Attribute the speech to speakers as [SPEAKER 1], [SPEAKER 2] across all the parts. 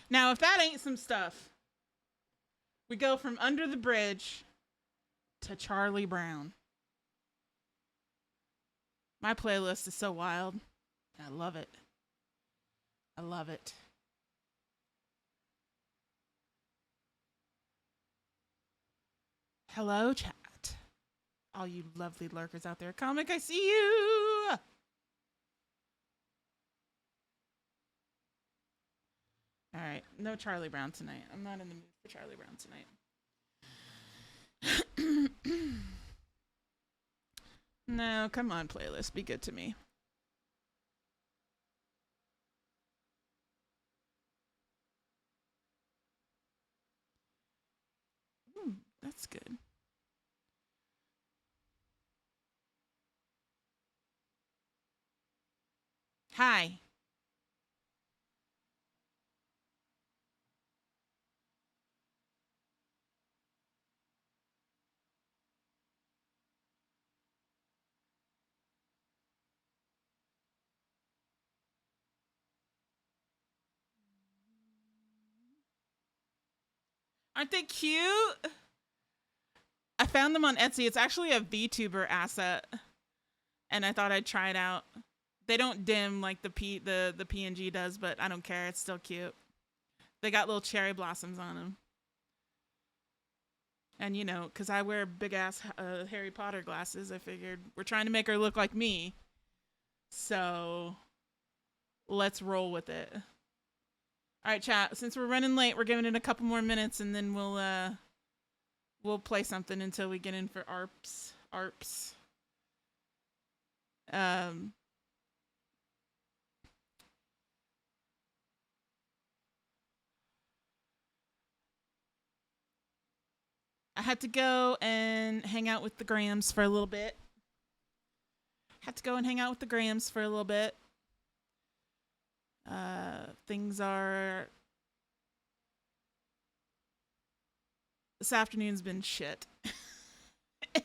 [SPEAKER 1] Now, if that ain't some stuff, we go from Under the Bridge to Charlie Brown. My playlist is so wild. I love it. I love it. Hello, chat. All you lovely lurkers out there. Comic, I see you. All right. No Charlie Brown tonight. I'm not in the mood for Charlie Brown tonight. No, come on, playlist. Be good to me. That's good. Hi. Aren't they cute? I found them on Etsy. It's actually a VTuber asset, and I thought I'd try it out. They don't dim like the PNG does, but I don't care. It's still cute. They got little cherry blossoms on them. And you know, because I wear big ass Harry Potter glasses, I figured we're trying to make her look like me. So let's roll with it. All right, chat. Since we're running late, we're giving it a couple more minutes, and then we'll play something until we get in for ARPs. ARPs. I had to go and hang out with the Grams for a little bit. Things are. This afternoon's been shit.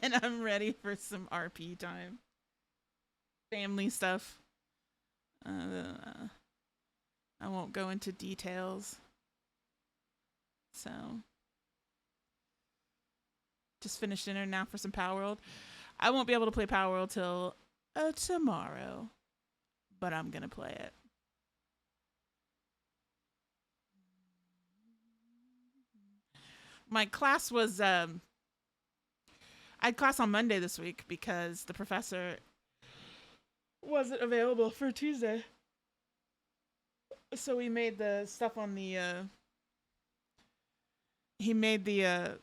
[SPEAKER 1] And I'm ready for some RP time. Family stuff. I won't go into details. So. Just finished dinner now for some Power World. I won't be able to play Power World till tomorrow. But I'm going to play it. My class was I had class on Monday this week because the professor wasn't available for Tuesday. So we made the stuff on the he made the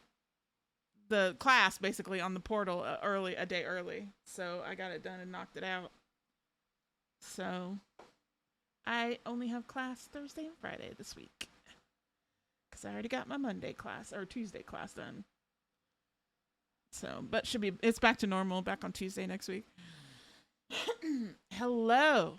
[SPEAKER 1] class basically on the portal a day early. So I got it done and knocked it out. So I only have class Thursday and Friday this week. Because I already got my Monday class or Tuesday class done. So, but it's back to normal, back on Tuesday next week. Hello.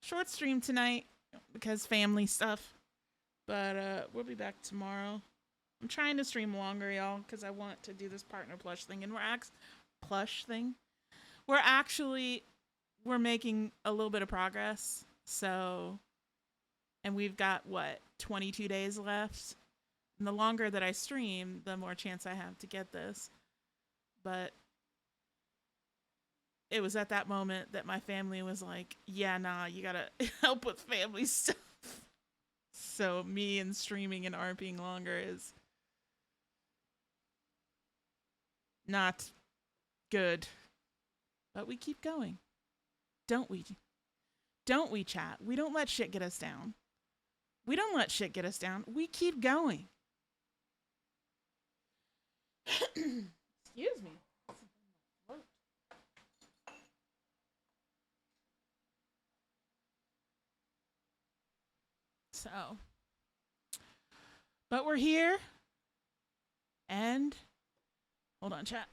[SPEAKER 1] Short stream tonight because family stuff. But we'll be back tomorrow. I'm trying to stream longer, y'all, because I want to do this partner plush thing, and we're making a little bit of progress. So, and we've got 22 days left. And the longer that I stream, the more chance I have to get this. But it was at that moment that my family was like, "Yeah, nah, you gotta help with family stuff." So me and streaming and RPing longer is not good. But we keep going. Don't we? Don't we, chat? We don't let shit get us down. We keep going. Excuse me. So, but we're here. And hold on, chat.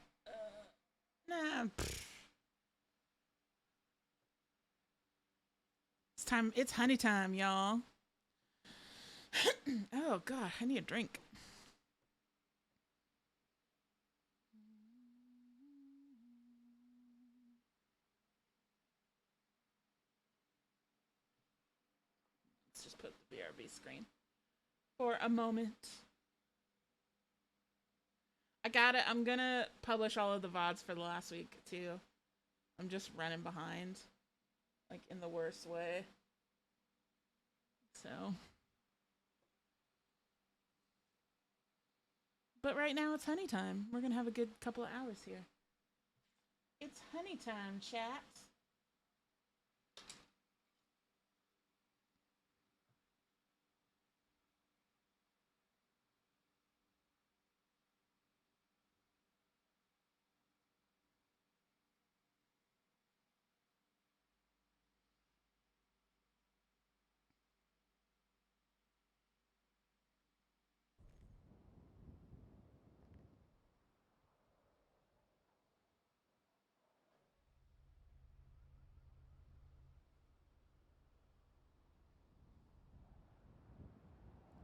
[SPEAKER 1] It's time. It's honey time, y'all. Oh God, I need a drink. just put the BRB screen for a moment. I'm gonna publish all of the VODs for the last week too. I'm just running behind, like in the worst way. So, but right now it's honey time. We're gonna have a good couple of hours here. It's honey time, chat.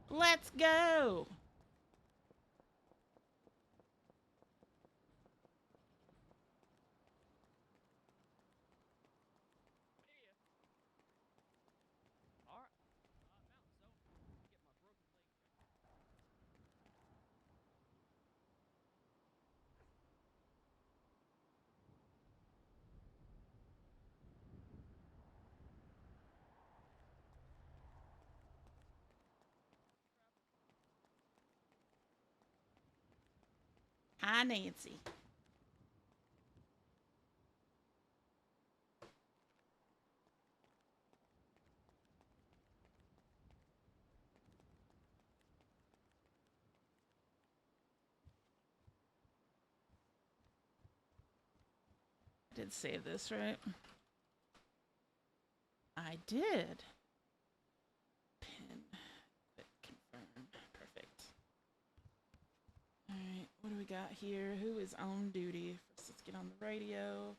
[SPEAKER 1] Let's go. Hi, Nancy. I did save this, right? I did. Pin. Confirm. Perfect. Alright, what do we got here? Who is on duty? First, let's get on the radio.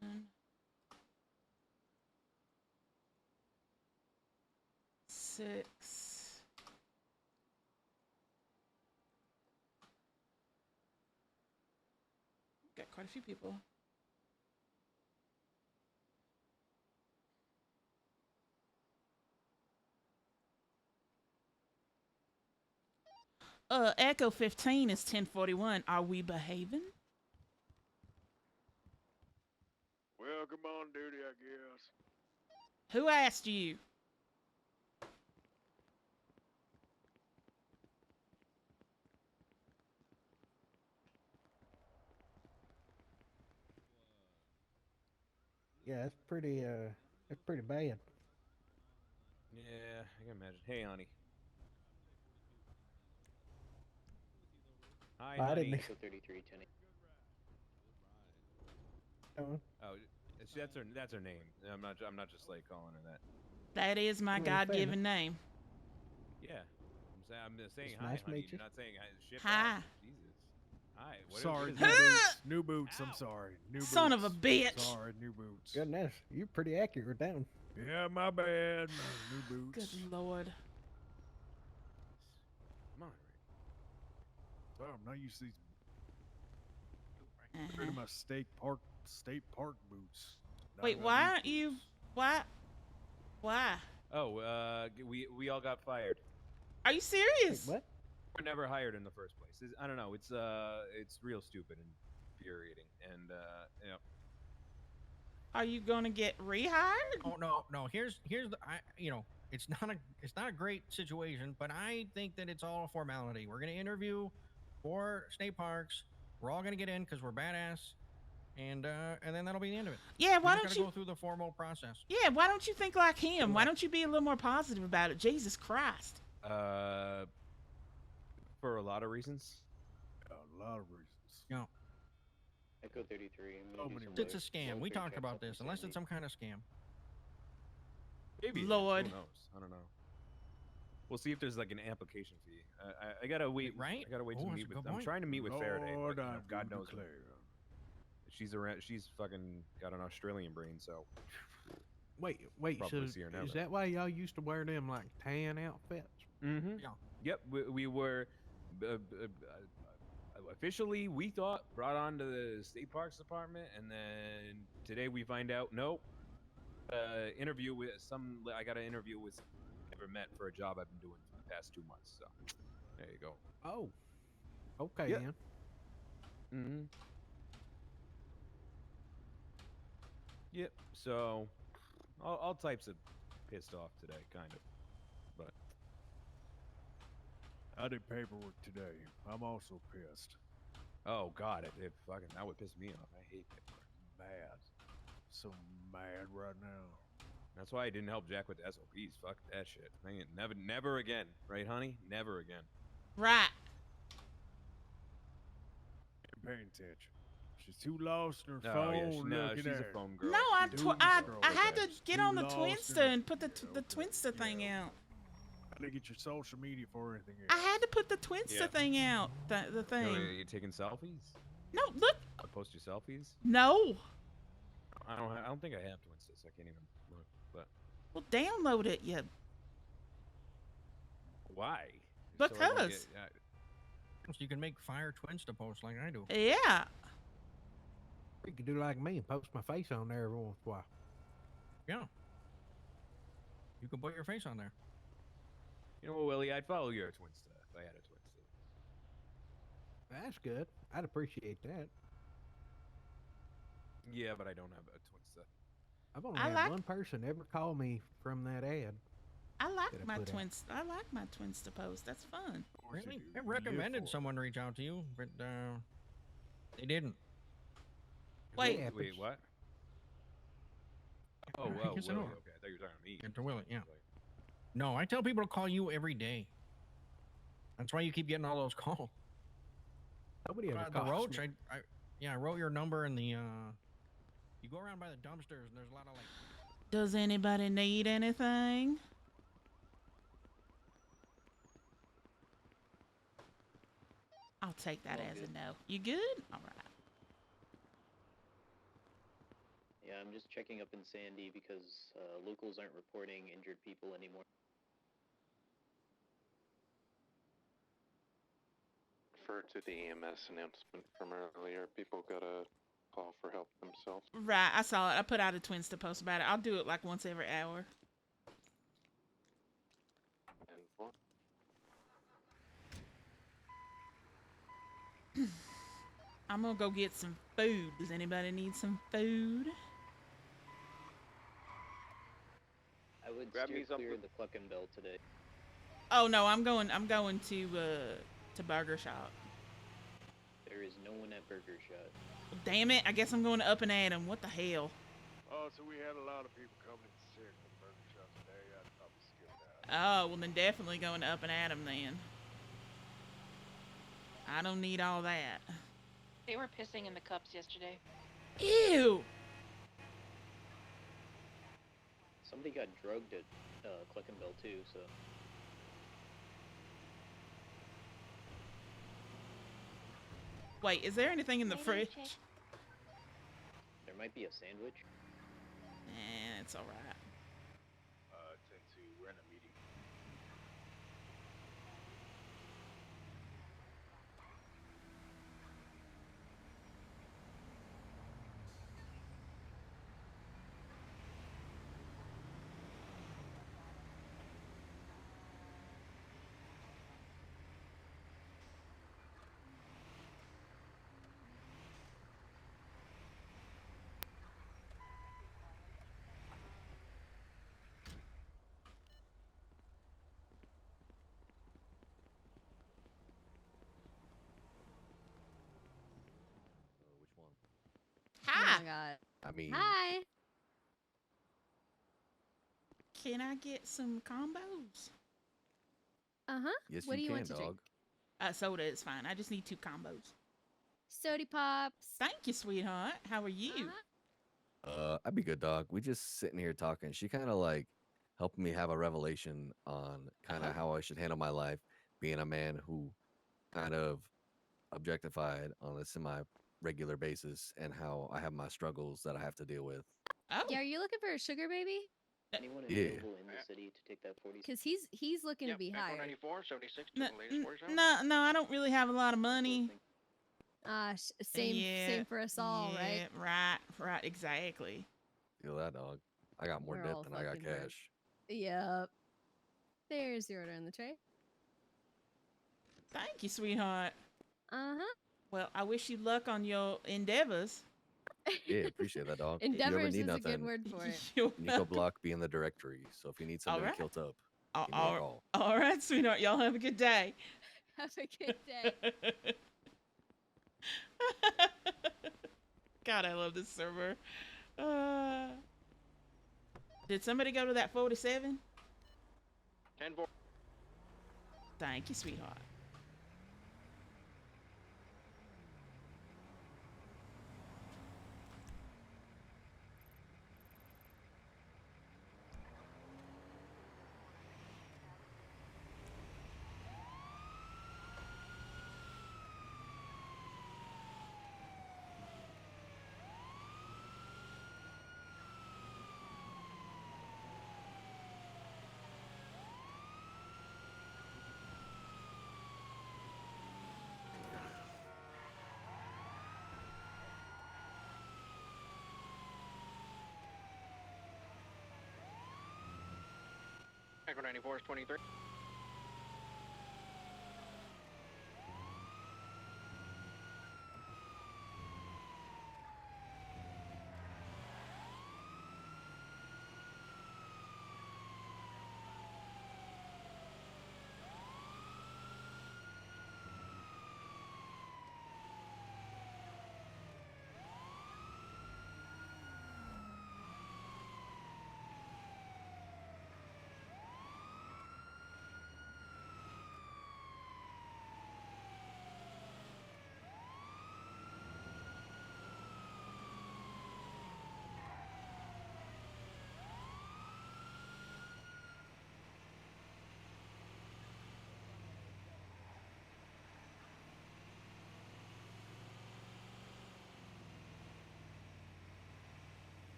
[SPEAKER 1] 1, 6. Got quite a few people. Echo 15 is 1041. Are we behaving?
[SPEAKER 2] Welcome on duty, I guess.
[SPEAKER 1] Who asked you?
[SPEAKER 3] Yeah, it's pretty bad.
[SPEAKER 2] Yeah, I can imagine. Hey, honey. Hi,
[SPEAKER 3] I
[SPEAKER 2] honey.
[SPEAKER 3] didn't.
[SPEAKER 4] 33, 10.
[SPEAKER 3] Oh,
[SPEAKER 2] That's her name. I'm not just like calling her that.
[SPEAKER 1] That is my God-given name.
[SPEAKER 2] Yeah, I'm just saying
[SPEAKER 3] It's
[SPEAKER 2] hi,
[SPEAKER 3] nice to
[SPEAKER 2] honey.
[SPEAKER 3] meet you.
[SPEAKER 2] You're not saying shit
[SPEAKER 1] Hi.
[SPEAKER 2] back. Jesus. Hi.
[SPEAKER 5] Sorry,
[SPEAKER 2] what
[SPEAKER 5] new
[SPEAKER 2] is
[SPEAKER 5] boots. New boots.
[SPEAKER 2] Ow.
[SPEAKER 5] I'm sorry. New boots.
[SPEAKER 1] Son of a bitch.
[SPEAKER 5] Sorry, new boots.
[SPEAKER 3] goodness, you're pretty accurate down.
[SPEAKER 5] Yeah, my bad. New boots.
[SPEAKER 1] Good lord.
[SPEAKER 2] Come on,
[SPEAKER 5] Oh, I'm not used to these.
[SPEAKER 1] Uh-huh.
[SPEAKER 5] Rid of my state park boots. Now
[SPEAKER 1] Wait,
[SPEAKER 5] I got
[SPEAKER 1] why
[SPEAKER 5] these
[SPEAKER 1] aren't you?
[SPEAKER 5] boots.
[SPEAKER 1] Why?
[SPEAKER 2] Oh, we all got fired.
[SPEAKER 1] Are you
[SPEAKER 3] Wait,
[SPEAKER 1] serious?
[SPEAKER 3] what?
[SPEAKER 2] We're never hired in the first place. I don't know. It's real stupid and infuriating, and you know.
[SPEAKER 1] Are you gonna get rehired?
[SPEAKER 6] Oh no. Here's the it's not a great situation, but I think that it's all a formality. We're gonna interview for state parks. We're all gonna get in because we're badass, and then that'll be the end of it.
[SPEAKER 1] Yeah, why
[SPEAKER 6] We just
[SPEAKER 1] don't
[SPEAKER 6] gotta
[SPEAKER 1] you?
[SPEAKER 6] go through the formal process?
[SPEAKER 1] Yeah, why don't you think like him? Why don't you be a little more positive about it? Jesus Christ.
[SPEAKER 2] For a lot of reasons.
[SPEAKER 5] A lot of reasons.
[SPEAKER 6] No,
[SPEAKER 4] Echo 33. I'm
[SPEAKER 5] So
[SPEAKER 4] gonna do
[SPEAKER 5] many
[SPEAKER 4] some
[SPEAKER 6] it's a
[SPEAKER 4] low-
[SPEAKER 6] scam.
[SPEAKER 4] low
[SPEAKER 6] We
[SPEAKER 4] grade
[SPEAKER 6] talked
[SPEAKER 4] checks
[SPEAKER 6] about
[SPEAKER 4] up in
[SPEAKER 6] this. Unless
[SPEAKER 4] Sandy.
[SPEAKER 6] it's some kind of scam.
[SPEAKER 2] Maybe.
[SPEAKER 1] Lord.
[SPEAKER 2] Who knows? I don't know. We'll see if there's like an application fee. I gotta wait.
[SPEAKER 6] Right?
[SPEAKER 2] I gotta wait
[SPEAKER 6] Oh,
[SPEAKER 2] to
[SPEAKER 6] that's
[SPEAKER 2] meet
[SPEAKER 6] a
[SPEAKER 2] with.
[SPEAKER 6] good
[SPEAKER 2] I'm
[SPEAKER 6] point.
[SPEAKER 2] trying to meet with Faraday. But,
[SPEAKER 5] Lord,
[SPEAKER 2] you know,
[SPEAKER 5] I
[SPEAKER 2] God
[SPEAKER 5] do
[SPEAKER 2] knows.
[SPEAKER 5] declare.
[SPEAKER 2] She's around. She's fucking got an Australian brain. So
[SPEAKER 7] Wait,
[SPEAKER 2] probably
[SPEAKER 7] so
[SPEAKER 2] see her
[SPEAKER 7] is
[SPEAKER 2] never.
[SPEAKER 7] that why y'all used to wear them like tan outfits?
[SPEAKER 2] Mm-hmm.
[SPEAKER 6] Yeah.
[SPEAKER 2] Yep. We were officially we thought brought on to the state parks department, and then today we find out nope. interview with some. I got an interview with I never met for a job I've been doing for the past 2 months. So there you go.
[SPEAKER 3] Oh. Okay
[SPEAKER 2] Yeah.
[SPEAKER 3] then.
[SPEAKER 2] Mm-hmm. Yep. So all types of pissed off today, kind of. But
[SPEAKER 5] I did paperwork today. I'm also pissed.
[SPEAKER 2] oh god, it fucking that would piss me off. I hate paperwork.
[SPEAKER 5] Mad. So mad right now.
[SPEAKER 2] That's why I didn't help Jack with the SOPs. Fuck that shit. I ain't never again. Right, honey? Never again.
[SPEAKER 1] Right.
[SPEAKER 5] Ain't paying attention. She's too lost in her
[SPEAKER 2] Oh
[SPEAKER 5] phone
[SPEAKER 2] yeah, no,
[SPEAKER 5] looking
[SPEAKER 2] she's
[SPEAKER 5] at
[SPEAKER 2] a
[SPEAKER 5] it.
[SPEAKER 2] phone girl.
[SPEAKER 1] No, I,
[SPEAKER 5] She's
[SPEAKER 1] tw-
[SPEAKER 5] doom
[SPEAKER 1] I
[SPEAKER 5] scroll.
[SPEAKER 1] I had
[SPEAKER 2] Okay.
[SPEAKER 1] to get
[SPEAKER 5] Too
[SPEAKER 1] on the
[SPEAKER 5] lost in
[SPEAKER 1] Twinster
[SPEAKER 5] her-
[SPEAKER 1] and put the
[SPEAKER 5] Yeah, okay.
[SPEAKER 1] Twinster thing
[SPEAKER 5] Yeah.
[SPEAKER 1] out.
[SPEAKER 5] I didn't get your social media for anything else.
[SPEAKER 1] I had to put the Twinster
[SPEAKER 2] Yeah.
[SPEAKER 1] thing out. The
[SPEAKER 2] No,
[SPEAKER 1] thing.
[SPEAKER 2] you taking selfies?
[SPEAKER 1] No, look.
[SPEAKER 2] Post your selfies?
[SPEAKER 1] No.
[SPEAKER 2] I don't think I have Twinstas. I can't even look. But
[SPEAKER 1] Well, download it, you.
[SPEAKER 2] why? So I don't
[SPEAKER 1] Because.
[SPEAKER 6] So you can make fire twins to post like I do.
[SPEAKER 1] Yeah.
[SPEAKER 3] You could do like me and post my face on there every once in a while.
[SPEAKER 6] Yeah. You can put your face on there.
[SPEAKER 2] you know what, Willie? I'd follow your Twinsta if I had a Twinsta.
[SPEAKER 3] That's good. I'd appreciate that.
[SPEAKER 2] Yeah, but I don't have a Twinsta.
[SPEAKER 3] I've only
[SPEAKER 1] I
[SPEAKER 3] had
[SPEAKER 1] like-
[SPEAKER 3] one person ever call me from that ad.
[SPEAKER 1] I like
[SPEAKER 3] That I
[SPEAKER 1] my
[SPEAKER 3] put out.
[SPEAKER 1] Twinsta. I like my Twinsta post. That's fun.
[SPEAKER 5] Of course you
[SPEAKER 6] Really?
[SPEAKER 5] do.
[SPEAKER 6] I
[SPEAKER 5] You live
[SPEAKER 6] recommended
[SPEAKER 5] for it.
[SPEAKER 6] someone reach out to you, but they didn't.
[SPEAKER 1] Wait.
[SPEAKER 3] Yeah,
[SPEAKER 2] Wait,
[SPEAKER 3] but-
[SPEAKER 2] what? Oh,
[SPEAKER 6] I
[SPEAKER 2] well,
[SPEAKER 6] guess I
[SPEAKER 2] Willie.
[SPEAKER 6] know.
[SPEAKER 2] Okay, I thought you were talking to me.
[SPEAKER 6] Yeah, to Willie, yeah.
[SPEAKER 2] Like,
[SPEAKER 6] No, I tell people to call you every day. That's why you keep getting all those calls.
[SPEAKER 3] Nobody ever
[SPEAKER 6] The
[SPEAKER 3] calls
[SPEAKER 6] roach,
[SPEAKER 3] me.
[SPEAKER 6] I wrote your number in the you go around by the dumpsters and there's a lot of like
[SPEAKER 1] Does anybody need anything? I'll take that
[SPEAKER 4] All
[SPEAKER 1] as a
[SPEAKER 4] good.
[SPEAKER 1] no. You good? All right.
[SPEAKER 4] Yeah, I'm just checking up in Sandy because locals aren't reporting injured people anymore.
[SPEAKER 8] Refer to the EMS announcement from earlier. People gotta call for help themselves.
[SPEAKER 1] Right, I saw it. I put out a Twinsta post about it. I'll do it like once every hour.
[SPEAKER 8] And what?
[SPEAKER 1] I'm gonna go get some food. Does anybody need some food?
[SPEAKER 4] I would
[SPEAKER 8] Grab
[SPEAKER 4] steer
[SPEAKER 8] me something.
[SPEAKER 4] clear of the Cluckenbell today.
[SPEAKER 1] Oh no, I'm going to Burger Shop.
[SPEAKER 4] There is no one at Burger Shot.
[SPEAKER 1] Damn it! I guess I'm going to Up and Adam. What the hell?
[SPEAKER 5] Oh, so we had a lot of people coming in sick from burger shop today. I'd probably skip that.
[SPEAKER 1] Oh well, then definitely going to Up and Adam then. I don't need all that.
[SPEAKER 9] They were pissing in the cups yesterday.
[SPEAKER 1] Ew!
[SPEAKER 4] Somebody got drugged at Cluckenbell too, so
[SPEAKER 1] Wait, is there anything in the
[SPEAKER 9] Maybe
[SPEAKER 1] fridge?
[SPEAKER 9] check.
[SPEAKER 4] there might be a sandwich.
[SPEAKER 1] It's all right.
[SPEAKER 5] 10-2, we're in a meeting.
[SPEAKER 10] Which one?
[SPEAKER 11] Oh
[SPEAKER 1] Hi.
[SPEAKER 11] my god.
[SPEAKER 10] I mean,
[SPEAKER 11] Hi.
[SPEAKER 1] Can I get some combos?
[SPEAKER 11] Uh huh.
[SPEAKER 10] yes,
[SPEAKER 11] What do
[SPEAKER 10] you
[SPEAKER 11] you
[SPEAKER 10] can,
[SPEAKER 11] want to drink?
[SPEAKER 10] dog.
[SPEAKER 1] Soda is fine. I just need 2 combos.
[SPEAKER 11] Sody pops.
[SPEAKER 1] Thank you, sweetheart. How are you?
[SPEAKER 11] Uh-huh.
[SPEAKER 10] I'd be good, dog. We just sitting here talking. She kind of like helped me have a revelation on kind of how I should handle my life, being a man who kind of objectified on a semi-regular basis, and how I have my struggles that I have to deal with.
[SPEAKER 1] Oh,
[SPEAKER 11] Yeah, are you looking for a sugar baby?
[SPEAKER 4] Anyone
[SPEAKER 10] Yeah.
[SPEAKER 4] available in the city to take that 40?
[SPEAKER 11] Because he's looking to be hired.
[SPEAKER 8] 94, 76,
[SPEAKER 1] no,
[SPEAKER 8] the latest 47.
[SPEAKER 1] no, I don't really have a lot of money.
[SPEAKER 11] Same
[SPEAKER 1] Yeah,
[SPEAKER 11] same for us all, right?
[SPEAKER 1] Right, exactly.
[SPEAKER 10] Feel that, dog. I got more
[SPEAKER 11] We're
[SPEAKER 10] debt
[SPEAKER 11] all
[SPEAKER 10] than I got
[SPEAKER 11] fucking broke.
[SPEAKER 10] cash.
[SPEAKER 11] Yep. There's your order on the tray.
[SPEAKER 1] Thank you, sweetheart.
[SPEAKER 11] Uh-huh.
[SPEAKER 1] Well, I wish you luck on your endeavors.
[SPEAKER 10] Yeah, appreciate that, dog. If you ever
[SPEAKER 11] Endeavors
[SPEAKER 10] need
[SPEAKER 11] is a good
[SPEAKER 10] nothing,
[SPEAKER 11] word for it.
[SPEAKER 1] You're
[SPEAKER 10] Nico
[SPEAKER 1] welcome.
[SPEAKER 10] Block be in the directory. So if you need somebody
[SPEAKER 1] right.
[SPEAKER 10] killed up,
[SPEAKER 1] All,
[SPEAKER 10] give me a
[SPEAKER 1] all,
[SPEAKER 10] call.
[SPEAKER 1] all right, sweetheart. Y'all have a good day.
[SPEAKER 11] Have a good day.
[SPEAKER 1] God, I love this server. Did somebody go to that 47?
[SPEAKER 5] 10-4.
[SPEAKER 1] Thank you, sweetheart.
[SPEAKER 5] Echo 94 is 23.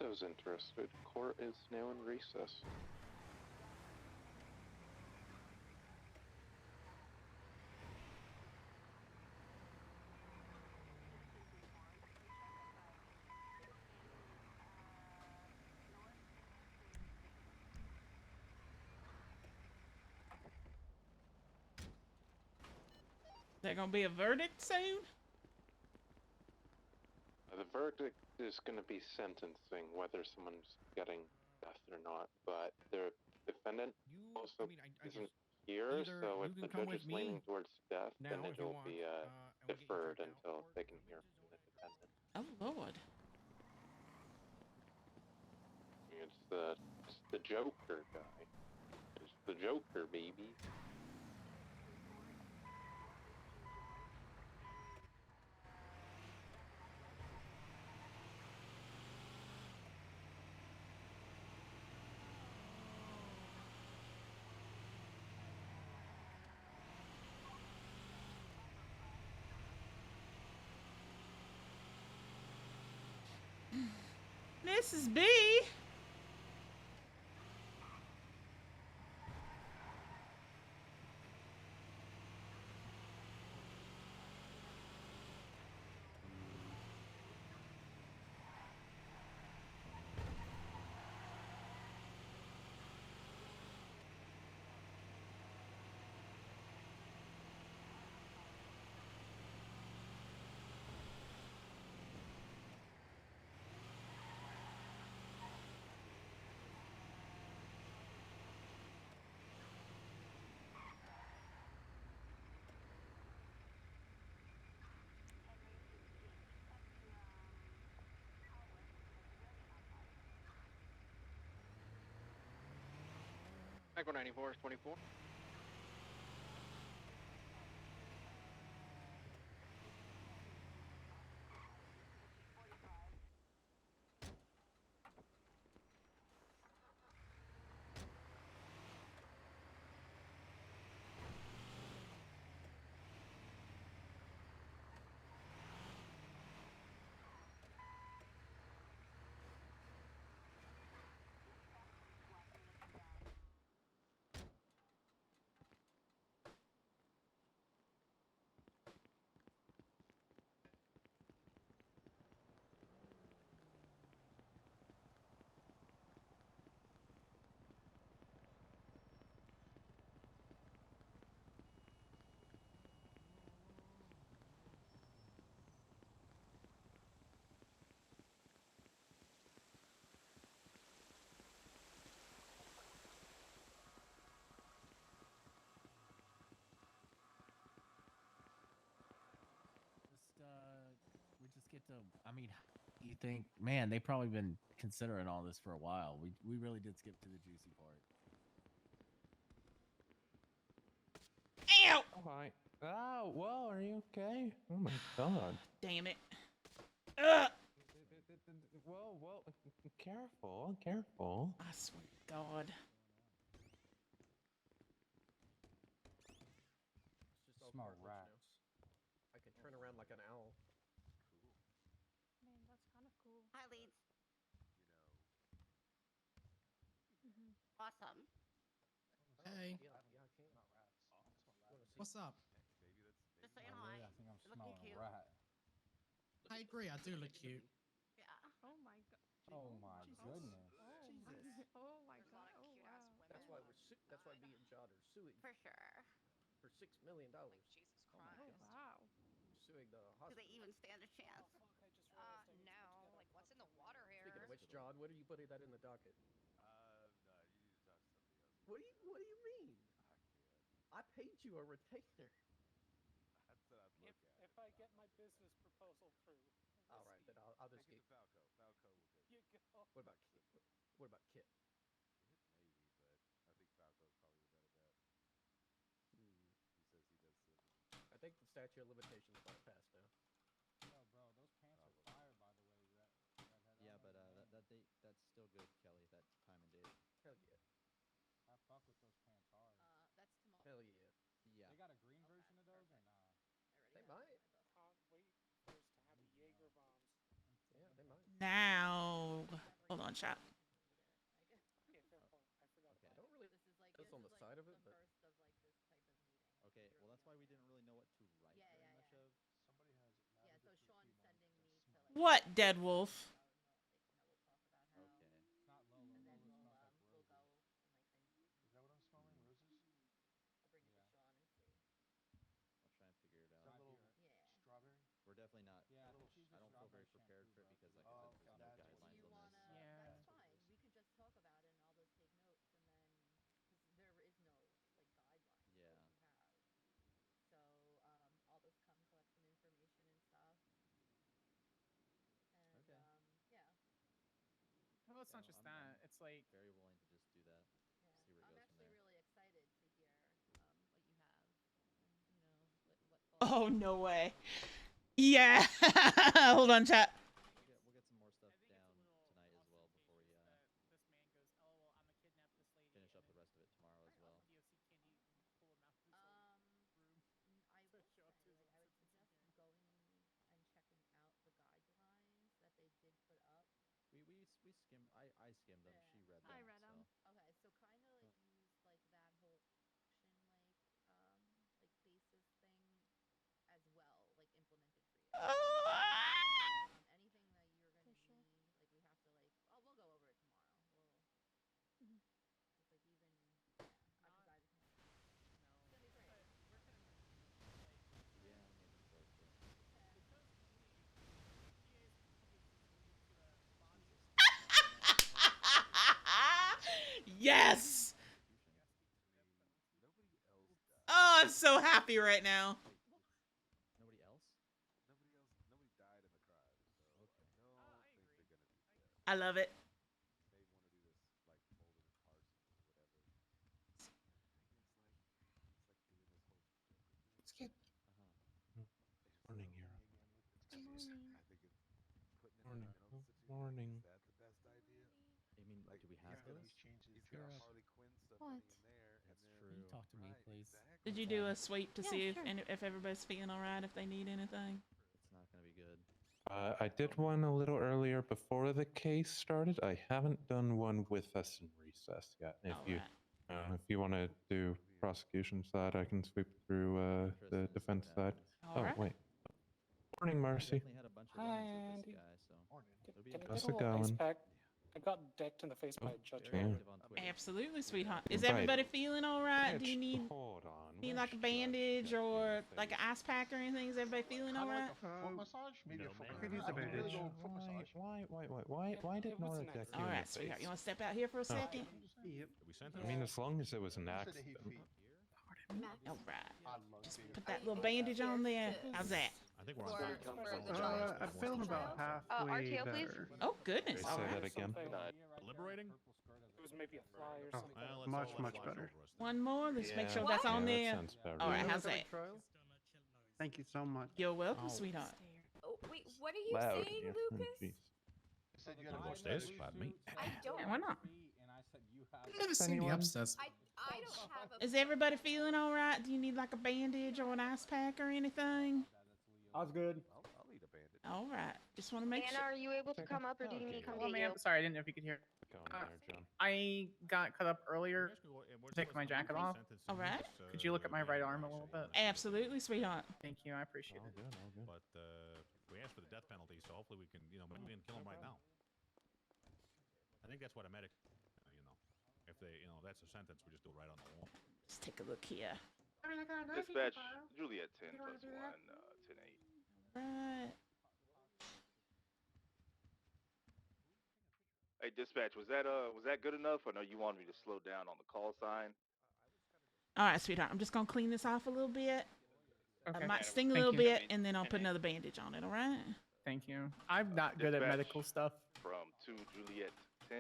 [SPEAKER 8] Those interested, court is now in recess.
[SPEAKER 1] There gonna be a verdict soon?
[SPEAKER 8] The verdict is going to be sentencing, whether someone's getting death or not, but the defendant also isn't here, so if the judge is leaning towards death, then it'll be deferred until they can hear from the defendant.
[SPEAKER 1] Oh, Lord.
[SPEAKER 8] It's the Joker guy. It's the Joker, baby.
[SPEAKER 1] Mrs. B.
[SPEAKER 5] Echo 94 is 24.
[SPEAKER 12] So, I mean, you think, man, they've probably been considering all this for a while. We really did skip to the juicy part.
[SPEAKER 1] Ow!
[SPEAKER 13] Oh my. Oh, whoa, are you okay? Oh my god.
[SPEAKER 1] Damn it. Ugh!
[SPEAKER 13] Whoa, whoa. Careful, careful.
[SPEAKER 1] I swear to God.
[SPEAKER 14] Smart rat.
[SPEAKER 15] I can turn around like an owl.
[SPEAKER 2] Cool.
[SPEAKER 9] Man, that's kind of cool.
[SPEAKER 16] Hi, Leeds.
[SPEAKER 2] You know.
[SPEAKER 16] Awesome.
[SPEAKER 14] Hey.
[SPEAKER 15] Yeah, I can.
[SPEAKER 14] What's up?
[SPEAKER 2] Maybe that's.
[SPEAKER 16] Just saying
[SPEAKER 14] Oh,
[SPEAKER 16] hi.
[SPEAKER 14] really? I think I'm
[SPEAKER 16] You're looking
[SPEAKER 14] smelling
[SPEAKER 16] cute.
[SPEAKER 14] a rat. I agree. I do look cute.
[SPEAKER 16] Yeah.
[SPEAKER 9] Oh my god.
[SPEAKER 14] Oh my goodness.
[SPEAKER 9] Jesus. Oh my
[SPEAKER 16] There's a
[SPEAKER 9] god.
[SPEAKER 16] lot of
[SPEAKER 9] Oh
[SPEAKER 16] cute-ass
[SPEAKER 9] wow.
[SPEAKER 16] women.
[SPEAKER 15] That's why That's why me and John are suing
[SPEAKER 16] For sure.
[SPEAKER 15] for $6 million.
[SPEAKER 16] Jesus
[SPEAKER 9] Oh
[SPEAKER 16] Christ.
[SPEAKER 9] wow.
[SPEAKER 15] Suing the
[SPEAKER 16] Do
[SPEAKER 15] hospital.
[SPEAKER 16] they even stand a chance?
[SPEAKER 9] No. Like, what's in the water here?
[SPEAKER 15] Speaking of which, John, when are you putting that in the docket?
[SPEAKER 2] No, you need to talk to somebody else.
[SPEAKER 15] What do you mean?
[SPEAKER 2] I can't.
[SPEAKER 15] I paid you a retainer.
[SPEAKER 2] I said I'd look at
[SPEAKER 5] If
[SPEAKER 2] it.
[SPEAKER 5] I get my business proposal through.
[SPEAKER 15] All right, then I'll just
[SPEAKER 2] Take
[SPEAKER 15] get.
[SPEAKER 2] it to Falco. Falco will take
[SPEAKER 5] You
[SPEAKER 2] it.
[SPEAKER 5] go.
[SPEAKER 15] What about Kit? What about Kit?
[SPEAKER 2] Kit maybe, but I think Falco's probably the better bet.
[SPEAKER 15] Hmm.
[SPEAKER 2] He says he does civil.
[SPEAKER 15] I think the statute of limitations is about passed now.
[SPEAKER 14] Yo, bro, those pants are fire, by the way. Redhead.
[SPEAKER 17] Yeah, but that's still good, Kelly. That time and date.
[SPEAKER 15] Hell yeah.
[SPEAKER 14] I fuck with those pants hard.
[SPEAKER 11] That's tomorrow.
[SPEAKER 15] Hell yeah.
[SPEAKER 17] Yeah.
[SPEAKER 14] They got a green version of those or nah?
[SPEAKER 15] They might.
[SPEAKER 5] Can't wait for us to have the Jaeger bombs.
[SPEAKER 15] Yeah, they might.
[SPEAKER 1] Now. Hold on, chat.
[SPEAKER 5] Yeah, fair point. I forgot.
[SPEAKER 15] I don't really.
[SPEAKER 11] This is like
[SPEAKER 15] This on the side of it,
[SPEAKER 11] the
[SPEAKER 15] but
[SPEAKER 11] first of like this type of meeting.
[SPEAKER 17] Okay, well that's why we didn't really know what to write
[SPEAKER 11] Yeah,
[SPEAKER 17] very
[SPEAKER 11] yeah,
[SPEAKER 17] much
[SPEAKER 11] yeah.
[SPEAKER 17] of.
[SPEAKER 5] Somebody has
[SPEAKER 11] Yeah, so Sean's sending me to like.
[SPEAKER 1] What, Dead Wolf?
[SPEAKER 11] We'll talk about how.
[SPEAKER 17] Okay.
[SPEAKER 14] It's not Lola.
[SPEAKER 11] And then
[SPEAKER 14] Lola smells like
[SPEAKER 11] we'll
[SPEAKER 14] roses.
[SPEAKER 11] go and like send.
[SPEAKER 5] Is that what I'm smelling? Roses?
[SPEAKER 11] I'll bring it to Sean and see.
[SPEAKER 17] I'll try and figure it
[SPEAKER 5] Is
[SPEAKER 17] out.
[SPEAKER 5] that a little
[SPEAKER 11] Yeah.
[SPEAKER 5] strawberry?
[SPEAKER 17] We're definitely not.
[SPEAKER 14] Yeah,
[SPEAKER 17] I don't feel very prepared for it because, like I said, there's no
[SPEAKER 5] that's what
[SPEAKER 17] guidelines
[SPEAKER 11] You
[SPEAKER 17] on
[SPEAKER 11] wanna?
[SPEAKER 17] this.
[SPEAKER 11] That's fine. We could just talk about it, and I'll just take notes, and then because there is no like guidelines
[SPEAKER 17] Yeah.
[SPEAKER 11] that we have. So I'll just come collect some information and stuff. And
[SPEAKER 17] Okay.
[SPEAKER 11] yeah.
[SPEAKER 18] Well, it's not just that. It's like
[SPEAKER 17] very willing to just do that.
[SPEAKER 11] Yeah.
[SPEAKER 17] See where it
[SPEAKER 11] I'm
[SPEAKER 17] goes
[SPEAKER 11] actually
[SPEAKER 17] from there.
[SPEAKER 11] really excited to hear what you have, and you know what thoughts.
[SPEAKER 1] Oh, no way. Yeah. Hold on, chat.
[SPEAKER 17] We'll get some more stuff down tonight as well before we
[SPEAKER 18] this man goes, "Oh, well, I'm gonna kidnap this lady."
[SPEAKER 17] finish up the rest of it tomorrow as well.
[SPEAKER 18] DOC can't even pull him out of his room.
[SPEAKER 11] I
[SPEAKER 18] to
[SPEAKER 11] will
[SPEAKER 18] show up to
[SPEAKER 11] say,
[SPEAKER 18] his
[SPEAKER 11] like, I would
[SPEAKER 18] sentencing
[SPEAKER 11] suggest
[SPEAKER 18] hearing.
[SPEAKER 11] going and checking out the guidelines that they did put up.
[SPEAKER 17] We skimmed. I skimmed them. She read them.
[SPEAKER 9] I read 'em.
[SPEAKER 17] So.
[SPEAKER 11] Okay, so kind of like use like that whole action like basis thing as well, like implemented for you. Anything that you're gonna need, like we have to like. Oh, we'll go over it tomorrow. We'll. Cause like even yeah, I forgot. It's gonna be great. We're gonna.
[SPEAKER 17] Yeah, I'm looking forward to it.
[SPEAKER 1] Yes.
[SPEAKER 2] Nobody else died.
[SPEAKER 1] Oh, I'm so happy right now.
[SPEAKER 17] Nobody else?
[SPEAKER 2] Nobody died in the crime, so I don't think they're gonna do that.
[SPEAKER 1] I love it.
[SPEAKER 2] They want to do this like Bolden and Parsons or whatever. It's like doing this whole Joker thing.
[SPEAKER 13] Let's get. Morning, hero.
[SPEAKER 2] Good morning. I think it's putting it
[SPEAKER 13] Morning.
[SPEAKER 2] in a mental situation.
[SPEAKER 13] Morning.
[SPEAKER 2] Is that the best idea?
[SPEAKER 17] I mean,
[SPEAKER 2] Like,
[SPEAKER 17] do we have
[SPEAKER 2] he's
[SPEAKER 17] to?
[SPEAKER 2] got Harley Quinn stuff running in there.
[SPEAKER 17] That's
[SPEAKER 2] and then,
[SPEAKER 17] true.
[SPEAKER 12] Can you talk to me, please?
[SPEAKER 2] Exactly.
[SPEAKER 1] Did you do a sweep to
[SPEAKER 9] Yeah,
[SPEAKER 1] see
[SPEAKER 9] sure.
[SPEAKER 1] if everybody's feeling all right, if they need anything?
[SPEAKER 17] It's not gonna be good.
[SPEAKER 13] I did one a little earlier before the case started. I haven't done one with us in recess yet. If you want to do prosecution side, I can sweep through the defense side.
[SPEAKER 1] Alright.
[SPEAKER 13] Wait. Morning, Mercy.
[SPEAKER 17] Definitely had a bunch of run-ins with this guy, so it'll be
[SPEAKER 5] Can I
[SPEAKER 13] How's
[SPEAKER 5] get
[SPEAKER 13] it
[SPEAKER 5] a little ice
[SPEAKER 13] going?
[SPEAKER 5] pack? I got decked in the face by a judge.
[SPEAKER 17] very
[SPEAKER 13] Yeah.
[SPEAKER 17] active on Twitter.
[SPEAKER 1] Absolutely, sweetheart. Is
[SPEAKER 13] Right.
[SPEAKER 1] everybody feeling all right? Do you
[SPEAKER 13] Which-
[SPEAKER 1] need
[SPEAKER 13] Hold on.
[SPEAKER 1] like a
[SPEAKER 13] which
[SPEAKER 1] bandage
[SPEAKER 13] judge got you in
[SPEAKER 1] or
[SPEAKER 13] the
[SPEAKER 1] like an
[SPEAKER 13] face?
[SPEAKER 1] ice pack or anything? Is everybody feeling all right?
[SPEAKER 5] Foot massage? Maybe
[SPEAKER 8] no,
[SPEAKER 5] a foot
[SPEAKER 8] man.
[SPEAKER 5] massage.
[SPEAKER 8] Could use a
[SPEAKER 5] I don't really
[SPEAKER 8] bandage.
[SPEAKER 5] go foot massage.
[SPEAKER 13] Why did
[SPEAKER 5] What's
[SPEAKER 13] Nora
[SPEAKER 5] next?
[SPEAKER 13] deck you
[SPEAKER 1] All
[SPEAKER 13] in
[SPEAKER 1] right,
[SPEAKER 13] the
[SPEAKER 1] sweetheart.
[SPEAKER 13] face?
[SPEAKER 1] You want to step out here for a second?
[SPEAKER 8] Yep. We sent
[SPEAKER 13] I mean, as long as it was an
[SPEAKER 5] You said that he
[SPEAKER 13] accident.
[SPEAKER 5] feet.
[SPEAKER 1] All right.
[SPEAKER 5] I love
[SPEAKER 1] Just
[SPEAKER 5] being
[SPEAKER 1] put that little bandage on there. How's that?
[SPEAKER 16] I think we're on
[SPEAKER 9] For-
[SPEAKER 16] track.
[SPEAKER 9] for
[SPEAKER 16] We're
[SPEAKER 9] the
[SPEAKER 16] on
[SPEAKER 9] trial.
[SPEAKER 16] track.
[SPEAKER 7] I feel I'm about halfway
[SPEAKER 9] RTO, please.
[SPEAKER 7] there.
[SPEAKER 1] Oh goodness!
[SPEAKER 13] Say
[SPEAKER 1] All right.
[SPEAKER 13] that again.
[SPEAKER 16] Liberating?
[SPEAKER 18] It was maybe a fly or
[SPEAKER 7] Oh,
[SPEAKER 18] something.
[SPEAKER 16] Well,
[SPEAKER 7] much,
[SPEAKER 16] all
[SPEAKER 7] much
[SPEAKER 16] flash
[SPEAKER 7] better.
[SPEAKER 16] over us then.
[SPEAKER 1] One more. Let's make sure
[SPEAKER 13] Yeah,
[SPEAKER 1] that's on
[SPEAKER 13] that
[SPEAKER 1] there.
[SPEAKER 13] sounds about
[SPEAKER 1] All right.
[SPEAKER 13] right.
[SPEAKER 1] How's that?
[SPEAKER 7] Thank you so much.
[SPEAKER 1] You're welcome,
[SPEAKER 6] Oh.
[SPEAKER 1] sweetheart.
[SPEAKER 9] Oh, wait, what are you
[SPEAKER 13] Loud.
[SPEAKER 9] saying,
[SPEAKER 13] Yeah.
[SPEAKER 9] Lucas?
[SPEAKER 13] Oh, jeez.
[SPEAKER 14] Said you
[SPEAKER 16] Wanna
[SPEAKER 14] gotta
[SPEAKER 16] watch this? Pardon me.
[SPEAKER 9] I don't.
[SPEAKER 1] Yeah, why not?
[SPEAKER 14] And I said you have.
[SPEAKER 19] I've never seen the
[SPEAKER 13] Anyone?
[SPEAKER 19] upstairs.
[SPEAKER 9] I don't have a.
[SPEAKER 1] Is everybody feeling all right? Do you need like a bandage or an ice pack or anything?
[SPEAKER 2] I was good.
[SPEAKER 8] I'll eat a bandage.
[SPEAKER 1] All right. Just want to make
[SPEAKER 9] Anna,
[SPEAKER 1] sure.
[SPEAKER 9] are you able to come up, or do you need me to come
[SPEAKER 18] Oh,
[SPEAKER 9] get
[SPEAKER 18] ma'am.
[SPEAKER 9] you?
[SPEAKER 18] Sorry, I didn't know if you could hear.
[SPEAKER 13] Go on there, John.
[SPEAKER 18] I got cut up earlier. Take my jacket off.
[SPEAKER 1] All right.
[SPEAKER 18] Could you look at my right arm a little bit?
[SPEAKER 1] Absolutely, sweetheart.
[SPEAKER 18] Thank you. I appreciate
[SPEAKER 13] All
[SPEAKER 18] it.
[SPEAKER 13] good, all good.
[SPEAKER 16] But we asked for the death penalty, so hopefully we can, maybe we can kill him right now. I think that's what a medic, if they, that's a sentence, we just do it right on the wall.
[SPEAKER 1] Let's take a look here.
[SPEAKER 5] Dispatch Juliet 10 plus 1, 10-8.
[SPEAKER 1] Right.
[SPEAKER 5] Hey, dispatch, was that good enough, or no? You wanted me to slow down on the call sign?
[SPEAKER 1] All right, sweetheart. I'm just gonna clean this off a little bit.
[SPEAKER 18] Okay.
[SPEAKER 1] I might sting a
[SPEAKER 18] Thank
[SPEAKER 1] little
[SPEAKER 18] you.
[SPEAKER 1] bit, and then I'll put another bandage on it. All right.
[SPEAKER 18] Thank you. I'm not good at
[SPEAKER 5] Dispatch
[SPEAKER 18] medical stuff.
[SPEAKER 5] From 2 Juliet 10.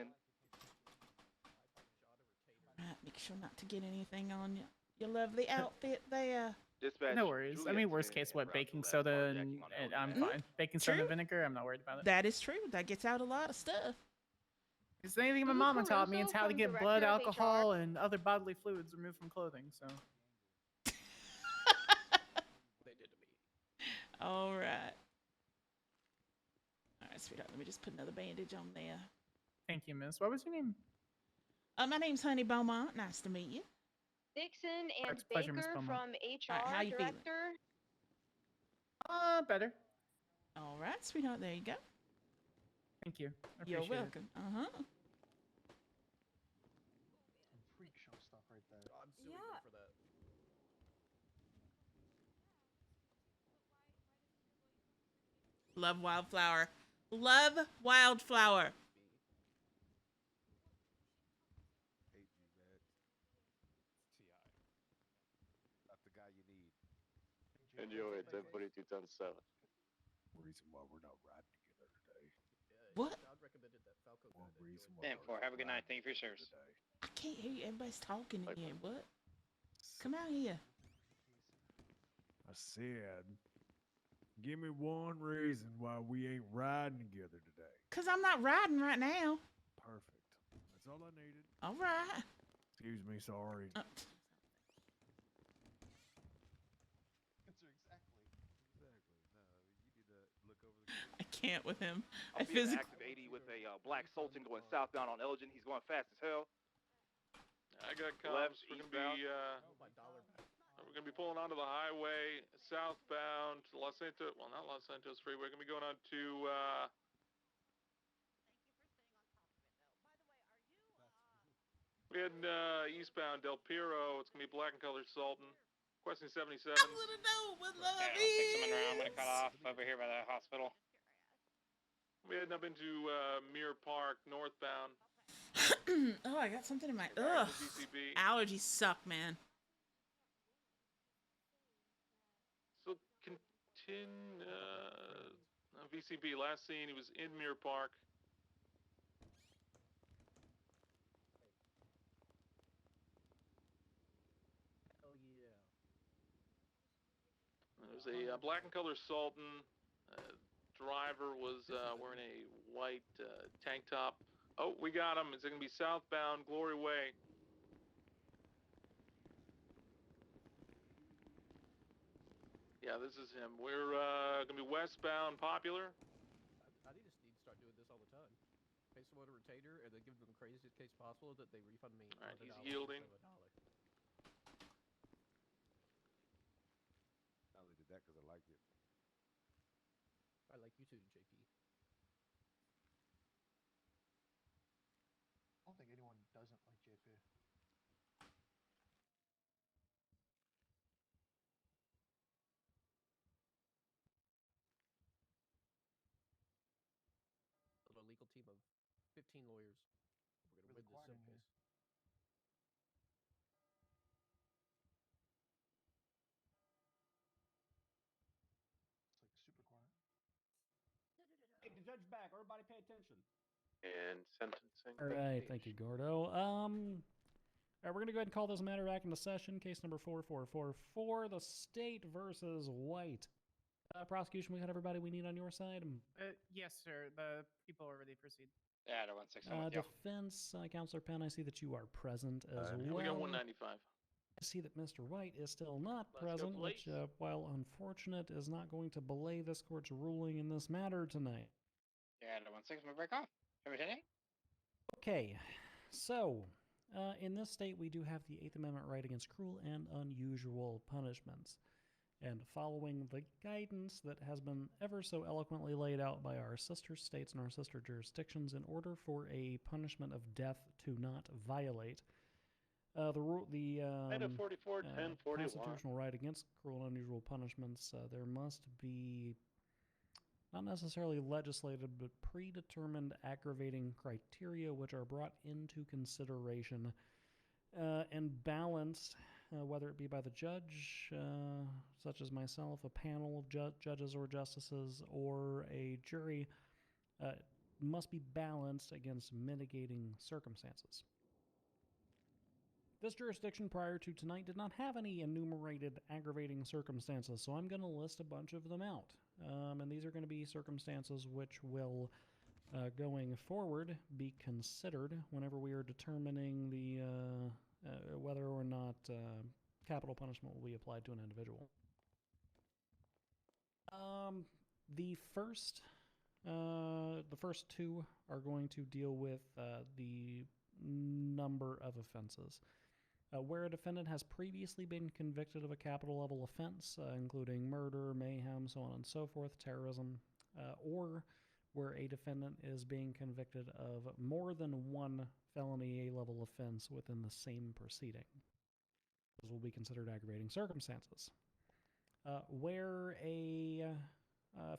[SPEAKER 1] Right. Make sure not to get anything on your lovely outfit there.
[SPEAKER 5] Dispatch.
[SPEAKER 18] No worries. I
[SPEAKER 5] Juliet
[SPEAKER 18] mean, worst
[SPEAKER 5] 10
[SPEAKER 18] case, what,
[SPEAKER 5] route
[SPEAKER 18] baking
[SPEAKER 5] to that
[SPEAKER 18] soda
[SPEAKER 5] carjacking
[SPEAKER 18] and
[SPEAKER 5] on
[SPEAKER 18] I'm
[SPEAKER 5] Elgin.
[SPEAKER 18] fine. Baking soda
[SPEAKER 1] True.
[SPEAKER 18] and vinegar, I'm not worried about it.
[SPEAKER 1] That is true. That gets out a lot of stuff.
[SPEAKER 18] It's anything my
[SPEAKER 9] Who's
[SPEAKER 18] mama taught me.
[SPEAKER 9] Caruso
[SPEAKER 18] It's how to
[SPEAKER 9] from
[SPEAKER 18] get
[SPEAKER 9] Director
[SPEAKER 18] blood,
[SPEAKER 9] of
[SPEAKER 18] alcohol, and other bodily fluids removed from clothing. So
[SPEAKER 15] They did to me.
[SPEAKER 1] All right. All right, sweetheart. Let me just put another bandage on there.
[SPEAKER 18] thank you, miss. What was your name?
[SPEAKER 1] My name's Honey Beaumont. Nice to meet you.
[SPEAKER 9] Dixon and
[SPEAKER 18] It's a pleasure, Miss
[SPEAKER 9] Baker
[SPEAKER 18] Beaumont.
[SPEAKER 9] from HR
[SPEAKER 1] Alright, how you feeling?
[SPEAKER 9] Director.
[SPEAKER 18] Better.
[SPEAKER 1] All right, sweetheart. There you go.
[SPEAKER 18] Thank you. I
[SPEAKER 1] You're
[SPEAKER 18] appreciate it.
[SPEAKER 1] welcome. Uh-huh.
[SPEAKER 14] Freak show stuff right there.
[SPEAKER 15] I'm super
[SPEAKER 9] Yeah.
[SPEAKER 15] good for that.
[SPEAKER 1] Love Wildflower. Love Wildflower.
[SPEAKER 2] Hate you, man. T.I. Not the guy you need.
[SPEAKER 5] Enjoy it. 1042 times 7.
[SPEAKER 2] Reason why we're not riding together today.
[SPEAKER 1] What?
[SPEAKER 15] John recommended that Falco guy
[SPEAKER 2] One
[SPEAKER 15] that
[SPEAKER 2] reason
[SPEAKER 15] joined
[SPEAKER 2] why
[SPEAKER 4] Have
[SPEAKER 15] the
[SPEAKER 2] we're
[SPEAKER 4] a good night.
[SPEAKER 2] riding
[SPEAKER 4] Thank you for your
[SPEAKER 2] together
[SPEAKER 4] service.
[SPEAKER 2] today.
[SPEAKER 1] I can't hear you. Everybody's talking again. What? Come out here.
[SPEAKER 2] I said, give me one reason why we ain't riding together today.
[SPEAKER 1] Because I'm not riding right now.
[SPEAKER 2] Perfect. That's all I needed.
[SPEAKER 1] All right.
[SPEAKER 2] Excuse me, sorry.
[SPEAKER 8] Answer exactly. Exactly. No, you need to look over the.
[SPEAKER 1] I can't with him.
[SPEAKER 5] I'm
[SPEAKER 1] I
[SPEAKER 5] being
[SPEAKER 1] physically.
[SPEAKER 5] active 80 with a black Sultan going southbound on Elgin. He's going fast as hell.
[SPEAKER 20] I got
[SPEAKER 5] Left,
[SPEAKER 20] comms. We're gonna be pulling onto the highway southbound to Los Santos. Well, not Los Santos Freeway. We're gonna be going on to. We had eastbound Del Piro. It's gonna be black and colored Sultan. Requesting 77.
[SPEAKER 1] I want to know what love
[SPEAKER 4] Okay, I'll take someone around. I'm
[SPEAKER 1] is.
[SPEAKER 4] gonna cut off over here by the hospital.
[SPEAKER 20] We're heading up into Mirror Park northbound.
[SPEAKER 1] Oh, I got something in my.
[SPEAKER 20] Right,
[SPEAKER 1] Ugh.
[SPEAKER 20] the VCB.
[SPEAKER 1] Allergies suck, man.
[SPEAKER 20] So VCB last seen he was in Mirror Park.
[SPEAKER 15] Hell yeah.
[SPEAKER 20] There's a black and color Sultan. Driver was wearing a white tank top. Oh, we got him. It's going to be southbound Glory Way. Yeah, this is him. We're going to be westbound Popular.
[SPEAKER 15] I need to start doing this all the time. Pay someone a retainer and then give them the craziest case possible that they refund me.
[SPEAKER 20] All right, he's
[SPEAKER 15] $100
[SPEAKER 20] yielding.
[SPEAKER 15] instead of $1.
[SPEAKER 2] I only did that because I liked it.
[SPEAKER 15] I like you too, JP.
[SPEAKER 14] I don't think anyone doesn't like JP.
[SPEAKER 15] A legal team of 15 lawyers. We're gonna
[SPEAKER 14] Really
[SPEAKER 15] win this
[SPEAKER 14] quiet
[SPEAKER 15] civil
[SPEAKER 14] in here.
[SPEAKER 15] case.
[SPEAKER 14] It's like back. Everybody pay attention.
[SPEAKER 8] And sentencing.
[SPEAKER 19] All right, thank you, Gordo. All right, we're gonna go ahead and call this matter back into session. Case number 4444, the state versus White. Prosecution, we got everybody we need on your side.
[SPEAKER 18] Yes, sir. The people are ready to proceed.
[SPEAKER 21] Yeah, the 1-6, I'm with you.
[SPEAKER 19] Defense, Counselor Penn, I see that you are present as well.
[SPEAKER 20] We got 195.
[SPEAKER 19] I see that Mr. White is still not
[SPEAKER 20] Let's go,
[SPEAKER 19] present, which,
[SPEAKER 20] police.
[SPEAKER 19] while unfortunate, is not going to belay this court's ruling in this matter tonight.
[SPEAKER 21] Yeah, the 1-6, we break off. Everything?
[SPEAKER 19] Okay, so in this state, we do have the Eighth Amendment right against cruel and unusual punishments. And following the guidance that has been ever so eloquently laid out by our sister states and our sister jurisdictions, in order for a punishment of death to not violate the
[SPEAKER 8] Item 44, 10, 41.
[SPEAKER 19] constitutional right against cruel and unusual punishments, there must be not necessarily legislated, but predetermined aggravating criteria which are brought into consideration and balanced, whether it be by the judge, such as myself, a panel of judges or justices, or a jury, must be balanced against mitigating circumstances. This jurisdiction prior to tonight did not have any enumerated aggravating circumstances, so I'm going to list a bunch of them out. And these are going to be circumstances which will, going forward, be considered whenever we are determining the whether or not capital punishment will be applied to an individual. The first two are going to deal with the number of offenses. Where a defendant has previously been convicted of a capital level offense, including murder, mayhem, so on and so forth, terrorism, or where a defendant is being convicted of more than one felony A-level offense within the same proceeding. Those will be considered aggravating circumstances. Where a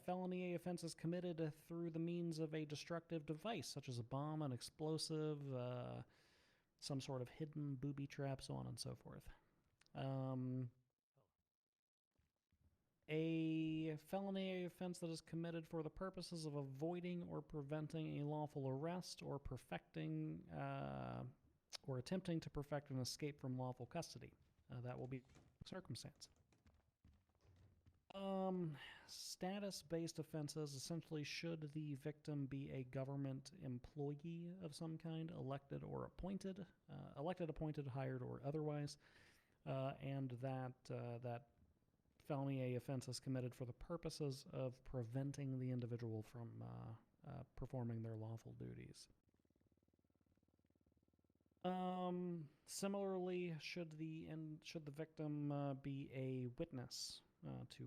[SPEAKER 19] felony A offense is committed through the means of a destructive device, such as a bomb, an explosive, some sort of hidden booby trap, so on and so forth. A felony offense that is committed for the purposes of avoiding or preventing a lawful arrest or perfecting or attempting to perfect an escape from lawful custody. That will be circumstance. Status-based offenses, essentially, should the victim be a government employee of some kind, elected, appointed, hired, or otherwise, and that felony A offense is committed for the purposes of preventing the individual from performing their lawful duties. Similarly, should the victim be a witness to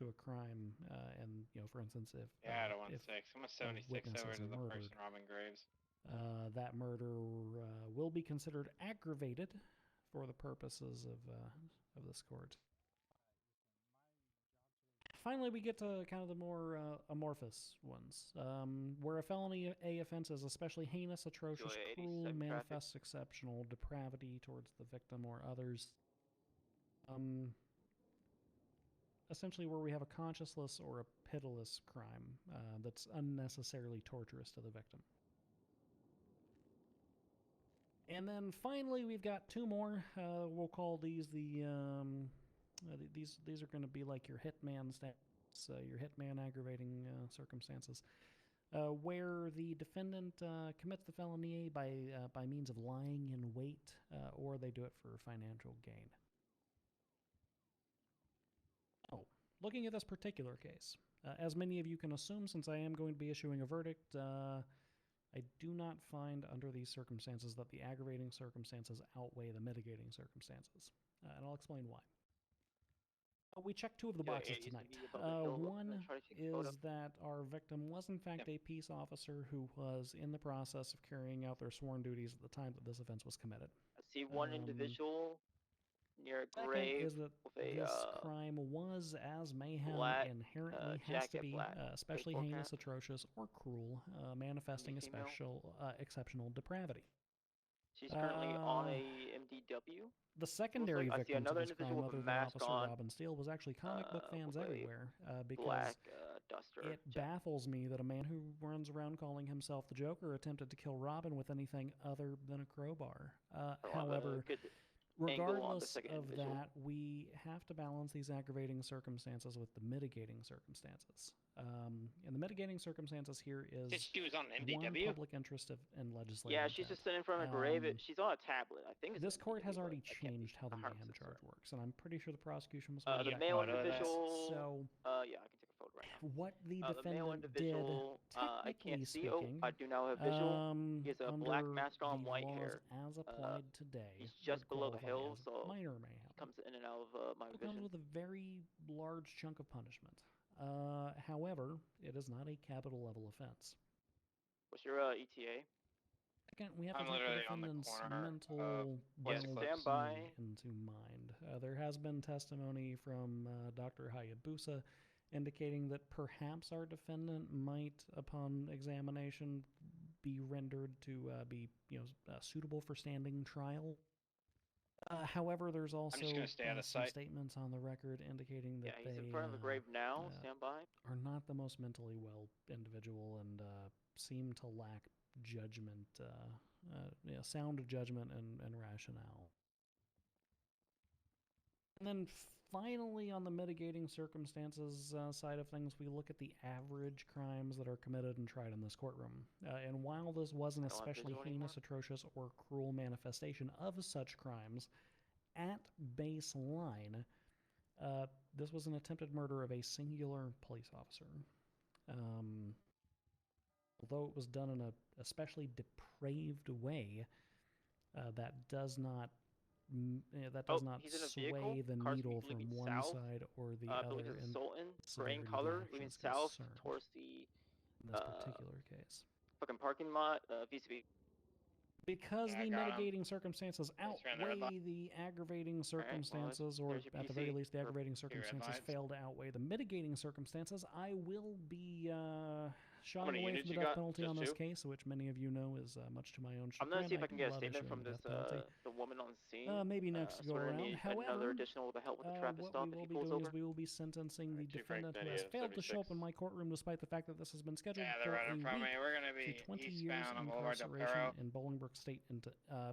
[SPEAKER 19] a crime, and for instance, if
[SPEAKER 21] Yeah, the 1-6. I'm a
[SPEAKER 19] a
[SPEAKER 21] 76
[SPEAKER 19] witness
[SPEAKER 21] over
[SPEAKER 19] is
[SPEAKER 21] to the
[SPEAKER 19] murdered,
[SPEAKER 21] person robbing graves.
[SPEAKER 19] that murder will be considered aggravated for the purposes of this court. Finally, we get to kind of the more amorphous ones, where a felony A offense is especially heinous, atrocious, cruel, manifests exceptional depravity towards the victim or others. Essentially, where we have a conscienceless or a pitiless crime that's unnecessarily torturous to the victim. And then finally, we've got two more. We'll call these these are going to be like your hitman stats, your hitman aggravating circumstances, where the defendant commits the felony by means of lying in wait, or they do it for financial gain. Oh, looking at this particular case, as many of you can assume, since I am going to be issuing a verdict, I do not find under these circumstances that the aggravating circumstances outweigh the mitigating circumstances, and I'll explain why. We checked two of the boxes tonight. One is that our victim was in fact a peace officer who was in the process of carrying out their sworn duties at the time that this offense was committed.
[SPEAKER 22] I see one individual near a
[SPEAKER 19] Second
[SPEAKER 22] grave
[SPEAKER 19] is that
[SPEAKER 22] with a
[SPEAKER 19] this crime was, as mayhem
[SPEAKER 22] black,
[SPEAKER 19] inherently has
[SPEAKER 22] jacket,
[SPEAKER 19] to be,
[SPEAKER 22] black
[SPEAKER 19] especially
[SPEAKER 22] baseball
[SPEAKER 19] heinous,
[SPEAKER 22] cap.
[SPEAKER 19] atrocious, or cruel, manifesting
[SPEAKER 22] Female.
[SPEAKER 19] exceptional depravity.
[SPEAKER 22] She's currently on a MDW.
[SPEAKER 19] The secondary
[SPEAKER 22] I see
[SPEAKER 19] victim to
[SPEAKER 22] another
[SPEAKER 19] this crime,
[SPEAKER 22] individual with
[SPEAKER 19] other
[SPEAKER 22] a
[SPEAKER 19] than
[SPEAKER 22] mask
[SPEAKER 19] Officer
[SPEAKER 22] on,
[SPEAKER 19] Robin Steele, was actually comic book fans
[SPEAKER 22] with a
[SPEAKER 19] everywhere, because
[SPEAKER 22] black Duster.
[SPEAKER 19] It baffles me that a man who runs around calling himself the Joker attempted to kill Robin with anything other than a crowbar. However, regardless of that, we have to balance these aggravating circumstances with the mitigating circumstances. And the mitigating circumstances here is
[SPEAKER 21] She was on
[SPEAKER 19] one
[SPEAKER 21] MDW.
[SPEAKER 19] public interest in legislative
[SPEAKER 22] Yeah, she's just sitting in front of a grave. She's on a tablet. I think it's
[SPEAKER 19] this
[SPEAKER 22] an
[SPEAKER 19] court has
[SPEAKER 22] MDW,
[SPEAKER 19] already
[SPEAKER 22] but I can't be
[SPEAKER 19] changed how the mayhem
[SPEAKER 22] 100%
[SPEAKER 19] charge works, and I'm pretty sure the prosecution was
[SPEAKER 22] The male individual.
[SPEAKER 19] So,
[SPEAKER 22] yeah, I can take a photo right now.
[SPEAKER 19] what the
[SPEAKER 22] The male
[SPEAKER 19] defendant did,
[SPEAKER 22] individual, I
[SPEAKER 19] technically
[SPEAKER 22] can't see.
[SPEAKER 19] speaking,
[SPEAKER 22] I do now have visual. He has a black
[SPEAKER 19] under
[SPEAKER 22] mask on,
[SPEAKER 19] the
[SPEAKER 22] white
[SPEAKER 19] laws
[SPEAKER 22] hair.
[SPEAKER 19] as applied today,
[SPEAKER 22] He's just
[SPEAKER 19] would
[SPEAKER 22] below the
[SPEAKER 19] qualify
[SPEAKER 22] hill,
[SPEAKER 19] as
[SPEAKER 22] so
[SPEAKER 19] minor mayhem.
[SPEAKER 22] he comes in and out of my
[SPEAKER 19] It comes
[SPEAKER 22] vision.
[SPEAKER 19] with a very large chunk of punishment. However, it is not a capital level offense.
[SPEAKER 22] What's your ETA?
[SPEAKER 19] Again, we have to
[SPEAKER 21] I'm
[SPEAKER 19] take the
[SPEAKER 21] literally on the
[SPEAKER 19] defendant's
[SPEAKER 21] corner
[SPEAKER 19] mental
[SPEAKER 22] Yes, stand by.
[SPEAKER 19] into mind. There has been testimony from Dr. Hayabusa indicating that perhaps our defendant might, upon examination, be rendered to be suitable for standing trial. However, there's also
[SPEAKER 21] just gonna stay out of
[SPEAKER 19] some
[SPEAKER 21] sight.
[SPEAKER 19] statements on the record indicating that
[SPEAKER 22] Yeah, he's
[SPEAKER 19] they
[SPEAKER 22] in front of a grave now. Stand by.
[SPEAKER 19] are not the most mentally well individual and seem to lack judgment, sound judgment and rationale. And then finally, on the mitigating circumstances side of things, we look at the average crimes that are committed and tried in this courtroom. And while this wasn't especially heinous, atrocious, or cruel manifestation of such crimes, at baseline, this was an attempted murder of a singular police officer. Although it was done in a especially depraved way, that does not sway the needle from one side or the other in
[SPEAKER 22] graying color, leaving south towards the
[SPEAKER 19] in this particular case.
[SPEAKER 22] fucking parking lot, vis-a-vis.
[SPEAKER 19] Because the mitigating circumstances outweigh the aggravating circumstances, or at the very least, the aggravating circumstances fail to outweigh the mitigating circumstances, I will be shying away from the death penalty on this case, which many of you know is much to my own chagrin.
[SPEAKER 22] I'm gonna see if I can get a
[SPEAKER 19] love
[SPEAKER 22] statement
[SPEAKER 19] issuing
[SPEAKER 22] from
[SPEAKER 19] the
[SPEAKER 22] this
[SPEAKER 19] death penalty.
[SPEAKER 22] the woman on scene.
[SPEAKER 19] Maybe next go
[SPEAKER 22] we're gonna
[SPEAKER 19] around.
[SPEAKER 22] need
[SPEAKER 19] However,
[SPEAKER 22] another additional with the help with the traffic
[SPEAKER 19] what
[SPEAKER 22] stop
[SPEAKER 19] we
[SPEAKER 22] if
[SPEAKER 19] will
[SPEAKER 22] he
[SPEAKER 19] be
[SPEAKER 22] pulls
[SPEAKER 19] doing
[SPEAKER 22] over.
[SPEAKER 19] is we will be sentencing the defendant who has failed to show up in my courtroom despite the fact that this has been scheduled
[SPEAKER 21] Yeah,
[SPEAKER 19] for
[SPEAKER 21] they're
[SPEAKER 19] a
[SPEAKER 21] running
[SPEAKER 19] week
[SPEAKER 21] from me. We're gonna be
[SPEAKER 19] to 20 years
[SPEAKER 21] eastbound on Boulevard del Perro.
[SPEAKER 19] incarceration in Bolingbrook State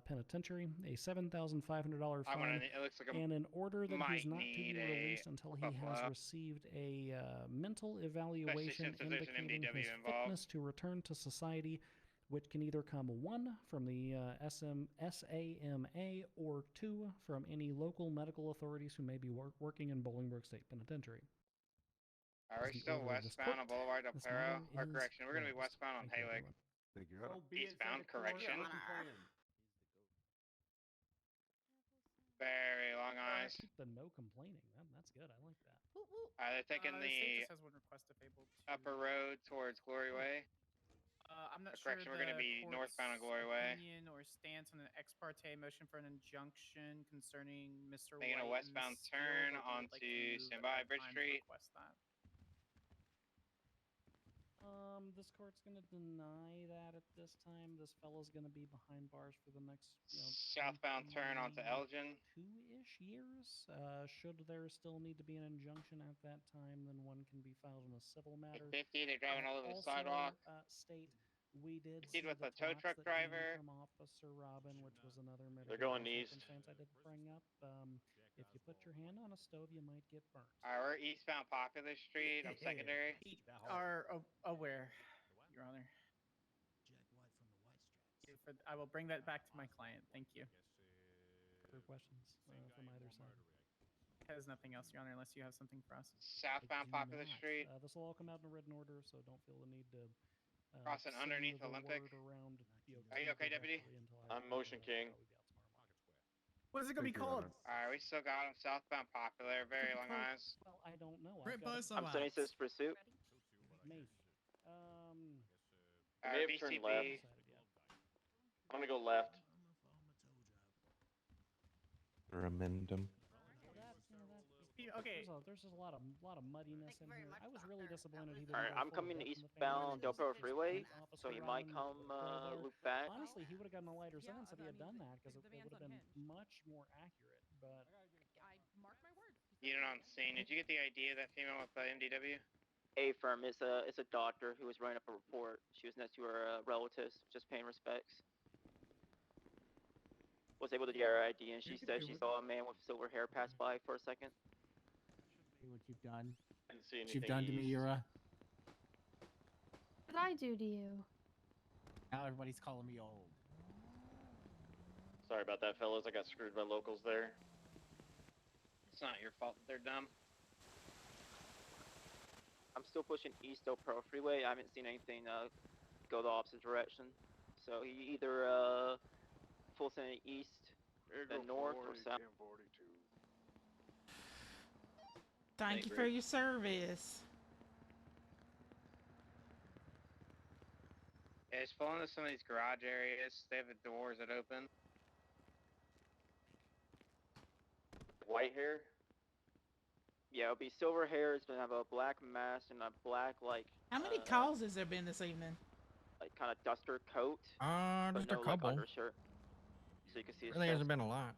[SPEAKER 19] Penitentiary, a $7,500 fine,
[SPEAKER 21] it looks like
[SPEAKER 19] and an order that he's
[SPEAKER 21] might
[SPEAKER 19] not to
[SPEAKER 21] need
[SPEAKER 19] be
[SPEAKER 21] a
[SPEAKER 19] released until he has
[SPEAKER 21] Buffalo.
[SPEAKER 19] Received a mental evaluation
[SPEAKER 21] since there's an
[SPEAKER 19] indicating
[SPEAKER 21] MDW
[SPEAKER 19] his
[SPEAKER 21] involved.
[SPEAKER 19] fitness to return to society, which can either come 1 from the SAMA or 2 from any local medical authorities who may be working in Bolingbrook State Penitentiary.
[SPEAKER 21] Are we still westbound on Boulevard del Perro? Or correction, we're gonna be westbound on Haylick. Eastbound, correction. Very long eyes.
[SPEAKER 19] Keep the no complaining. That's good. I like that.
[SPEAKER 21] They're taking
[SPEAKER 18] The
[SPEAKER 21] the
[SPEAKER 18] state just has one request if able to.
[SPEAKER 21] upper road towards Glory Way.
[SPEAKER 18] I'm not sure.
[SPEAKER 21] Correction, we're gonna be
[SPEAKER 18] the
[SPEAKER 21] northbound on
[SPEAKER 18] court's
[SPEAKER 21] Glory Way.
[SPEAKER 18] opinion or stance on an ex parte motion for an injunction concerning Mr.
[SPEAKER 21] Making a
[SPEAKER 18] White
[SPEAKER 21] westbound
[SPEAKER 18] and
[SPEAKER 21] turn
[SPEAKER 18] Steele, but we would like
[SPEAKER 21] onto
[SPEAKER 18] to move
[SPEAKER 21] Standby
[SPEAKER 18] at
[SPEAKER 21] Bridge
[SPEAKER 18] time to
[SPEAKER 21] Street.
[SPEAKER 18] request that.
[SPEAKER 19] This court's gonna deny that at this time. This fellow's gonna be behind bars for the next,
[SPEAKER 21] Southbound turn onto Elgin.
[SPEAKER 19] 2-ish years. Should there still need to be an injunction at that time, then one can be filed in a civil matter.
[SPEAKER 21] 50, they're driving all over the
[SPEAKER 19] Also,
[SPEAKER 21] sidewalk.
[SPEAKER 19] State, we did
[SPEAKER 21] Proceed
[SPEAKER 19] see
[SPEAKER 21] with
[SPEAKER 19] the
[SPEAKER 21] a tow
[SPEAKER 19] talks
[SPEAKER 21] truck
[SPEAKER 19] that came in
[SPEAKER 21] driver.
[SPEAKER 19] from Officer Robin, which was another
[SPEAKER 21] They're going
[SPEAKER 19] mitigating
[SPEAKER 21] east.
[SPEAKER 19] circumstance I did bring up. If you put your hand on a stove, you might get burnt.
[SPEAKER 21] Alright, we're eastbound Popular Street on Secondary.
[SPEAKER 18] Are aware, Your Honor. I will bring that back to my client. Thank you.
[SPEAKER 19] Other questions from either side?
[SPEAKER 18] Has nothing else, Your Honor, unless you have something for us.
[SPEAKER 21] Southbound Popular Street.
[SPEAKER 19] This will all come out in a written order, so don't feel the need to
[SPEAKER 21] Crossing
[SPEAKER 19] send
[SPEAKER 21] underneath
[SPEAKER 19] the
[SPEAKER 21] Olympic.
[SPEAKER 19] word around,
[SPEAKER 21] Are you okay, Deputy?
[SPEAKER 3] I'm Motion King.
[SPEAKER 18] What is it gonna be called?
[SPEAKER 21] Alright, we still got him. Southbound Popular, very long eyes.
[SPEAKER 19] Well, I don't know.
[SPEAKER 22] I'm sending this pursuit.
[SPEAKER 19] Maybe.
[SPEAKER 3] May have turned left. I'm gonna go left.
[SPEAKER 13] Or amend them.
[SPEAKER 18] Okay.
[SPEAKER 19] There's just a lot of muddiness in here. I was really disappointed he didn't.
[SPEAKER 22] Alright,
[SPEAKER 19] go
[SPEAKER 22] I'm
[SPEAKER 19] full
[SPEAKER 22] coming
[SPEAKER 19] depth in the
[SPEAKER 22] eastbound Del Perro Freeway,
[SPEAKER 19] Officer
[SPEAKER 22] so he might
[SPEAKER 19] Robin
[SPEAKER 22] come
[SPEAKER 19] there.
[SPEAKER 22] loop back.
[SPEAKER 19] Honestly, he would have gotten a lighter sentence if he had done that, because it would have been much more accurate. But
[SPEAKER 11] I mark my words.
[SPEAKER 21] You know what I'm saying? Did you get the idea of that female with the MDW?
[SPEAKER 22] A firm is a doctor who was writing up a report. She was next to her relatives, just paying respects. Was able to get her ID, and she said she saw a man with silver hair pass by for a second.
[SPEAKER 14] See what you've done.
[SPEAKER 3] Didn't see
[SPEAKER 14] What you've
[SPEAKER 3] anything
[SPEAKER 14] done to me,
[SPEAKER 3] east.
[SPEAKER 14] Yura.
[SPEAKER 9] What did I do to you?
[SPEAKER 14] Now everybody's calling me old.
[SPEAKER 3] Sorry about that, fellas. I got screwed by locals there.
[SPEAKER 21] It's not your fault that they're dumb.
[SPEAKER 22] I'm still pushing East Oak Pearl Freeway. I haven't seen anything go the opposite direction. So he either full send east, then north, or south.
[SPEAKER 5] 1042.
[SPEAKER 1] Thank you for your service.
[SPEAKER 21] Yeah, just fall into some of these garage areas. They have the doors that open.
[SPEAKER 3] White hair?
[SPEAKER 22] Yeah, it'll be silver hair. It's gonna have a black mask and a black
[SPEAKER 1] How many calls has there been this evening?
[SPEAKER 22] like kind of duster coat.
[SPEAKER 6] Just
[SPEAKER 22] but
[SPEAKER 6] a
[SPEAKER 22] no,
[SPEAKER 6] couple.
[SPEAKER 22] Like undershirt. So you can see his
[SPEAKER 6] Really
[SPEAKER 22] chest.
[SPEAKER 6] hasn't been a lot.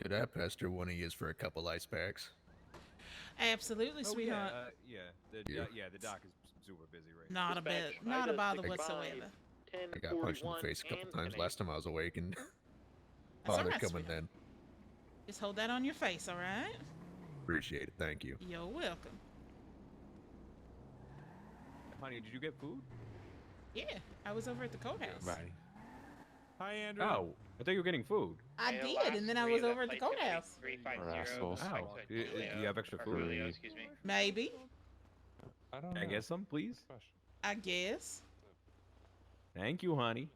[SPEAKER 10] Could I pester one of yous for a couple ice packs?
[SPEAKER 1] Absolutely, sweetheart.
[SPEAKER 2] The doc is super busy right
[SPEAKER 1] now. Not a bit, not a bother whatsoever.
[SPEAKER 10] I got punched in the face a couple times last time I was awake, and
[SPEAKER 1] That's
[SPEAKER 10] bother
[SPEAKER 1] alright,
[SPEAKER 10] coming
[SPEAKER 1] sweetheart.
[SPEAKER 10] then.
[SPEAKER 1] Just hold that on your face, all right?
[SPEAKER 10] Appreciate it, thank you.
[SPEAKER 1] You're welcome.
[SPEAKER 2] Honey, did you get food?
[SPEAKER 1] Yeah, I was over at the courthouse.
[SPEAKER 2] Right. Hi, Andrew.
[SPEAKER 15] Oh, I thought you were getting food.
[SPEAKER 1] I did, and then I was over at the courthouse.
[SPEAKER 21] 350.
[SPEAKER 2] Oh, do you have extra food?
[SPEAKER 21] Excuse me.
[SPEAKER 1] Maybe.
[SPEAKER 2] Can I get some, please?
[SPEAKER 1] I guess.
[SPEAKER 2] Thank you, honey.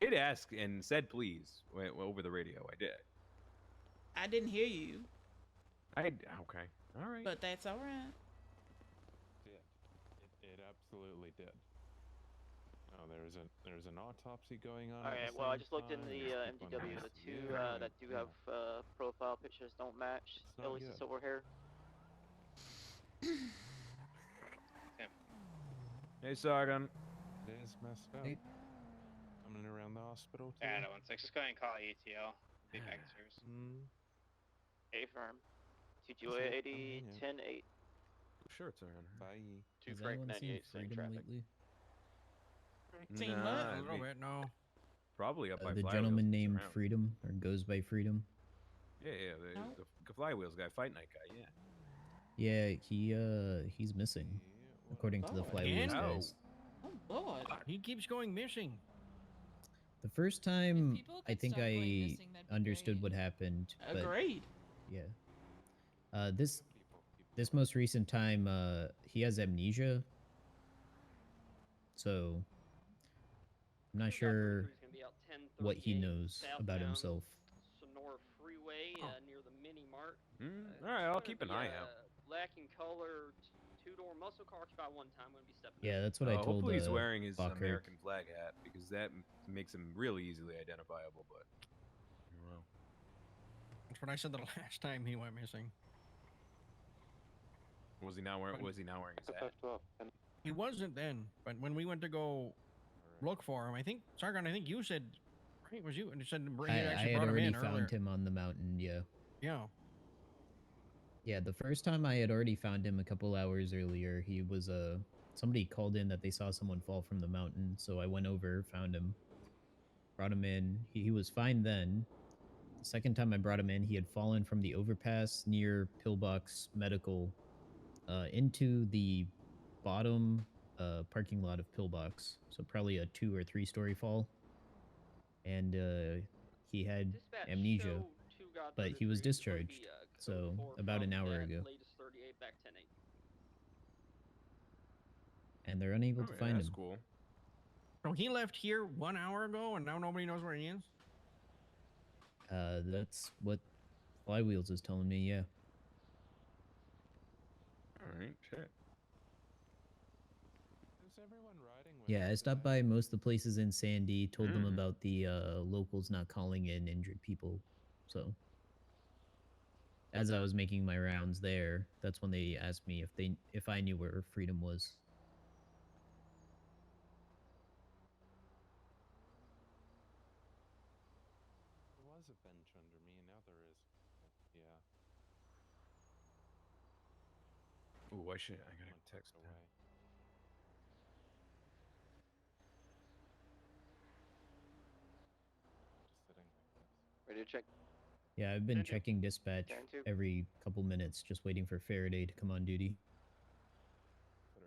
[SPEAKER 2] Did ask and said please over the radio. I did.
[SPEAKER 1] I didn't hear you,
[SPEAKER 2] Okay. All right.
[SPEAKER 1] but that's all right.
[SPEAKER 13] It absolutely did. Oh, there's an autopsy going on.
[SPEAKER 22] Alright,
[SPEAKER 13] at the
[SPEAKER 22] well, I
[SPEAKER 13] same
[SPEAKER 22] just looked in
[SPEAKER 13] time.
[SPEAKER 22] the
[SPEAKER 13] There's people
[SPEAKER 22] MDW.
[SPEAKER 13] in
[SPEAKER 22] The two
[SPEAKER 13] here.
[SPEAKER 22] that do have profile pictures don't match.
[SPEAKER 13] not
[SPEAKER 22] At least the
[SPEAKER 13] good.
[SPEAKER 22] silver hair.
[SPEAKER 2] Hey, Sargon.
[SPEAKER 13] It is messed up. Coming around the hospital too.
[SPEAKER 21] Yeah, 1-6. Just go ahead and call ETL. Be back to service.
[SPEAKER 22] A firm.
[SPEAKER 13] That's
[SPEAKER 22] 280
[SPEAKER 13] it.
[SPEAKER 22] 10 8.
[SPEAKER 2] Sure, it's Sargon.
[SPEAKER 13] Bye.
[SPEAKER 3] Two
[SPEAKER 12] Has
[SPEAKER 3] Frank
[SPEAKER 12] anyone seen
[SPEAKER 3] 98 same
[SPEAKER 12] Freedom
[SPEAKER 3] traffic.
[SPEAKER 12] lately?
[SPEAKER 1] Seen
[SPEAKER 2] Nah,
[SPEAKER 1] what?
[SPEAKER 6] A little bit, no.
[SPEAKER 2] Probably up by
[SPEAKER 12] The
[SPEAKER 2] Flywheels
[SPEAKER 12] gentleman named
[SPEAKER 2] around.
[SPEAKER 12] Freedom, or goes by Freedom.
[SPEAKER 2] Yeah, the Flywheels guy, Fight Night guy, yeah.
[SPEAKER 12] Yeah, he's missing, according to the Flywheels guys.
[SPEAKER 1] Oh Lord.
[SPEAKER 6] He keeps going missing.
[SPEAKER 12] The first time
[SPEAKER 1] people
[SPEAKER 12] I
[SPEAKER 1] could
[SPEAKER 12] think
[SPEAKER 1] start going
[SPEAKER 12] I
[SPEAKER 1] missing, that'd be
[SPEAKER 12] understood what happened. But
[SPEAKER 1] Agreed.
[SPEAKER 12] yeah. This most recent time, he has amnesia. So I'm not sure what he knows about himself.
[SPEAKER 23] Sonora Freeway near the Mini Mart.
[SPEAKER 2] All right, I'll keep an eye out.
[SPEAKER 23] Lacking color, two-door muscle car occupied one time. Going to be stepping.
[SPEAKER 12] Yeah, that's what I told.
[SPEAKER 2] Hopefully he's wearing his
[SPEAKER 12] Buckert.
[SPEAKER 2] American flag hat because that makes him really easily identifiable. But well,
[SPEAKER 6] That's what I said the last time he went missing.
[SPEAKER 2] was he now wearing his hat?
[SPEAKER 6] He wasn't then, but when we went to go look for him, I think Sargon, you said, right? Was you? And you said you
[SPEAKER 12] I
[SPEAKER 6] actually
[SPEAKER 12] had
[SPEAKER 6] brought him
[SPEAKER 12] already
[SPEAKER 6] in
[SPEAKER 12] found
[SPEAKER 6] earlier.
[SPEAKER 12] him on the mountain. Yeah.
[SPEAKER 6] Yeah.
[SPEAKER 12] Yeah, the first time I had already found him a couple hours earlier. He was somebody called in that they saw someone fall from the mountain, so I went over, found him, brought him in. He was fine then. The second time I brought him in, he had fallen from the overpass near Pillbox Medical into the bottom parking lot of Pillbox, so probably a 2 or 3 story fall. And he had amnesia, but he was discharged. So about an hour ago.
[SPEAKER 23] Latest 38 back 10 8.
[SPEAKER 12] And they're unable to find
[SPEAKER 2] that's
[SPEAKER 12] him.
[SPEAKER 2] cool.
[SPEAKER 6] So he left here 1 hour ago, and now nobody knows where he is.
[SPEAKER 12] That's what Flywheels is telling me. Yeah.
[SPEAKER 2] All right, shit.
[SPEAKER 13] Is everyone riding with
[SPEAKER 12] Yeah, I stopped by most of the places in Sandy, told them about the locals not calling in injured people. So as I was making my rounds there, that's when they asked me if I knew where Freedom was.
[SPEAKER 13] There was a bench under me, and now there is. Yeah.
[SPEAKER 2] Ooh, I gotta text
[SPEAKER 8] away.
[SPEAKER 2] him.
[SPEAKER 8] Just sitting like this.
[SPEAKER 4] Ready to check?
[SPEAKER 12] Yeah, I've been
[SPEAKER 4] Send it.
[SPEAKER 12] checking dispatch
[SPEAKER 4] Turn to.
[SPEAKER 12] every couple minutes, just waiting for Faraday to come on duty.
[SPEAKER 8] What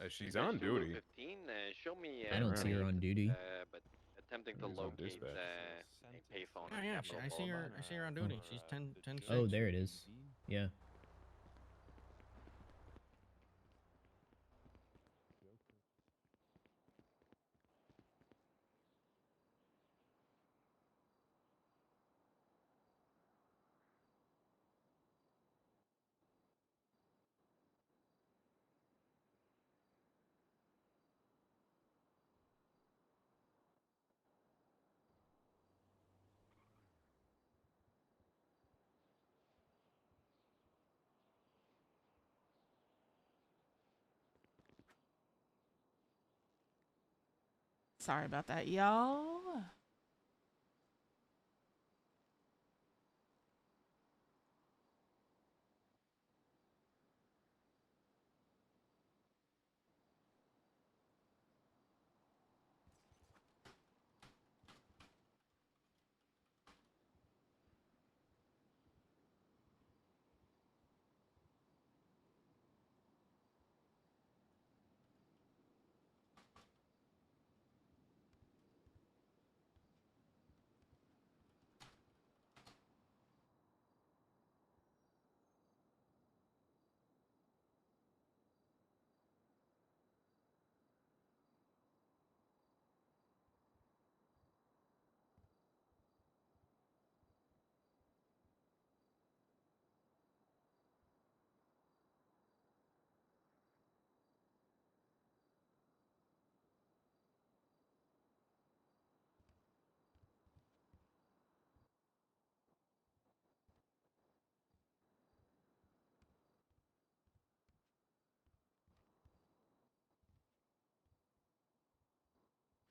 [SPEAKER 8] are you
[SPEAKER 2] She's
[SPEAKER 8] saying?
[SPEAKER 2] on duty.
[SPEAKER 4] 15, show me.
[SPEAKER 12] I don't see her on duty.
[SPEAKER 4] But attempting to
[SPEAKER 2] She's on
[SPEAKER 4] locate
[SPEAKER 2] dispatch.
[SPEAKER 4] a payphone
[SPEAKER 6] Oh
[SPEAKER 4] on
[SPEAKER 6] yeah,
[SPEAKER 4] Capitol
[SPEAKER 6] I see her.
[SPEAKER 4] Boulevard.
[SPEAKER 6] I see her on duty. She's 10
[SPEAKER 12] Oh,
[SPEAKER 6] 6.
[SPEAKER 12] there it is. Yeah.
[SPEAKER 1] Sorry about that, y'all.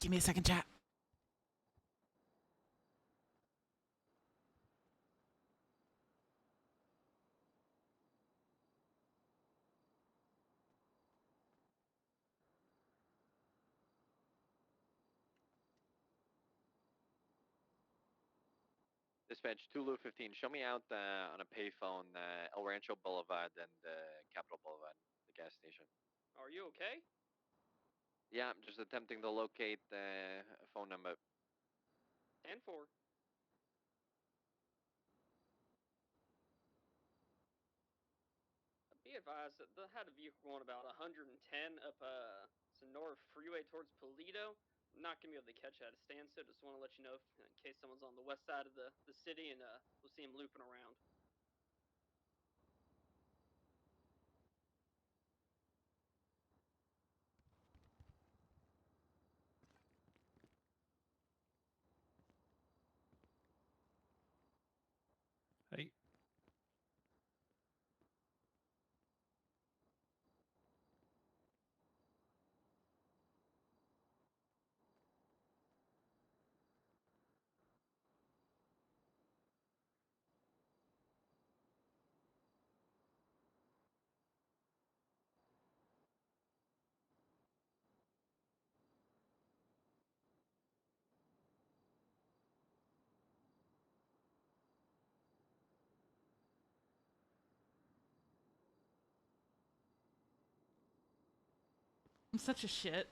[SPEAKER 1] Give me a second, chat.
[SPEAKER 4] Dispatch 2 15. Show me out on a payphone, El Rancho Boulevard and Capitol Boulevard, the gas station.
[SPEAKER 23] Are you okay?
[SPEAKER 4] Yeah, I'm just attempting to locate the phone number.
[SPEAKER 23] 10-4. Be advised that they had a vehicle going about 110 up Sonora Freeway towards Toledo. I'm not gonna be able to catch it at a standstill. Just want to let you know in case someone's on the west side of the city and we'll see him looping around.
[SPEAKER 2] Hey.
[SPEAKER 1] I'm such a shit.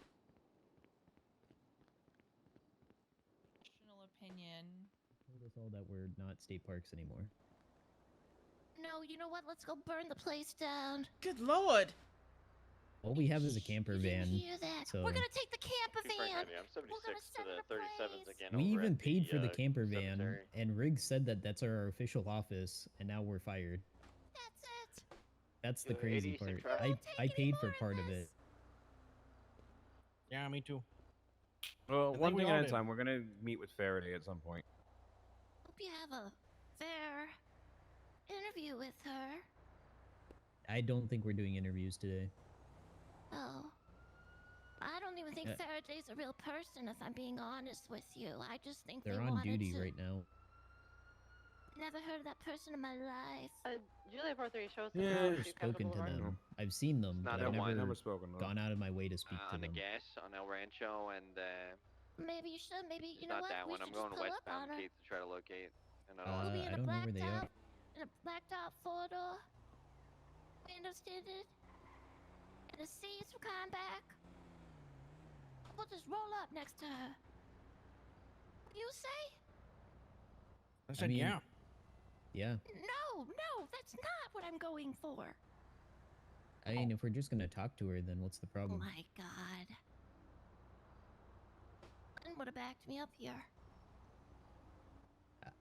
[SPEAKER 7] Personal opinion.
[SPEAKER 12] Told us all that we're not state parks anymore.
[SPEAKER 16] No, you know what? Let's go burn the place down.
[SPEAKER 1] Good lord.
[SPEAKER 12] All we have is a camper van.
[SPEAKER 16] Hear that?
[SPEAKER 12] So
[SPEAKER 16] We're gonna take the camper
[SPEAKER 4] Be frank,
[SPEAKER 16] van.
[SPEAKER 4] Andy, I'm 76 to the 37s again.
[SPEAKER 12] we
[SPEAKER 4] over
[SPEAKER 12] even
[SPEAKER 4] at
[SPEAKER 12] paid
[SPEAKER 4] the,
[SPEAKER 12] for the camper van,
[SPEAKER 4] cemetery.
[SPEAKER 12] and Riggs said that that's our official office, and now we're fired.
[SPEAKER 16] That's it.
[SPEAKER 12] That's the
[SPEAKER 4] Yeah,
[SPEAKER 12] crazy
[SPEAKER 4] 80
[SPEAKER 12] part.
[SPEAKER 4] traffic.
[SPEAKER 12] I paid for part of it.
[SPEAKER 6] Yeah, me too.
[SPEAKER 2] Well,
[SPEAKER 6] I
[SPEAKER 2] one
[SPEAKER 6] think we
[SPEAKER 2] thing
[SPEAKER 6] all
[SPEAKER 2] at a
[SPEAKER 6] did.
[SPEAKER 2] time. We're gonna meet with Faraday at some point.
[SPEAKER 16] Hope you have a fair interview with her.
[SPEAKER 12] I don't think we're doing interviews today.
[SPEAKER 16] Oh. I don't even think Faraday's a real person, if I'm being honest with you. I just think
[SPEAKER 12] They're
[SPEAKER 16] they
[SPEAKER 12] on
[SPEAKER 16] wanted
[SPEAKER 12] duty
[SPEAKER 16] to...
[SPEAKER 12] right now.
[SPEAKER 16] Never heard of that person in my life.
[SPEAKER 9] Julia 43 shows
[SPEAKER 12] I've spoken to them. I've seen them, but I've never
[SPEAKER 2] spoken to
[SPEAKER 12] gone out of my way to speak to
[SPEAKER 4] On the
[SPEAKER 12] them.
[SPEAKER 4] gas on El Rancho and
[SPEAKER 16] Maybe you should. Maybe you
[SPEAKER 4] it's
[SPEAKER 16] know
[SPEAKER 4] not
[SPEAKER 16] what?
[SPEAKER 4] that
[SPEAKER 16] We
[SPEAKER 4] one.
[SPEAKER 16] should
[SPEAKER 4] I'm
[SPEAKER 16] just
[SPEAKER 4] going
[SPEAKER 16] pull up
[SPEAKER 4] westbound,
[SPEAKER 16] on her.
[SPEAKER 4] Kate, to try to locate.
[SPEAKER 16] Maybe in
[SPEAKER 12] I
[SPEAKER 16] a
[SPEAKER 12] don't know
[SPEAKER 16] black
[SPEAKER 12] where they
[SPEAKER 16] top,
[SPEAKER 12] are.
[SPEAKER 16] in a black top four-door. Windows tinted. And the seats were kind back. We'll just roll up next to her. What do you say?
[SPEAKER 6] I said,
[SPEAKER 12] mean,
[SPEAKER 6] yeah.
[SPEAKER 12] Yeah.
[SPEAKER 16] No, that's not what I'm going for.
[SPEAKER 12] I mean, if we're just gonna talk to her, then what's the
[SPEAKER 16] Oh
[SPEAKER 12] problem?
[SPEAKER 16] my god. Glenn would have backed me up here.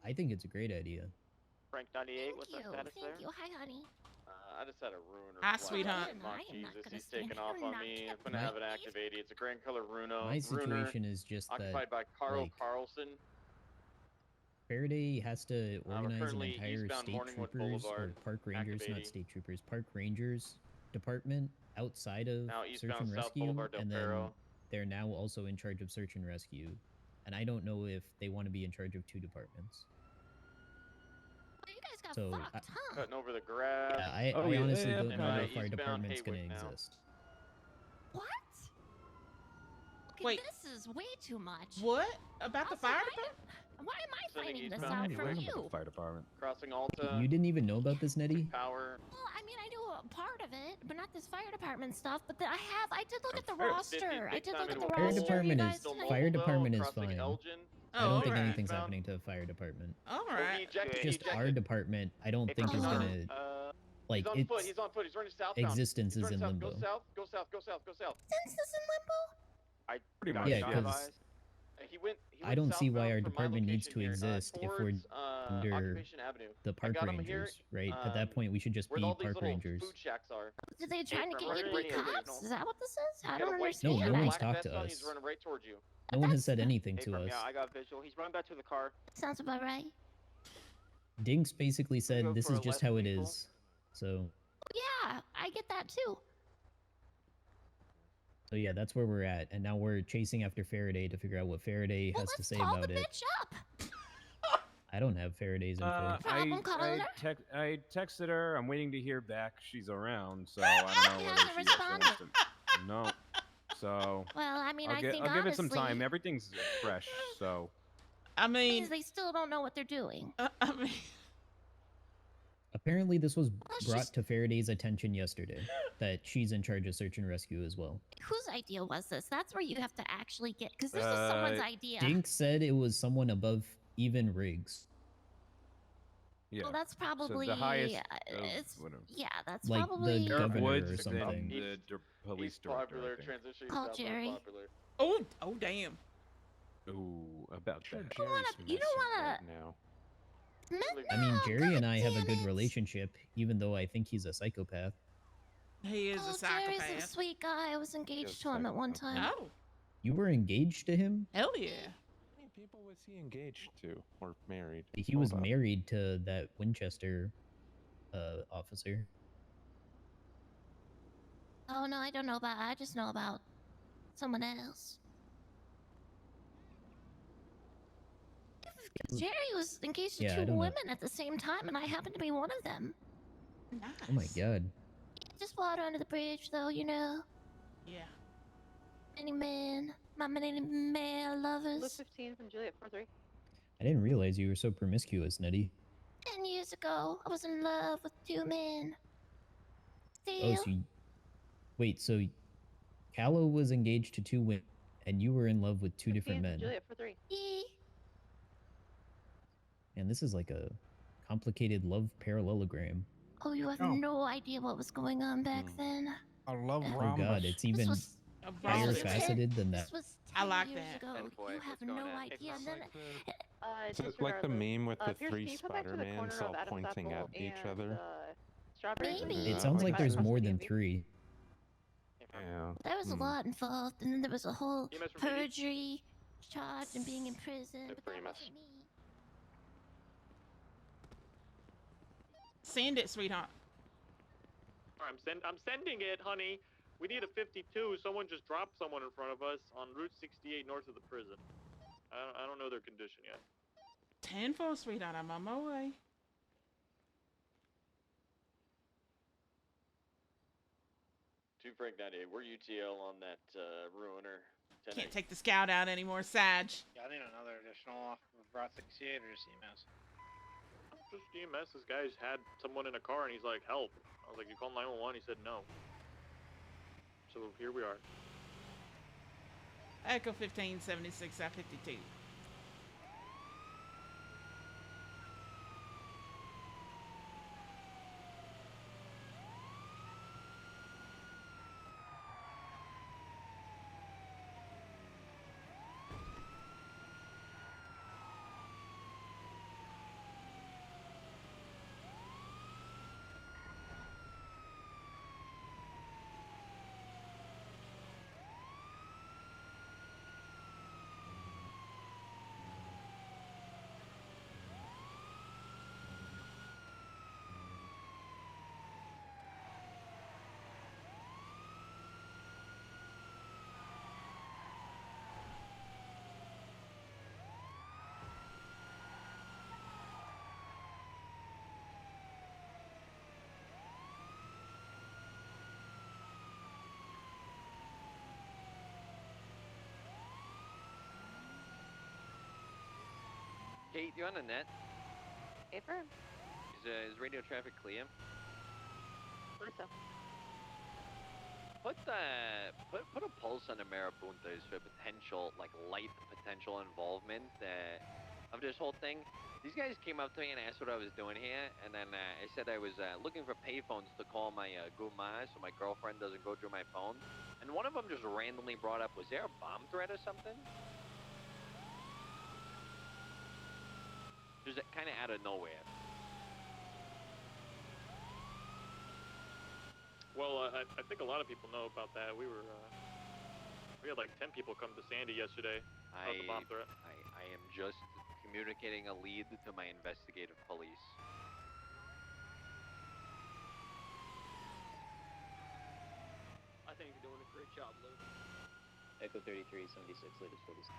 [SPEAKER 12] I think it's a great idea.
[SPEAKER 22] Frank 98,
[SPEAKER 16] Thank
[SPEAKER 22] what's
[SPEAKER 16] you.
[SPEAKER 22] our status
[SPEAKER 16] Thank
[SPEAKER 22] there?
[SPEAKER 16] you. Hi, honey.
[SPEAKER 3] I just had a ruiner.
[SPEAKER 1] Hi,
[SPEAKER 3] flat
[SPEAKER 1] sweetheart.
[SPEAKER 3] out.
[SPEAKER 16] I am not
[SPEAKER 3] Jesus,
[SPEAKER 16] gonna
[SPEAKER 3] he's
[SPEAKER 16] stand
[SPEAKER 3] taking
[SPEAKER 16] here
[SPEAKER 3] off
[SPEAKER 16] and
[SPEAKER 3] on
[SPEAKER 16] not
[SPEAKER 3] me.
[SPEAKER 16] get
[SPEAKER 3] I'm gonna have an
[SPEAKER 16] beat.
[SPEAKER 3] active 80. It's a grand color Runo.
[SPEAKER 12] My
[SPEAKER 3] Ruiner,
[SPEAKER 12] situation is just
[SPEAKER 3] occupied
[SPEAKER 12] that,
[SPEAKER 3] by Carl
[SPEAKER 12] like,
[SPEAKER 3] Carlson.
[SPEAKER 12] Faraday has to
[SPEAKER 3] We're
[SPEAKER 12] organize an
[SPEAKER 3] currently
[SPEAKER 12] entire
[SPEAKER 3] eastbound
[SPEAKER 12] state
[SPEAKER 3] Morningwood
[SPEAKER 12] troopers
[SPEAKER 3] Boulevard,
[SPEAKER 12] or park rangers,
[SPEAKER 3] active
[SPEAKER 12] not
[SPEAKER 3] 80.
[SPEAKER 12] state troopers, park rangers department outside of
[SPEAKER 3] Now
[SPEAKER 12] search
[SPEAKER 3] eastbound
[SPEAKER 12] and
[SPEAKER 3] South
[SPEAKER 12] rescue,
[SPEAKER 3] Boulevard Del
[SPEAKER 12] and then
[SPEAKER 3] Perro.
[SPEAKER 12] they're now also in charge of search and rescue. And I don't know if they want to be in charge of two departments.
[SPEAKER 16] Well, you guys got
[SPEAKER 12] So,
[SPEAKER 16] fucked, huh?
[SPEAKER 3] Cutting over the grass.
[SPEAKER 12] Yeah, I honestly don't know
[SPEAKER 3] And
[SPEAKER 12] if our
[SPEAKER 3] eastbound
[SPEAKER 12] department's gonna
[SPEAKER 3] Haywick now.
[SPEAKER 12] exist.
[SPEAKER 16] What? Okay,
[SPEAKER 1] Wait.
[SPEAKER 16] this is way too much.
[SPEAKER 1] What? About the fire department?
[SPEAKER 16] Why am I
[SPEAKER 3] Sending
[SPEAKER 16] finding this
[SPEAKER 3] eastbound
[SPEAKER 16] out
[SPEAKER 3] Haywick.
[SPEAKER 16] from you?
[SPEAKER 2] Fire department.
[SPEAKER 3] Crossing Alta.
[SPEAKER 12] You didn't even know about this, Nettie?
[SPEAKER 3] Power.
[SPEAKER 16] Well, I mean, I knew a part of it, but not this fire department stuff. But I did look at the
[SPEAKER 3] Fair.
[SPEAKER 16] roster. I did look at the
[SPEAKER 12] Fire
[SPEAKER 16] roster.
[SPEAKER 12] department
[SPEAKER 16] you
[SPEAKER 12] is
[SPEAKER 16] guys tonight.
[SPEAKER 12] fire department is
[SPEAKER 3] crossing
[SPEAKER 12] fine.
[SPEAKER 3] Elgin.
[SPEAKER 12] I don't think
[SPEAKER 1] alright.
[SPEAKER 12] anything's happening to the fire department.
[SPEAKER 1] All
[SPEAKER 3] Oh,
[SPEAKER 1] right.
[SPEAKER 3] he ejected.
[SPEAKER 12] Just
[SPEAKER 3] he
[SPEAKER 12] our
[SPEAKER 3] ejected.
[SPEAKER 12] department, I don't think is
[SPEAKER 3] he's on,
[SPEAKER 12] gonna like
[SPEAKER 3] he's on
[SPEAKER 12] its
[SPEAKER 3] foot. He's on foot. He's running southbound.
[SPEAKER 12] existence
[SPEAKER 3] He's
[SPEAKER 12] is
[SPEAKER 3] running
[SPEAKER 12] in
[SPEAKER 3] south.
[SPEAKER 12] limbo.
[SPEAKER 3] Go south. Go south. Go south. Go south.
[SPEAKER 16] Since this in limbo?
[SPEAKER 22] I
[SPEAKER 2] Pretty
[SPEAKER 22] got
[SPEAKER 2] much,
[SPEAKER 12] Yeah,
[SPEAKER 22] shot
[SPEAKER 12] because
[SPEAKER 22] by-
[SPEAKER 3] He went.
[SPEAKER 12] I don't see why our
[SPEAKER 3] southbound from my
[SPEAKER 12] department needs
[SPEAKER 3] location
[SPEAKER 12] to
[SPEAKER 3] here,
[SPEAKER 12] exist if we're
[SPEAKER 3] towards,
[SPEAKER 12] under
[SPEAKER 3] Occupation Avenue.
[SPEAKER 12] the park
[SPEAKER 3] got him here,
[SPEAKER 12] rangers, right? At that point, we should just
[SPEAKER 3] where
[SPEAKER 12] be
[SPEAKER 3] all these
[SPEAKER 12] park
[SPEAKER 3] little
[SPEAKER 12] rangers.
[SPEAKER 3] food shacks are.
[SPEAKER 16] Did they trying to
[SPEAKER 3] from
[SPEAKER 16] get you to
[SPEAKER 3] right
[SPEAKER 16] be
[SPEAKER 3] here.
[SPEAKER 16] cops? Is that what this is? I
[SPEAKER 3] Got
[SPEAKER 16] don't
[SPEAKER 3] a white
[SPEAKER 16] understand.
[SPEAKER 12] No
[SPEAKER 3] t-shirt,
[SPEAKER 12] one's
[SPEAKER 3] black
[SPEAKER 12] talked
[SPEAKER 3] vest
[SPEAKER 12] to
[SPEAKER 3] on,
[SPEAKER 12] us.
[SPEAKER 3] He's running right towards you.
[SPEAKER 12] No one has said anything
[SPEAKER 22] Hey,
[SPEAKER 12] to
[SPEAKER 22] from,
[SPEAKER 12] us.
[SPEAKER 22] yeah, I got visual. He's running back to the car.
[SPEAKER 16] Sounds about right.
[SPEAKER 12] Dinks basically
[SPEAKER 22] go
[SPEAKER 12] said this
[SPEAKER 22] for
[SPEAKER 12] is
[SPEAKER 22] a
[SPEAKER 12] just
[SPEAKER 22] less
[SPEAKER 12] how it
[SPEAKER 22] lethal.
[SPEAKER 12] is. So
[SPEAKER 16] Yeah, I get that too.
[SPEAKER 12] yeah, that's where we're at, and now we're chasing after Faraday to figure out what Faraday has to say
[SPEAKER 16] Call
[SPEAKER 12] about
[SPEAKER 16] the
[SPEAKER 12] it.
[SPEAKER 16] bitch up.
[SPEAKER 12] I don't have Faraday's info.
[SPEAKER 2] I texted her. I'm waiting to hear back. She's around, so I don't know whether
[SPEAKER 16] hasn't
[SPEAKER 2] she actually wants to. No. So.
[SPEAKER 16] Well, I mean,
[SPEAKER 2] I'll give it some
[SPEAKER 16] honestly,
[SPEAKER 2] time. Everything's fresh, so.
[SPEAKER 1] I mean,
[SPEAKER 16] means they still don't know what they're doing.
[SPEAKER 1] I mean,
[SPEAKER 12] Apparently, this was brought to Faraday's attention yesterday that she's in charge of search and rescue as well.
[SPEAKER 16] Whose idea was this? That's where you have to actually get, because this is someone's idea.
[SPEAKER 12] Dink said it was someone above even Riggs.
[SPEAKER 2] Yeah.
[SPEAKER 16] Well, that's probably
[SPEAKER 2] so the highest
[SPEAKER 16] it's
[SPEAKER 2] whatever.
[SPEAKER 16] yeah, that's
[SPEAKER 12] Like
[SPEAKER 16] probably
[SPEAKER 12] the governor
[SPEAKER 2] Woods,
[SPEAKER 12] or something.
[SPEAKER 2] then the police director.
[SPEAKER 3] Popular
[SPEAKER 2] I think.
[SPEAKER 3] transition.
[SPEAKER 16] Call
[SPEAKER 3] southbound
[SPEAKER 16] Jerry.
[SPEAKER 3] Popular.
[SPEAKER 1] oh damn.
[SPEAKER 2] Ooh, about that.
[SPEAKER 16] you don't wanna.
[SPEAKER 2] Right now.
[SPEAKER 12] I mean, Jerry and I have a good relationship, even though I think he's a psychopath.
[SPEAKER 1] He is a
[SPEAKER 16] Jerry's a
[SPEAKER 1] psychopath.
[SPEAKER 16] sweet guy. I was engaged to him at one time.
[SPEAKER 1] Oh,
[SPEAKER 12] You were engaged to him?
[SPEAKER 1] hell yeah.
[SPEAKER 13] How many people was he engaged to or married?
[SPEAKER 12] He was
[SPEAKER 13] Hold up.
[SPEAKER 12] married to that Winchester officer.
[SPEAKER 16] Oh no, I don't know about. I just know about someone else. Jerry was engaged to
[SPEAKER 12] Yeah, I
[SPEAKER 16] two
[SPEAKER 12] don't know.
[SPEAKER 16] women at the same time, and I happened to be one of them.
[SPEAKER 1] Nice.
[SPEAKER 12] Oh my god.
[SPEAKER 16] Just water under the bridge, though, you know.
[SPEAKER 1] Yeah.
[SPEAKER 16] Many men, my many male
[SPEAKER 9] Luke
[SPEAKER 16] lovers.
[SPEAKER 9] 15 from Juliet 43.
[SPEAKER 12] I didn't realize you were so promiscuous, Nettie.
[SPEAKER 16] 10 years ago, I was in love with two men. Still,
[SPEAKER 12] Oh, so you... Wait, so Callow was engaged to two women, and you were in love with two different men.
[SPEAKER 9] Juliet 43.
[SPEAKER 12] And this is like a complicated love parallelogram.
[SPEAKER 16] Oh, you have
[SPEAKER 6] Oh.
[SPEAKER 16] no idea what was going on back then.
[SPEAKER 6] I love
[SPEAKER 16] Oh,
[SPEAKER 12] Oh
[SPEAKER 6] rhombus.
[SPEAKER 12] god, it's even
[SPEAKER 16] was-
[SPEAKER 12] higher
[SPEAKER 1] This was
[SPEAKER 12] faceted than that.
[SPEAKER 16] This was 10
[SPEAKER 1] I like
[SPEAKER 16] years
[SPEAKER 1] that.
[SPEAKER 16] ago.
[SPEAKER 22] Boy,
[SPEAKER 16] You
[SPEAKER 22] what's
[SPEAKER 16] have
[SPEAKER 22] going
[SPEAKER 16] no
[SPEAKER 22] on?
[SPEAKER 16] idea. And then,
[SPEAKER 13] Is it like the meme with the three Spider-Mans all pointing at each other?
[SPEAKER 16] Maybe.
[SPEAKER 12] It sounds like there's more than three.
[SPEAKER 13] Yeah.
[SPEAKER 16] there was a lot involved, and then there was a whole
[SPEAKER 3] EMS from PD.
[SPEAKER 16] perjury charge and being in prison. But that
[SPEAKER 3] EMS.
[SPEAKER 16] wasn't me.
[SPEAKER 1] Send it, sweetheart.
[SPEAKER 3] I'm sending it, honey. We need a 52. Someone just dropped someone in front of us on Route 68 north of the prison. I don't know their condition yet.
[SPEAKER 1] 10-4, sweetheart. I'm on my way.
[SPEAKER 4] 2 Frank 98, we're UTL on that ruiner.
[SPEAKER 1] Can't take the scout out anymore, Sag.
[SPEAKER 21] Yeah, I need another additional off of Route 68 or just EMS.
[SPEAKER 3] Just EMS. This guy's had someone in a car and he's like, help. I was like, you call 911? He said no. So here we are.
[SPEAKER 1] Echo 1576 at 52.
[SPEAKER 4] Kate, you on the net?
[SPEAKER 9] Affirm.
[SPEAKER 4] Is radio traffic clear?
[SPEAKER 9] Believe so.
[SPEAKER 4] Put a pulse on the Marabuntas for potential, like light potential involvement of this whole thing. These guys came up to me and asked what I was doing here, and then I said I was looking for payphones to call my Guma so my girlfriend doesn't go through my phone. And one of them just randomly brought up, was there a bomb threat or something? Just kind of out of nowhere.
[SPEAKER 3] Well, I think a lot of people know about that. We had like 10 people come to Sandy yesterday about the bomb threat.
[SPEAKER 4] I am just communicating a lead to my investigative police.
[SPEAKER 23] I think you're doing a great job, Luke.
[SPEAKER 17] Echo 33, 76, latest 46.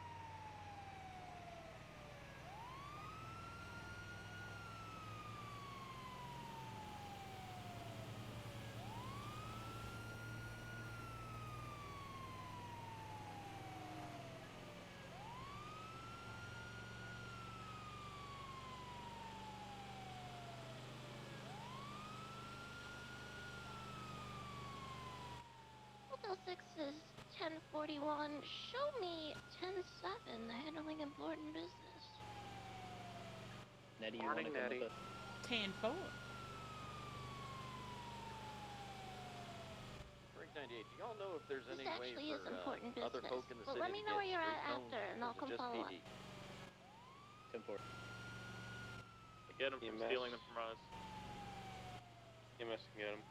[SPEAKER 16] Hotel 6 is 1041. Show me 107, handling important business.
[SPEAKER 17] Nettie, you want to come with us?
[SPEAKER 1] 10-4.
[SPEAKER 4] Frank 98, do y'all know if there's
[SPEAKER 16] This
[SPEAKER 4] any way
[SPEAKER 16] actually is
[SPEAKER 4] for
[SPEAKER 16] important
[SPEAKER 4] other
[SPEAKER 16] business.
[SPEAKER 4] folk in the
[SPEAKER 16] But
[SPEAKER 4] city
[SPEAKER 16] let me
[SPEAKER 4] to
[SPEAKER 16] know
[SPEAKER 4] get
[SPEAKER 16] where you're
[SPEAKER 4] street
[SPEAKER 16] at
[SPEAKER 4] phones,
[SPEAKER 16] after, and
[SPEAKER 4] or
[SPEAKER 16] I'll
[SPEAKER 4] is it
[SPEAKER 16] come
[SPEAKER 4] just
[SPEAKER 16] follow up.
[SPEAKER 4] PD?
[SPEAKER 17] 10-4.
[SPEAKER 3] Get them from
[SPEAKER 8] EMS.
[SPEAKER 3] stealing them from us.
[SPEAKER 8] EMS can get him.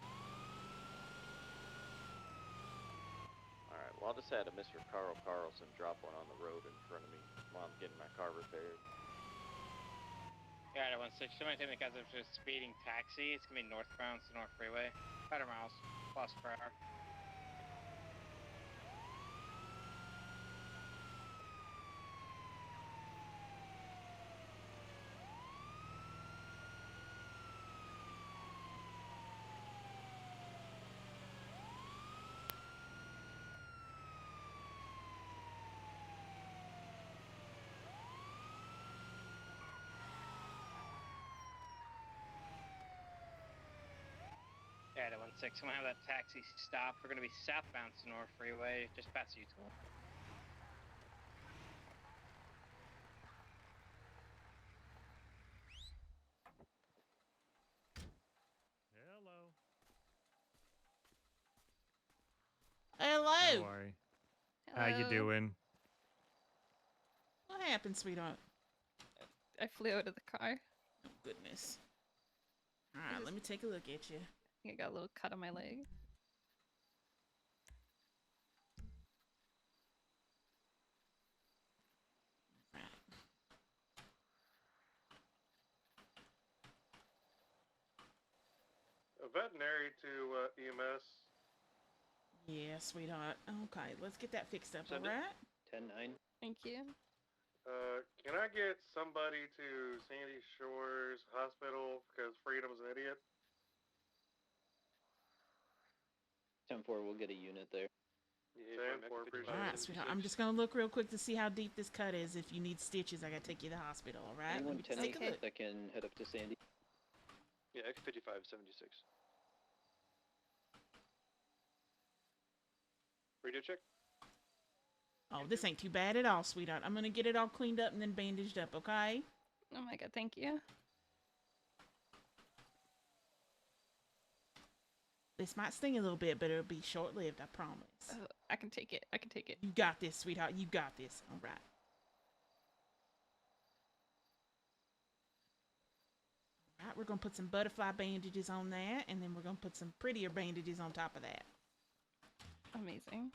[SPEAKER 4] Alright, well, I just had a Mr. Carl Carlson drop one on the road in front of me while I'm getting my car repaired.
[SPEAKER 21] Yeah, 16. Somebody take me because of a speeding taxi. It's gonna be northbound to North Freeway. 100 miles plus per hour. Yeah, 16. I'm gonna have that taxi stop. We're gonna be southbound to North Freeway, just past U-Tool.
[SPEAKER 2] Hello.
[SPEAKER 1] Hello.
[SPEAKER 2] Don't worry. How you doing?
[SPEAKER 1] What happened, sweetheart?
[SPEAKER 7] I flew out of the car.
[SPEAKER 1] Oh, goodness. All right, let me take a look at you.
[SPEAKER 7] I think I got a little cut on my leg.
[SPEAKER 5] A veterinary to EMS.
[SPEAKER 1] Yeah, sweetheart. Okay, let's get that fixed up,
[SPEAKER 17] Send it.
[SPEAKER 1] alright?
[SPEAKER 17] 10-9.
[SPEAKER 7] Thank you.
[SPEAKER 5] Can I get somebody to Sandy Shores Hospital because Freedom's an idiot?
[SPEAKER 17] 10-4, we'll get a unit there.
[SPEAKER 3] Yeah, 10-4, appreciate
[SPEAKER 1] All right, sweetheart. I'm just gonna look real quick to see how deep this cut is. If you need stitches, I gotta take you to the hospital. All right?
[SPEAKER 17] Anyone
[SPEAKER 1] Let me
[SPEAKER 17] 10
[SPEAKER 1] take a look.
[SPEAKER 17] that can head up to Sandy.
[SPEAKER 3] Yeah, X5576. Radio check.
[SPEAKER 1] Oh, this ain't too bad at all, sweetheart. I'm gonna get it all cleaned up and then bandaged up. Okay?
[SPEAKER 7] Oh my god, thank you.
[SPEAKER 1] This might sting a little bit, but it'll be short-lived. I promise.
[SPEAKER 7] I can take it. I can take it.
[SPEAKER 1] You got this, sweetheart. You got this. All right. All right, we're gonna put some butterfly bandages on that, and then we're gonna put some prettier bandages on top of that.
[SPEAKER 7] Amazing.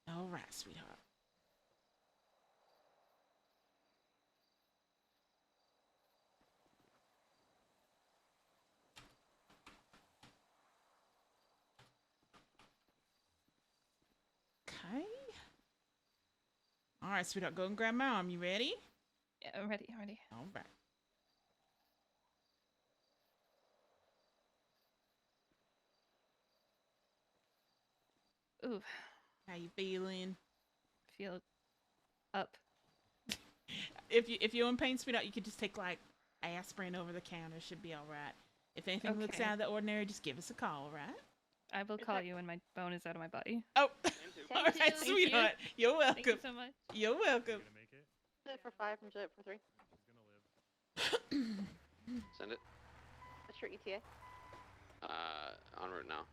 [SPEAKER 1] All right, sweetheart. Okay. All right, sweetheart. Go and grab my arm. You ready?
[SPEAKER 7] Yeah, I'm ready. I'm ready.
[SPEAKER 1] All right.
[SPEAKER 7] Ooh.
[SPEAKER 1] How you feeling?
[SPEAKER 7] Feel up.
[SPEAKER 1] If you're in pain, sweetheart, you could just take like aspirin over the counter. Should be all right. If anything looks
[SPEAKER 7] Okay.
[SPEAKER 1] out of the ordinary, just give us a call, all right?
[SPEAKER 7] I will call you when my bone is out of my body.
[SPEAKER 1] Oh, all right,
[SPEAKER 7] Thank you.
[SPEAKER 1] sweetheart. You're welcome.
[SPEAKER 7] Thank you so much.
[SPEAKER 1] You're welcome.
[SPEAKER 9] Jet for 5 and Jet for 3.
[SPEAKER 4] Send it.
[SPEAKER 9] What's your ETA?
[SPEAKER 4] En route now.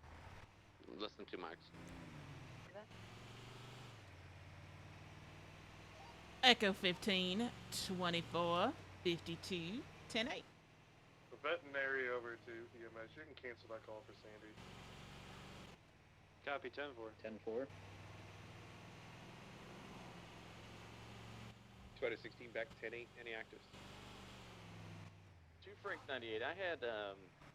[SPEAKER 4] Less than 2 miles.
[SPEAKER 1] Echo 15, 24, 52, 10-8.
[SPEAKER 5] Veterinary over to EMS. You can cancel that call for Sandy.
[SPEAKER 3] Copy 10-4.
[SPEAKER 17] 10-4.
[SPEAKER 2] 2/16 back 10-8. Any actives?
[SPEAKER 23] 2 Frank 98. I had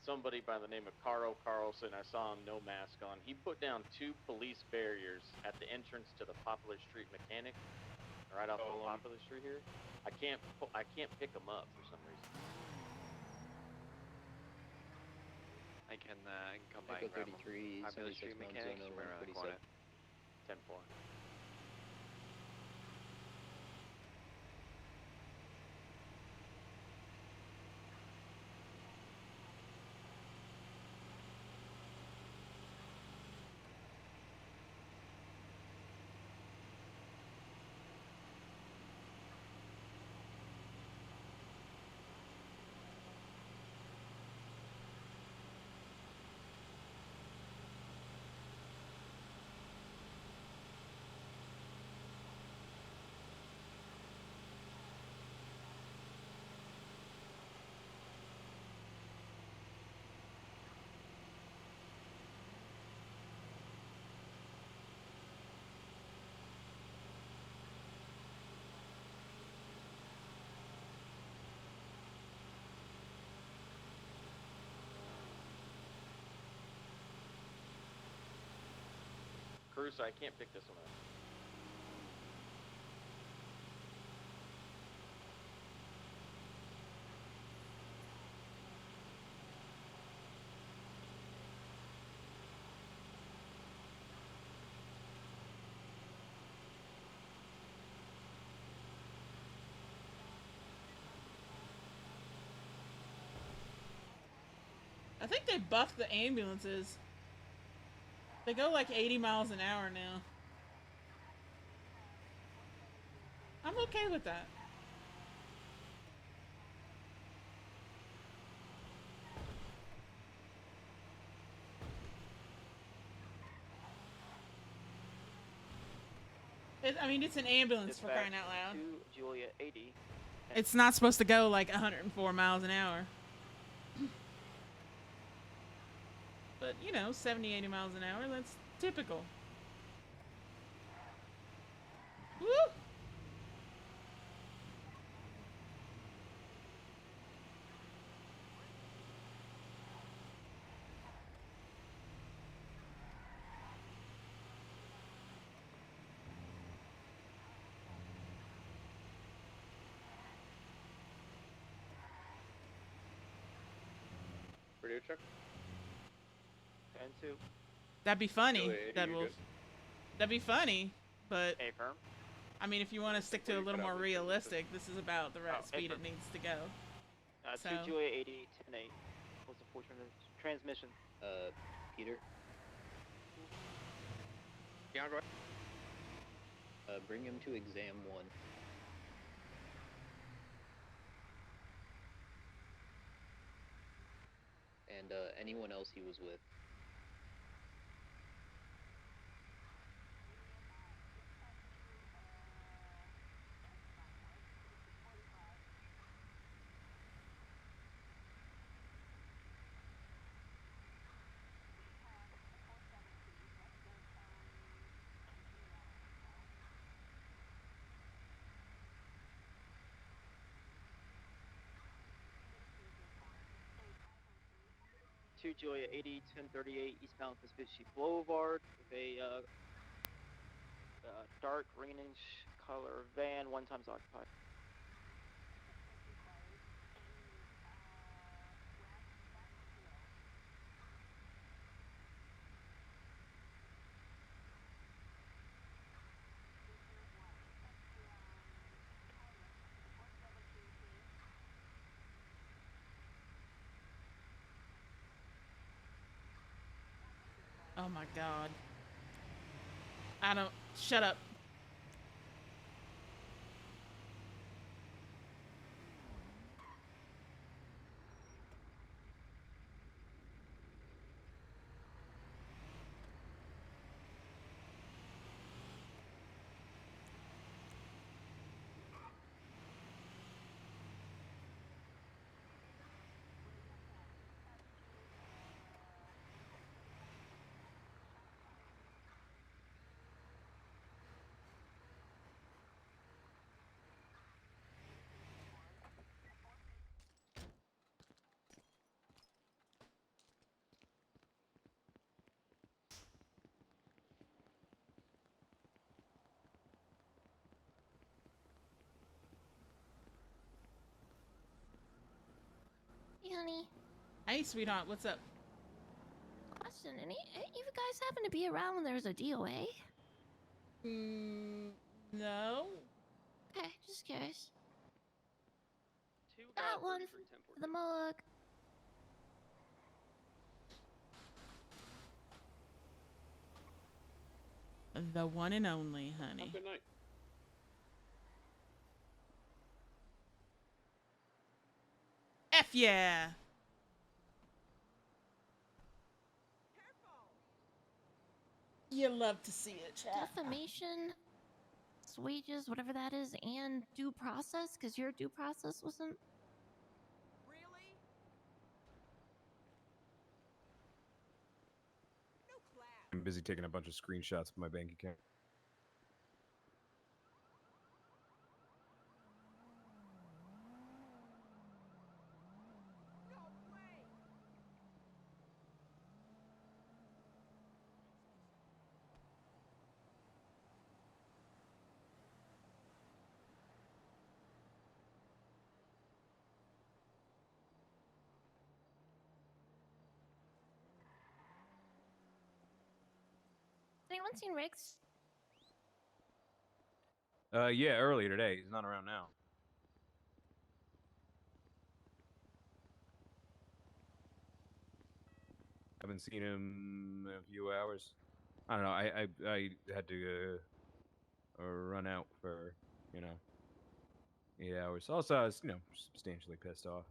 [SPEAKER 23] somebody by the name of Carl Carlson. I saw him no mask on. He put down 2 police barriers at the entrance to the Poplar Street Mechanic, right off of Poplar Street here. I can't pick them up for some reason.
[SPEAKER 4] I can come by
[SPEAKER 17] Echo
[SPEAKER 4] and grab
[SPEAKER 17] 33,
[SPEAKER 4] Popular
[SPEAKER 17] 76
[SPEAKER 4] Street
[SPEAKER 17] Mount
[SPEAKER 4] Mechanics
[SPEAKER 17] Zona,
[SPEAKER 4] right around the
[SPEAKER 17] 147.
[SPEAKER 4] corner.
[SPEAKER 23] 10-4. Caruso, I can't pick this one up.
[SPEAKER 1] I think they buffed the ambulances. They go like 80 miles an hour now. I'm okay with that. I mean, it's an ambulance for crying out loud.
[SPEAKER 22] 2 Julia 80.
[SPEAKER 1] It's not supposed to go like 104 miles an hour. But, you know, 70, 80 miles an hour, that's typical. Woo!
[SPEAKER 21] Radio check.
[SPEAKER 22] 10-2.
[SPEAKER 1] That'd be funny.
[SPEAKER 21] Julia,
[SPEAKER 1] That
[SPEAKER 21] you're
[SPEAKER 1] will.
[SPEAKER 21] good.
[SPEAKER 1] That'd be funny, but.
[SPEAKER 22] A firm.
[SPEAKER 1] I mean, if you want to stick to a little more realistic, this is about the right speed it needs to go.
[SPEAKER 22] 2 Julia 88, 10-8. What's the full transmission?
[SPEAKER 17] Peter.
[SPEAKER 21] Yeah, go ahead.
[SPEAKER 17] Bring him to exam 1. And anyone else he was with.
[SPEAKER 22] Julia 80, 1038 eastbound Vespucci Boulevard with a dark greenish color van, 1 times occupied.
[SPEAKER 1] Oh my god. I don't. Shut up.
[SPEAKER 16] Hey, honey.
[SPEAKER 1] Hey, sweetheart. What's up?
[SPEAKER 16] Question, you guys happen to be around when there's a DOA?
[SPEAKER 1] No.
[SPEAKER 16] Okay, just curious.
[SPEAKER 23] 2
[SPEAKER 16] Got one for the mug.
[SPEAKER 1] The one and only, honey.
[SPEAKER 21] Good night.
[SPEAKER 1] F yeah. You love to see it, chat.
[SPEAKER 16] Defamation, wages, whatever that is, and due process, because your due process wasn't.
[SPEAKER 11] Really? No class.
[SPEAKER 2] I'm busy taking a bunch of screenshots of my bank account.
[SPEAKER 16] Has anyone seen Riggs?
[SPEAKER 2] Yeah, earlier today. He's not around now. Haven't seen him in a few hours. I don't know. I had to run out for 8 hours. Also, I was substantially pissed off.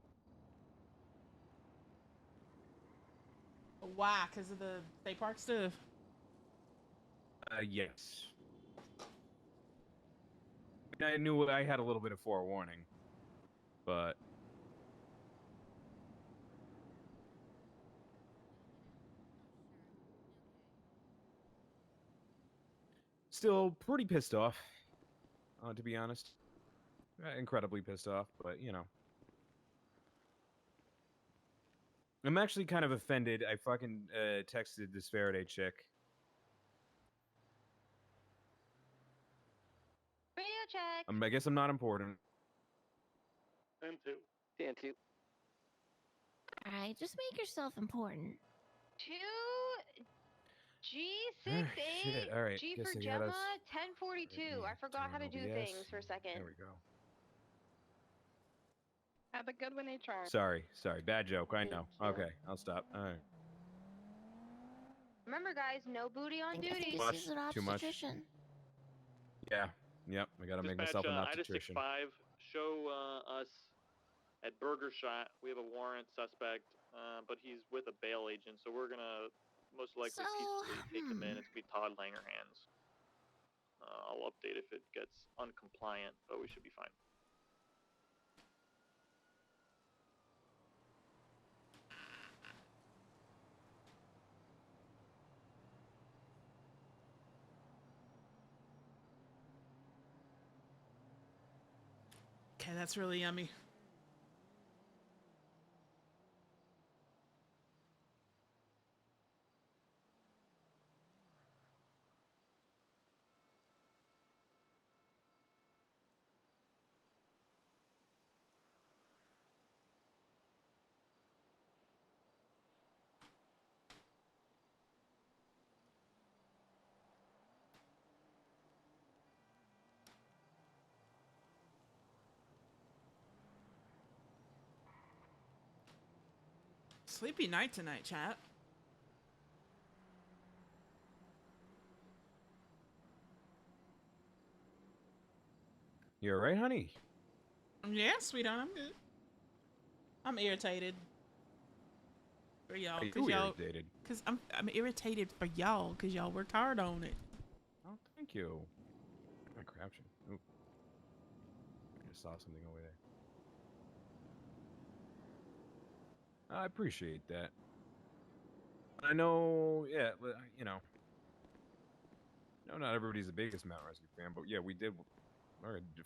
[SPEAKER 1] Why? Because of the state park stuff?
[SPEAKER 2] Yes. I knew I had a little bit of forewarning, but still pretty pissed off, to be honest. Incredibly pissed off, but I'm actually kind of offended. I fucking texted this Faraday chick.
[SPEAKER 9] Radio check.
[SPEAKER 2] I guess I'm not important.
[SPEAKER 21] 10-2.
[SPEAKER 22] 10-2.
[SPEAKER 16] Alright, just make yourself important.
[SPEAKER 21] 2G68
[SPEAKER 2] Shit. All right.
[SPEAKER 21] G
[SPEAKER 2] Guess
[SPEAKER 21] for
[SPEAKER 2] they got
[SPEAKER 21] Gemma
[SPEAKER 2] us.
[SPEAKER 21] 1042. I forgot how to do
[SPEAKER 2] OBS.
[SPEAKER 21] things for a second.
[SPEAKER 2] There we go.
[SPEAKER 9] Have a good one, HR.
[SPEAKER 2] Sorry. Bad joke. I know. Okay, I'll stop. All right.
[SPEAKER 21] Remember, guys, no booty on
[SPEAKER 16] I
[SPEAKER 21] duty.
[SPEAKER 16] think this is an
[SPEAKER 2] Too much.
[SPEAKER 16] obstetrician.
[SPEAKER 2] Yeah. Yep. I gotta make
[SPEAKER 3] Dispatch,
[SPEAKER 2] myself an
[SPEAKER 3] Idaho
[SPEAKER 2] obstetrician.
[SPEAKER 3] 65, show us at Burger Shot. We have a warrant suspect, but he's with a bail agent, so we're gonna most likely peacefully take him in. It's gonna be Todd Langerhans. I'll update if it gets uncompliant, but we should be fine.
[SPEAKER 1] Okay, that's really yummy. Sleepy night tonight, chat.
[SPEAKER 2] You're right, honey.
[SPEAKER 1] Yeah, sweetheart, I'm good. I'm irritated for y'all.
[SPEAKER 2] Are you irritated?
[SPEAKER 1] Cause I'm irritated for y'all because y'all worked hard on it.
[SPEAKER 2] Oh, thank you. Am I crouching? Ooh. I just saw something over there. I appreciate that. I know, yeah, you know. No, not everybody's the biggest Mountain Rescue fan, but yeah, we did.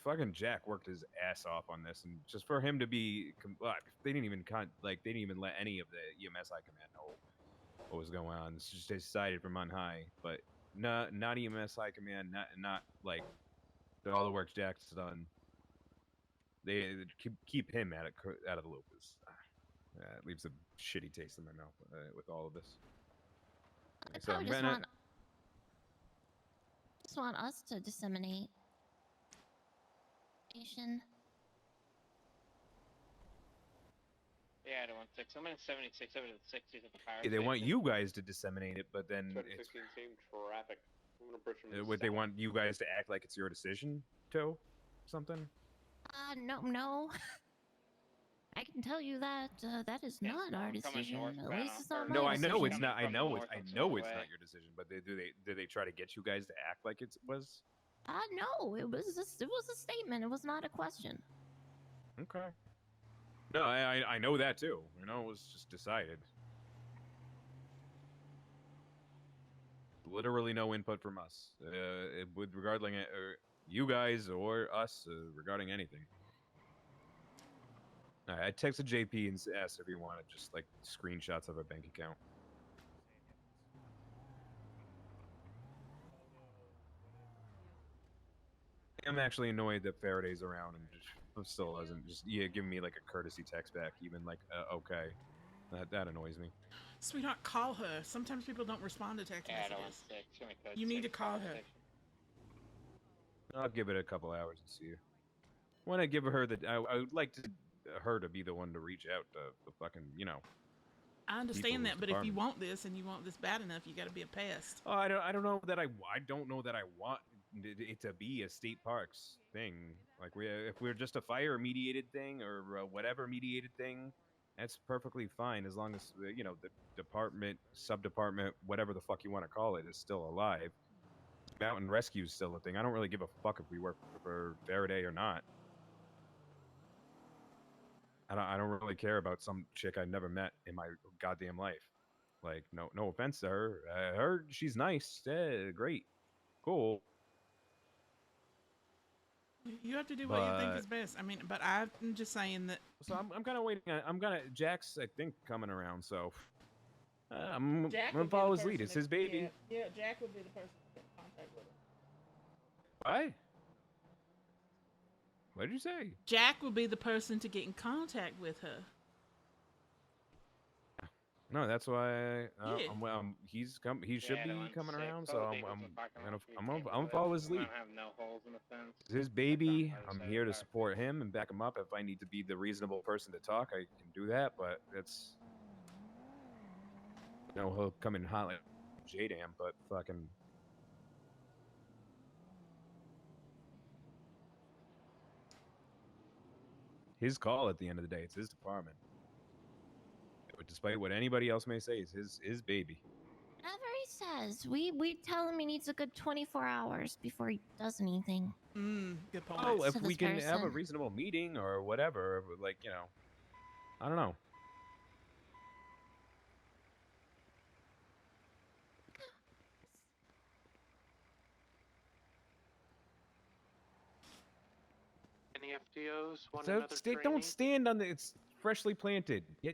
[SPEAKER 2] Fucking Jack worked his ass off on this, and just for him to be, they didn't even they didn't even let any of the EMS High Command know what was going on. It's just decided from on high, but not EMS High Command, not like all the work Jack's done. They keep him out of the loop. It leaves a shitty taste in my mouth with all of this.
[SPEAKER 16] I
[SPEAKER 2] So
[SPEAKER 16] probably just want us to disseminate information.
[SPEAKER 21] Yeah, I want 6. I'm in 76 over to the 60s at the fire
[SPEAKER 2] they
[SPEAKER 21] station.
[SPEAKER 2] want you guys to disseminate it, but then it's
[SPEAKER 8] same traffic. I'm gonna push him
[SPEAKER 2] what they want you guys to act like it's your decision, something.
[SPEAKER 16] No. I can tell you that that is not our decision. At least it's not my
[SPEAKER 2] No, I
[SPEAKER 16] decision.
[SPEAKER 2] know it's not. I know it's not your decision. But do they try to get you guys to act like it was?
[SPEAKER 16] No. It was a statement. It was not a question.
[SPEAKER 2] Okay. No, I know that too. You know, it was just decided. Literally no input from us, regarding it, or you guys or us regarding anything. I texted JP and asked if he wanted just like screenshots of a bank account. I'm actually annoyed that Faraday's around and just still hasn't giving me like a courtesy text back, even like okay. That annoys me.
[SPEAKER 1] Sweetheart, call her. Sometimes people don't respond to text messages. You need to call her.
[SPEAKER 2] I'll give it a couple hours and see. When I give her I would like her to be the one to reach out to the fucking,
[SPEAKER 1] I understand that, but if you want this and you want this bad enough, you got to be a pest.
[SPEAKER 2] Oh, I don't know that I don't know that I want it to be a state parks thing. Like if we're just a fire mediated thing or whatever mediated thing, that's perfectly fine as long as the department, sub-department, whatever the fuck you want to call it, is still alive. Mountain rescue is still a thing. I don't really give a fuck if we work for Faraday or not. I don't really care about some chick I never met in my goddamn life. Like, no offense to her. She's nice. Great. Cool.
[SPEAKER 1] You have to do what you think is best. I mean, but I'm just saying that.
[SPEAKER 2] So I'm kind of waiting. Jack's, I think, coming around. So I'm gonna follow his lead. It's his baby.
[SPEAKER 1] Yeah, Jack would be the person to get in contact with him.
[SPEAKER 2] Why? What did you say?
[SPEAKER 1] Jack would be the person to get in contact with her.
[SPEAKER 2] No, that's why
[SPEAKER 1] Yeah.
[SPEAKER 2] he's come. He should be coming around. So I'm gonna
[SPEAKER 21] But
[SPEAKER 2] follow his
[SPEAKER 21] we
[SPEAKER 2] lead.
[SPEAKER 21] don't have no holes in the fence.
[SPEAKER 2] It's his baby. I'm here to support him and back him up. If I need to be the reasonable person to talk, I can do that. But it's he'll come in hot like J-Dam, but fucking. His call at the end of the day. It's his department. Despite what anybody else may say, it's his baby.
[SPEAKER 16] Whatever he says, we tell him he needs a good 24 hours before he does anything.
[SPEAKER 1] Good point.
[SPEAKER 2] Oh, if
[SPEAKER 16] To
[SPEAKER 2] we
[SPEAKER 16] this
[SPEAKER 2] can have a
[SPEAKER 16] person.
[SPEAKER 2] reasonable meeting or whatever, like I don't know.
[SPEAKER 8] Any FTOs want
[SPEAKER 2] So
[SPEAKER 8] another
[SPEAKER 2] don't
[SPEAKER 8] training?
[SPEAKER 2] stand on the. It's freshly planted.
[SPEAKER 21] Yeah,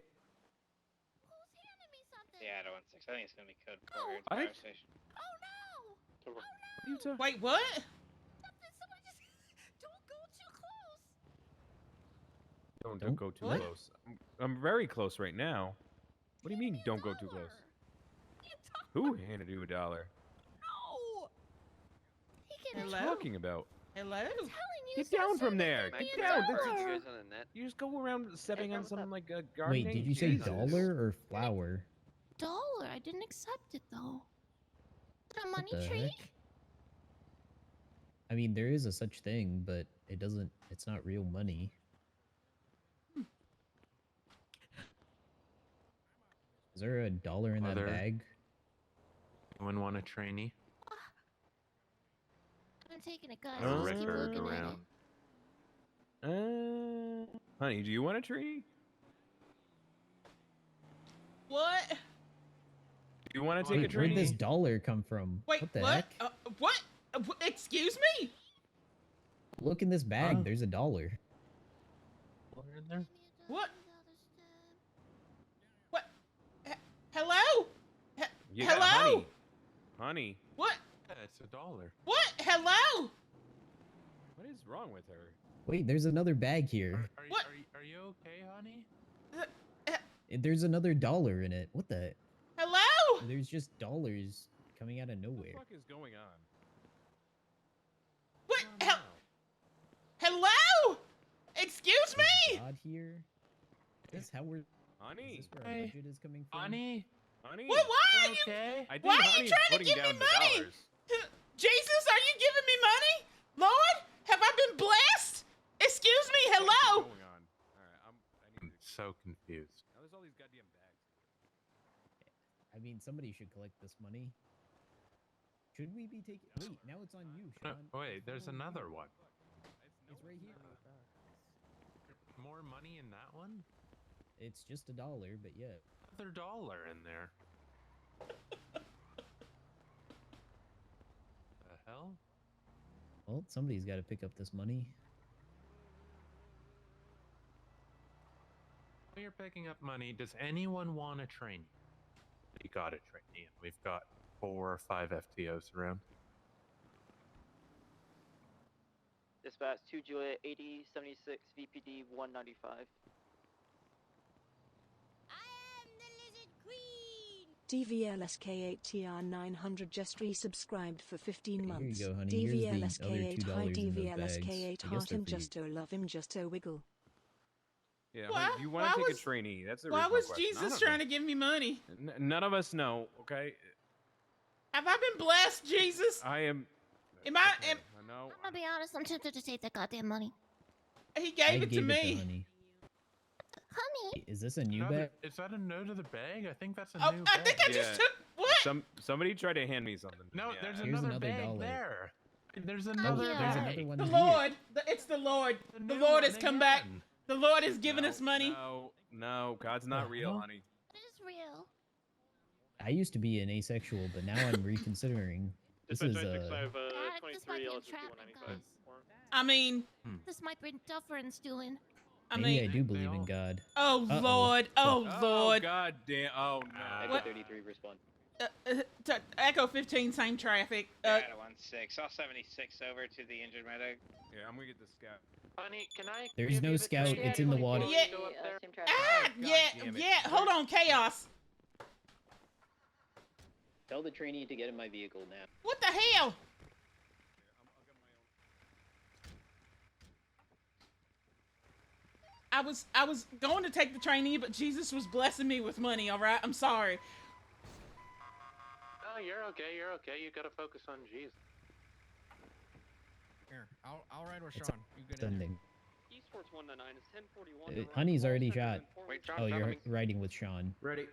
[SPEAKER 21] I don't want 6. I think it's gonna be code 4 here at the
[SPEAKER 2] What?
[SPEAKER 21] fire station.
[SPEAKER 1] Wait, what?
[SPEAKER 2] Don't go too
[SPEAKER 1] What?
[SPEAKER 2] close. I'm very close right now. What do you mean? Don't go too close. Who handed you $1?
[SPEAKER 16] No.
[SPEAKER 2] What are you talking about?
[SPEAKER 1] Hello?
[SPEAKER 2] Get down from there.
[SPEAKER 4] Can I
[SPEAKER 2] Get
[SPEAKER 4] get
[SPEAKER 2] down.
[SPEAKER 4] that
[SPEAKER 2] That's-
[SPEAKER 4] for you guys on the net?
[SPEAKER 2] You just go around stepping on some like a
[SPEAKER 12] Wait,
[SPEAKER 2] gardening.
[SPEAKER 12] did you say
[SPEAKER 2] Jesus.
[SPEAKER 12] dollar or flower?
[SPEAKER 16] $1. I didn't accept it though. Is it a
[SPEAKER 12] What
[SPEAKER 16] money
[SPEAKER 12] the
[SPEAKER 16] tree?
[SPEAKER 12] heck? I mean, there is a such thing, but it doesn't. It's not real money. Is there $1 in that
[SPEAKER 13] Other-
[SPEAKER 12] bag?
[SPEAKER 13] Anyone want a trainee?
[SPEAKER 16] I'm taking it, guys.
[SPEAKER 2] Uh,
[SPEAKER 16] Just keep
[SPEAKER 13] Record
[SPEAKER 16] looking
[SPEAKER 13] around.
[SPEAKER 16] at it.
[SPEAKER 2] Honey, do you want a tree?
[SPEAKER 1] What?
[SPEAKER 2] Do you want to take a
[SPEAKER 12] Wait, where'd
[SPEAKER 2] tree?
[SPEAKER 12] this $1 come from?
[SPEAKER 1] Wait,
[SPEAKER 12] what the
[SPEAKER 1] what?
[SPEAKER 12] heck?
[SPEAKER 1] What? Excuse me?
[SPEAKER 12] Look in this bag. There's $1.
[SPEAKER 13] In there?
[SPEAKER 1] What? What? Hello?
[SPEAKER 2] Yeah,
[SPEAKER 1] Hello?
[SPEAKER 2] honey.
[SPEAKER 1] What?
[SPEAKER 13] Yeah, it's $1.
[SPEAKER 1] What? Hello?
[SPEAKER 2] What is wrong with her?
[SPEAKER 12] Wait, there's another bag here.
[SPEAKER 1] What?
[SPEAKER 13] Are you okay, honey?
[SPEAKER 12] There's another $1 in it. What the?
[SPEAKER 1] Hello?
[SPEAKER 12] There's just dollars coming out of nowhere.
[SPEAKER 2] What the fuck is going on?
[SPEAKER 1] What? Hello? Excuse me?
[SPEAKER 12] God here. Is this how we're?
[SPEAKER 2] Honey.
[SPEAKER 12] Is this where our budget is coming from?
[SPEAKER 13] Honey?
[SPEAKER 2] Honey.
[SPEAKER 1] What? Why are you?
[SPEAKER 13] Okay?
[SPEAKER 2] I think
[SPEAKER 1] Why are you
[SPEAKER 2] honey's
[SPEAKER 1] trying to
[SPEAKER 2] putting
[SPEAKER 1] give me
[SPEAKER 2] down the
[SPEAKER 1] money?
[SPEAKER 2] dollars.
[SPEAKER 1] Jesus, are you giving me money? Lord, have I been blessed? Excuse me. Hello?
[SPEAKER 2] What's going on? All right, I need to.
[SPEAKER 13] So confused.
[SPEAKER 2] Now there's all these goddamn bags.
[SPEAKER 12] I mean, somebody should collect this money. Should we be taking? Wait, now it's on you,
[SPEAKER 13] No,
[SPEAKER 12] Sean.
[SPEAKER 13] wait, there's another one.
[SPEAKER 12] It's right here.
[SPEAKER 13] More money in that one?
[SPEAKER 12] It's just $1, but yeah.
[SPEAKER 13] Another $1 in there. The hell?
[SPEAKER 12] Well, somebody's got to pick up this money.
[SPEAKER 13] While you're picking up money, does anyone want to train you? We got a trainee, and we've got 4 or 5 FTOs around.
[SPEAKER 22] Dispatch 2 Juliet 80 76 VPD 195.
[SPEAKER 18] DVLSK8TR900 just resubscribed for 15
[SPEAKER 12] Here
[SPEAKER 18] months.
[SPEAKER 12] you go, honey. Here's the other
[SPEAKER 18] DVLSK8
[SPEAKER 12] $2
[SPEAKER 18] hi
[SPEAKER 12] in those bags.
[SPEAKER 18] DVLSK8
[SPEAKER 12] I guess
[SPEAKER 18] heart
[SPEAKER 12] they're
[SPEAKER 18] him
[SPEAKER 12] for you.
[SPEAKER 18] just love him just wiggle.
[SPEAKER 2] Yeah,
[SPEAKER 1] Why-
[SPEAKER 2] honey, you want
[SPEAKER 1] why
[SPEAKER 2] to take
[SPEAKER 1] was-
[SPEAKER 2] a trainee? That's a
[SPEAKER 1] Why
[SPEAKER 2] reasonable
[SPEAKER 1] was
[SPEAKER 2] question. I
[SPEAKER 1] Jesus
[SPEAKER 2] don't
[SPEAKER 1] trying
[SPEAKER 2] know.
[SPEAKER 1] to give me money?
[SPEAKER 2] None of us know. Okay,
[SPEAKER 1] Have I been blessed, Jesus?
[SPEAKER 2] I am.
[SPEAKER 1] Am I?
[SPEAKER 2] Okay,
[SPEAKER 1] Am,
[SPEAKER 2] I know.
[SPEAKER 16] I'm gonna be honest. I'm tempted to take that goddamn money.
[SPEAKER 1] he
[SPEAKER 12] I
[SPEAKER 1] gave it to
[SPEAKER 12] gave
[SPEAKER 1] me.
[SPEAKER 12] honey.
[SPEAKER 16] Honey.
[SPEAKER 12] Is this a new
[SPEAKER 13] Another-
[SPEAKER 12] bag?
[SPEAKER 13] Is that a note of the bag? I think that's a
[SPEAKER 1] Oh,
[SPEAKER 13] new
[SPEAKER 1] I
[SPEAKER 13] bag.
[SPEAKER 1] think I just took what?
[SPEAKER 2] Somebody tried to hand me something.
[SPEAKER 13] No,
[SPEAKER 2] Yeah.
[SPEAKER 13] there's
[SPEAKER 12] Here's
[SPEAKER 13] another
[SPEAKER 12] another
[SPEAKER 13] bag
[SPEAKER 12] $1.
[SPEAKER 13] there. There's
[SPEAKER 16] Oh,
[SPEAKER 13] another
[SPEAKER 16] yeah.
[SPEAKER 12] There's
[SPEAKER 13] bag.
[SPEAKER 12] another one
[SPEAKER 1] The
[SPEAKER 12] here.
[SPEAKER 1] Lord. It's the Lord. The
[SPEAKER 13] new
[SPEAKER 1] Lord
[SPEAKER 13] one
[SPEAKER 1] has come back.
[SPEAKER 13] again.
[SPEAKER 1] The Lord has given
[SPEAKER 2] No,
[SPEAKER 1] us money.
[SPEAKER 2] No, God's not real,
[SPEAKER 13] hell?
[SPEAKER 2] honey.
[SPEAKER 16] It is real.
[SPEAKER 12] I used to be an asexual, but now I'm reconsidering. This is
[SPEAKER 22] Dispatch
[SPEAKER 12] uh.
[SPEAKER 22] 965
[SPEAKER 16] God, this might
[SPEAKER 22] 23
[SPEAKER 16] be
[SPEAKER 22] LS
[SPEAKER 16] entrapment,
[SPEAKER 22] 195.
[SPEAKER 16] guys.
[SPEAKER 1] I mean,
[SPEAKER 16] This might be Dufferin's doing.
[SPEAKER 1] I
[SPEAKER 12] Maybe I
[SPEAKER 1] mean.
[SPEAKER 12] do believe in God.
[SPEAKER 1] Oh
[SPEAKER 12] Uh-oh.
[SPEAKER 1] Lord. Oh
[SPEAKER 2] Oh
[SPEAKER 1] Lord.
[SPEAKER 2] God damn! Oh no!
[SPEAKER 22] Echo
[SPEAKER 1] What?
[SPEAKER 22] 33 respond.
[SPEAKER 1] Echo 15, same traffic.
[SPEAKER 21] Yeah, 16. I'll 76 over to the injured medic.
[SPEAKER 2] Yeah, I'm gonna get the scout.
[SPEAKER 8] Honey, can I?
[SPEAKER 12] There's
[SPEAKER 8] give
[SPEAKER 12] no
[SPEAKER 8] you the
[SPEAKER 12] scout.
[SPEAKER 8] trainee
[SPEAKER 12] It's in the
[SPEAKER 8] before
[SPEAKER 12] water.
[SPEAKER 8] we
[SPEAKER 1] Yeah.
[SPEAKER 8] go up there?
[SPEAKER 1] Ah,
[SPEAKER 2] God
[SPEAKER 1] yeah,
[SPEAKER 2] damn it.
[SPEAKER 1] yeah. Hold on, chaos.
[SPEAKER 17] Tell the trainee to get in my vehicle now.
[SPEAKER 1] What the hell? I was going to take the trainee, but Jesus was blessing me with money. All right, I'm sorry.
[SPEAKER 8] No, you're okay. You're okay. You gotta focus on Jesus.
[SPEAKER 6] Here, I'll ride with Sean. You get in.
[SPEAKER 12] Sending.
[SPEAKER 23] Eastport's 199 is 1041.
[SPEAKER 12] Honey's already shot.
[SPEAKER 8] Wait, John,
[SPEAKER 12] Oh,
[SPEAKER 8] follow
[SPEAKER 12] you're
[SPEAKER 8] me.
[SPEAKER 12] riding with Sean.
[SPEAKER 15] Ready.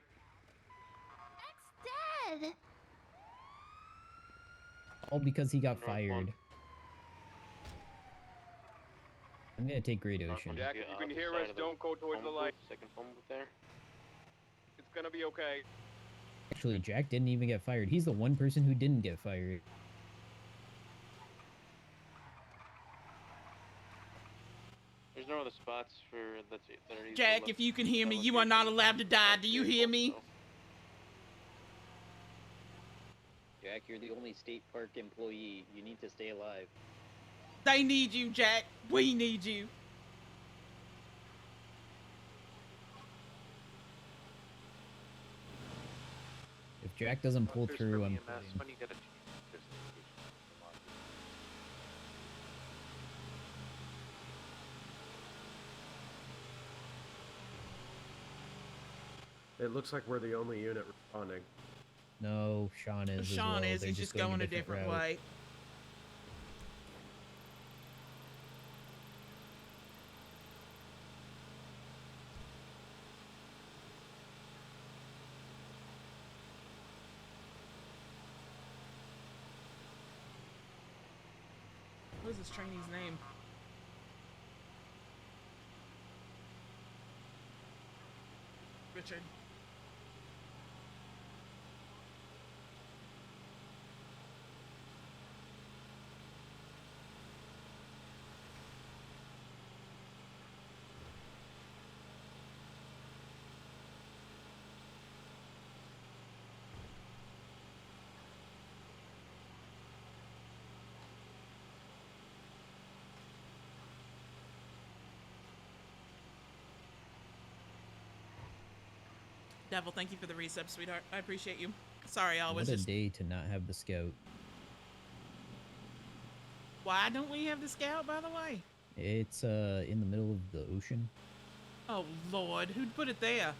[SPEAKER 16] Dead.
[SPEAKER 12] All because he got
[SPEAKER 8] North one.
[SPEAKER 12] fired. I'm gonna take Great Ocean.
[SPEAKER 5] Jack, if you can hear us, don't go towards the light.
[SPEAKER 8] Second phone booth there.
[SPEAKER 5] It's gonna be okay.
[SPEAKER 12] Actually, Jack didn't even get fired. He's the one person who didn't get fired.
[SPEAKER 8] There's no other spots for that are easily
[SPEAKER 1] Jack,
[SPEAKER 8] left.
[SPEAKER 1] if you can hear me, you are not allowed to die. Do you hear me?
[SPEAKER 17] Jack, you're the only state park employee. You need to stay alive.
[SPEAKER 1] They need you, Jack. We need you.
[SPEAKER 12] If Jack doesn't pull
[SPEAKER 8] There's
[SPEAKER 12] through,
[SPEAKER 8] for
[SPEAKER 12] I'm
[SPEAKER 8] EMS,
[SPEAKER 12] quitting.
[SPEAKER 8] when you get a chance, there's
[SPEAKER 15] It looks like we're the only unit responding.
[SPEAKER 12] No, Sean is.
[SPEAKER 1] Sean
[SPEAKER 12] as well.
[SPEAKER 1] is.
[SPEAKER 12] They're
[SPEAKER 1] He's just going a different
[SPEAKER 12] route.
[SPEAKER 1] way. What is this trainee's name? Richard. Devil, thank you for the resub, sweetheart. I appreciate you. Sorry, I was
[SPEAKER 12] What a
[SPEAKER 1] just...
[SPEAKER 12] day to not have the scout.
[SPEAKER 1] Why don't we have the scout, by the way?
[SPEAKER 12] It's in the middle of the ocean.
[SPEAKER 1] Oh, Lord. Who'd put it there?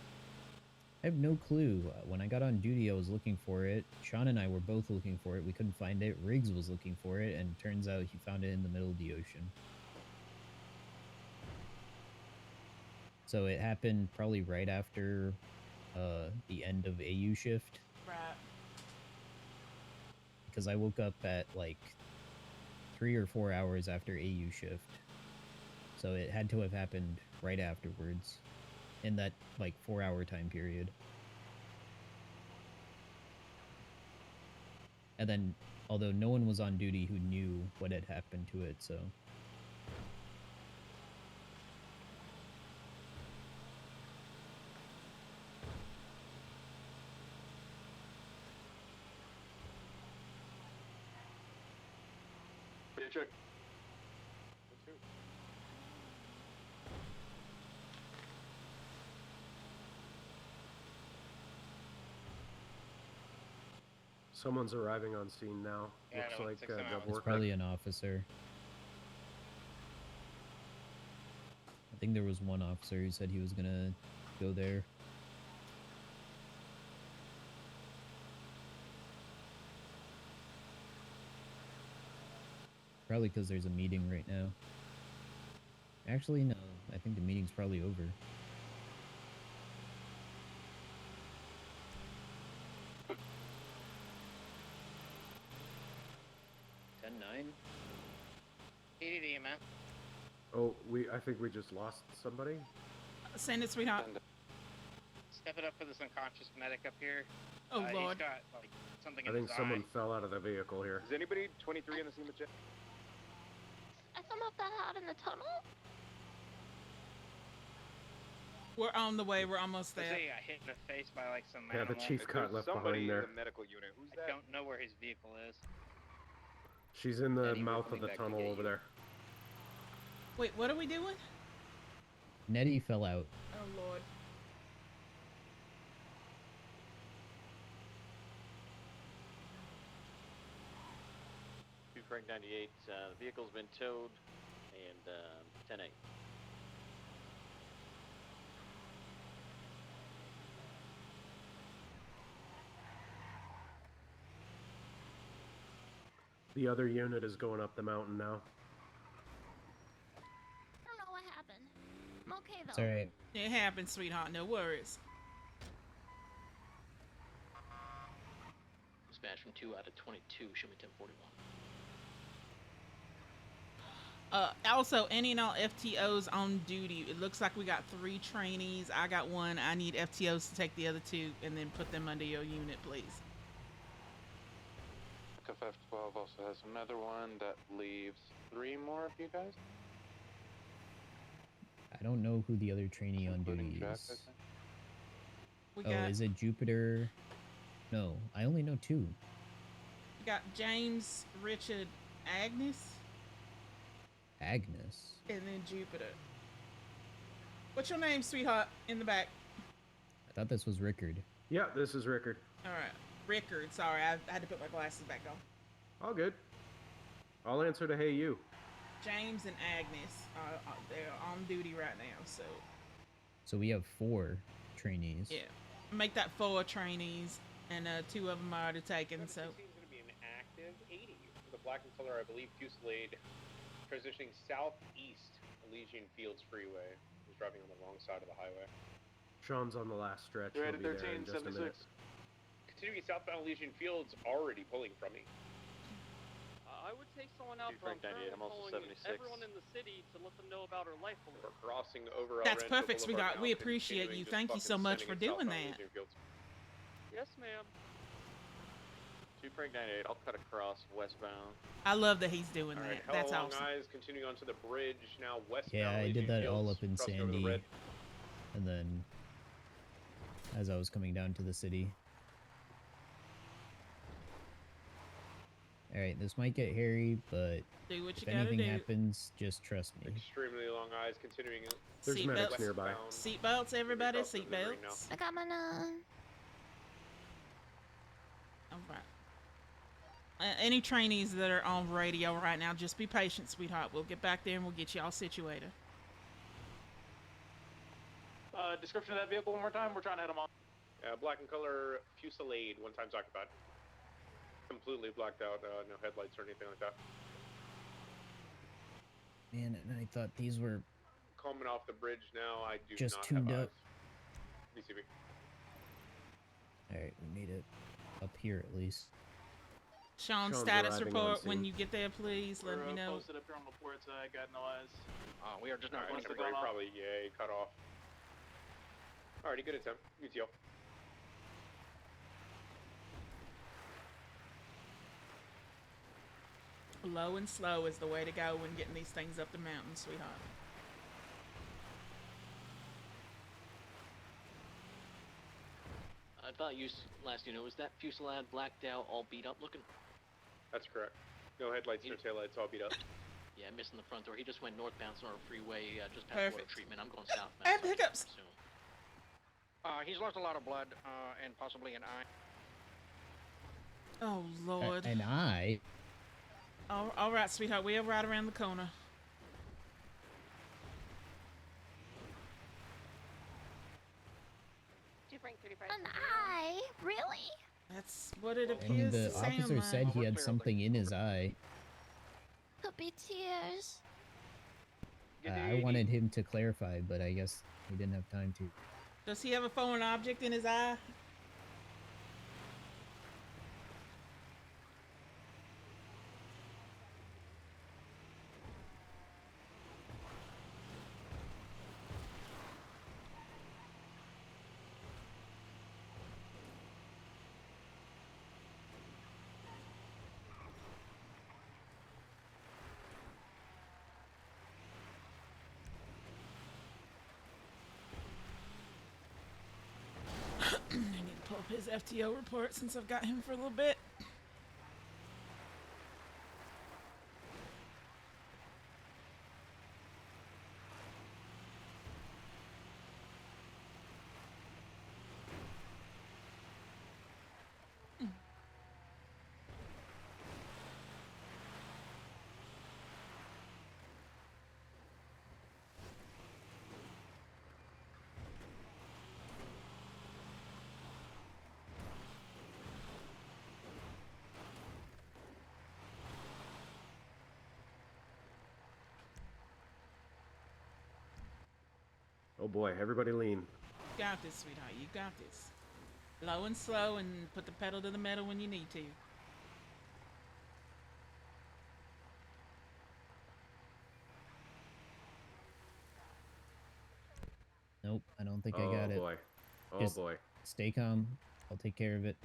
[SPEAKER 12] I have no clue. When I got on duty, I was looking for it. Sean and I were both looking for it. We couldn't find it. Riggs was looking for it, and turns out he found it in the middle of the ocean. So it happened probably right after the end of AU shift.
[SPEAKER 1] Right.
[SPEAKER 12] Because I woke up at like 3 or 4 hours after AU shift. So it had to have happened right afterwards. In that like 4-hour time period. And then, although no one was on duty who knew what had happened to it, so...
[SPEAKER 5] Check.
[SPEAKER 15] Someone's arriving on scene now.
[SPEAKER 21] Yeah,
[SPEAKER 15] Looks
[SPEAKER 21] no,
[SPEAKER 15] like
[SPEAKER 21] six and a half.
[SPEAKER 15] Dub
[SPEAKER 12] It's
[SPEAKER 15] Worker.
[SPEAKER 12] probably an officer. I think there was one officer who said he was gonna go there. Probably because there's a meeting right now. Actually, no. I think the meeting's probably over.
[SPEAKER 21] EDD, man.
[SPEAKER 15] Oh, I think we just lost somebody.
[SPEAKER 1] Send it, sweetheart.
[SPEAKER 21] Step it up for this unconscious medic up here.
[SPEAKER 1] Oh, Lord.
[SPEAKER 21] He's got, like, something
[SPEAKER 15] I
[SPEAKER 21] in
[SPEAKER 15] think
[SPEAKER 21] his
[SPEAKER 15] someone
[SPEAKER 21] eye.
[SPEAKER 15] fell out of the vehicle here.
[SPEAKER 5] Is anybody 23 in the scene with Jack?
[SPEAKER 16] Is someone fell out in the tunnel?
[SPEAKER 1] We're on the way. We're almost
[SPEAKER 21] Let's
[SPEAKER 1] there.
[SPEAKER 21] say he got hit in the face by, like, some
[SPEAKER 15] Yeah, the
[SPEAKER 21] animal.
[SPEAKER 15] chief got left
[SPEAKER 5] Somebody
[SPEAKER 15] behind there.
[SPEAKER 5] in the medical unit. Who's
[SPEAKER 21] I
[SPEAKER 5] that?
[SPEAKER 21] don't know where his vehicle is.
[SPEAKER 15] She's in the
[SPEAKER 21] Eddie, we're
[SPEAKER 15] mouth of
[SPEAKER 21] coming
[SPEAKER 15] the
[SPEAKER 21] back to
[SPEAKER 15] tunnel
[SPEAKER 21] get
[SPEAKER 15] over
[SPEAKER 21] you.
[SPEAKER 15] there.
[SPEAKER 1] Wait, what are we doing?
[SPEAKER 12] Nettie fell out.
[SPEAKER 1] Oh, Lord.
[SPEAKER 4] Craig 98, the vehicle's been towed, and 10-8.
[SPEAKER 14] The other unit is going up the mountain now.
[SPEAKER 16] I don't know what happened. I'm okay though.
[SPEAKER 12] It's alright.
[SPEAKER 1] It happened, sweetheart. No worries.
[SPEAKER 15] Dispatch from 2 out of 22, show me 1041.
[SPEAKER 1] Also, any and all FTOs on duty. It looks like we got 3 trainees. I got 1. I need FTOs to take the other 2 and then put them under your unit, please.
[SPEAKER 8] FF12 also has another one that leaves 3 more of you guys.
[SPEAKER 12] I don't know who the other trainee on duty
[SPEAKER 8] Jack,
[SPEAKER 12] is.
[SPEAKER 8] I think.
[SPEAKER 1] We
[SPEAKER 12] Oh,
[SPEAKER 1] got,
[SPEAKER 12] is it Jupiter? No, I only know 2.
[SPEAKER 1] we got James, Richard, Agnes,
[SPEAKER 12] Agnes.
[SPEAKER 1] and then Jupiter. What's your name, sweetheart? In the back.
[SPEAKER 12] I thought this was Rickard.
[SPEAKER 14] Yeah, this is Rickard.
[SPEAKER 1] All right. Rickard. Sorry, I had to put my glasses back on.
[SPEAKER 14] All good. I'll answer to hey you.
[SPEAKER 1] James and Agnes are they're on duty right now, so
[SPEAKER 12] So we have 4 trainees.
[SPEAKER 1] yeah. Make that 4 trainees, and 2 of them are already taken. So
[SPEAKER 19] 16 is going to be an active 80 for the black and color, I believe, Fusillade, transitioning southeast Elysian Fields Freeway. He's driving on the wrong side of the highway.
[SPEAKER 14] Sean's on the last stretch.
[SPEAKER 19] They're
[SPEAKER 14] He'll
[SPEAKER 19] at
[SPEAKER 14] be there in
[SPEAKER 19] 13,
[SPEAKER 14] just a minute.
[SPEAKER 19] 76. Continuing southbound Elysian Fields, already pulling from me.
[SPEAKER 23] I would take someone out from
[SPEAKER 4] Frank 98, I'm also 76.
[SPEAKER 23] everyone in the city to let them know about her life alert.
[SPEAKER 19] We're crossing over.
[SPEAKER 1] that's
[SPEAKER 19] El Rancho
[SPEAKER 1] perfect,
[SPEAKER 19] Boulevard
[SPEAKER 1] sweetheart.
[SPEAKER 19] now,
[SPEAKER 1] We appreciate
[SPEAKER 19] continuing
[SPEAKER 1] you.
[SPEAKER 19] just
[SPEAKER 1] Thank you so
[SPEAKER 19] fucking
[SPEAKER 1] much
[SPEAKER 19] sending
[SPEAKER 1] for
[SPEAKER 19] it
[SPEAKER 1] doing
[SPEAKER 19] southbound
[SPEAKER 1] that.
[SPEAKER 19] Elysian Fields.
[SPEAKER 23] Yes, ma'am.
[SPEAKER 4] 2 Craig 98, I'll cut across westbound.
[SPEAKER 1] I love that he's doing
[SPEAKER 19] All right,
[SPEAKER 1] that. That's
[SPEAKER 19] Hell Long
[SPEAKER 1] awesome.
[SPEAKER 19] Eyes, continuing onto the bridge now westbound.
[SPEAKER 12] Yeah, I
[SPEAKER 19] Elysian
[SPEAKER 12] did that all
[SPEAKER 19] Fields,
[SPEAKER 12] up in
[SPEAKER 19] crossing over the
[SPEAKER 12] Sandy.
[SPEAKER 19] red.
[SPEAKER 12] And then as I was coming down to the city. Alright, this might get hairy, but
[SPEAKER 1] Do what you
[SPEAKER 12] if
[SPEAKER 1] gotta
[SPEAKER 12] anything
[SPEAKER 1] do.
[SPEAKER 12] happens, just trust me.
[SPEAKER 19] Extremely Long Eyes, continuing.
[SPEAKER 14] There's medics nearby.
[SPEAKER 1] Seatbelts, everybody.
[SPEAKER 19] Across the river now.
[SPEAKER 1] Seatbelts.
[SPEAKER 16] I got my none.
[SPEAKER 1] All right. Any trainees that are on radio right now, just be patient, sweetheart. We'll get back there and we'll get you all situated.
[SPEAKER 19] Description of that vehicle one more time. We're trying to head them on. Black and color Fusillade, 1 times occupied. Completely blacked out, no headlights or anything like that.
[SPEAKER 12] Man, and I thought these were
[SPEAKER 19] Coming off the bridge now, I do
[SPEAKER 12] just
[SPEAKER 19] not
[SPEAKER 12] tuned
[SPEAKER 19] have
[SPEAKER 12] up.
[SPEAKER 19] eyes. BCB.
[SPEAKER 12] Alright, we made it up here at least.
[SPEAKER 1] Sean,
[SPEAKER 14] Sean's
[SPEAKER 1] status
[SPEAKER 14] arriving
[SPEAKER 1] report
[SPEAKER 14] on
[SPEAKER 1] when
[SPEAKER 14] scene.
[SPEAKER 1] you get there, please. Let me know.
[SPEAKER 19] Posted up here on the port side, got no eyes.
[SPEAKER 15] We are just not
[SPEAKER 19] Alright,
[SPEAKER 15] going to
[SPEAKER 19] everybody probably, yeah, cut off. Alrighty, good attempt. UTL.
[SPEAKER 1] Low and slow is the way to go when getting these things up the mountain, sweetheart.
[SPEAKER 15] I thought you last unit was that Fusillade blacked out, all beat up looking.
[SPEAKER 19] That's correct. No headlights, no taillights, all beat up.
[SPEAKER 15] Yeah, missing the front door. He just went northbound Sonora Freeway, just past water
[SPEAKER 1] Perfect.
[SPEAKER 15] treatment. I'm going southbound.
[SPEAKER 1] I have hiccups.
[SPEAKER 6] He's lost a lot of blood, and possibly an eye.
[SPEAKER 1] Oh, Lord.
[SPEAKER 12] And I...
[SPEAKER 1] All right, sweetheart. We are right around the corner.
[SPEAKER 16] An eye? Really?
[SPEAKER 1] That's what it
[SPEAKER 12] I mean,
[SPEAKER 1] appears
[SPEAKER 12] the
[SPEAKER 1] to sound
[SPEAKER 12] officer
[SPEAKER 1] like.
[SPEAKER 12] said he had something in his eye.
[SPEAKER 16] Could be tears.
[SPEAKER 12] I wanted him to clarify, but I guess he didn't have time to.
[SPEAKER 1] Does he have a foreign object in his eye? I need to pull up his FTO report since I've got him for a little bit.
[SPEAKER 14] Oh boy, everybody lean.
[SPEAKER 1] You got this, sweetheart. You got this. Low and slow, and put the pedal to the metal when you need to.
[SPEAKER 12] Nope, I don't think I got it.
[SPEAKER 14] Oh boy. Oh
[SPEAKER 12] Just
[SPEAKER 14] boy.
[SPEAKER 12] stay calm. I'll take care of it.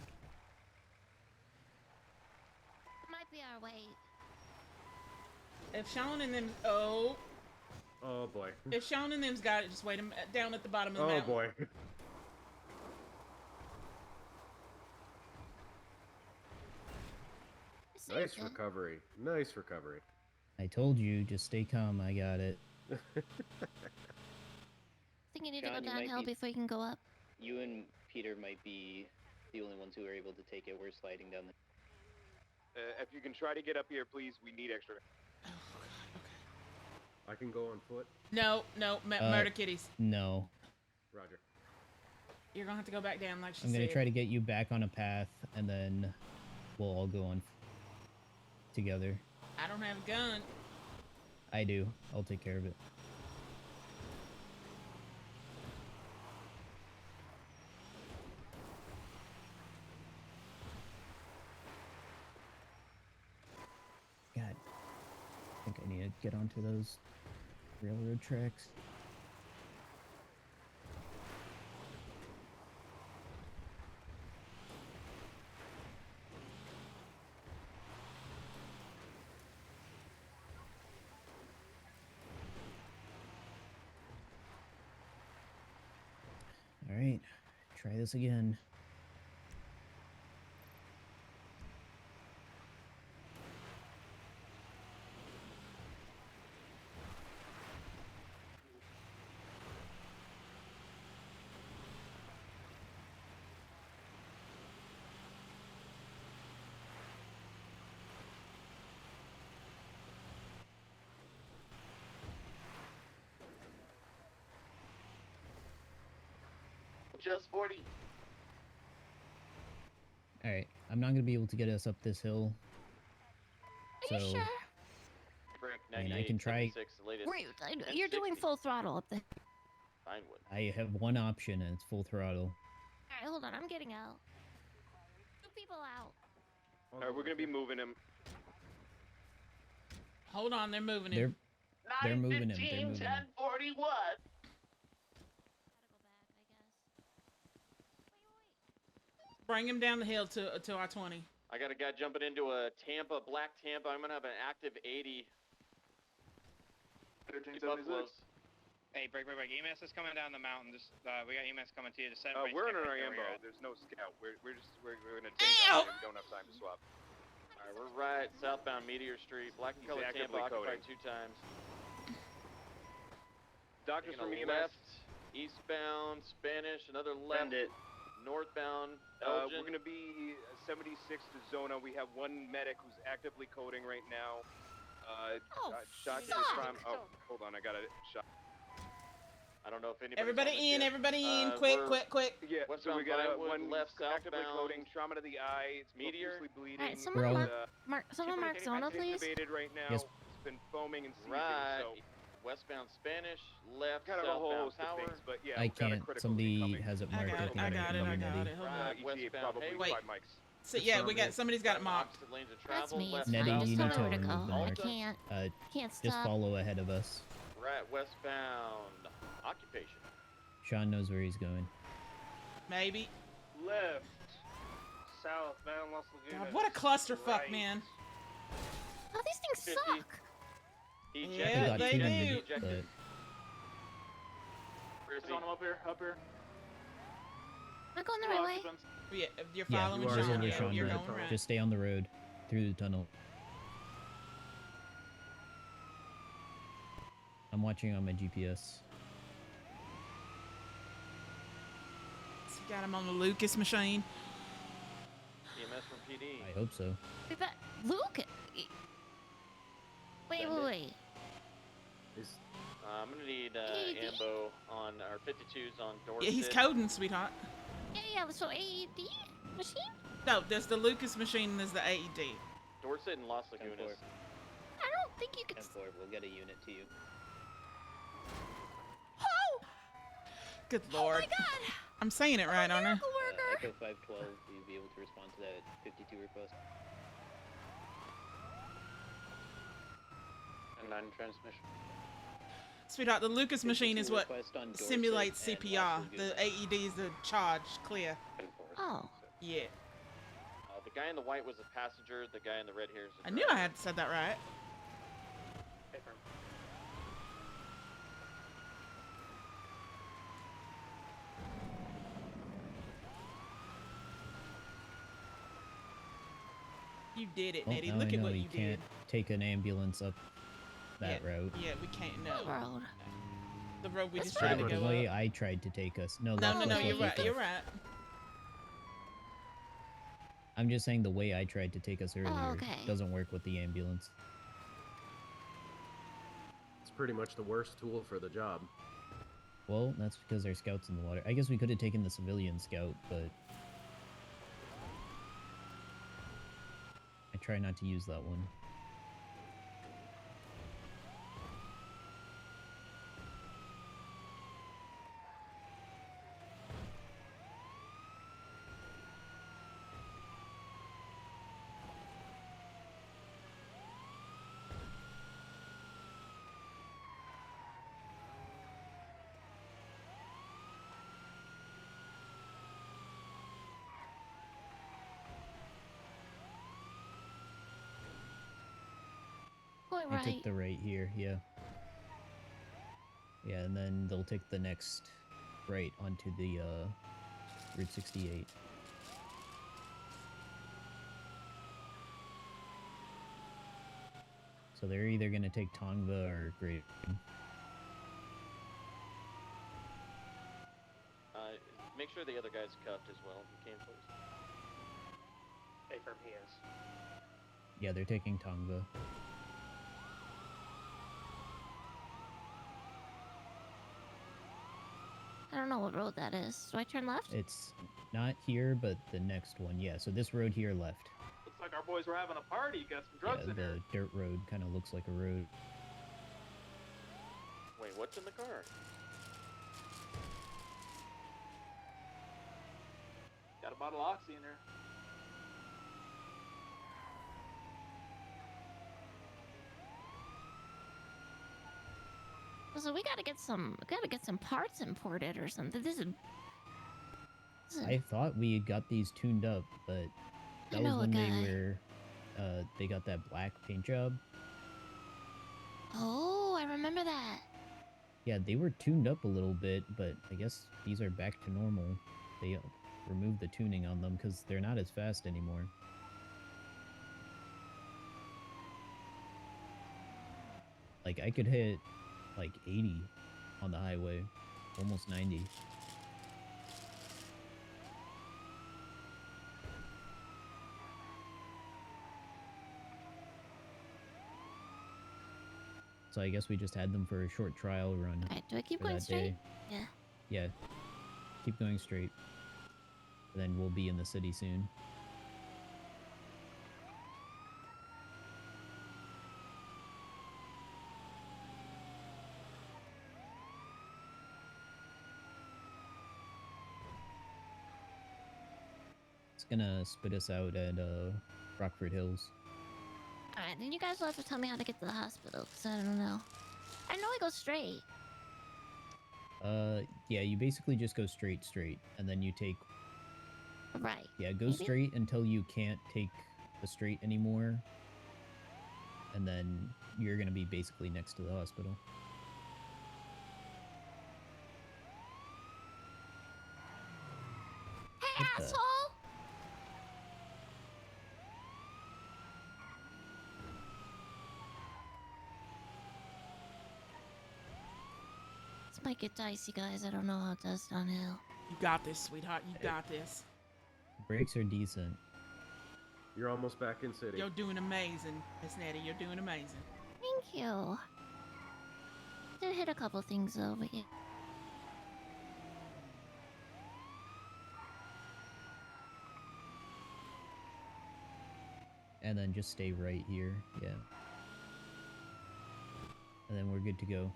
[SPEAKER 16] Might be our way.
[SPEAKER 1] If Sean and them, oh
[SPEAKER 14] boy.
[SPEAKER 1] If Sean and them's got it, just wait them down at the bottom of the
[SPEAKER 14] Oh
[SPEAKER 1] mountain.
[SPEAKER 14] boy. Nice recovery. Nice recovery.
[SPEAKER 12] I told you, just stay calm. I got it.
[SPEAKER 16] I think you need
[SPEAKER 17] Sean,
[SPEAKER 16] to go
[SPEAKER 17] you might
[SPEAKER 16] downhill
[SPEAKER 17] be-
[SPEAKER 16] before you can go up.
[SPEAKER 17] You and Peter might be the only ones who are able to take it. We're sliding down the.
[SPEAKER 2] If you can try to get up here, please. We need extra.
[SPEAKER 14] I can go on foot.
[SPEAKER 1] No, murder kitties.
[SPEAKER 12] No.
[SPEAKER 14] Roger.
[SPEAKER 1] You're gonna have to go back down like she
[SPEAKER 12] I'm gonna
[SPEAKER 1] said.
[SPEAKER 12] try to get you back on a path, and then we'll all go on together.
[SPEAKER 1] I don't have a gun.
[SPEAKER 12] I do. I'll take care of it. God. I think I need to get onto those railroad tracks. All right, try this again.
[SPEAKER 4] Just 40.
[SPEAKER 12] All right, I'm not gonna be able to get us up this hill.
[SPEAKER 16] Are you sure?
[SPEAKER 4] Frank,
[SPEAKER 12] I mean, I can try.
[SPEAKER 4] 76, the latest.
[SPEAKER 16] Wait, you're doing full throttle up there.
[SPEAKER 4] Vinewood.
[SPEAKER 12] I have one option, and it's full throttle.
[SPEAKER 16] Alright, hold on, I'm getting out. 2 people out.
[SPEAKER 2] All right, we're gonna be moving him.
[SPEAKER 1] Hold on, they're moving him.
[SPEAKER 12] They're moving him. They're moving him.
[SPEAKER 4] 41.
[SPEAKER 1] Bring him down the hill to I-20.
[SPEAKER 4] I got a guy jumping into a black Tampa. I'm gonna have an active 80. Keep up close.
[SPEAKER 21] Hey, break. EMS is coming down the mountain. Just we got EMS coming to you. Just set
[SPEAKER 2] We're in
[SPEAKER 21] right
[SPEAKER 2] our
[SPEAKER 21] there where
[SPEAKER 2] ambo.
[SPEAKER 21] you're at.
[SPEAKER 2] There's no scout. We're gonna take off. We don't have time to swap.
[SPEAKER 4] All right, we're right southbound Meteor Street. Black and
[SPEAKER 2] He's
[SPEAKER 4] color
[SPEAKER 2] actively
[SPEAKER 4] Tampa occupied
[SPEAKER 2] coding.
[SPEAKER 4] 2 times.
[SPEAKER 2] Doctors from
[SPEAKER 4] Taking a
[SPEAKER 2] EMS.
[SPEAKER 4] left, eastbound, Spanish, another left, northbound,
[SPEAKER 2] We're
[SPEAKER 4] Elgin.
[SPEAKER 2] gonna be 76 to Zona. We have one medic who's actively coding right now. Shot to the
[SPEAKER 16] fuck.
[SPEAKER 2] prime. Oh, hold on, I got it. Shot.
[SPEAKER 4] I don't know if anybody.
[SPEAKER 1] Everybody in,
[SPEAKER 4] we're-
[SPEAKER 1] quick.
[SPEAKER 2] Yeah, so
[SPEAKER 4] Westbound
[SPEAKER 2] we got
[SPEAKER 4] Vinewood,
[SPEAKER 2] one
[SPEAKER 4] left
[SPEAKER 2] actively
[SPEAKER 4] southbound.
[SPEAKER 2] coding, trauma to the eye. It's
[SPEAKER 4] Meteor.
[SPEAKER 2] profusely bleeding.
[SPEAKER 16] Alright, someone mark
[SPEAKER 2] Keep
[SPEAKER 16] Zona, please.
[SPEAKER 2] intubated right now.
[SPEAKER 12] Yes.
[SPEAKER 2] It's been foaming and seizing.
[SPEAKER 4] Right,
[SPEAKER 2] So
[SPEAKER 4] westbound Spanish, left,
[SPEAKER 2] kind of a whole
[SPEAKER 4] southbound
[SPEAKER 2] host of
[SPEAKER 4] Power.
[SPEAKER 2] things, but yeah,
[SPEAKER 12] I
[SPEAKER 2] we've got a
[SPEAKER 12] can't.
[SPEAKER 2] critical
[SPEAKER 12] Somebody
[SPEAKER 2] incoming.
[SPEAKER 12] has it
[SPEAKER 1] I
[SPEAKER 12] marked.
[SPEAKER 1] got
[SPEAKER 12] I
[SPEAKER 1] it.
[SPEAKER 12] think
[SPEAKER 1] I
[SPEAKER 12] I'm
[SPEAKER 1] got
[SPEAKER 12] gonna
[SPEAKER 1] it. Hold on.
[SPEAKER 4] Right,
[SPEAKER 2] ETA
[SPEAKER 4] westbound
[SPEAKER 2] probably
[SPEAKER 4] Hayward.
[SPEAKER 2] 5 mics.
[SPEAKER 1] So yeah, we got somebody's got it mocked.
[SPEAKER 4] Opposite lanes of
[SPEAKER 16] That's
[SPEAKER 4] travel,
[SPEAKER 16] me.
[SPEAKER 4] left,
[SPEAKER 16] It's
[SPEAKER 12] Nettie,
[SPEAKER 16] fine.
[SPEAKER 12] you
[SPEAKER 16] Just
[SPEAKER 12] need
[SPEAKER 16] tell
[SPEAKER 12] to
[SPEAKER 16] me where to
[SPEAKER 12] remove
[SPEAKER 16] go.
[SPEAKER 12] the
[SPEAKER 16] I
[SPEAKER 12] mark.
[SPEAKER 16] can't
[SPEAKER 12] Just
[SPEAKER 16] stop.
[SPEAKER 12] follow ahead of us.
[SPEAKER 4] right, westbound occupation.
[SPEAKER 12] Sean knows where he's going.
[SPEAKER 1] Maybe.
[SPEAKER 5] Left. Southbound Los Lagunas.
[SPEAKER 1] God, what a clusterfuck,
[SPEAKER 5] Right.
[SPEAKER 1] man.
[SPEAKER 16] Oh, these things
[SPEAKER 4] 50.
[SPEAKER 16] suck.
[SPEAKER 1] Yeah,
[SPEAKER 12] got
[SPEAKER 1] they
[SPEAKER 12] two
[SPEAKER 1] do.
[SPEAKER 12] minutes, but
[SPEAKER 4] Where's
[SPEAKER 5] He's on him up here.
[SPEAKER 16] Am I going the right way?
[SPEAKER 1] Yeah, if you're
[SPEAKER 12] yeah,
[SPEAKER 1] following
[SPEAKER 12] just
[SPEAKER 1] Sean.
[SPEAKER 12] under
[SPEAKER 1] Yeah,
[SPEAKER 12] Sean,
[SPEAKER 1] you're
[SPEAKER 12] but
[SPEAKER 1] going right.
[SPEAKER 12] just stay on the road through the tunnel. I'm watching on my GPS.
[SPEAKER 1] So you got him on the Lucas machine.
[SPEAKER 4] EMS from PD.
[SPEAKER 12] I hope so.
[SPEAKER 16] Wait, but Luke. Wait.
[SPEAKER 4] I'm gonna need
[SPEAKER 16] AED?
[SPEAKER 4] ambo on our 52s on Dorset.
[SPEAKER 1] Yeah, he's coding, sweetheart.
[SPEAKER 16] Yeah. So AED machine.
[SPEAKER 1] No, there's the Lucas machine and there's the AED.
[SPEAKER 4] Dorset and Los Lagunas.
[SPEAKER 17] 10-4.
[SPEAKER 16] I don't think you can.
[SPEAKER 17] 10-4. We'll get a unit to you.
[SPEAKER 16] Oh!
[SPEAKER 1] Good lord.
[SPEAKER 16] Oh my god!
[SPEAKER 1] I'm saying it right, aren't I?
[SPEAKER 16] Miracle worker!
[SPEAKER 17] Echo 512, will you be able to respond to that 52 request?
[SPEAKER 8] And 9 transmission.
[SPEAKER 1] Sweetheart, the Lucas machine is what
[SPEAKER 17] request on Dorset
[SPEAKER 1] simulates
[SPEAKER 17] and
[SPEAKER 1] CPR.
[SPEAKER 17] Lasso's
[SPEAKER 1] The
[SPEAKER 17] good.
[SPEAKER 1] AED's the charge. Clear.
[SPEAKER 16] Oh.
[SPEAKER 1] Yeah.
[SPEAKER 4] The guy in the white was a passenger. The guy in the red hair is the
[SPEAKER 1] I knew I had said that right.
[SPEAKER 3] Affirm.
[SPEAKER 1] You did it,
[SPEAKER 12] Well,
[SPEAKER 1] Nettie.
[SPEAKER 12] now
[SPEAKER 1] Look
[SPEAKER 12] I
[SPEAKER 1] at
[SPEAKER 12] know
[SPEAKER 1] what
[SPEAKER 12] you
[SPEAKER 1] you
[SPEAKER 12] can't
[SPEAKER 1] did.
[SPEAKER 12] take an ambulance up that route.
[SPEAKER 1] Yeah, we can't. No.
[SPEAKER 16] What road?
[SPEAKER 1] The road we
[SPEAKER 16] This
[SPEAKER 1] just tried to
[SPEAKER 16] road?
[SPEAKER 1] go
[SPEAKER 12] The way
[SPEAKER 1] up.
[SPEAKER 12] I tried to take us. No,
[SPEAKER 1] No,
[SPEAKER 12] left,
[SPEAKER 1] no, no.
[SPEAKER 12] left,
[SPEAKER 1] You're
[SPEAKER 12] left,
[SPEAKER 1] right.
[SPEAKER 12] left,
[SPEAKER 1] You're
[SPEAKER 12] left.
[SPEAKER 1] right.
[SPEAKER 12] I'm just saying the way I tried to take us earlier
[SPEAKER 16] okay.
[SPEAKER 12] doesn't work with the ambulance.
[SPEAKER 14] It's pretty much the worst tool for the job.
[SPEAKER 12] Well, that's because there's scouts in the water. I guess we could have taken the civilian scout, but I try not to use that one.
[SPEAKER 16] Going
[SPEAKER 12] I
[SPEAKER 16] right.
[SPEAKER 12] took the right here, yeah. Yeah, and then they'll take the next right onto the Route 68. So they're either gonna take Tongva or Great.
[SPEAKER 4] Make sure the other guy's cuffed as well, if you can, please.
[SPEAKER 3] Affirm, he is.
[SPEAKER 12] Yeah, they're taking Tongva.
[SPEAKER 16] I don't know what road that is. Do I turn left?
[SPEAKER 12] It's not here, but the next one. Yeah, so this road here left.
[SPEAKER 3] Looks like our boys were having a party. Got some drugs
[SPEAKER 12] Yeah,
[SPEAKER 3] in here.
[SPEAKER 12] the dirt road kind of looks like a road.
[SPEAKER 4] Wait, what's in the car?
[SPEAKER 3] Got a bottle of Oxy in there.
[SPEAKER 16] So we gotta get some parts imported or something. This is
[SPEAKER 12] I thought we had got these tuned up, but that was when they were, they got that black paint job.
[SPEAKER 16] Oh, I remember that.
[SPEAKER 12] Yeah, they were tuned up a little bit, but I guess these are back to normal. They removed the tuning on them because they're not as fast anymore. Like, I could hit, like, 80 on the highway. Almost 90. So I guess we just had them for a short trial run.
[SPEAKER 16] Alright, do I keep
[SPEAKER 12] for
[SPEAKER 16] going
[SPEAKER 12] that
[SPEAKER 16] straight?
[SPEAKER 12] day.
[SPEAKER 16] Yeah.
[SPEAKER 12] Yeah. Keep going straight. Then we'll be in the city soon. It's gonna spit us out at Rockford Hills.
[SPEAKER 16] Alright, then you guys will have to tell me how to get to the hospital, because I don't know. I know I go straight.
[SPEAKER 12] Yeah, you basically just go straight, and then you take...
[SPEAKER 16] Right.
[SPEAKER 12] Yeah, go
[SPEAKER 16] Maybe?
[SPEAKER 12] straight until you can't take the straight anymore. And then you're gonna be basically next to the hospital.
[SPEAKER 16] Hey,
[SPEAKER 12] What the-
[SPEAKER 16] asshole! This might get dicey, guys. I don't know how it does downhill.
[SPEAKER 1] You got this, sweetheart. You got this.
[SPEAKER 12] Brakes are decent.
[SPEAKER 14] You're almost back in city.
[SPEAKER 1] You're doing amazing, Miss Nettie. You're doing amazing.
[SPEAKER 16] Thank you. Did hit a couple things though, but yeah.
[SPEAKER 12] And then just stay right here. Yeah. And then we're good to go.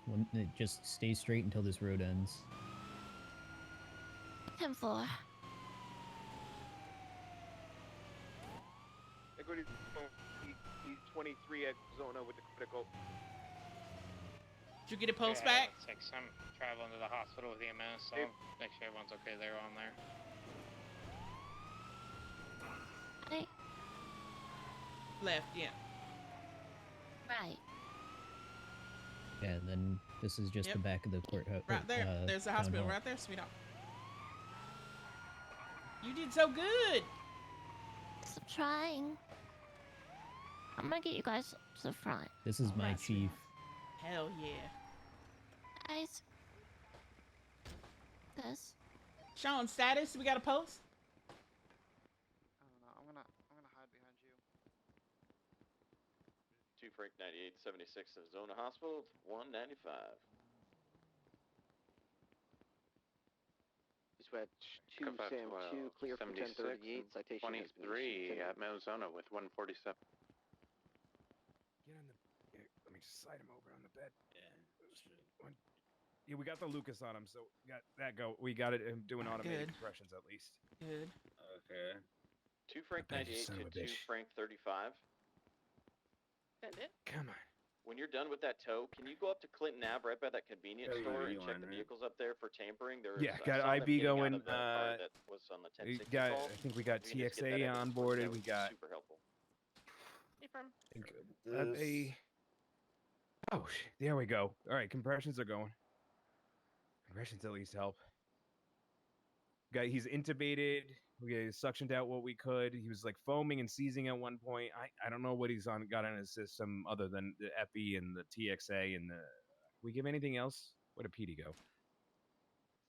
[SPEAKER 12] Just stay straight until this road ends.
[SPEAKER 16] him for?
[SPEAKER 19] Equity E23 at Zona with the critical.
[SPEAKER 1] Did you get a pulse back?
[SPEAKER 21] 6. I'm traveling to the hospital with EMS, so I'll make sure everyone's okay there on there.
[SPEAKER 16] Hey.
[SPEAKER 1] Left, yeah.
[SPEAKER 16] Right.
[SPEAKER 12] Yeah, and then this is just
[SPEAKER 1] Yep.
[SPEAKER 12] the back of the courthouse.
[SPEAKER 1] Right there. There's the hospital
[SPEAKER 12] hall.
[SPEAKER 1] right there, sweetheart. You did so good.
[SPEAKER 16] Stop trying. I'm gonna get you guys to the front.
[SPEAKER 12] This is my chief.
[SPEAKER 1] Hell yeah.
[SPEAKER 16] Guys. This.
[SPEAKER 1] Sean, status? We got a post?
[SPEAKER 3] I don't know. I'm gonna hide behind you.
[SPEAKER 4] 2 Frank 9876 of Zona Hospital, 195.
[SPEAKER 21] Just read 2 Sam 2 clear for 1038. Citation
[SPEAKER 8] 23 at Mount Zona with 147.
[SPEAKER 2] Get on the. Here, let me just slide him over on the bed. Yeah, we got the Lucas on him, so got that go. We got it. Him doing automated compressions at least.
[SPEAKER 1] Good.
[SPEAKER 4] Okay. 2 Frank
[SPEAKER 2] I bet you
[SPEAKER 4] 98
[SPEAKER 2] son
[SPEAKER 4] to
[SPEAKER 2] of a
[SPEAKER 4] 2
[SPEAKER 2] bitch.
[SPEAKER 4] Frank 35.
[SPEAKER 23] Send it.
[SPEAKER 2] Come on.
[SPEAKER 4] When you're done with that tow, can you go up to Clinton Ave right by that convenience
[SPEAKER 2] Yeah,
[SPEAKER 4] store
[SPEAKER 2] you
[SPEAKER 4] and check
[SPEAKER 2] line,
[SPEAKER 4] the
[SPEAKER 2] right?
[SPEAKER 4] vehicles up there for tampering? There was,
[SPEAKER 2] Yeah,
[SPEAKER 4] I
[SPEAKER 2] got
[SPEAKER 4] saw them
[SPEAKER 2] IB
[SPEAKER 4] getting out
[SPEAKER 2] going.
[SPEAKER 4] of the car that was on the
[SPEAKER 2] We
[SPEAKER 4] 1060
[SPEAKER 2] got.
[SPEAKER 4] call.
[SPEAKER 2] I think we got
[SPEAKER 4] If you can just get that
[SPEAKER 2] TXA
[SPEAKER 4] evidence
[SPEAKER 2] onboarded.
[SPEAKER 4] that
[SPEAKER 2] We
[SPEAKER 4] would be
[SPEAKER 2] got.
[SPEAKER 4] super helpful.
[SPEAKER 23] Hey, from.
[SPEAKER 2] Oh, shit, there we go. All right, compressions are going. Compressions at least help. He's intubated. We suctioned out what we could. He was like foaming and seizing at one point. I don't know what he's got on his system other than the Epi and the TXA and the. We give anything else? Where did PD go?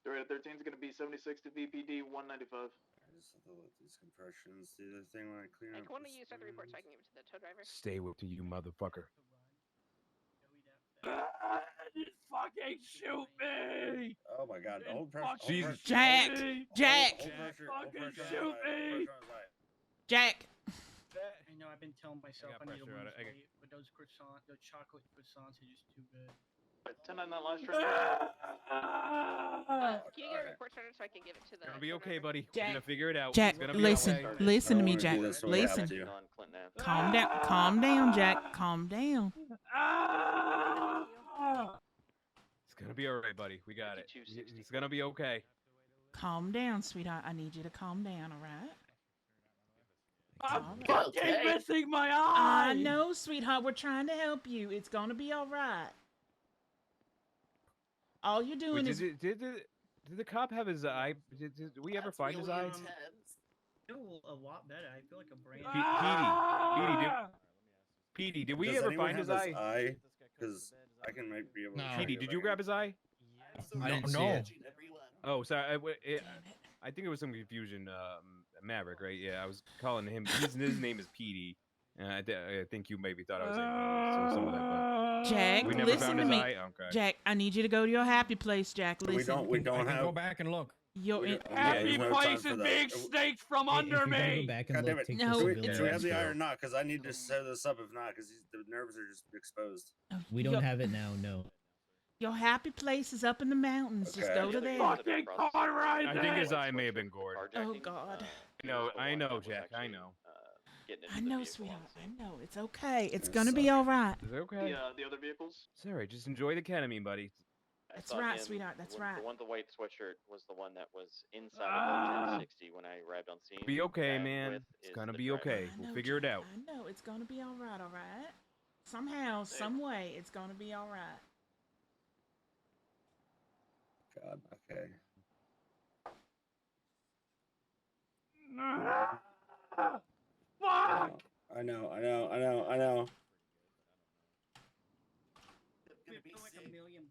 [SPEAKER 3] Story at 13 is going to be 76 to VPD 195.
[SPEAKER 7] I just have to let these compressions do their thing when I clear
[SPEAKER 23] Hey,
[SPEAKER 7] up.
[SPEAKER 23] can one of you start the report so I can give it to the tow driver?
[SPEAKER 2] Stay with you, motherfucker.
[SPEAKER 5] Just fucking shoot me!
[SPEAKER 7] Oh my god, hold pressure.
[SPEAKER 2] Jesus.
[SPEAKER 1] Jack! Jack!
[SPEAKER 5] Fucking shoot me!
[SPEAKER 1] Jack!
[SPEAKER 10] I know I've been telling myself I need to
[SPEAKER 2] pressure on
[SPEAKER 10] lose
[SPEAKER 2] it.
[SPEAKER 10] weight, but those croissants, those chocolate croissants are just too good.
[SPEAKER 3] 10 on that last train.
[SPEAKER 23] Can you get a report started so I can give it to the.
[SPEAKER 2] It's gonna be
[SPEAKER 23] tow
[SPEAKER 2] okay,
[SPEAKER 23] driver?
[SPEAKER 2] buddy. We're gonna figure it out.
[SPEAKER 1] Jack,
[SPEAKER 2] It's gonna be
[SPEAKER 1] listen,
[SPEAKER 2] okay.
[SPEAKER 1] listen to me, Jack. Listen. Calm down, Jack. Calm down.
[SPEAKER 2] It's gonna be all right, buddy. We got it. It's gonna be okay.
[SPEAKER 1] Calm down, sweetheart. I need you to calm down, all right?
[SPEAKER 5] I'm fucking missing my eye!
[SPEAKER 1] I know, sweetheart. We're trying to help you. It's gonna be all right. All you're doing is.
[SPEAKER 2] Did the cop have his eye? Did we ever find his eye?
[SPEAKER 10] I feel a lot better. I feel like a brain.
[SPEAKER 2] Petey, did we
[SPEAKER 7] Does
[SPEAKER 2] ever
[SPEAKER 7] anyone
[SPEAKER 2] find
[SPEAKER 7] have
[SPEAKER 2] his eye?
[SPEAKER 7] Because I can might be able to.
[SPEAKER 2] Petey, did you grab his eye?
[SPEAKER 7] I didn't see it.
[SPEAKER 2] Oh, sorry. I think it was some confusion. Maverick, right? Yeah, I was calling him. His name is Petey. I think you maybe thought I was saying some of that. But
[SPEAKER 1] Jack,
[SPEAKER 2] we never
[SPEAKER 1] listen
[SPEAKER 2] found
[SPEAKER 1] to
[SPEAKER 2] his
[SPEAKER 1] me.
[SPEAKER 2] eye? Okay.
[SPEAKER 1] Jack, I need you to go to your happy place, Jack. Listen.
[SPEAKER 7] We don't
[SPEAKER 6] I can
[SPEAKER 7] have.
[SPEAKER 6] go back and look.
[SPEAKER 1] You're in.
[SPEAKER 5] Happy place is being snaked from under me!
[SPEAKER 7] God damn it.
[SPEAKER 1] No,
[SPEAKER 7] Should we have the eye or not? Because I need to set this up. If not, because the nerves are just exposed.
[SPEAKER 12] We don't have it now, no.
[SPEAKER 1] Your happy place is up in the mountains. Just go to there.
[SPEAKER 5] Fucking car right
[SPEAKER 2] I think his eye may have been gored.
[SPEAKER 1] Oh God.
[SPEAKER 2] I know, Jack. I know.
[SPEAKER 1] I know, sweetheart. I know. It's okay. It's gonna be all right.
[SPEAKER 2] Is it okay?
[SPEAKER 3] The other vehicles?
[SPEAKER 2] Sorry, just enjoy the ketamine, buddy.
[SPEAKER 1] That's
[SPEAKER 4] saw
[SPEAKER 1] right,
[SPEAKER 4] him-
[SPEAKER 1] sweetheart. That's
[SPEAKER 4] the
[SPEAKER 1] right.
[SPEAKER 4] The one with the white sweatshirt was the one that was inside of the 1060 when I arrived on scene.
[SPEAKER 2] Be okay,
[SPEAKER 4] That
[SPEAKER 2] man.
[SPEAKER 4] with
[SPEAKER 2] It's
[SPEAKER 4] is
[SPEAKER 2] gonna
[SPEAKER 4] the
[SPEAKER 2] be
[SPEAKER 4] driver.
[SPEAKER 2] okay.
[SPEAKER 1] I
[SPEAKER 2] We'll
[SPEAKER 1] know,
[SPEAKER 2] figure it
[SPEAKER 1] Jack.
[SPEAKER 2] out.
[SPEAKER 1] I know. It's gonna be all right. All right. Somehow, some way, it's gonna be all right.
[SPEAKER 7] God. Okay.
[SPEAKER 5] Fuck!
[SPEAKER 7] I know.
[SPEAKER 10] It feels like $1 million.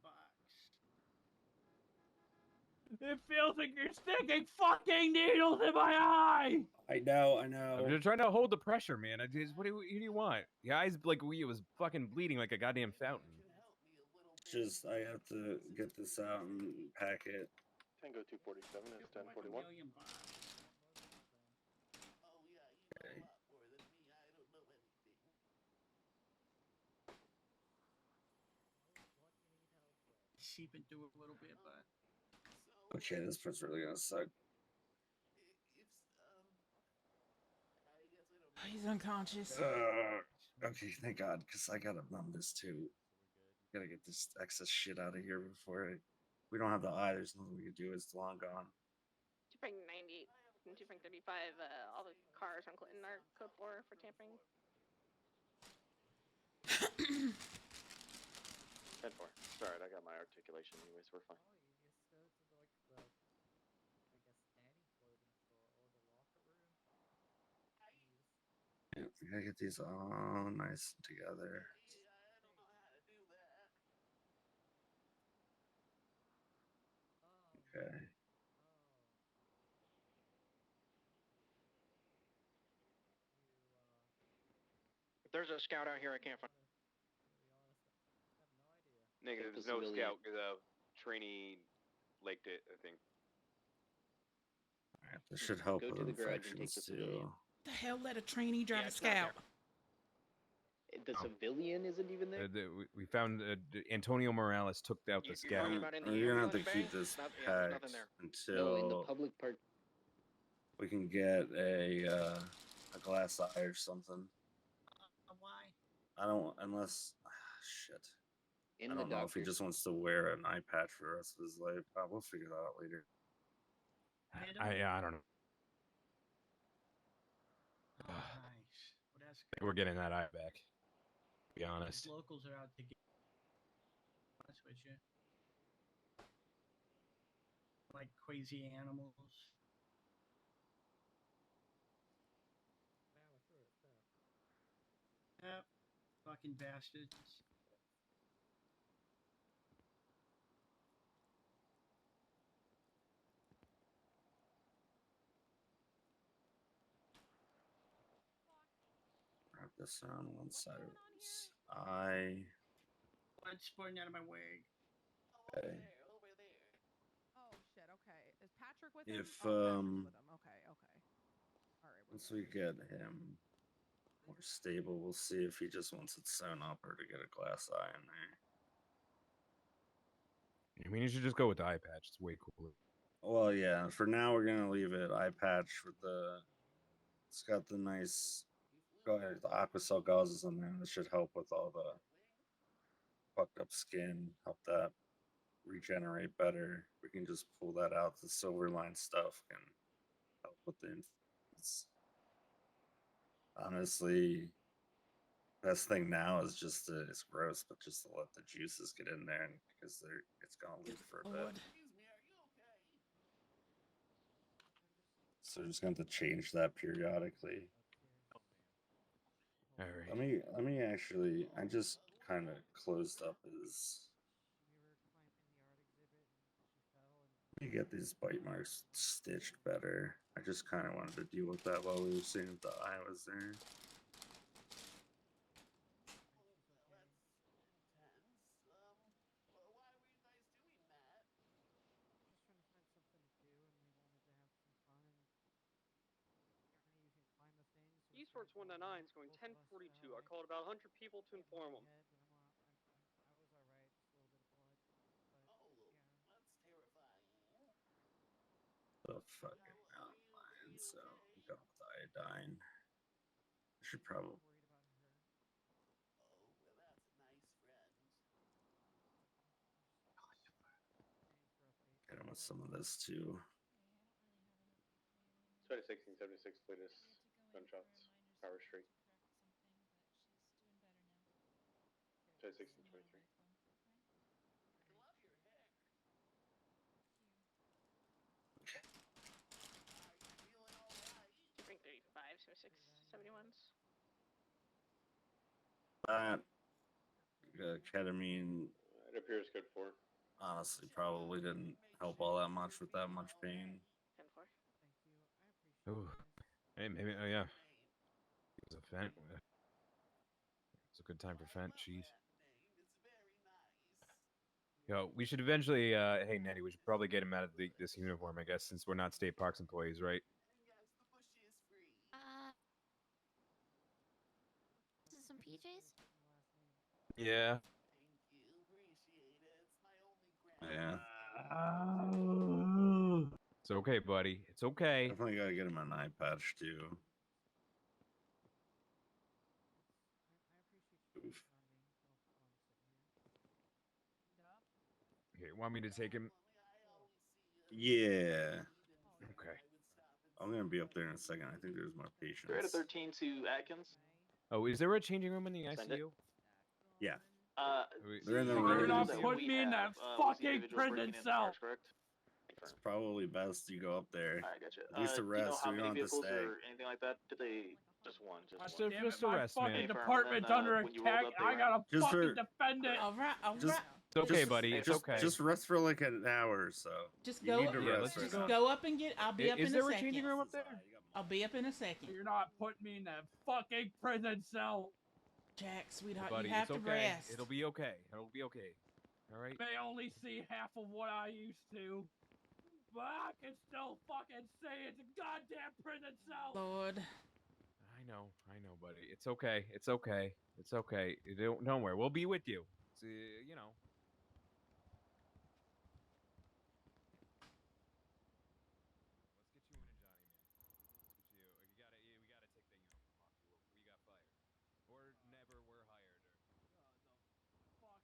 [SPEAKER 5] It feels like you're sticking fucking needles in my eye!
[SPEAKER 7] I know.
[SPEAKER 2] I'm just trying to hold the pressure, man. What do you want? Your eyes like it was fucking bleeding like a goddamn fountain.
[SPEAKER 7] Just I have to get this out and pack it.
[SPEAKER 8] Tango 247 is 1041.
[SPEAKER 10] Seep into a little bit, but
[SPEAKER 7] Okay, this part's really gonna suck.
[SPEAKER 1] he's unconscious.
[SPEAKER 7] Okay, thank God, because I gotta numb this too. Gotta get this excess shit out of here before we don't have the eye. There's nothing we can do. It's long gone.
[SPEAKER 9] 2.98 and 2.35. All the cars on Clinton are code 4 for tampering.
[SPEAKER 4] 10-4. Sorry, I got my articulation anyways. We're fine.
[SPEAKER 7] Yeah, we gotta get these all nice together. Okay.
[SPEAKER 6] If there's a scout out here, I can't find.
[SPEAKER 4] Negative.
[SPEAKER 17] Take
[SPEAKER 4] There's
[SPEAKER 17] the
[SPEAKER 4] no
[SPEAKER 17] civilian.
[SPEAKER 4] scout. The trainee laked it, I think.
[SPEAKER 7] Alright, this should help
[SPEAKER 17] Go
[SPEAKER 7] with
[SPEAKER 17] to the garage and take
[SPEAKER 7] infections
[SPEAKER 17] the
[SPEAKER 7] too.
[SPEAKER 17] civilian.
[SPEAKER 1] The hell let a trainee drive a
[SPEAKER 6] it's not
[SPEAKER 1] scout?
[SPEAKER 17] The civilian isn't even there?
[SPEAKER 2] We found Antonio Morales took out the
[SPEAKER 6] You're
[SPEAKER 2] scout.
[SPEAKER 6] talking about in the
[SPEAKER 7] You're gonna have to
[SPEAKER 6] ambulance bay?
[SPEAKER 7] keep this
[SPEAKER 6] Not, yeah, there's
[SPEAKER 7] packed
[SPEAKER 6] nothing there.
[SPEAKER 7] until
[SPEAKER 17] No, in the public park.
[SPEAKER 7] we can get a glass eye or something.
[SPEAKER 10] Why?
[SPEAKER 7] I don't unless shit.
[SPEAKER 17] In
[SPEAKER 7] I
[SPEAKER 17] the
[SPEAKER 7] don't know if he
[SPEAKER 17] doctor.
[SPEAKER 7] just wants to wear an eye patch for the rest of his life. We'll figure that out later.
[SPEAKER 2] I don't know.
[SPEAKER 10] Oh, nice. Well, that's
[SPEAKER 2] I think we're getting that eye back. To be
[SPEAKER 10] good.
[SPEAKER 2] honest.
[SPEAKER 10] Locals are out to get. Honest with you. Like crazy animals. Yep. Fucking bastards.
[SPEAKER 7] Wrap this on one side of his eye.
[SPEAKER 10] Blood spurting out of my wig.
[SPEAKER 7] Okay.
[SPEAKER 11] Oh shit. Okay. Is Patrick with
[SPEAKER 7] If
[SPEAKER 11] him? Oh, Patrick's with him. Okay. Okay. All right.
[SPEAKER 7] once we get him more stable, we'll see if he just wants it sewn up or to get a glass eye in there.
[SPEAKER 2] I mean, you should just go with the eye patch. It's way cooler.
[SPEAKER 7] Well, yeah. For now, we're gonna leave it eye patch with the. It's got the nice, the aquacell gauzes on there. That should help with all the fucked up skin. Help that regenerate better. We can just pull that out. The silver line stuff can help with the. Honestly, best thing now is just to, it's gross, but just to let the juices get in there, and because it's gonna leak for a bit. So just going to change that periodically.
[SPEAKER 2] All right.
[SPEAKER 7] Let me actually. I just kind of closed up his. Let me get these bite marks stitched better. I just kind of wanted to deal with that while we were seeing if the eye was there.
[SPEAKER 23] Esports 199 is going 10:42. I called about 100 people to inform them.
[SPEAKER 7] The fucking outline. So I'm going with iodine. I should probably. Get him with some of this too.
[SPEAKER 4] 1676 latest gunshots. Power Street. 1623.
[SPEAKER 9] 2.35, so 671s.
[SPEAKER 7] That ketamine.
[SPEAKER 4] It appears good for.
[SPEAKER 7] Honestly, probably didn't help all that much with that much pain.
[SPEAKER 9] 10-4.
[SPEAKER 2] Ooh. Hey, maybe. Oh yeah. It was a Fent. It's a good time for Fent. Jeez. Yo, we should eventually. Hey, Nettie, we should probably get him out of this uniform, I guess, since we're not state parks employees, right?
[SPEAKER 16] This is some PJs?
[SPEAKER 2] Yeah.
[SPEAKER 7] Yeah.
[SPEAKER 2] It's okay, buddy. It's okay.
[SPEAKER 7] Definitely gotta get him an eye patch too.
[SPEAKER 2] Okay, want me to take him?
[SPEAKER 7] Yeah.
[SPEAKER 2] Okay.
[SPEAKER 7] I'm gonna be up there in a second. I think there's more patients.
[SPEAKER 3] 3 out of 13 to Atkins.
[SPEAKER 2] Oh, is there a changing room in the
[SPEAKER 3] Send it.
[SPEAKER 2] ICU?
[SPEAKER 7] Yeah.
[SPEAKER 2] Wait,
[SPEAKER 7] They're in the
[SPEAKER 10] You're
[SPEAKER 7] room.
[SPEAKER 10] not putting me in that fucking prison cell.
[SPEAKER 7] It's probably best you go up there.
[SPEAKER 3] I gotcha.
[SPEAKER 7] At least to
[SPEAKER 3] Do you know
[SPEAKER 7] rest,
[SPEAKER 3] how
[SPEAKER 7] so you
[SPEAKER 3] many
[SPEAKER 7] don't have to
[SPEAKER 3] vehicles
[SPEAKER 7] stay.
[SPEAKER 3] or anything like that? Did they just one?
[SPEAKER 10] Damn it,
[SPEAKER 2] just
[SPEAKER 10] my
[SPEAKER 2] arrest,
[SPEAKER 10] fucking
[SPEAKER 2] man.
[SPEAKER 10] department's
[SPEAKER 3] Then,
[SPEAKER 10] under
[SPEAKER 3] when you rolled
[SPEAKER 10] attack.
[SPEAKER 3] up, they
[SPEAKER 10] I gotta
[SPEAKER 7] Just
[SPEAKER 10] fucking
[SPEAKER 7] for-
[SPEAKER 10] defend it.
[SPEAKER 1] All right, all
[SPEAKER 7] Just-
[SPEAKER 1] right.
[SPEAKER 2] It's okay, buddy. It's okay.
[SPEAKER 7] Just rest for like an hour or so.
[SPEAKER 1] Just
[SPEAKER 7] You
[SPEAKER 1] go.
[SPEAKER 7] need to
[SPEAKER 2] Yeah,
[SPEAKER 7] rest
[SPEAKER 2] let's
[SPEAKER 7] right
[SPEAKER 2] just
[SPEAKER 7] now.
[SPEAKER 1] Go up and get. I'll be up
[SPEAKER 2] Is
[SPEAKER 1] in
[SPEAKER 2] there
[SPEAKER 1] a
[SPEAKER 2] a
[SPEAKER 1] second.
[SPEAKER 2] changing room up there?
[SPEAKER 1] I'll be up in a second.
[SPEAKER 10] You're not putting me in that fucking prison cell.
[SPEAKER 1] Jack, sweetheart,
[SPEAKER 2] Buddy,
[SPEAKER 1] you have
[SPEAKER 2] it's
[SPEAKER 1] to
[SPEAKER 2] okay.
[SPEAKER 1] rest.
[SPEAKER 2] It'll be okay. It'll be okay. All right.
[SPEAKER 10] May only see half of what I used to. But I can still fucking say it's a goddamn prison cell.
[SPEAKER 1] Lord.
[SPEAKER 2] I know, buddy. It's okay. It's okay. It's okay. Don't worry. We'll be with you. It's, you know. Let's get you in a Johnny, man. Let's get you. We gotta take that uniform off you. We got fired, or never were hired, or.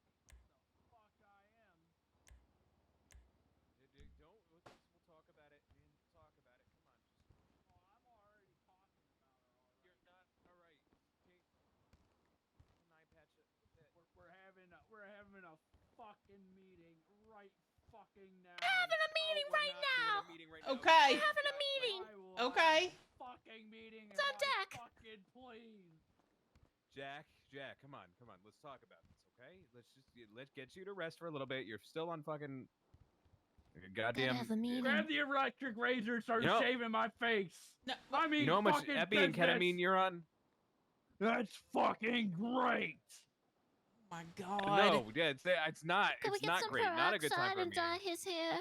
[SPEAKER 10] The fuck I am.
[SPEAKER 2] Don't. We'll talk about it, man. We'll talk about it. Come on, just.
[SPEAKER 10] Oh, I'm already talking about it already.
[SPEAKER 2] You're not all right. Take an eye patch.
[SPEAKER 10] We're having a fucking meeting right fucking now.
[SPEAKER 16] We're having a meeting right now.
[SPEAKER 1] Okay.
[SPEAKER 16] We're having a meeting.
[SPEAKER 1] Okay.
[SPEAKER 10] Fucking meeting.
[SPEAKER 16] It's on deck.
[SPEAKER 10] Fucking please.
[SPEAKER 2] Jack, come on. Let's talk about this, okay? Let's get you to rest for a little bit. You're still on fucking goddamn.
[SPEAKER 10] Grab the electric razor and start
[SPEAKER 2] You know-
[SPEAKER 10] shaving my face.
[SPEAKER 1] No,
[SPEAKER 10] I mean,
[SPEAKER 2] You know how much
[SPEAKER 10] fucking
[SPEAKER 2] epi and
[SPEAKER 10] business.
[SPEAKER 2] ketamine you're on?
[SPEAKER 10] That's fucking great.
[SPEAKER 1] Oh my God.
[SPEAKER 2] No, yeah, it's not.
[SPEAKER 16] Can we
[SPEAKER 2] It's
[SPEAKER 16] get
[SPEAKER 2] not
[SPEAKER 16] some
[SPEAKER 2] great. Not a good time
[SPEAKER 16] peroxide
[SPEAKER 2] for a
[SPEAKER 16] and
[SPEAKER 2] meeting.
[SPEAKER 16] dye his hair?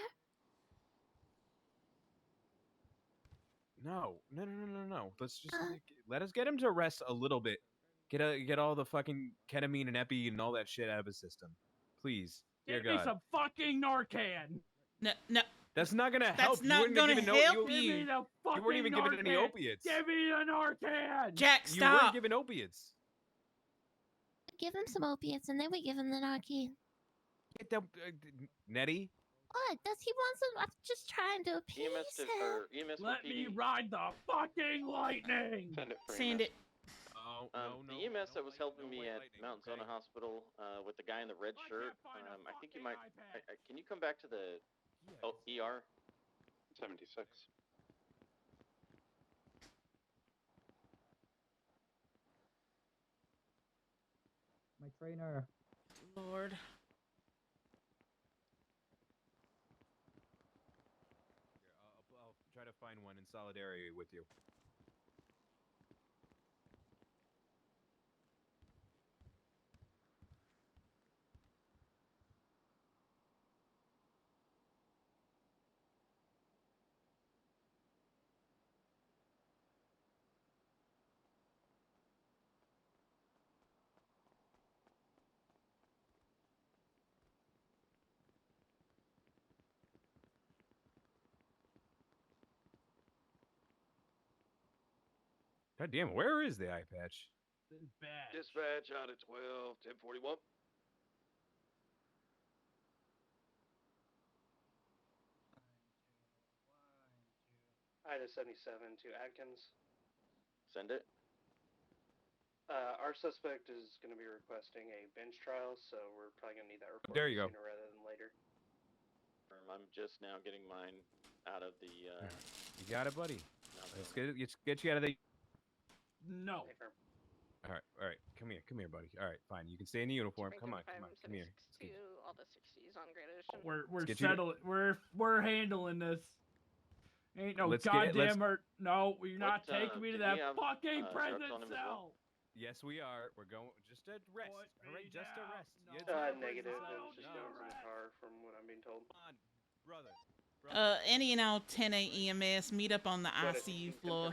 [SPEAKER 2] No. Let's just let us get him to rest a little bit. Get all the fucking ketamine and epi and all that shit out of his system, please. Dear
[SPEAKER 10] Give me
[SPEAKER 2] God.
[SPEAKER 10] some fucking Narcan.
[SPEAKER 1] No.
[SPEAKER 2] That's not gonna help.
[SPEAKER 1] That's not gonna help
[SPEAKER 10] Give me the fucking
[SPEAKER 2] You weren't even given any
[SPEAKER 10] Narcan.
[SPEAKER 2] opiates.
[SPEAKER 10] Give me the Narcan.
[SPEAKER 1] Jack,
[SPEAKER 2] You weren't
[SPEAKER 1] stop.
[SPEAKER 2] given opiates.
[SPEAKER 16] Give him some opiates and then we give him the Narcan.
[SPEAKER 2] Get the, Nettie.
[SPEAKER 16] What? Does he want some? I'm just trying to appease him.
[SPEAKER 10] Let me ride the fucking lightning.
[SPEAKER 1] Send it.
[SPEAKER 2] Oh,
[SPEAKER 3] the EMS that was helping me at Mount Zona Hospital with the guy in the red shirt, I think you might. Can you come back to the ER?
[SPEAKER 8] 76.
[SPEAKER 13] My trainer.
[SPEAKER 1] Lord.
[SPEAKER 2] I'll try to find one in solidarity with you. God damn, where is the eye patch?
[SPEAKER 10] Bad.
[SPEAKER 19] Dispatch out at 12, 1041.
[SPEAKER 18] Ida 77 to Atkins.
[SPEAKER 3] Send it.
[SPEAKER 18] Our suspect is going to be requesting a bench trial, so we're probably going to need that report
[SPEAKER 2] There you go.
[SPEAKER 18] sooner rather than later.
[SPEAKER 3] I'm just now getting mine out of the.
[SPEAKER 2] You got it, buddy. Let's get you out of the.
[SPEAKER 10] No.
[SPEAKER 2] All right. Come here, buddy. All right, fine. You can stay in the uniform. Come on. Come here. Let's get-
[SPEAKER 9] All the 60s on Great Ocean.
[SPEAKER 10] We're
[SPEAKER 2] get you to-
[SPEAKER 10] settling. We're handling this. Ain't no
[SPEAKER 2] Let's
[SPEAKER 10] goddamn hurt. No, you're not
[SPEAKER 3] What,
[SPEAKER 10] taking me to
[SPEAKER 3] do
[SPEAKER 10] that
[SPEAKER 3] we have,
[SPEAKER 10] fucking
[SPEAKER 3] drugs
[SPEAKER 10] prison
[SPEAKER 3] on him as
[SPEAKER 10] cell.
[SPEAKER 2] Yes, we are. We're going just to rest. All right, just to rest.
[SPEAKER 10] No.
[SPEAKER 2] Yes,
[SPEAKER 18] Negative.
[SPEAKER 10] No,
[SPEAKER 18] It was just
[SPEAKER 10] no,
[SPEAKER 18] guns in the car, from what I'm being told.
[SPEAKER 2] Come on, brother.
[SPEAKER 1] Any and all 10A EMS, meet up on the ICU floor.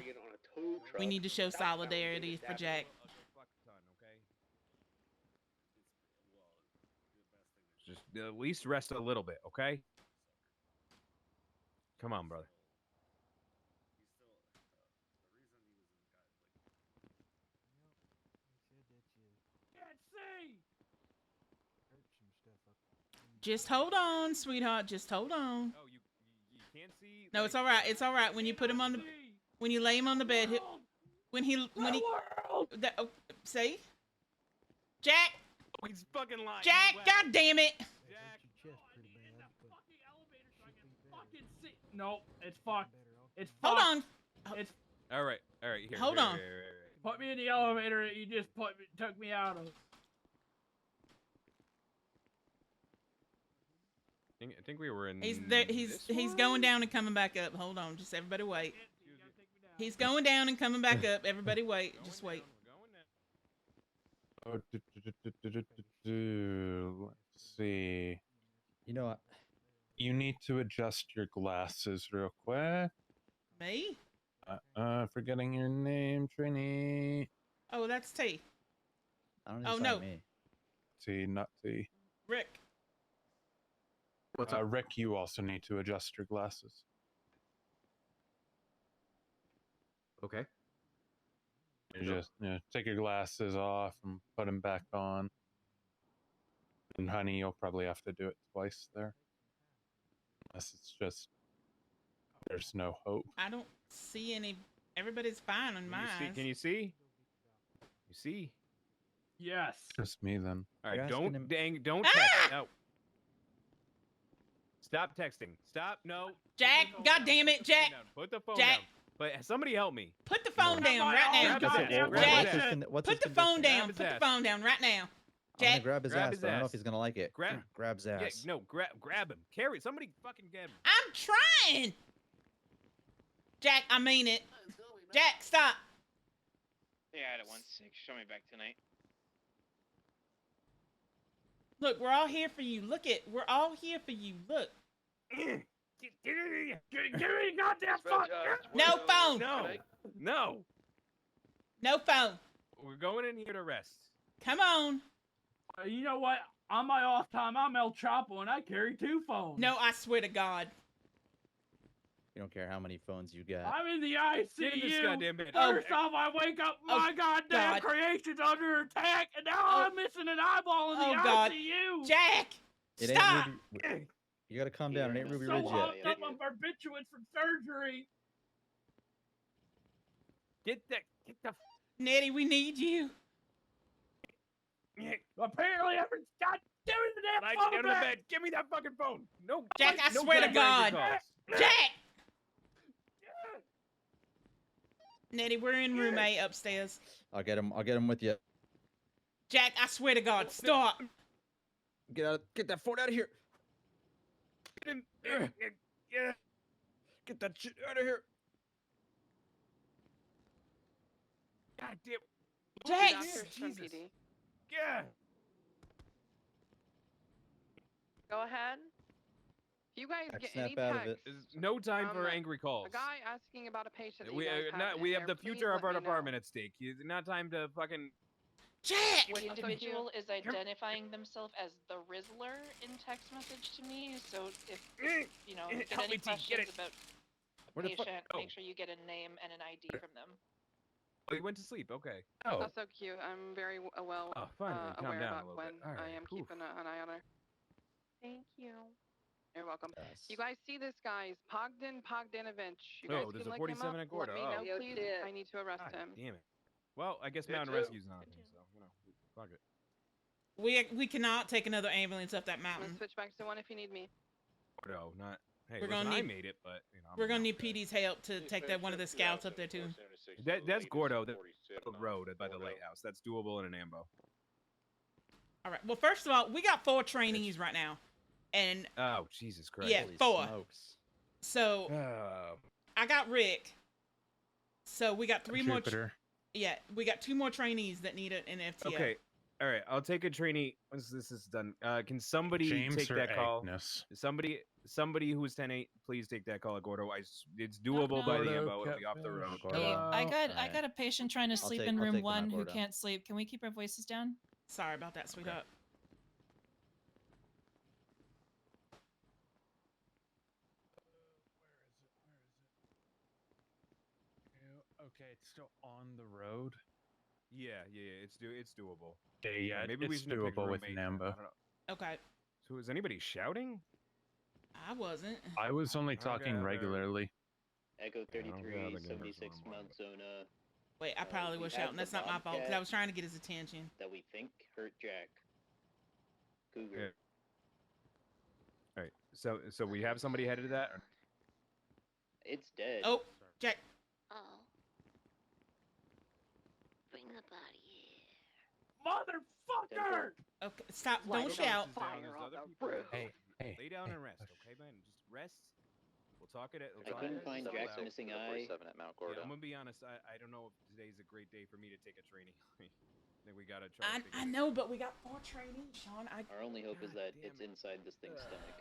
[SPEAKER 1] We need to show solidarity for Jack.
[SPEAKER 2] Just at least rest a little bit, okay? Come on, brother.
[SPEAKER 10] Can't see.
[SPEAKER 1] Just hold on, sweetheart. Just hold on.
[SPEAKER 2] Oh, you can't see.
[SPEAKER 1] No, it's all right. It's all right. When you put him on the, when you lay him on the bed, when he, oh, see, Jack.
[SPEAKER 2] Oh, he's fucking lying.
[SPEAKER 1] Jack, God damn it.
[SPEAKER 10] No, it's fucked. It's
[SPEAKER 1] Hold
[SPEAKER 10] fucked.
[SPEAKER 1] on.
[SPEAKER 10] It's
[SPEAKER 2] All right. Here.
[SPEAKER 1] Hold on.
[SPEAKER 10] put me in the elevator that you just took me out of.
[SPEAKER 2] I think we were in.
[SPEAKER 1] He's there. He's going down and coming back up. Hold on. Just everybody wait. He's going down and coming back up. Everybody wait. Just wait.
[SPEAKER 15] Oh, let's see.
[SPEAKER 20] You know what?
[SPEAKER 15] You need to adjust your glasses real quick.
[SPEAKER 1] Me?
[SPEAKER 15] Forgetting your name, Trini.
[SPEAKER 1] Oh, that's T.
[SPEAKER 20] I don't
[SPEAKER 1] Oh no.
[SPEAKER 20] Me.
[SPEAKER 15] T, not T.
[SPEAKER 1] Rick.
[SPEAKER 15] What's up? Rick, you also need to adjust your glasses.
[SPEAKER 14] Okay.
[SPEAKER 15] You just take your glasses off and put them back on. And honey, you'll probably have to do it twice there. Unless it's just there's no hope.
[SPEAKER 1] I don't see any. Everybody's fine on my eyes.
[SPEAKER 2] Can you see? You see?
[SPEAKER 10] Yes.
[SPEAKER 15] Just me then.
[SPEAKER 2] All right.
[SPEAKER 15] You're
[SPEAKER 2] Don't text. No. Stop texting. Stop. No.
[SPEAKER 1] Jack, God damn it, Jack.
[SPEAKER 2] Put the phone
[SPEAKER 1] Jack.
[SPEAKER 2] down. But somebody help me.
[SPEAKER 1] Put the phone down right now. Jack, put the phone down. Put the phone down right now.
[SPEAKER 20] I'm gonna
[SPEAKER 1] Jack,
[SPEAKER 20] grab his ass. But I don't know if he's gonna like it. Grab his ass.
[SPEAKER 2] Yeah, no, grab him. Carry. Somebody fucking get him.
[SPEAKER 1] I'm trying. Jack, I mean it. Jack, stop.
[SPEAKER 21] Yeah, I had a 1-6. Show me back tonight.
[SPEAKER 1] Look, we're all here for you. We're all here for you. Look.
[SPEAKER 10] Give me the goddamn phone.
[SPEAKER 1] No phone.
[SPEAKER 2] No.
[SPEAKER 1] No phone.
[SPEAKER 2] We're going in here to rest.
[SPEAKER 1] Come on.
[SPEAKER 10] You know what? On my off time, I'm El Chapo and I carry 2 phones.
[SPEAKER 1] No, I swear to God.
[SPEAKER 20] You don't care how many phones you got.
[SPEAKER 10] I'm in the
[SPEAKER 2] Get in this
[SPEAKER 10] ICU.
[SPEAKER 2] goddamn bed.
[SPEAKER 10] First off, I wake up, my goddamn creation's under attack, and now I'm missing an eyeball in the
[SPEAKER 1] God.
[SPEAKER 10] ICU.
[SPEAKER 1] Jack,
[SPEAKER 20] It
[SPEAKER 1] stop.
[SPEAKER 20] Ain't Ruby, you gotta calm down. It ain't Ruby
[SPEAKER 10] So
[SPEAKER 20] Ridge yet.
[SPEAKER 10] hopped up on barbiturates from surgery.
[SPEAKER 2] Get the.
[SPEAKER 1] Nettie, we need you.
[SPEAKER 10] Apparently, everyone's got. Give me the damn
[SPEAKER 2] Lie
[SPEAKER 10] phone
[SPEAKER 2] down in the
[SPEAKER 10] back.
[SPEAKER 2] bed. Give me that fucking phone. No.
[SPEAKER 1] Jack, I
[SPEAKER 2] no
[SPEAKER 1] swear to
[SPEAKER 2] Jack
[SPEAKER 1] God.
[SPEAKER 2] Ranger calls.
[SPEAKER 1] Jack. Nettie, we're in room A upstairs.
[SPEAKER 20] I'll get him with you.
[SPEAKER 1] Jack, I swear to God, stop.
[SPEAKER 20] Get that phone out of here.
[SPEAKER 2] Get in.
[SPEAKER 20] Get that shit out of here.
[SPEAKER 2] God damn.
[SPEAKER 1] Jack.
[SPEAKER 2] Jesus. Yeah.
[SPEAKER 11] Go ahead. If you guys get any
[SPEAKER 20] snap out of
[SPEAKER 11] text,
[SPEAKER 20] it.
[SPEAKER 2] There's no time for angry calls.
[SPEAKER 11] a guy asking about a patient that
[SPEAKER 2] We
[SPEAKER 11] you guys have
[SPEAKER 2] we
[SPEAKER 11] in
[SPEAKER 2] have
[SPEAKER 11] there,
[SPEAKER 2] the future
[SPEAKER 11] please
[SPEAKER 2] of our
[SPEAKER 11] let me know.
[SPEAKER 2] department at stake. It's not time to fucking.
[SPEAKER 1] Jack.
[SPEAKER 22] The individual is identifying themselves as the Rizzler in text message to me, so if you know, get
[SPEAKER 2] Help
[SPEAKER 22] any
[SPEAKER 2] me, T, get
[SPEAKER 22] questions
[SPEAKER 2] it.
[SPEAKER 22] about
[SPEAKER 2] Where
[SPEAKER 22] a
[SPEAKER 2] the fuck-
[SPEAKER 22] patient,
[SPEAKER 2] oh.
[SPEAKER 22] make sure you get a name and an ID from them.
[SPEAKER 2] Oh, he went to sleep. Okay.
[SPEAKER 11] That's so cute. I'm very well
[SPEAKER 2] Oh, finally, calm
[SPEAKER 11] aware
[SPEAKER 2] down a
[SPEAKER 11] about
[SPEAKER 2] little
[SPEAKER 11] when
[SPEAKER 2] bit. All
[SPEAKER 11] I
[SPEAKER 2] right,
[SPEAKER 11] am
[SPEAKER 2] oof.
[SPEAKER 11] keeping an eye on her. Thank you. You're welcome. You guys see this, guys? Pogdanovich. You guys
[SPEAKER 2] Oh, there's
[SPEAKER 11] can
[SPEAKER 2] a
[SPEAKER 11] look him
[SPEAKER 2] 47
[SPEAKER 11] up.
[SPEAKER 2] at Gordo.
[SPEAKER 11] Let me know,
[SPEAKER 2] Oh.
[SPEAKER 11] please. I need to arrest him.
[SPEAKER 2] Damn it. Well, I guess
[SPEAKER 11] Yeah,
[SPEAKER 2] Mountain
[SPEAKER 11] too.
[SPEAKER 2] Rescue's not here, so you know, fuck it.
[SPEAKER 1] We cannot take another ambulance up that
[SPEAKER 11] I'm
[SPEAKER 1] mountain.
[SPEAKER 11] gonna switch back to one if you need me.
[SPEAKER 2] Gordo, not. Hey,
[SPEAKER 1] We're
[SPEAKER 2] listen,
[SPEAKER 1] gonna
[SPEAKER 2] I
[SPEAKER 1] need-
[SPEAKER 2] made it, but you know.
[SPEAKER 1] We're gonna need PD's help to take that one of the scouts up there too.
[SPEAKER 2] That's Gordo. The road by the lighthouse. That's doable in an ambo.
[SPEAKER 1] All right. Well, first of all, we got 4 trainees right now, and
[SPEAKER 2] Oh, Jesus Christ.
[SPEAKER 1] yeah, 4.
[SPEAKER 20] Smokes.
[SPEAKER 1] So I got Rick. So we got 3 more.
[SPEAKER 15] Jupiter.
[SPEAKER 1] Yeah, we got 2 more trainees that need an FTO.
[SPEAKER 2] Okay. All right. I'll take a trainee once this is done. Can somebody
[SPEAKER 15] James
[SPEAKER 2] take
[SPEAKER 15] or
[SPEAKER 2] that call?
[SPEAKER 15] Agnes?
[SPEAKER 2] Somebody who's 10-8, please take that call at Gordo. It's doable by the ambo. It'll be off the road.
[SPEAKER 22] Hey, I got a patient trying to sleep in room
[SPEAKER 20] take them out,
[SPEAKER 22] 1 who
[SPEAKER 20] Gordo.
[SPEAKER 22] can't sleep. Can we keep our voices down?
[SPEAKER 1] Sorry about that, sweetheart.
[SPEAKER 15] Okay, it's still on the road.
[SPEAKER 2] Yeah. It's doable.
[SPEAKER 15] Yeah,
[SPEAKER 2] Maybe we
[SPEAKER 15] it's
[SPEAKER 2] should have picked
[SPEAKER 15] doable
[SPEAKER 2] room
[SPEAKER 15] with
[SPEAKER 2] 8 then,
[SPEAKER 15] Nambo.
[SPEAKER 2] I don't know.
[SPEAKER 1] Okay.
[SPEAKER 2] So is anybody shouting?
[SPEAKER 1] I wasn't.
[SPEAKER 15] I was only
[SPEAKER 2] Okay,
[SPEAKER 15] talking
[SPEAKER 2] there.
[SPEAKER 15] regularly.
[SPEAKER 17] Echo
[SPEAKER 2] Yeah, I don't gather
[SPEAKER 17] 33,
[SPEAKER 2] gamers
[SPEAKER 17] 76
[SPEAKER 2] anymore.
[SPEAKER 17] Mount Zona.
[SPEAKER 1] Wait, I probably
[SPEAKER 17] We
[SPEAKER 1] was
[SPEAKER 17] have
[SPEAKER 1] shouting.
[SPEAKER 17] the
[SPEAKER 1] That's not my fault, because I
[SPEAKER 17] Bobcat
[SPEAKER 1] was trying to get his attention.
[SPEAKER 17] that we think hurt Jack. Cougar.
[SPEAKER 2] Yeah. All right. So we have somebody headed to that. Or...
[SPEAKER 17] It's dead.
[SPEAKER 1] Oh, Jack.
[SPEAKER 16] Oh. Bring the body
[SPEAKER 10] Motherfucker!
[SPEAKER 1] Okay, stop.
[SPEAKER 2] Why
[SPEAKER 1] Don't
[SPEAKER 2] don't
[SPEAKER 1] shout.
[SPEAKER 2] you down, there's other people in
[SPEAKER 15] Hey,
[SPEAKER 2] there.
[SPEAKER 15] hey,
[SPEAKER 2] Lay down
[SPEAKER 15] hey,
[SPEAKER 2] and rest, okay, man? Just rest. We'll talk it.
[SPEAKER 17] I couldn't find Jack's missing eye.
[SPEAKER 2] Yeah, I'm gonna be honest. I don't know if today's a great day for me to take a training. I think we gotta try.
[SPEAKER 1] I know, but we got 4 trainees, Sean.
[SPEAKER 17] Our only hope is that it's inside this thing's stomach.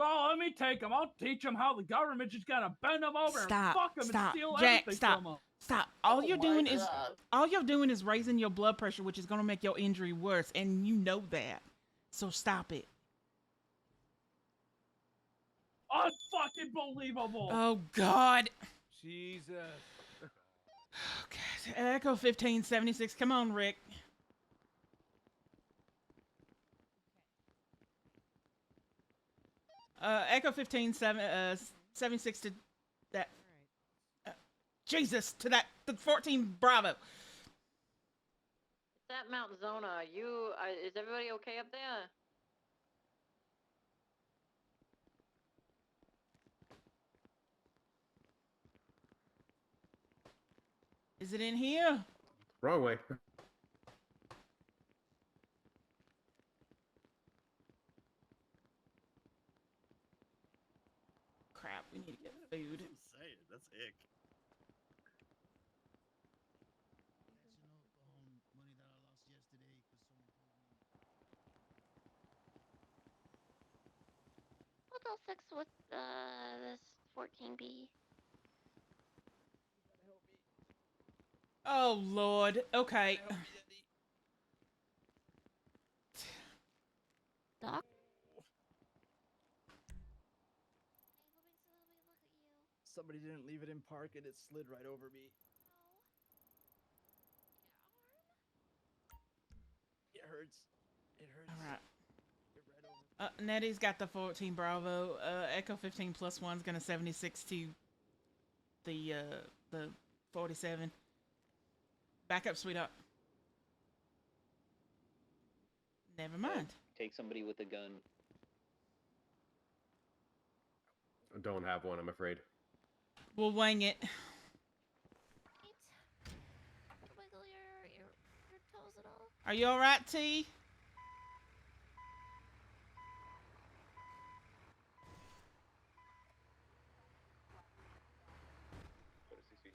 [SPEAKER 10] Oh, let me take him. I'll teach him how the government just gotta bend them over and fuck them and steal
[SPEAKER 1] Jack,
[SPEAKER 10] everything
[SPEAKER 1] stop.
[SPEAKER 10] from them.
[SPEAKER 1] Stop. All you're doing is raising your blood pressure, which is gonna make your injury worse, and you know that. So stop it.
[SPEAKER 10] Unfucking believable.
[SPEAKER 1] Oh God.
[SPEAKER 2] Jesus.
[SPEAKER 1] Okay. Echo 1576. Come on, Rick. Echo 76 to that. Jesus, to that the 14 Bravo.
[SPEAKER 11] It's at Mount Zona. Is everybody okay up there?
[SPEAKER 1] Is it in here?
[SPEAKER 14] Wrong way.
[SPEAKER 1] Crap, we need to get food.
[SPEAKER 7] Say it. That's ick.
[SPEAKER 16] What else fix with this 14B?
[SPEAKER 1] Oh Lord. Okay.
[SPEAKER 16] Doc?
[SPEAKER 20] Somebody didn't leave it in park and it slid right over me. It hurts. It hurts.
[SPEAKER 1] All right.
[SPEAKER 20] It right over.
[SPEAKER 1] Nettie's got the 14 Bravo. Echo 15 plus 1's gonna 76 to the 47. Back up, sweetheart. Never mind.
[SPEAKER 17] Take somebody with a gun.
[SPEAKER 14] I don't have one, I'm afraid.
[SPEAKER 1] We'll wing it.
[SPEAKER 16] Wiggle your toes at all?
[SPEAKER 1] Are you all right, T?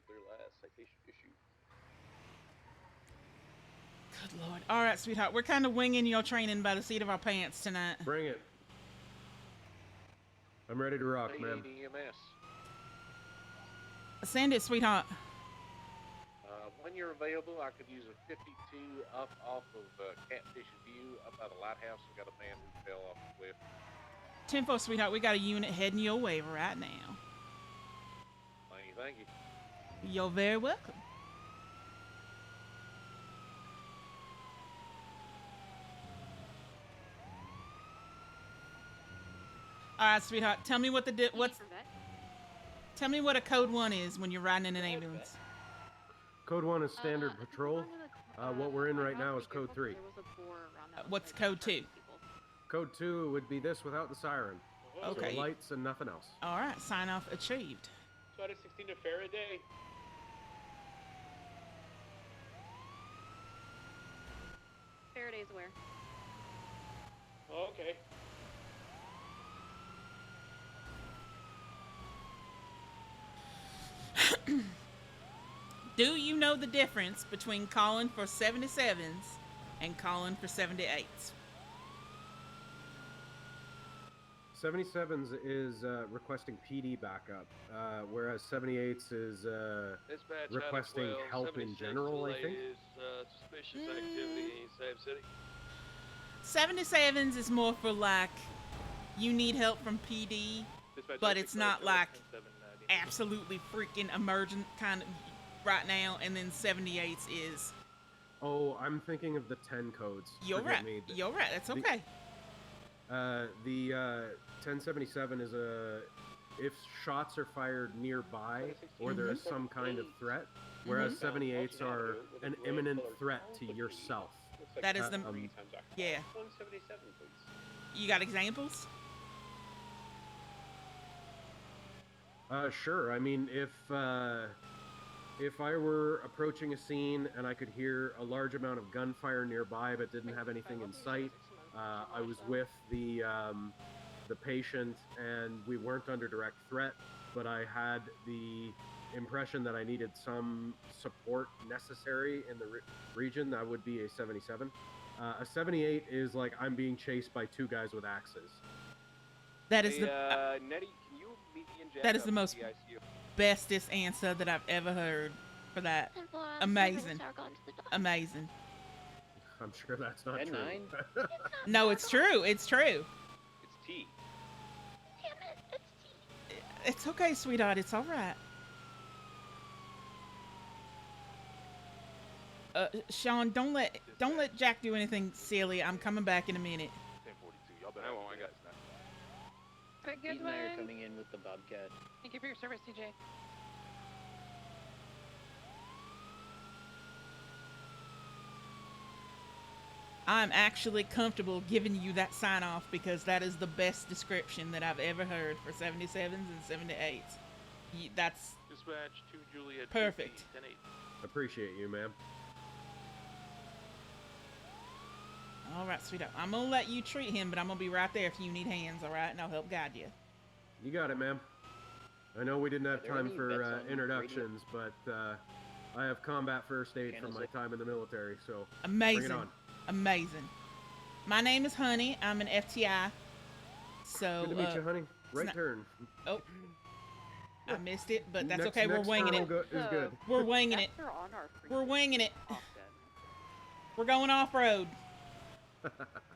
[SPEAKER 8] Clear last citation issue.
[SPEAKER 1] Good Lord. All right, sweetheart. We're kind of winging your training by the seat of our pants tonight.
[SPEAKER 14] Bring it. I'm ready to rock, man.
[SPEAKER 8] EMS.
[SPEAKER 1] Send it, sweetheart.
[SPEAKER 8] When you're available, I could use a 52 up off of Catfish View up by the lighthouse. We got a man who fell off the cliff.
[SPEAKER 1] 10-4, sweetheart. We got a unit heading your way right now.
[SPEAKER 8] Thank you.
[SPEAKER 1] You're very welcome. All right, sweetheart. Tell me what Tell me what a code 1 is when you're riding in an ambulance.
[SPEAKER 14] Code 1 is standard patrol. What we're in right now is code 3.
[SPEAKER 1] What's code 2?
[SPEAKER 14] Code 2 would be this without the siren.
[SPEAKER 1] Okay.
[SPEAKER 14] So lights and nothing else.
[SPEAKER 1] All right. Sign off achieved.
[SPEAKER 19] So out of 16 to Faraday.
[SPEAKER 9] Faraday's where?
[SPEAKER 19] Oh, okay.
[SPEAKER 1] Do you know the difference between calling for 77s and calling for 78s?
[SPEAKER 14] 77s is requesting PD backup, whereas 78s is requesting help in general, I think.
[SPEAKER 3] Suspicious activity in Save City.
[SPEAKER 1] 77s is more for like, you need help from PD, but it's not like absolutely freaking emergent kind of right now. And then 78s is
[SPEAKER 14] Oh, I'm thinking of the 10 codes.
[SPEAKER 1] You're
[SPEAKER 14] Forgive
[SPEAKER 1] right.
[SPEAKER 14] me.
[SPEAKER 1] You're right. That's okay.
[SPEAKER 14] The 1077 is if shots are fired nearby or there is some kind of threat, whereas 78s are an imminent threat to yourself.
[SPEAKER 1] That is the yeah.
[SPEAKER 8] 177, please.
[SPEAKER 1] You got examples?
[SPEAKER 14] Sure. I mean, if I were approaching a scene and I could hear a large amount of gunfire nearby but didn't have anything in sight, I was with the patient and we weren't under direct threat, but I had the impression that I needed some support necessary in the region, that would be a 77. A 78 is like I'm being chased by two guys with axes.
[SPEAKER 1] That is
[SPEAKER 2] Nettie, can you meet me in Jack
[SPEAKER 1] that is the most bestest answer that I've ever heard for that. Amazing. Amazing.
[SPEAKER 14] I'm sure that's not true.
[SPEAKER 1] No, it's true. It's true.
[SPEAKER 2] It's T.
[SPEAKER 16] Damn it, it's T.
[SPEAKER 1] It's okay, sweetheart. It's all right. Sean, don't let Jack do anything silly. I'm coming back in a minute.
[SPEAKER 2] 1042. Y'all better. I won't. I got snap.
[SPEAKER 17] Pete and I are coming in with the Bobcat.
[SPEAKER 11] Thank you for your service, CJ.
[SPEAKER 1] I'm actually comfortable giving you that sign off because that is the best description that I've ever heard for 77s and 78s. That's
[SPEAKER 19] dispatch to Juliet.
[SPEAKER 1] Perfect.
[SPEAKER 19] 10-8.
[SPEAKER 14] Appreciate you, ma'am.
[SPEAKER 1] All right, sweetheart. I'm gonna let you treat him, but I'm gonna be right there if you need hands. All right, and I'll help guide you.
[SPEAKER 14] You got it, ma'am. I know we didn't have time for introductions, but I have combat first aid from my time in the military, so
[SPEAKER 1] amazing.
[SPEAKER 14] Bring it on.
[SPEAKER 1] Amazing. My name is Honey. I'm an FTI. So
[SPEAKER 14] good to meet you, honey. Right turn.
[SPEAKER 1] Oh, I missed it, but that's
[SPEAKER 14] Next-
[SPEAKER 1] okay. We're
[SPEAKER 14] next
[SPEAKER 1] winging
[SPEAKER 14] turn
[SPEAKER 1] it.
[SPEAKER 14] is good.
[SPEAKER 1] We're winging it. We're winging it. We're going off road.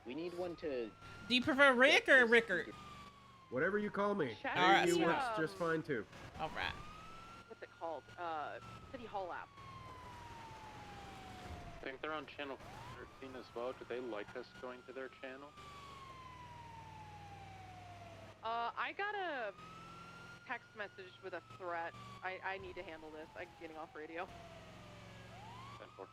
[SPEAKER 17] We need one to.
[SPEAKER 1] Do you prefer Rick or Rickard?
[SPEAKER 14] Whatever you call me.
[SPEAKER 1] All right,
[SPEAKER 14] you works just fine too.
[SPEAKER 1] All right.
[SPEAKER 11] What's it called? City Hall app.
[SPEAKER 8] I think they're on channel 13 as well. Do they like us going to their channel?
[SPEAKER 11] I got a text message with a threat. I need to handle this. I'm getting off radio.
[SPEAKER 8] 10-4.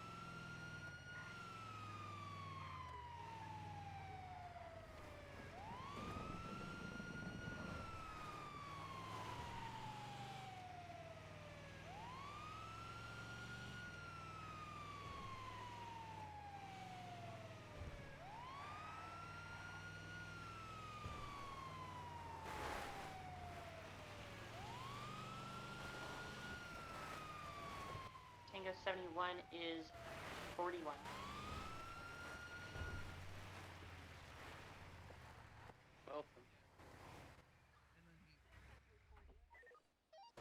[SPEAKER 22] Tango 71 is 41.
[SPEAKER 8] Welcome.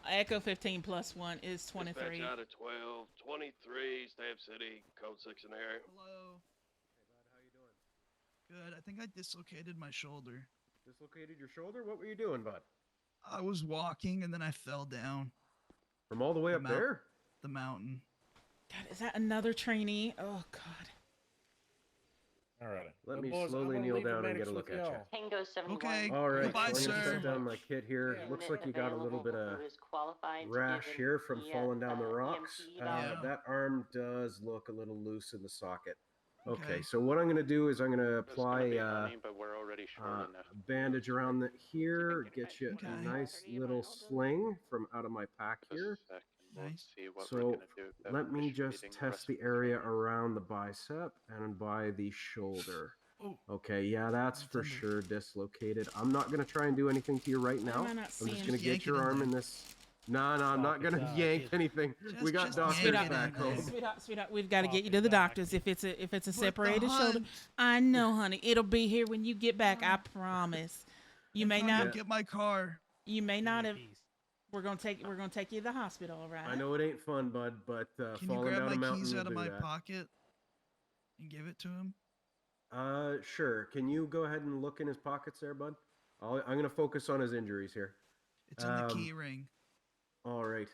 [SPEAKER 1] Echo 15 plus 1 is 23.
[SPEAKER 5] Dispatch out of 12, 23, Stamp City, code 6 in there.
[SPEAKER 6] Hello. Hey, bud, how you doing? Good. I think I dislocated my shoulder.
[SPEAKER 14] Dislocated your shoulder? What were you doing, bud?
[SPEAKER 6] I was walking and then I fell down.
[SPEAKER 14] From all the way up there?
[SPEAKER 6] The mountain.
[SPEAKER 1] God, is that another trainee? Oh, God.
[SPEAKER 12] All right.
[SPEAKER 14] Let me slowly kneel down and get a look at you.
[SPEAKER 22] Tango 71.
[SPEAKER 6] Okay.
[SPEAKER 14] All right.
[SPEAKER 6] Goodbye,
[SPEAKER 14] so I'm gonna
[SPEAKER 6] sir.
[SPEAKER 14] set down my kit here. Looks like you got a little bit of rash here from falling down the rocks. That arm does look a little loose in the socket. Okay, so what I'm going to do is I'm going to apply
[SPEAKER 8] but we're already short enough.
[SPEAKER 14] a bandage around here, get you a nice little sling from out of my pack here.
[SPEAKER 6] Nice.
[SPEAKER 14] So let me just test the area around the bicep and by the shoulder. Okay, yeah, that's for sure dislocated. I'm not going to try and do anything to you right now. I'm just going to get your arm in this. No, I'm not going to yank anything. We got doctors back home.
[SPEAKER 1] Sweetheart, we've got to get you to the doctors if it's a separated shoulder. I know, honey. It'll be here when you get back. I promise. You may not
[SPEAKER 6] get my car.
[SPEAKER 1] You may not have. We're gonna take you to the hospital, all right?
[SPEAKER 14] I know it ain't fun, bud, but
[SPEAKER 6] Can you
[SPEAKER 14] falling
[SPEAKER 6] grab
[SPEAKER 14] down a
[SPEAKER 6] my
[SPEAKER 14] mountain
[SPEAKER 6] keys
[SPEAKER 14] will
[SPEAKER 6] out of
[SPEAKER 14] do
[SPEAKER 6] my
[SPEAKER 14] that.
[SPEAKER 6] pocket and give it to him?
[SPEAKER 14] Sure. Can you go ahead and look in his pockets there, bud? I'm gonna focus on his injuries here.
[SPEAKER 6] It's in the key ring.
[SPEAKER 14] All right.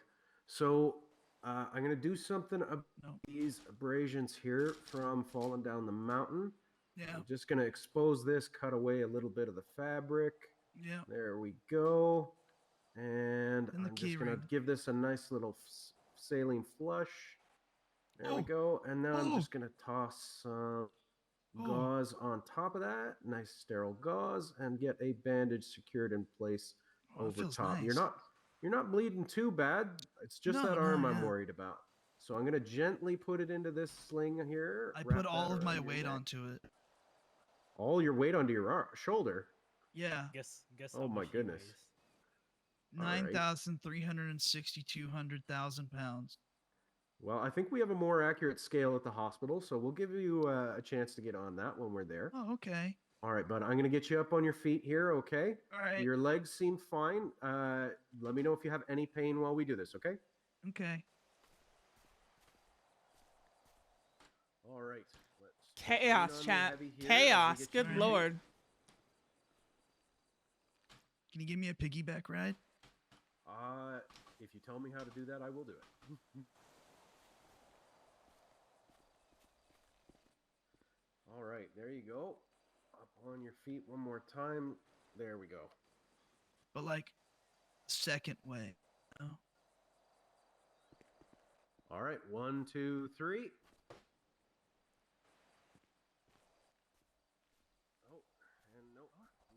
[SPEAKER 14] So I'm going to do something about these abrasions here from falling down the mountain.
[SPEAKER 6] Yeah.
[SPEAKER 14] I'm just going to expose this, cut away a little bit of the fabric.
[SPEAKER 6] Yeah.
[SPEAKER 14] There we go. And
[SPEAKER 6] And the
[SPEAKER 14] I'm
[SPEAKER 6] key
[SPEAKER 14] just going to
[SPEAKER 6] ring.
[SPEAKER 14] give this a nice little saline flush. There we go. And now I'm just going to toss some gauze on top of that. Nice sterile gauze, and get a bandage secured in place
[SPEAKER 6] Oh, it
[SPEAKER 14] over
[SPEAKER 6] feels
[SPEAKER 14] top.
[SPEAKER 6] nice.
[SPEAKER 14] You're not bleeding too bad. It's just
[SPEAKER 6] No,
[SPEAKER 14] that
[SPEAKER 6] no,
[SPEAKER 14] arm I'm
[SPEAKER 6] yeah.
[SPEAKER 14] worried about. So I'm going to gently put it into this sling here.
[SPEAKER 6] I
[SPEAKER 14] wrap
[SPEAKER 6] put
[SPEAKER 14] that
[SPEAKER 6] all of my
[SPEAKER 14] around your
[SPEAKER 6] weight
[SPEAKER 14] neck.
[SPEAKER 6] onto it.
[SPEAKER 14] All your weight onto your shoulder?
[SPEAKER 6] Yeah.
[SPEAKER 4] Guess
[SPEAKER 14] Oh my goodness.
[SPEAKER 6] 9,362 pounds.
[SPEAKER 14] Well, I think we have a more accurate scale at the hospital, so we'll give you a chance to get on that when we're there.
[SPEAKER 6] Oh, okay.
[SPEAKER 14] All right, bud. I'm going to get you up on your feet here, okay?
[SPEAKER 6] All right.
[SPEAKER 14] Your legs seem fine. Let me know if you have any pain while we do this, okay?
[SPEAKER 6] Okay.
[SPEAKER 14] All right.
[SPEAKER 1] Chaos, chat. Chaos. Good lord.
[SPEAKER 6] Can you give me a piggyback ride?
[SPEAKER 14] If you tell me how to do that, I will do it. All right, there you go. Up on your feet one more time. There we go.
[SPEAKER 6] But like, second way. Oh.
[SPEAKER 14] All right, 1, 2, 3. Oh, and no,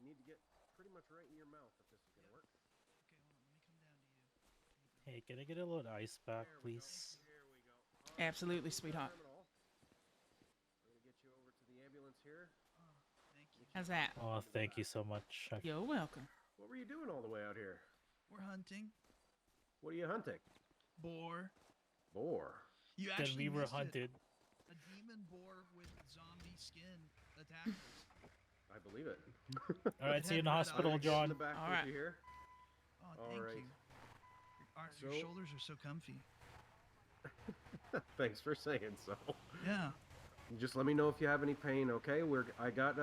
[SPEAKER 14] you need to get pretty much right in your mouth if this is going to work.
[SPEAKER 4] Hey, can I get a little ice back, please?
[SPEAKER 1] Absolutely, sweetheart.
[SPEAKER 14] I'm going to get you over to the ambulance here.
[SPEAKER 1] How's that?
[SPEAKER 4] Oh, thank you so much.
[SPEAKER 1] You're welcome.
[SPEAKER 14] What were you doing all the way out here?
[SPEAKER 6] We're hunting.
[SPEAKER 14] What are you hunting?
[SPEAKER 6] Boar.
[SPEAKER 14] Boar?
[SPEAKER 6] You
[SPEAKER 4] Then
[SPEAKER 6] actually
[SPEAKER 4] we were
[SPEAKER 6] missed it.
[SPEAKER 4] hunted.
[SPEAKER 6] A demon boar with zombie skin attacked us.
[SPEAKER 14] I believe it.
[SPEAKER 4] All right, see you in the hospital, John.
[SPEAKER 14] In the back
[SPEAKER 1] All
[SPEAKER 14] with
[SPEAKER 1] right.
[SPEAKER 14] you here.
[SPEAKER 6] Oh,
[SPEAKER 14] All
[SPEAKER 6] thank
[SPEAKER 14] right.
[SPEAKER 6] you. Your shoulders are so comfy.
[SPEAKER 14] Thanks for saying so.
[SPEAKER 6] Yeah.
[SPEAKER 14] Just let me know if you have any pain, okay? I got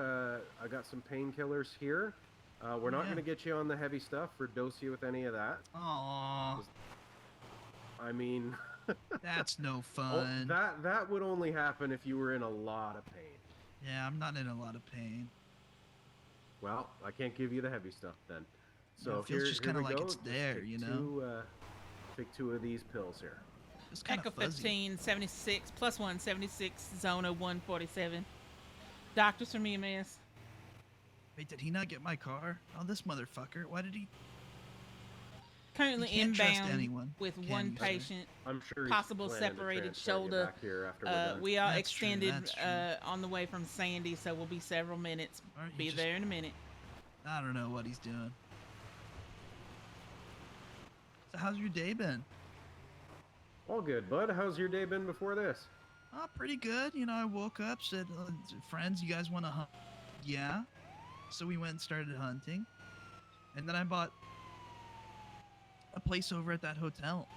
[SPEAKER 14] some painkillers here. We're not
[SPEAKER 6] Yeah.
[SPEAKER 14] going to get you on the heavy stuff or dose you with any of that.
[SPEAKER 6] Aww.
[SPEAKER 14] I mean,
[SPEAKER 6] That's no
[SPEAKER 14] oh,
[SPEAKER 6] fun.
[SPEAKER 14] that would only happen if you were in a lot of pain.
[SPEAKER 6] Yeah, I'm not in a lot of pain.
[SPEAKER 14] Well, I can't give you the heavy stuff then. So
[SPEAKER 6] Yeah, it feels
[SPEAKER 14] here,
[SPEAKER 6] just
[SPEAKER 14] here
[SPEAKER 6] kinda
[SPEAKER 14] we
[SPEAKER 6] like
[SPEAKER 14] go.
[SPEAKER 6] it's
[SPEAKER 14] Just
[SPEAKER 6] there,
[SPEAKER 14] take
[SPEAKER 6] you know?
[SPEAKER 14] Take 2 of these pills here.
[SPEAKER 6] It's kind
[SPEAKER 1] Echo
[SPEAKER 6] of fuzzy.
[SPEAKER 1] 15, 76, plus 1, 76, Zona 147. Doctors from EMS.
[SPEAKER 6] Wait, did he not get my car? Oh, this motherfucker. Why did he?
[SPEAKER 1] Currently
[SPEAKER 6] You can't trust
[SPEAKER 1] inbound
[SPEAKER 6] anyone,
[SPEAKER 1] with
[SPEAKER 6] can
[SPEAKER 1] one
[SPEAKER 6] you, sir?
[SPEAKER 1] patient.
[SPEAKER 14] I'm sure he's
[SPEAKER 1] Possible
[SPEAKER 14] planning to
[SPEAKER 1] separated
[SPEAKER 14] transport you
[SPEAKER 1] shoulder.
[SPEAKER 14] back here after we're done.
[SPEAKER 1] We are
[SPEAKER 6] That's true,
[SPEAKER 1] extended
[SPEAKER 6] that's true.
[SPEAKER 1] on the way from Sandy, so we'll be several minutes.
[SPEAKER 6] All right,
[SPEAKER 1] Be
[SPEAKER 6] you just-
[SPEAKER 1] there in a minute.
[SPEAKER 6] I don't know what he's doing. So how's your day been?
[SPEAKER 14] All good, bud. How's your day been before this?
[SPEAKER 6] Oh, pretty good. You know, I woke up, said, friends, you guys want to hunt? Yeah. So we went and started hunting. And then I bought a place over at that hotel.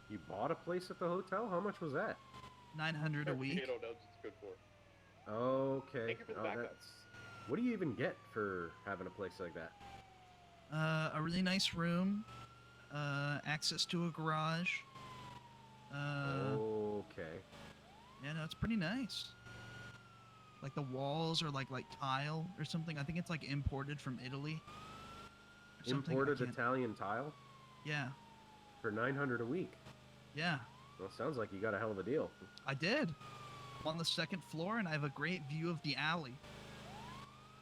[SPEAKER 14] You bought a place at the hotel? How much was that?
[SPEAKER 6] $900 a week.
[SPEAKER 19] Potato notes it's good for.
[SPEAKER 14] Okay.
[SPEAKER 19] Thank you for the backup.
[SPEAKER 14] What do you even get for having a place like that?
[SPEAKER 6] A really nice room. Access to a garage.
[SPEAKER 14] Okay.
[SPEAKER 6] Yeah, no, it's pretty nice. Like the walls are like tile or something. I think it's like imported from Italy. or something. I
[SPEAKER 14] Imported
[SPEAKER 6] can't-
[SPEAKER 14] Italian tile
[SPEAKER 6] Yeah,
[SPEAKER 14] for $900 a week.
[SPEAKER 6] yeah,
[SPEAKER 14] Well, sounds like you got a hell of a deal.
[SPEAKER 6] I did. I'm on the second floor and I have a great view of the alley.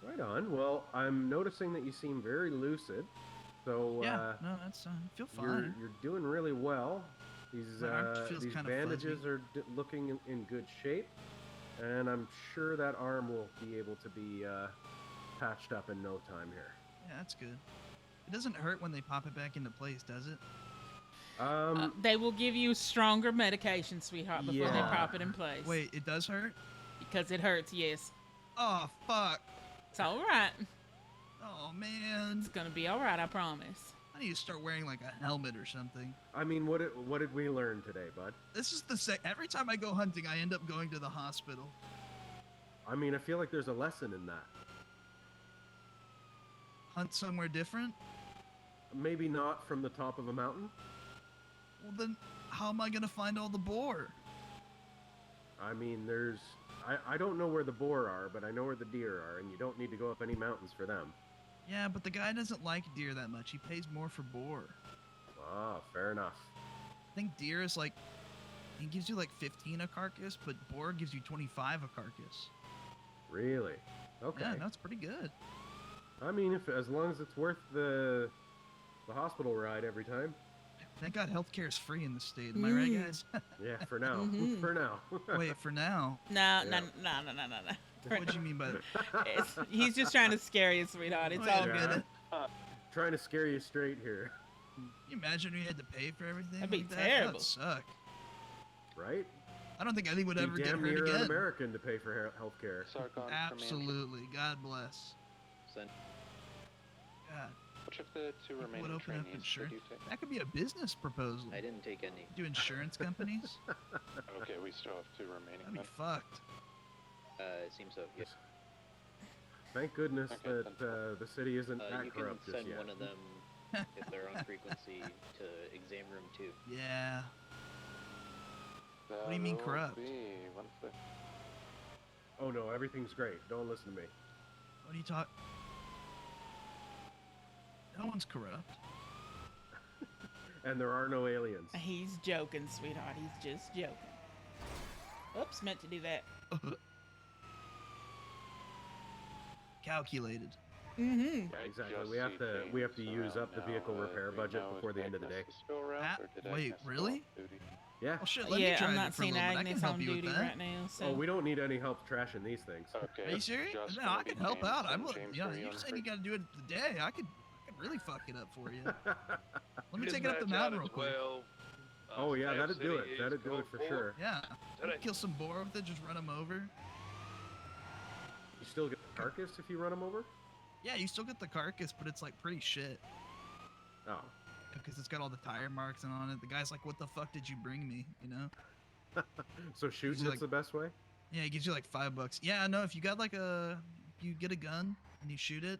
[SPEAKER 14] Right on. Well, I'm noticing that you seem very lucid. So
[SPEAKER 6] Yeah, no, that's I feel
[SPEAKER 14] you're
[SPEAKER 6] fine.
[SPEAKER 14] doing really well. These
[SPEAKER 6] My arm feels
[SPEAKER 14] these
[SPEAKER 6] kinda
[SPEAKER 14] bandages
[SPEAKER 6] fuzzy.
[SPEAKER 14] are looking in good shape, and I'm sure that arm will be able to be patched up in no time here.
[SPEAKER 6] Yeah, that's good. It doesn't hurt when they pop it back into place, does it?
[SPEAKER 1] They will give you stronger medication, sweetheart, before they
[SPEAKER 14] Yeah.
[SPEAKER 1] pop it in place.
[SPEAKER 6] Wait, it does hurt?
[SPEAKER 1] Because it hurts, yes.
[SPEAKER 6] Oh, fuck.
[SPEAKER 1] It's all right.
[SPEAKER 6] Oh, man.
[SPEAKER 1] It's gonna be all right, I promise.
[SPEAKER 6] I need to start wearing like a helmet or something.
[SPEAKER 14] I mean, what did we learn today, bud?
[SPEAKER 6] This is every time I go hunting, I end up going to the hospital.
[SPEAKER 14] I mean, I feel like there's a lesson in that.
[SPEAKER 6] Hunt somewhere different?
[SPEAKER 14] Maybe not from the top of a mountain.
[SPEAKER 6] Well, then how am I gonna find all the boar?
[SPEAKER 14] I mean, I don't know where the boar are, but I know where the deer are, and you don't need to go up any mountains for them.
[SPEAKER 6] Yeah, but the guy doesn't like deer that much. He pays more for boar.
[SPEAKER 14] Ah, fair enough.
[SPEAKER 6] I think deer is like, he gives you like 15 a carcass, but boar gives you 25 a carcass.
[SPEAKER 14] Really? Okay.
[SPEAKER 6] Yeah, that's pretty good.
[SPEAKER 14] I mean, as long as it's worth the hospital ride every time.
[SPEAKER 6] Thank God healthcare is free in the state. Am I right, guys?
[SPEAKER 14] Yeah, for now.
[SPEAKER 1] Mhm.
[SPEAKER 14] For now.
[SPEAKER 6] Wait, for now?
[SPEAKER 1] No.
[SPEAKER 6] What do you mean by that?
[SPEAKER 1] He's just trying to scare you, sweetheart. It's all good.
[SPEAKER 14] Trying to scare you straight here.
[SPEAKER 6] Can you imagine we had to pay for everything?
[SPEAKER 1] That'd be
[SPEAKER 6] like that?
[SPEAKER 1] terrible.
[SPEAKER 6] That'd suck.
[SPEAKER 14] Right?
[SPEAKER 6] I don't think anyone would
[SPEAKER 14] Be
[SPEAKER 6] ever get
[SPEAKER 14] damn
[SPEAKER 6] hurt
[SPEAKER 14] near
[SPEAKER 6] again.
[SPEAKER 14] an American to pay for health care.
[SPEAKER 6] Absolutely. God bless.
[SPEAKER 17] Send.
[SPEAKER 6] God.
[SPEAKER 8] Which of the two
[SPEAKER 6] Would
[SPEAKER 8] remaining
[SPEAKER 6] open up
[SPEAKER 8] trainees did
[SPEAKER 6] insurance.
[SPEAKER 8] you take?
[SPEAKER 6] That could be a business proposal.
[SPEAKER 17] I didn't take any.
[SPEAKER 6] Do insurance companies?
[SPEAKER 8] Okay, we still have two remaining.
[SPEAKER 6] That'd be
[SPEAKER 8] then.
[SPEAKER 6] fucked.
[SPEAKER 17] It seems so. Yes.
[SPEAKER 14] Thank goodness
[SPEAKER 8] Okay,
[SPEAKER 14] that the city isn't that
[SPEAKER 17] You can
[SPEAKER 14] corrupt just
[SPEAKER 17] send
[SPEAKER 14] yet.
[SPEAKER 17] one of them if they're on frequency to exam room 2.
[SPEAKER 6] Yeah. What do you mean
[SPEAKER 8] That'll
[SPEAKER 6] corrupt?
[SPEAKER 8] be one thing.
[SPEAKER 14] Oh no, everything's great. Don't listen to me.
[SPEAKER 6] What are you talking? No one's corrupt.
[SPEAKER 14] And there are no aliens.
[SPEAKER 1] He's joking, sweetheart. He's just joking. Oops, meant to do that.
[SPEAKER 6] Calculated.
[SPEAKER 1] Mm-hmm.
[SPEAKER 14] Yeah, exactly. We have to use up the vehicle repair budget before the end of the day.
[SPEAKER 6] Wait, really?
[SPEAKER 14] Yeah.
[SPEAKER 6] Well, shit, let me
[SPEAKER 1] Yeah,
[SPEAKER 6] try
[SPEAKER 1] I'm
[SPEAKER 6] it
[SPEAKER 1] not
[SPEAKER 6] for a
[SPEAKER 1] seeing
[SPEAKER 6] little bit. I can
[SPEAKER 1] Agnes
[SPEAKER 6] help
[SPEAKER 1] on
[SPEAKER 6] you with
[SPEAKER 1] duty
[SPEAKER 6] that.
[SPEAKER 1] right now, so.
[SPEAKER 14] Oh, we don't need any help trashing these things.
[SPEAKER 8] Okay.
[SPEAKER 6] Are you serious?
[SPEAKER 8] just
[SPEAKER 6] No,
[SPEAKER 8] gonna
[SPEAKER 6] I
[SPEAKER 8] be
[SPEAKER 6] can help
[SPEAKER 8] James
[SPEAKER 6] out.
[SPEAKER 8] and
[SPEAKER 6] I'm
[SPEAKER 8] James
[SPEAKER 6] you know,
[SPEAKER 8] for
[SPEAKER 6] you
[SPEAKER 8] on
[SPEAKER 6] said you got to do it today. I could really fuck it up for you. Let me
[SPEAKER 5] Just
[SPEAKER 6] take it up the
[SPEAKER 5] match out
[SPEAKER 6] mountain
[SPEAKER 5] at
[SPEAKER 6] real quick.
[SPEAKER 5] 12.
[SPEAKER 14] Oh yeah,
[SPEAKER 5] Staff
[SPEAKER 14] that'd do
[SPEAKER 5] City
[SPEAKER 14] it.
[SPEAKER 5] is
[SPEAKER 14] That'd do it for
[SPEAKER 5] code
[SPEAKER 14] sure.
[SPEAKER 6] Yeah.
[SPEAKER 5] Today.
[SPEAKER 6] Kill some boar with it, just run them over.
[SPEAKER 14] You still get the carcass if you run them over?
[SPEAKER 6] Yeah, you still get the carcass, but it's like pretty shit.
[SPEAKER 14] Oh.
[SPEAKER 6] Because it's got all the tire marks on it. The guy's like, what the fuck did you bring me? You know?
[SPEAKER 14] So shooting
[SPEAKER 6] like-
[SPEAKER 14] is the best way?
[SPEAKER 6] Yeah, it gives you like $5. Yeah, no, if you got like if you get a gun and you shoot it,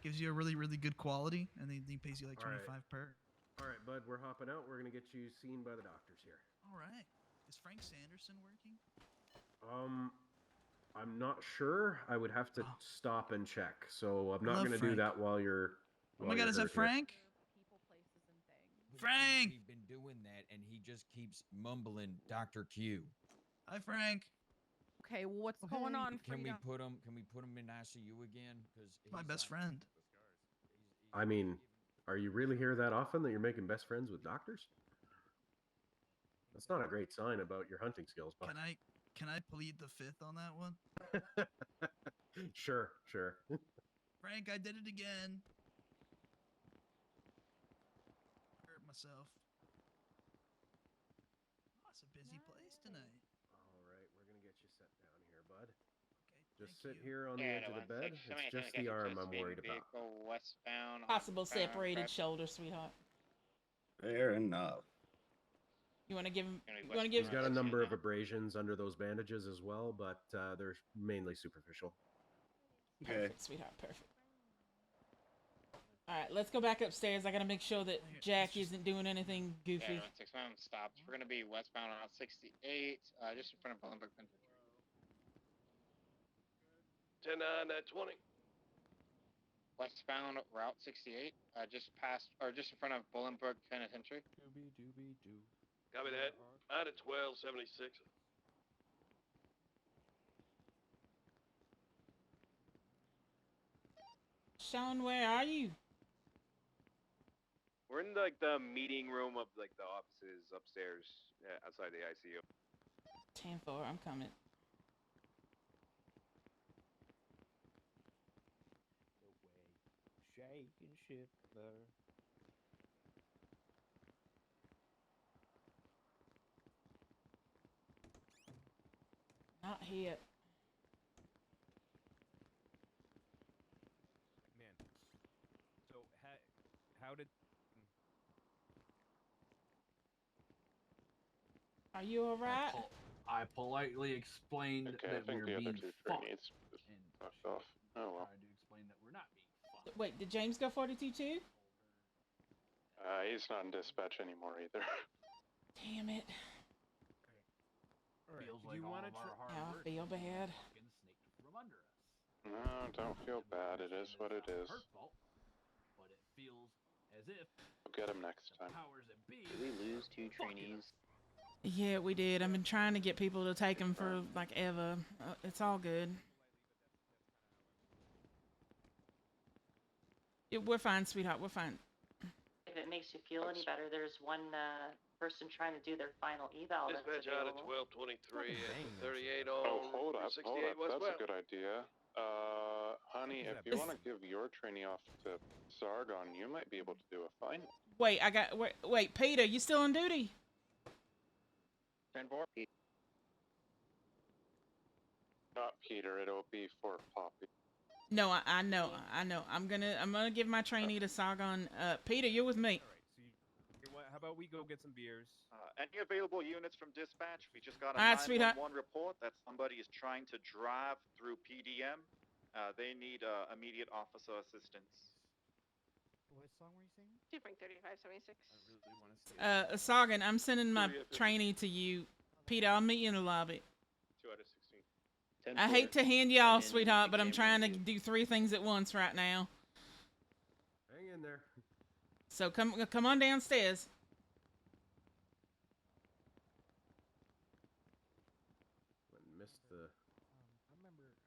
[SPEAKER 6] gives you a really, really good quality, and then he pays you like
[SPEAKER 14] All right.
[SPEAKER 6] 25 per.
[SPEAKER 14] All right, bud, we're hopping out. We're gonna get you seen by the doctors here.
[SPEAKER 6] All right. Is Frank Sanderson working?
[SPEAKER 14] I'm not sure. I would have to stop and check. So I'm not
[SPEAKER 6] Love
[SPEAKER 14] gonna do
[SPEAKER 6] Frank.
[SPEAKER 14] that while you're.
[SPEAKER 6] Oh my God, is that Frank? Frank!
[SPEAKER 13] We've been doing that, and he just keeps mumbling Dr. Q.
[SPEAKER 6] Hi, Frank.
[SPEAKER 11] Okay, what's going on?
[SPEAKER 13] Can we
[SPEAKER 11] Freedom?
[SPEAKER 13] put him? Can we put him in ICU again? Because
[SPEAKER 6] My best friend.
[SPEAKER 14] I mean, are you really here that often that you're making best friends with doctors? That's not a great sign about your hunting skills, bud.
[SPEAKER 6] Can I plead the fifth on that one?
[SPEAKER 14] Sure.
[SPEAKER 6] Frank, I did it again. Hurt myself. Oh, it's a busy place tonight.
[SPEAKER 14] All right, we're gonna get you set down here, bud.
[SPEAKER 6] Okay.
[SPEAKER 14] Just sit here on the edge of the bed. It's just the arm I'm worried about.
[SPEAKER 21] Westbound.
[SPEAKER 1] Possible separated shoulder, sweetheart.
[SPEAKER 7] Fair enough.
[SPEAKER 1] You want to give him? You
[SPEAKER 21] Gonna be
[SPEAKER 1] want to give?
[SPEAKER 14] He's got a number of abrasions under those bandages as well, but they're mainly superficial.
[SPEAKER 1] Perfect, sweetheart. Perfect. All right, let's go back upstairs. I gotta make sure that Jack isn't doing anything goofy.
[SPEAKER 21] Yeah, 161 stopped. We're gonna be westbound on 68, just in front of Bolingbroke Penitentiary.
[SPEAKER 5] 10-9 at 20.
[SPEAKER 21] Westbound Route 68, just past or just in front of Bolingbroke Penitentiary.
[SPEAKER 5] Copy that. Out at 1276.
[SPEAKER 1] Sean, where are you?
[SPEAKER 19] We're in like the meeting room of like the offices upstairs outside the ICU.
[SPEAKER 1] 10-4, I'm coming.
[SPEAKER 17] Shake and shift there.
[SPEAKER 1] Not here.
[SPEAKER 2] Man. So how did?
[SPEAKER 1] Are you alright?
[SPEAKER 10] I politely explained
[SPEAKER 8] Okay, I
[SPEAKER 10] that
[SPEAKER 8] think
[SPEAKER 10] we're
[SPEAKER 8] the other
[SPEAKER 10] being
[SPEAKER 8] two
[SPEAKER 10] fucked.
[SPEAKER 8] trainees just fucked off. Oh well.
[SPEAKER 10] Trying to explain that we're not being fucked.
[SPEAKER 1] Wait, did James go 42 too?
[SPEAKER 8] He's not in dispatch anymore either.
[SPEAKER 1] Damn it.
[SPEAKER 2] Feels like all of our hard
[SPEAKER 1] Yeah, I
[SPEAKER 2] work
[SPEAKER 1] feel bad.
[SPEAKER 2] fucking snaked from under us.
[SPEAKER 8] No, don't feel bad. It is what it is.
[SPEAKER 2] Her fault, but it feels as if
[SPEAKER 8] We'll get him next time.
[SPEAKER 2] powers that be.
[SPEAKER 17] Did we lose 2 trainees?
[SPEAKER 1] Yeah, we did. I've been trying to get people to take them for like ever. It's all good. We're fine, sweetheart. We're fine.
[SPEAKER 15] If it makes you feel any better, there's one person trying to do their final eval. That's
[SPEAKER 5] Dispatch out at
[SPEAKER 15] available.
[SPEAKER 5] 1223 at 38
[SPEAKER 8] Oh,
[SPEAKER 5] on
[SPEAKER 8] hold up,
[SPEAKER 5] 68
[SPEAKER 8] hold up. That's
[SPEAKER 5] westbound.
[SPEAKER 8] a good idea. Honey, if you want to give your trainee off to Sargon, you might be able to do a fine.
[SPEAKER 1] Wait, wait, Peter, you still on duty?
[SPEAKER 17] 10-4.
[SPEAKER 8] Not Peter, it'll be for Poppy.
[SPEAKER 1] No, I know. I'm gonna give my trainee to Sargon. Peter, you're with me.
[SPEAKER 2] How about we go get some beers?
[SPEAKER 18] Any available units from dispatch? We just got a
[SPEAKER 1] All right, sweetheart.
[SPEAKER 18] 911 report that somebody is trying to drive through PDM. They need immediate officer assistance.
[SPEAKER 9] What song were you singing? 2.3576.
[SPEAKER 1] Sargon, I'm sending my trainee to you. Peter, I'll meet you in the lobby.
[SPEAKER 18] 2 out of 16.
[SPEAKER 1] I hate to hand you off, sweetheart, but I'm trying to do 3 things at once right now.
[SPEAKER 14] Hang in there.
[SPEAKER 1] So come on downstairs.
[SPEAKER 14] Missed the.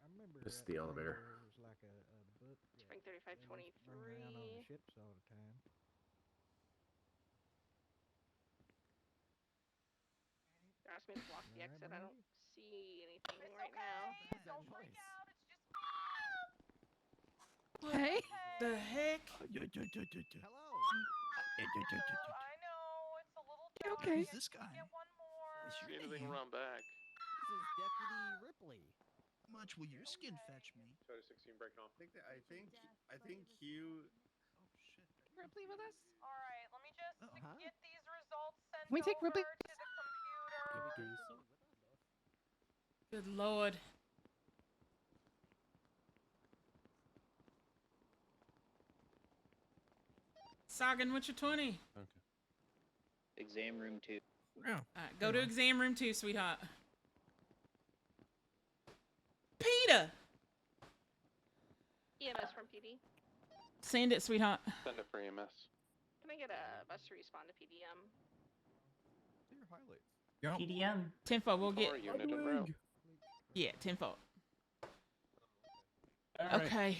[SPEAKER 9] I remember.
[SPEAKER 14] Missed the elevator.
[SPEAKER 9] It was like a book.
[SPEAKER 11] Spring 3523.
[SPEAKER 9] Run around on the ships all the time.
[SPEAKER 11] Ask me to block the exit. I don't see anything right now.
[SPEAKER 9] Don't freak out.
[SPEAKER 1] What the heck?
[SPEAKER 9] Hello. I know it's a little.
[SPEAKER 6] You okay? Who's this guy?
[SPEAKER 9] Get one more.
[SPEAKER 18] Is your anything run back?
[SPEAKER 9] This is Deputy Ripley.
[SPEAKER 6] How much will your skin fetch me?
[SPEAKER 18] 2 out of 16 breaking off.
[SPEAKER 7] I think Hugh.
[SPEAKER 6] Oh shit.
[SPEAKER 9] Ripley with us? All right. Let me just
[SPEAKER 6] Uh-huh.
[SPEAKER 9] get these results sent
[SPEAKER 11] Can we take
[SPEAKER 9] over
[SPEAKER 11] Ripley?
[SPEAKER 9] to the computer.
[SPEAKER 1] Good lord. Sargon, what's your 20?
[SPEAKER 20] Okay.
[SPEAKER 17] Exam room 2.
[SPEAKER 1] All right, go to exam room 2, sweetheart. Peter!
[SPEAKER 11] EMS from PD.
[SPEAKER 1] Send it, sweetheart.
[SPEAKER 8] Send it for EMS.
[SPEAKER 11] Can I get a bus to respond to PDM?
[SPEAKER 15] PDM.
[SPEAKER 1] 10-4, we'll get.
[SPEAKER 8] Or unit in row.
[SPEAKER 1] Yeah, 10-4.
[SPEAKER 12] All right.
[SPEAKER 1] Okay.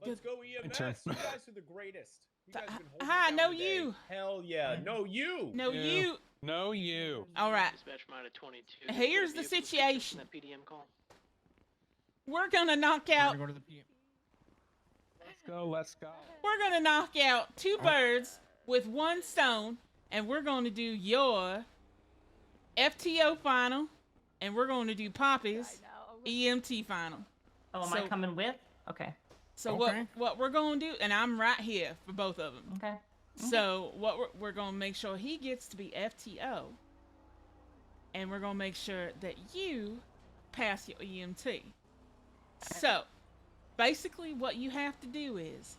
[SPEAKER 12] Let's go EMS.
[SPEAKER 20] Turn.
[SPEAKER 12] You guys are the greatest. You guys been holding
[SPEAKER 1] Hi,
[SPEAKER 12] it down
[SPEAKER 1] no
[SPEAKER 12] today.
[SPEAKER 1] you.
[SPEAKER 12] Hell yeah. No you.
[SPEAKER 1] No, you.
[SPEAKER 20] No, you.
[SPEAKER 1] All right.
[SPEAKER 3] Dispatch mine at 22.
[SPEAKER 1] Here's the situation.
[SPEAKER 3] That PDM call.
[SPEAKER 1] We're gonna knock out.
[SPEAKER 20] Go to the PM. Let's go.
[SPEAKER 1] We're gonna knock out 2 birds with 1 stone, and we're gonna do your FTO final, and we're gonna do Poppy's EMT final.
[SPEAKER 15] Oh, am I coming with? Okay.
[SPEAKER 1] So
[SPEAKER 15] Okay.
[SPEAKER 1] what we're gonna do, and I'm right here for both of them.
[SPEAKER 15] Okay.
[SPEAKER 1] So what we're gonna make sure he gets to be FTO, and we're gonna make sure that you pass your EMT. So basically, what you have to do is,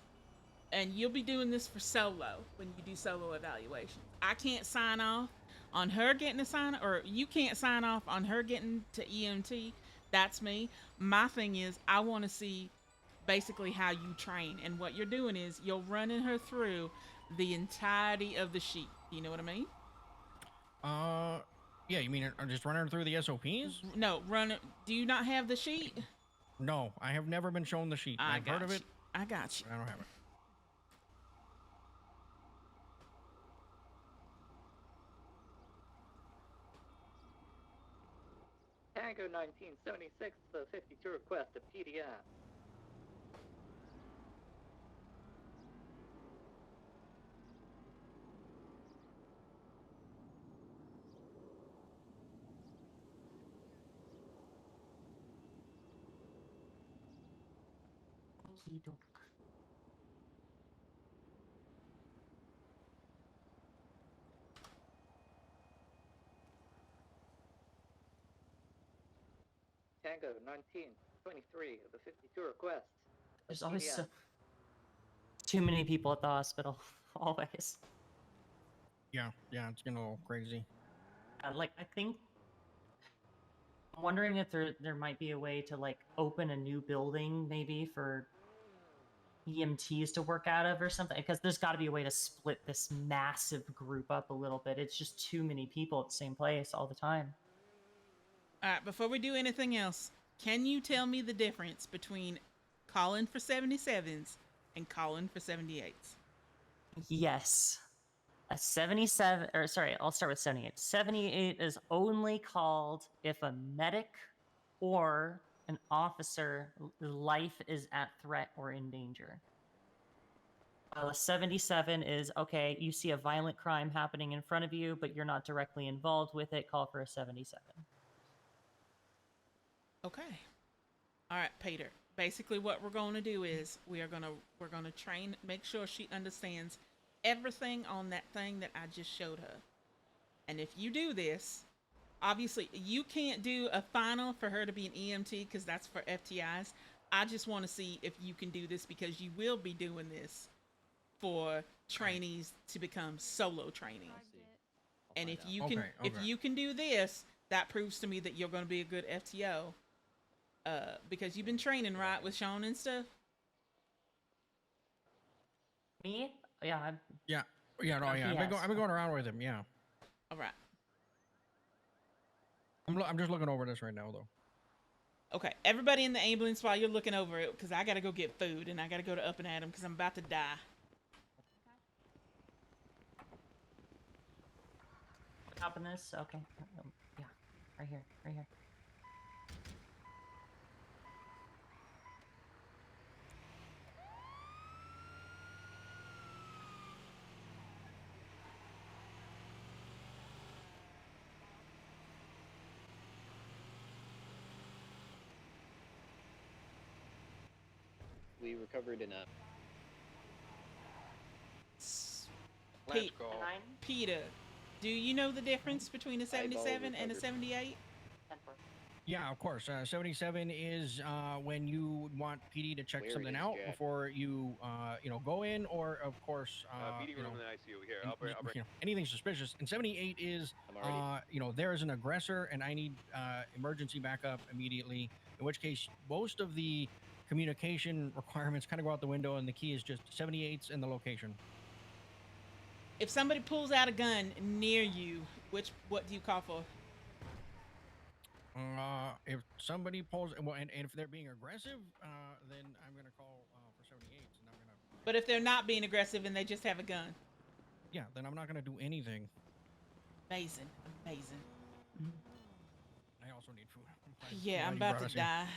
[SPEAKER 1] and you'll be doing this for solo when you do solo evaluations. I can't sign off on her getting a sign, or you can't sign off on her getting to EMT. That's me. My thing is, I want to see basically how you train, and what you're doing is you're running her through the entirety of the sheet. You know what I mean?
[SPEAKER 23] Yeah, you mean I'm just running through the SOPs?
[SPEAKER 1] No, run it. Do you not have the sheet?
[SPEAKER 23] No, I have never been shown the sheet. I've heard of it.
[SPEAKER 1] I got you.
[SPEAKER 23] I don't have it.
[SPEAKER 17] Tango 1976, the 52 request of PDM. Tango 1923 of the 52 request.
[SPEAKER 15] There's always too many people at the hospital. Always.
[SPEAKER 23] Yeah, it's getting a little crazy.
[SPEAKER 15] Like, I think I'm wondering if there might be a way to like open a new building maybe for EMTs to work out of or something, because there's got to be a way to split this massive group up a little bit. It's just too many people at the same place all the time.
[SPEAKER 1] All right, before we do anything else, can you tell me the difference between calling for 77s and calling for 78s?
[SPEAKER 15] Yes. A 77, or sorry, I'll start with 78. 78 is only called if a medic or an officer life is at threat or in danger. While a 77 is, okay, you see a violent crime happening in front of you, but you're not directly involved with it, call for a 77.
[SPEAKER 1] Okay. All right, Peter. Basically what we're going to do is we're going to train, make sure she understands everything on that thing that I just showed her. And if you do this, obviously you can't do a final for her to be an EMT because that's for FTIs. I just want to see if you can do this because you will be doing this for trainees to become solo trainees. And if you can if you can do this, that proves to me that you're going to be a good FTO. Because you've been training, right, with Sean and stuff?
[SPEAKER 15] Me? Yeah.
[SPEAKER 23] Yeah. Yeah, no, yeah. I've been going around with him, yeah.
[SPEAKER 1] All right.
[SPEAKER 23] I'm just looking over this right now, though.
[SPEAKER 1] Okay, everybody in the ambulance while you're looking over it, because I got to go get food, and I got to go to Up and Adam because I'm about to die.
[SPEAKER 15] Top in this? Okay. Yeah. Right here. Right here.
[SPEAKER 17] We recovered enough.
[SPEAKER 1] Let's go. Peter, do you know the difference between a 77 and a 78?
[SPEAKER 23] Yeah, of course. 77 is when you want PD to check something out before you, go in, or of course,
[SPEAKER 19] meeting room in the ICU. Here, I'll bring.
[SPEAKER 23] Anything suspicious. And 78 is, there is an aggressor, and I need emergency backup immediately. In which case, most of the communication requirements kind of go out the window, and the key is just 78s and the location.
[SPEAKER 1] If somebody pulls out a gun near you, what do you call for?
[SPEAKER 23] If somebody pulls, well, and if they're being aggressive, then I'm gonna call for 78s, and I'm gonna.
[SPEAKER 1] But if they're not being aggressive and they just have a gun?
[SPEAKER 23] Yeah, then I'm not gonna do anything.
[SPEAKER 1] Amazing.
[SPEAKER 23] I also need food.
[SPEAKER 1] Yeah, I'm about to die.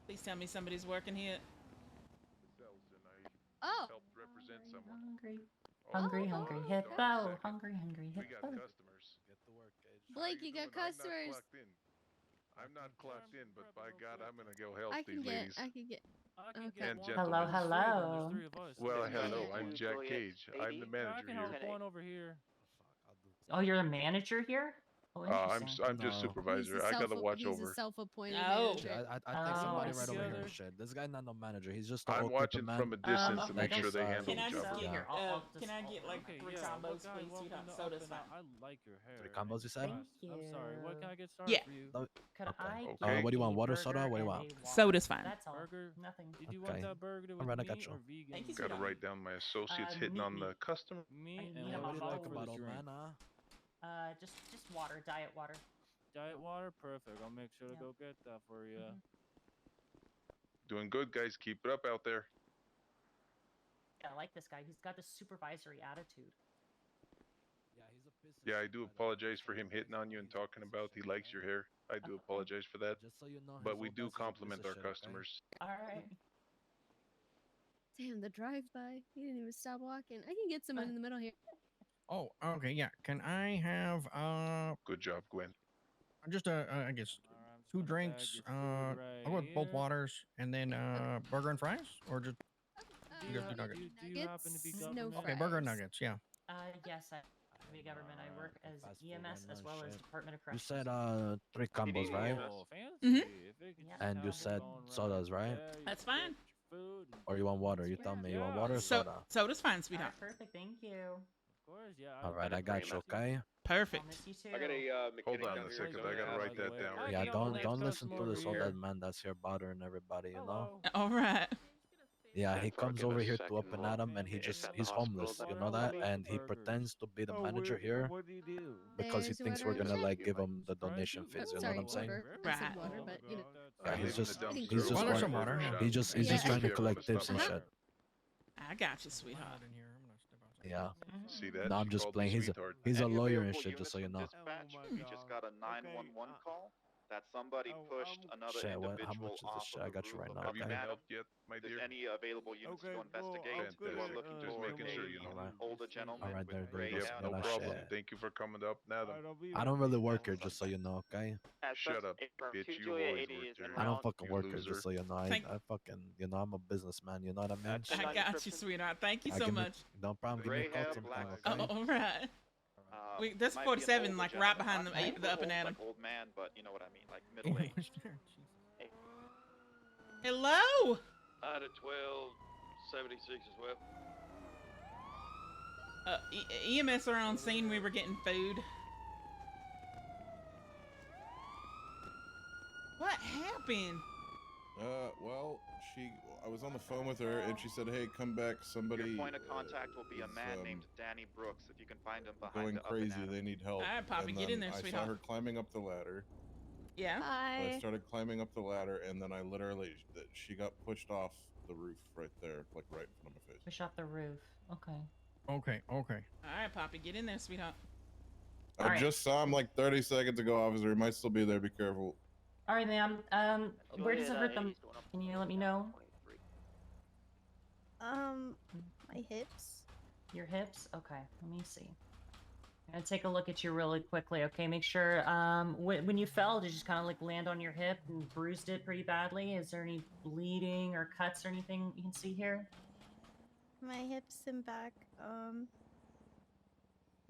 [SPEAKER 1] Please tell me somebody's working here.
[SPEAKER 4] Oh.
[SPEAKER 5] Helped represent someone.
[SPEAKER 15] Hungry. Hungry hippo. Hungry
[SPEAKER 5] We got
[SPEAKER 15] hippo.
[SPEAKER 5] customers. Get to work, Edge.
[SPEAKER 4] Blake, you got customers.
[SPEAKER 5] I'm not clocked in, but by God, I'm gonna go help
[SPEAKER 4] I can
[SPEAKER 5] these ladies.
[SPEAKER 4] get. Okay.
[SPEAKER 5] And gentlemen.
[SPEAKER 15] Hello.
[SPEAKER 5] Well, hello. I'm Jack Cage. I'm the manager here.
[SPEAKER 10] One over here.
[SPEAKER 15] Oh, you're the manager here? Oh, interesting.
[SPEAKER 5] I'm just supervisor. I gotta watch over.
[SPEAKER 4] He's a self-appointed
[SPEAKER 1] Oh.
[SPEAKER 4] manager.
[SPEAKER 16] I think somebody right over here. Shit, this guy not no manager. He's just.
[SPEAKER 5] I'm watching from a distance to make sure they handle
[SPEAKER 1] Can I
[SPEAKER 5] the
[SPEAKER 1] just
[SPEAKER 5] job.
[SPEAKER 1] get, can I get like 3 combos, please? Sweetheart, soda's fine.
[SPEAKER 10] I like your hair.
[SPEAKER 16] 3 combos, you said?
[SPEAKER 15] Thank you.
[SPEAKER 10] I'm sorry. What can I get started
[SPEAKER 1] Yeah.
[SPEAKER 10] for you?
[SPEAKER 15] Could I
[SPEAKER 5] Okay.
[SPEAKER 15] get
[SPEAKER 16] what do you want?
[SPEAKER 15] a
[SPEAKER 16] Water,
[SPEAKER 15] burger
[SPEAKER 16] soda? What do you
[SPEAKER 15] and
[SPEAKER 16] want?
[SPEAKER 15] a water?
[SPEAKER 1] Soda's fine.
[SPEAKER 15] That's all.
[SPEAKER 10] Burger?
[SPEAKER 15] Nothing.
[SPEAKER 10] Did you want that burger that was
[SPEAKER 16] Alright, I got
[SPEAKER 10] meat
[SPEAKER 16] you.
[SPEAKER 10] or vegan?
[SPEAKER 1] Thank you,
[SPEAKER 5] Gotta
[SPEAKER 1] sweetheart.
[SPEAKER 5] write down my associates hitting on the customer.
[SPEAKER 10] Meat
[SPEAKER 15] I
[SPEAKER 10] and
[SPEAKER 15] need a
[SPEAKER 10] what would you
[SPEAKER 15] bottle
[SPEAKER 10] like
[SPEAKER 15] of
[SPEAKER 10] for the
[SPEAKER 16] Bottle
[SPEAKER 10] drink?
[SPEAKER 16] man,
[SPEAKER 15] Just water, diet water.
[SPEAKER 10] Diet water? Perfect. I'll make sure to
[SPEAKER 15] Yeah.
[SPEAKER 10] go get that for you.
[SPEAKER 5] Doing good, guys. Keep it up out there.
[SPEAKER 15] Yeah, I like this guy. He's got this supervisory attitude.
[SPEAKER 16] Yeah, he's a piece of
[SPEAKER 5] Yeah, I
[SPEAKER 16] shit,
[SPEAKER 5] do
[SPEAKER 16] by the way.
[SPEAKER 5] apologize for him hitting on you and talking about he likes your hair. I do apologize for that.
[SPEAKER 16] Just so you know,
[SPEAKER 5] But
[SPEAKER 16] his
[SPEAKER 5] we
[SPEAKER 16] old
[SPEAKER 5] do
[SPEAKER 16] boss is a piece
[SPEAKER 5] compliment
[SPEAKER 16] of
[SPEAKER 5] our
[SPEAKER 16] shit, okay?
[SPEAKER 5] customers.
[SPEAKER 15] All right.
[SPEAKER 4] Damn, the drive-by. He didn't even stop walking. I can get someone in the middle here.
[SPEAKER 23] Oh, okay, yeah. Can I have
[SPEAKER 5] Good job, Gwen.
[SPEAKER 23] just I guess 2 drinks. I'll go with both waters, and then burger and fries, or just you guys do nuggets.
[SPEAKER 10] Do you happen to be
[SPEAKER 4] No
[SPEAKER 10] government?
[SPEAKER 23] Okay, burger and nuggets. Yeah.
[SPEAKER 15] Yes, I'm a government. I work as
[SPEAKER 16] Fast food
[SPEAKER 15] EMS
[SPEAKER 16] and
[SPEAKER 15] as
[SPEAKER 16] no
[SPEAKER 15] well as
[SPEAKER 16] shit.
[SPEAKER 15] Department of
[SPEAKER 16] You
[SPEAKER 15] Corrections.
[SPEAKER 16] said 3 combos, right?
[SPEAKER 10] Oh, fancy.
[SPEAKER 1] Mhm.
[SPEAKER 10] If it could just
[SPEAKER 16] And you
[SPEAKER 10] happen
[SPEAKER 16] said
[SPEAKER 10] going right
[SPEAKER 16] sodas, right?
[SPEAKER 10] there, you
[SPEAKER 1] That's
[SPEAKER 10] get
[SPEAKER 1] fine.
[SPEAKER 10] your food and-
[SPEAKER 16] Or you want water? You tell me. You want
[SPEAKER 10] Yeah.
[SPEAKER 16] water or
[SPEAKER 1] So
[SPEAKER 16] soda?
[SPEAKER 1] soda's fine,
[SPEAKER 15] All
[SPEAKER 1] sweetheart.
[SPEAKER 15] right, perfect. Thank you.
[SPEAKER 10] Of course, yeah.
[SPEAKER 16] All right, I got you. Okay.
[SPEAKER 1] Perfect.
[SPEAKER 19] I got a
[SPEAKER 5] Hold
[SPEAKER 19] mechanic
[SPEAKER 5] on
[SPEAKER 19] down
[SPEAKER 5] a
[SPEAKER 19] here.
[SPEAKER 5] second.
[SPEAKER 19] He's
[SPEAKER 5] I
[SPEAKER 19] on
[SPEAKER 5] gotta
[SPEAKER 19] the
[SPEAKER 5] write that down. Right
[SPEAKER 16] Yeah,
[SPEAKER 5] now.
[SPEAKER 16] don't listen to this old man that's here bothering everybody. You know.
[SPEAKER 1] All right.
[SPEAKER 16] Yeah, he comes over here to up
[SPEAKER 8] second
[SPEAKER 16] and
[SPEAKER 8] one.
[SPEAKER 16] at him, and
[SPEAKER 8] It's at the
[SPEAKER 16] he's
[SPEAKER 8] hospital
[SPEAKER 16] homeless.
[SPEAKER 8] that
[SPEAKER 16] You
[SPEAKER 8] he
[SPEAKER 16] know that,
[SPEAKER 8] told me.
[SPEAKER 16] and he pretends to be the
[SPEAKER 2] Oh,
[SPEAKER 16] manager here
[SPEAKER 2] What do you do?
[SPEAKER 16] because he
[SPEAKER 4] There's
[SPEAKER 16] thinks we're
[SPEAKER 4] water.
[SPEAKER 16] gonna like
[SPEAKER 8] You
[SPEAKER 16] give
[SPEAKER 8] might-
[SPEAKER 16] him the donation
[SPEAKER 4] Oh,
[SPEAKER 16] fees. You know
[SPEAKER 4] sorry,
[SPEAKER 16] what I'm saying?
[SPEAKER 4] water. I said water, but you know.
[SPEAKER 16] Yeah,
[SPEAKER 5] I
[SPEAKER 16] he's
[SPEAKER 5] live in
[SPEAKER 16] just
[SPEAKER 5] the
[SPEAKER 4] Thank
[SPEAKER 5] dumpster
[SPEAKER 16] he's
[SPEAKER 4] you.
[SPEAKER 16] just
[SPEAKER 5] over
[SPEAKER 23] Water,
[SPEAKER 5] by
[SPEAKER 23] some water.
[SPEAKER 5] Burger Shot.
[SPEAKER 16] he's just
[SPEAKER 4] Yeah.
[SPEAKER 16] trying to
[SPEAKER 5] If you ever
[SPEAKER 16] collect tips and
[SPEAKER 5] stop
[SPEAKER 16] shit.
[SPEAKER 1] I got you, sweetheart.
[SPEAKER 16] Yeah.
[SPEAKER 5] See that?
[SPEAKER 16] No, I'm
[SPEAKER 5] She
[SPEAKER 16] just
[SPEAKER 5] called me
[SPEAKER 16] playing. He's
[SPEAKER 5] sweetheart.
[SPEAKER 16] a
[SPEAKER 18] Any
[SPEAKER 16] lawyer and
[SPEAKER 18] available
[SPEAKER 16] shit, just so you
[SPEAKER 18] units
[SPEAKER 16] know.
[SPEAKER 18] from dispatch? We just got a 911 call that somebody pushed another
[SPEAKER 16] Shit, how
[SPEAKER 18] individual
[SPEAKER 16] much is this
[SPEAKER 18] off
[SPEAKER 16] shit?
[SPEAKER 18] of
[SPEAKER 16] I
[SPEAKER 18] the
[SPEAKER 16] got you
[SPEAKER 18] roof
[SPEAKER 16] right
[SPEAKER 18] of
[SPEAKER 16] now,
[SPEAKER 5] Have you
[SPEAKER 18] Up
[SPEAKER 5] been
[SPEAKER 18] and
[SPEAKER 5] helped yet, my
[SPEAKER 18] If there's
[SPEAKER 5] dear?
[SPEAKER 18] any available units to go investigate,
[SPEAKER 5] Fantastic.
[SPEAKER 18] you are looking to
[SPEAKER 5] Just
[SPEAKER 18] move
[SPEAKER 5] making sure you know.
[SPEAKER 18] a older gentleman
[SPEAKER 16] Alright,
[SPEAKER 18] with
[SPEAKER 16] there
[SPEAKER 18] gray
[SPEAKER 16] goes.
[SPEAKER 18] hair.
[SPEAKER 5] Yep, no
[SPEAKER 16] Yeah,
[SPEAKER 5] problem.
[SPEAKER 16] shit.
[SPEAKER 5] Thank you for coming up, Madam.
[SPEAKER 16] I don't really work here, just so you know, okay?
[SPEAKER 5] Shut up, bitch. You always worked here.
[SPEAKER 16] I don't fucking
[SPEAKER 5] You
[SPEAKER 16] work here,
[SPEAKER 5] loser.
[SPEAKER 16] just so you know. I
[SPEAKER 1] Thank-
[SPEAKER 16] fucking, you know, I'm a businessman. You know what I mean?
[SPEAKER 1] I got you, sweetheart. Thank you so
[SPEAKER 16] give me-
[SPEAKER 1] much.
[SPEAKER 16] No problem. Give me a
[SPEAKER 18] Gray
[SPEAKER 16] call
[SPEAKER 18] hair,
[SPEAKER 16] sometime,
[SPEAKER 18] black
[SPEAKER 16] okay?
[SPEAKER 1] All right. That's
[SPEAKER 18] might be an
[SPEAKER 1] 47,
[SPEAKER 18] older
[SPEAKER 1] like right
[SPEAKER 18] gentleman.
[SPEAKER 1] behind
[SPEAKER 18] Not
[SPEAKER 1] the
[SPEAKER 18] super
[SPEAKER 1] up and
[SPEAKER 18] old,
[SPEAKER 1] at him.
[SPEAKER 18] like old man, but you know what I mean, like middle aged.
[SPEAKER 1] Hello.
[SPEAKER 13] Out of 1276 as well.
[SPEAKER 1] EMS are on scene. We were getting food. What happened?
[SPEAKER 21] Well, I was on the phone with her, and she said, "Hey, come back. Somebody
[SPEAKER 18] Your point of contact will be a
[SPEAKER 21] is,
[SPEAKER 18] man named Danny Brooks. If you can find him behind
[SPEAKER 21] going
[SPEAKER 18] the up and
[SPEAKER 21] crazy.
[SPEAKER 18] at him.
[SPEAKER 21] They need help."
[SPEAKER 1] All right, Poppy,
[SPEAKER 21] And
[SPEAKER 1] get in
[SPEAKER 21] then
[SPEAKER 1] there,
[SPEAKER 21] I
[SPEAKER 1] sweetheart.
[SPEAKER 21] saw her climbing up the ladder.
[SPEAKER 1] Yeah.
[SPEAKER 21] So I
[SPEAKER 4] Hi.
[SPEAKER 21] started climbing up the ladder, and then I literally, she got pushed off the roof right there, like right in front of my face.
[SPEAKER 15] Push off the roof. Okay.
[SPEAKER 23] Okay.
[SPEAKER 1] All right, Poppy, get in there, sweetheart.
[SPEAKER 21] I just saw him like 30 seconds ago, officer. He might still be there. Be careful.
[SPEAKER 15] All right, ma'am. Where does it hurt them? Can you let me know?
[SPEAKER 4] My hips.
[SPEAKER 15] Your hips? Okay, let me see. I'm gonna take a look at you really quickly, okay? Make sure, when you fell, did you just kind of like land on your hip and bruised it pretty badly? Is there any bleeding or cuts or anything you can see here?
[SPEAKER 4] My hips and back.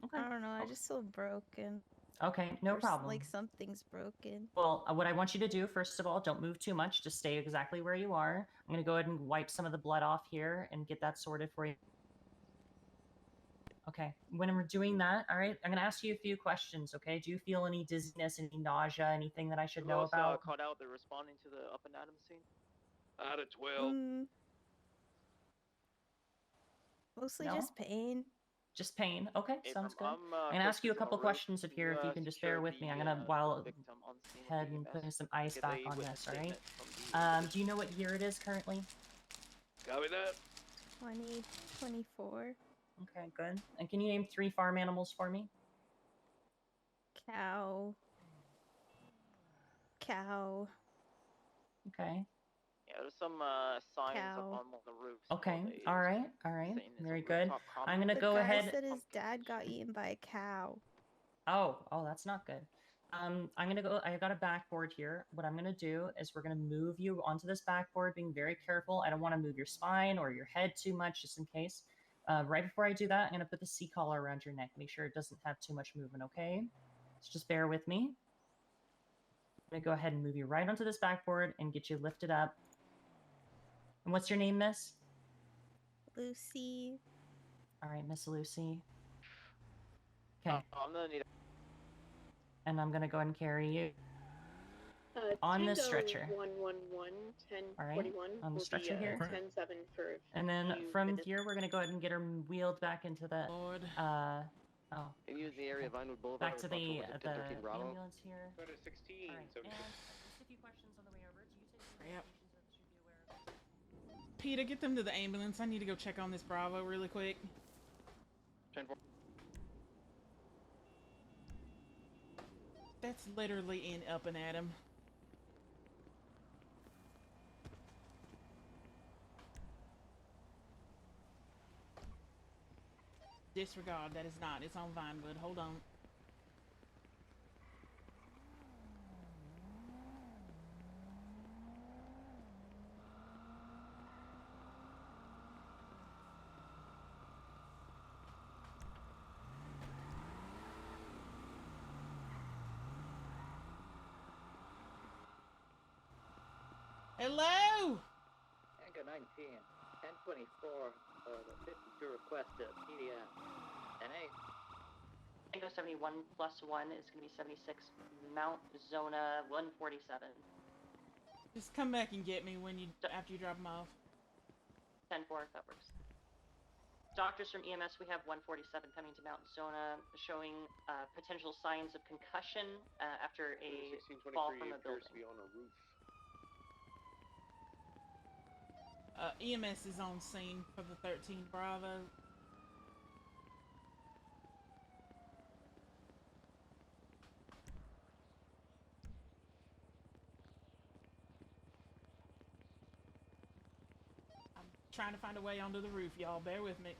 [SPEAKER 15] Okay.
[SPEAKER 4] I don't know. I just feel broken.
[SPEAKER 15] Okay, no problem.
[SPEAKER 4] Like something's broken.
[SPEAKER 15] Well, what I want you to do, first of all, don't move too much. Just stay exactly where you are. I'm gonna go ahead and wipe some of the blood off here and get that sorted for you. Okay, when we're doing that, all right, I'm gonna ask you a few questions, okay? Do you feel any dizziness, any nausea, anything that I should know about?
[SPEAKER 3] Caught out. They're responding to the up and Adam scene.
[SPEAKER 13] Out of 12.
[SPEAKER 4] Mostly
[SPEAKER 15] No?
[SPEAKER 4] just pain.
[SPEAKER 15] Just pain. Okay, sounds good.
[SPEAKER 3] I'm
[SPEAKER 15] I'm gonna ask you a couple questions if you're, if you can just bear with me. I'm gonna while ahead and putting some ice
[SPEAKER 3] Get
[SPEAKER 15] back
[SPEAKER 3] a
[SPEAKER 15] on
[SPEAKER 3] witness
[SPEAKER 15] this. All right.
[SPEAKER 3] statement
[SPEAKER 15] Do you know what year it is currently?
[SPEAKER 13] Copy that.
[SPEAKER 4] 2024.
[SPEAKER 15] Okay, good. And can you name 3 farm animals for me?
[SPEAKER 4] Cow.
[SPEAKER 15] Okay.
[SPEAKER 3] Yeah, there's some signs up
[SPEAKER 4] Cow.
[SPEAKER 3] on the roof.
[SPEAKER 15] Okay. All right. All right. Very good.
[SPEAKER 3] rooftop
[SPEAKER 15] I'm gonna
[SPEAKER 4] The
[SPEAKER 15] go
[SPEAKER 4] guy
[SPEAKER 15] ahead.
[SPEAKER 4] said his dad got eaten by a cow.
[SPEAKER 15] Oh, that's not good. I'm gonna go. I got a backboard here. What I'm gonna do is we're gonna move you onto this backboard, being very careful. I don't want to move your spine or your head too much, just in case. Right before I do that, I'm gonna put the C-collar around your neck. Make sure it doesn't have too much movement. Okay. So just bear with me. I'm gonna go ahead and move you right onto this backboard and get you lifted up. And what's your name, Miss?
[SPEAKER 4] Lucy.
[SPEAKER 15] All right, Miss Lucy. Okay.
[SPEAKER 3] I'm gonna need.
[SPEAKER 15] And I'm gonna go ahead and carry you on this stretcher.
[SPEAKER 9] 111
[SPEAKER 15] All right,
[SPEAKER 9] 1041
[SPEAKER 15] on the
[SPEAKER 9] will
[SPEAKER 15] stretcher
[SPEAKER 9] be,
[SPEAKER 15] here.
[SPEAKER 9] 10-7 for.
[SPEAKER 15] And then
[SPEAKER 9] few
[SPEAKER 15] from
[SPEAKER 9] minutes.
[SPEAKER 15] here, we're gonna go ahead and get her wheeled back into the
[SPEAKER 8] Use the area of Vinewood Boulevard.
[SPEAKER 15] back to the
[SPEAKER 8] Bravo.
[SPEAKER 15] ambulance here.
[SPEAKER 19] Go to 16.
[SPEAKER 15] All right,
[SPEAKER 19] So
[SPEAKER 15] and just a few questions on the way over. Do you take
[SPEAKER 1] Yep.
[SPEAKER 15] medications that should be aware of?
[SPEAKER 1] Peter, get them to the ambulance. I need to go check on this Bravo really quick.
[SPEAKER 8] 10-4.
[SPEAKER 1] That's literally in up and at him. Disregard, that is not. It's on Vinewood. Hold on. Hello!
[SPEAKER 17] Anchor 19, 1024, the 52 request PDM. NA.
[SPEAKER 15] Tango 71 plus 1 is going to be 76. Mount Zona 147.
[SPEAKER 1] Just come back and get me when you after you drop them off.
[SPEAKER 15] 10-4, that works. Doctors from EMS, we have 147 coming to Mount Zona, showing potential signs of concussion after a fall from a building.
[SPEAKER 19] To be on a roof.
[SPEAKER 1] EMS is on scene for the 13 Bravo. I'm trying to find a way onto the roof, y'all. Bear with me.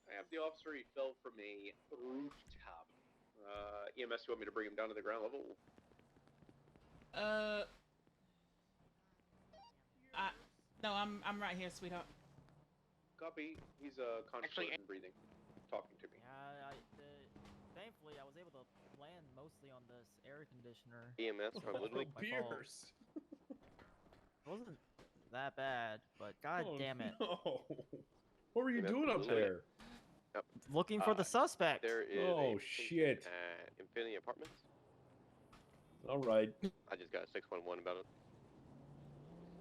[SPEAKER 19] I have the officer. He fell from a rooftop. EMS, you want me to bring him down to the ground level?
[SPEAKER 1] No, I'm right here, sweetheart.
[SPEAKER 19] Copy. He's conscious and breathing, talking to me.
[SPEAKER 7] Thankfully, I was able to land mostly on this air conditioner.
[SPEAKER 5] EMS from Ludwig.
[SPEAKER 12] Pierce.
[SPEAKER 7] It wasn't that bad, but god damn it.
[SPEAKER 12] No. What were you doing up there?
[SPEAKER 7] Looking for the suspect.
[SPEAKER 5] There is
[SPEAKER 12] Oh shit.
[SPEAKER 5] Infinity Apartments.
[SPEAKER 12] All right.
[SPEAKER 5] I just got a 611 about it.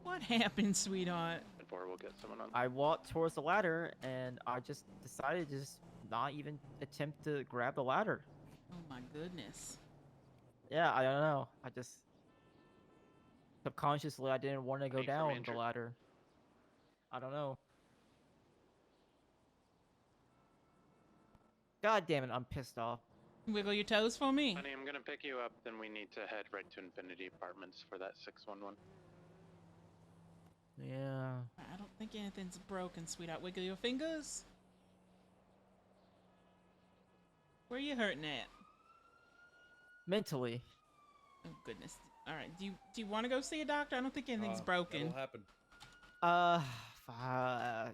[SPEAKER 1] What happened, sweetheart?
[SPEAKER 5] And we'll get someone on.
[SPEAKER 7] I walked towards the ladder and I just decided to just not even attempt to grab the ladder.
[SPEAKER 1] Oh my goodness.
[SPEAKER 7] Yeah, I don't know. I just subconsciously I didn't want to go down the ladder. I don't know. God damn it, I'm pissed off.
[SPEAKER 1] Wiggle your toes for me.
[SPEAKER 14] Honey, I'm gonna pick you up, then we need to head right to Infinity Apartments for that 611.
[SPEAKER 7] Yeah.
[SPEAKER 1] I don't think anything's broken, sweetheart. Wiggle your fingers. Where are you hurting at?
[SPEAKER 7] Mentally.
[SPEAKER 1] Oh goodness. All right. Do you want to go see a doctor? I don't think anything's broken.
[SPEAKER 12] That'll happen.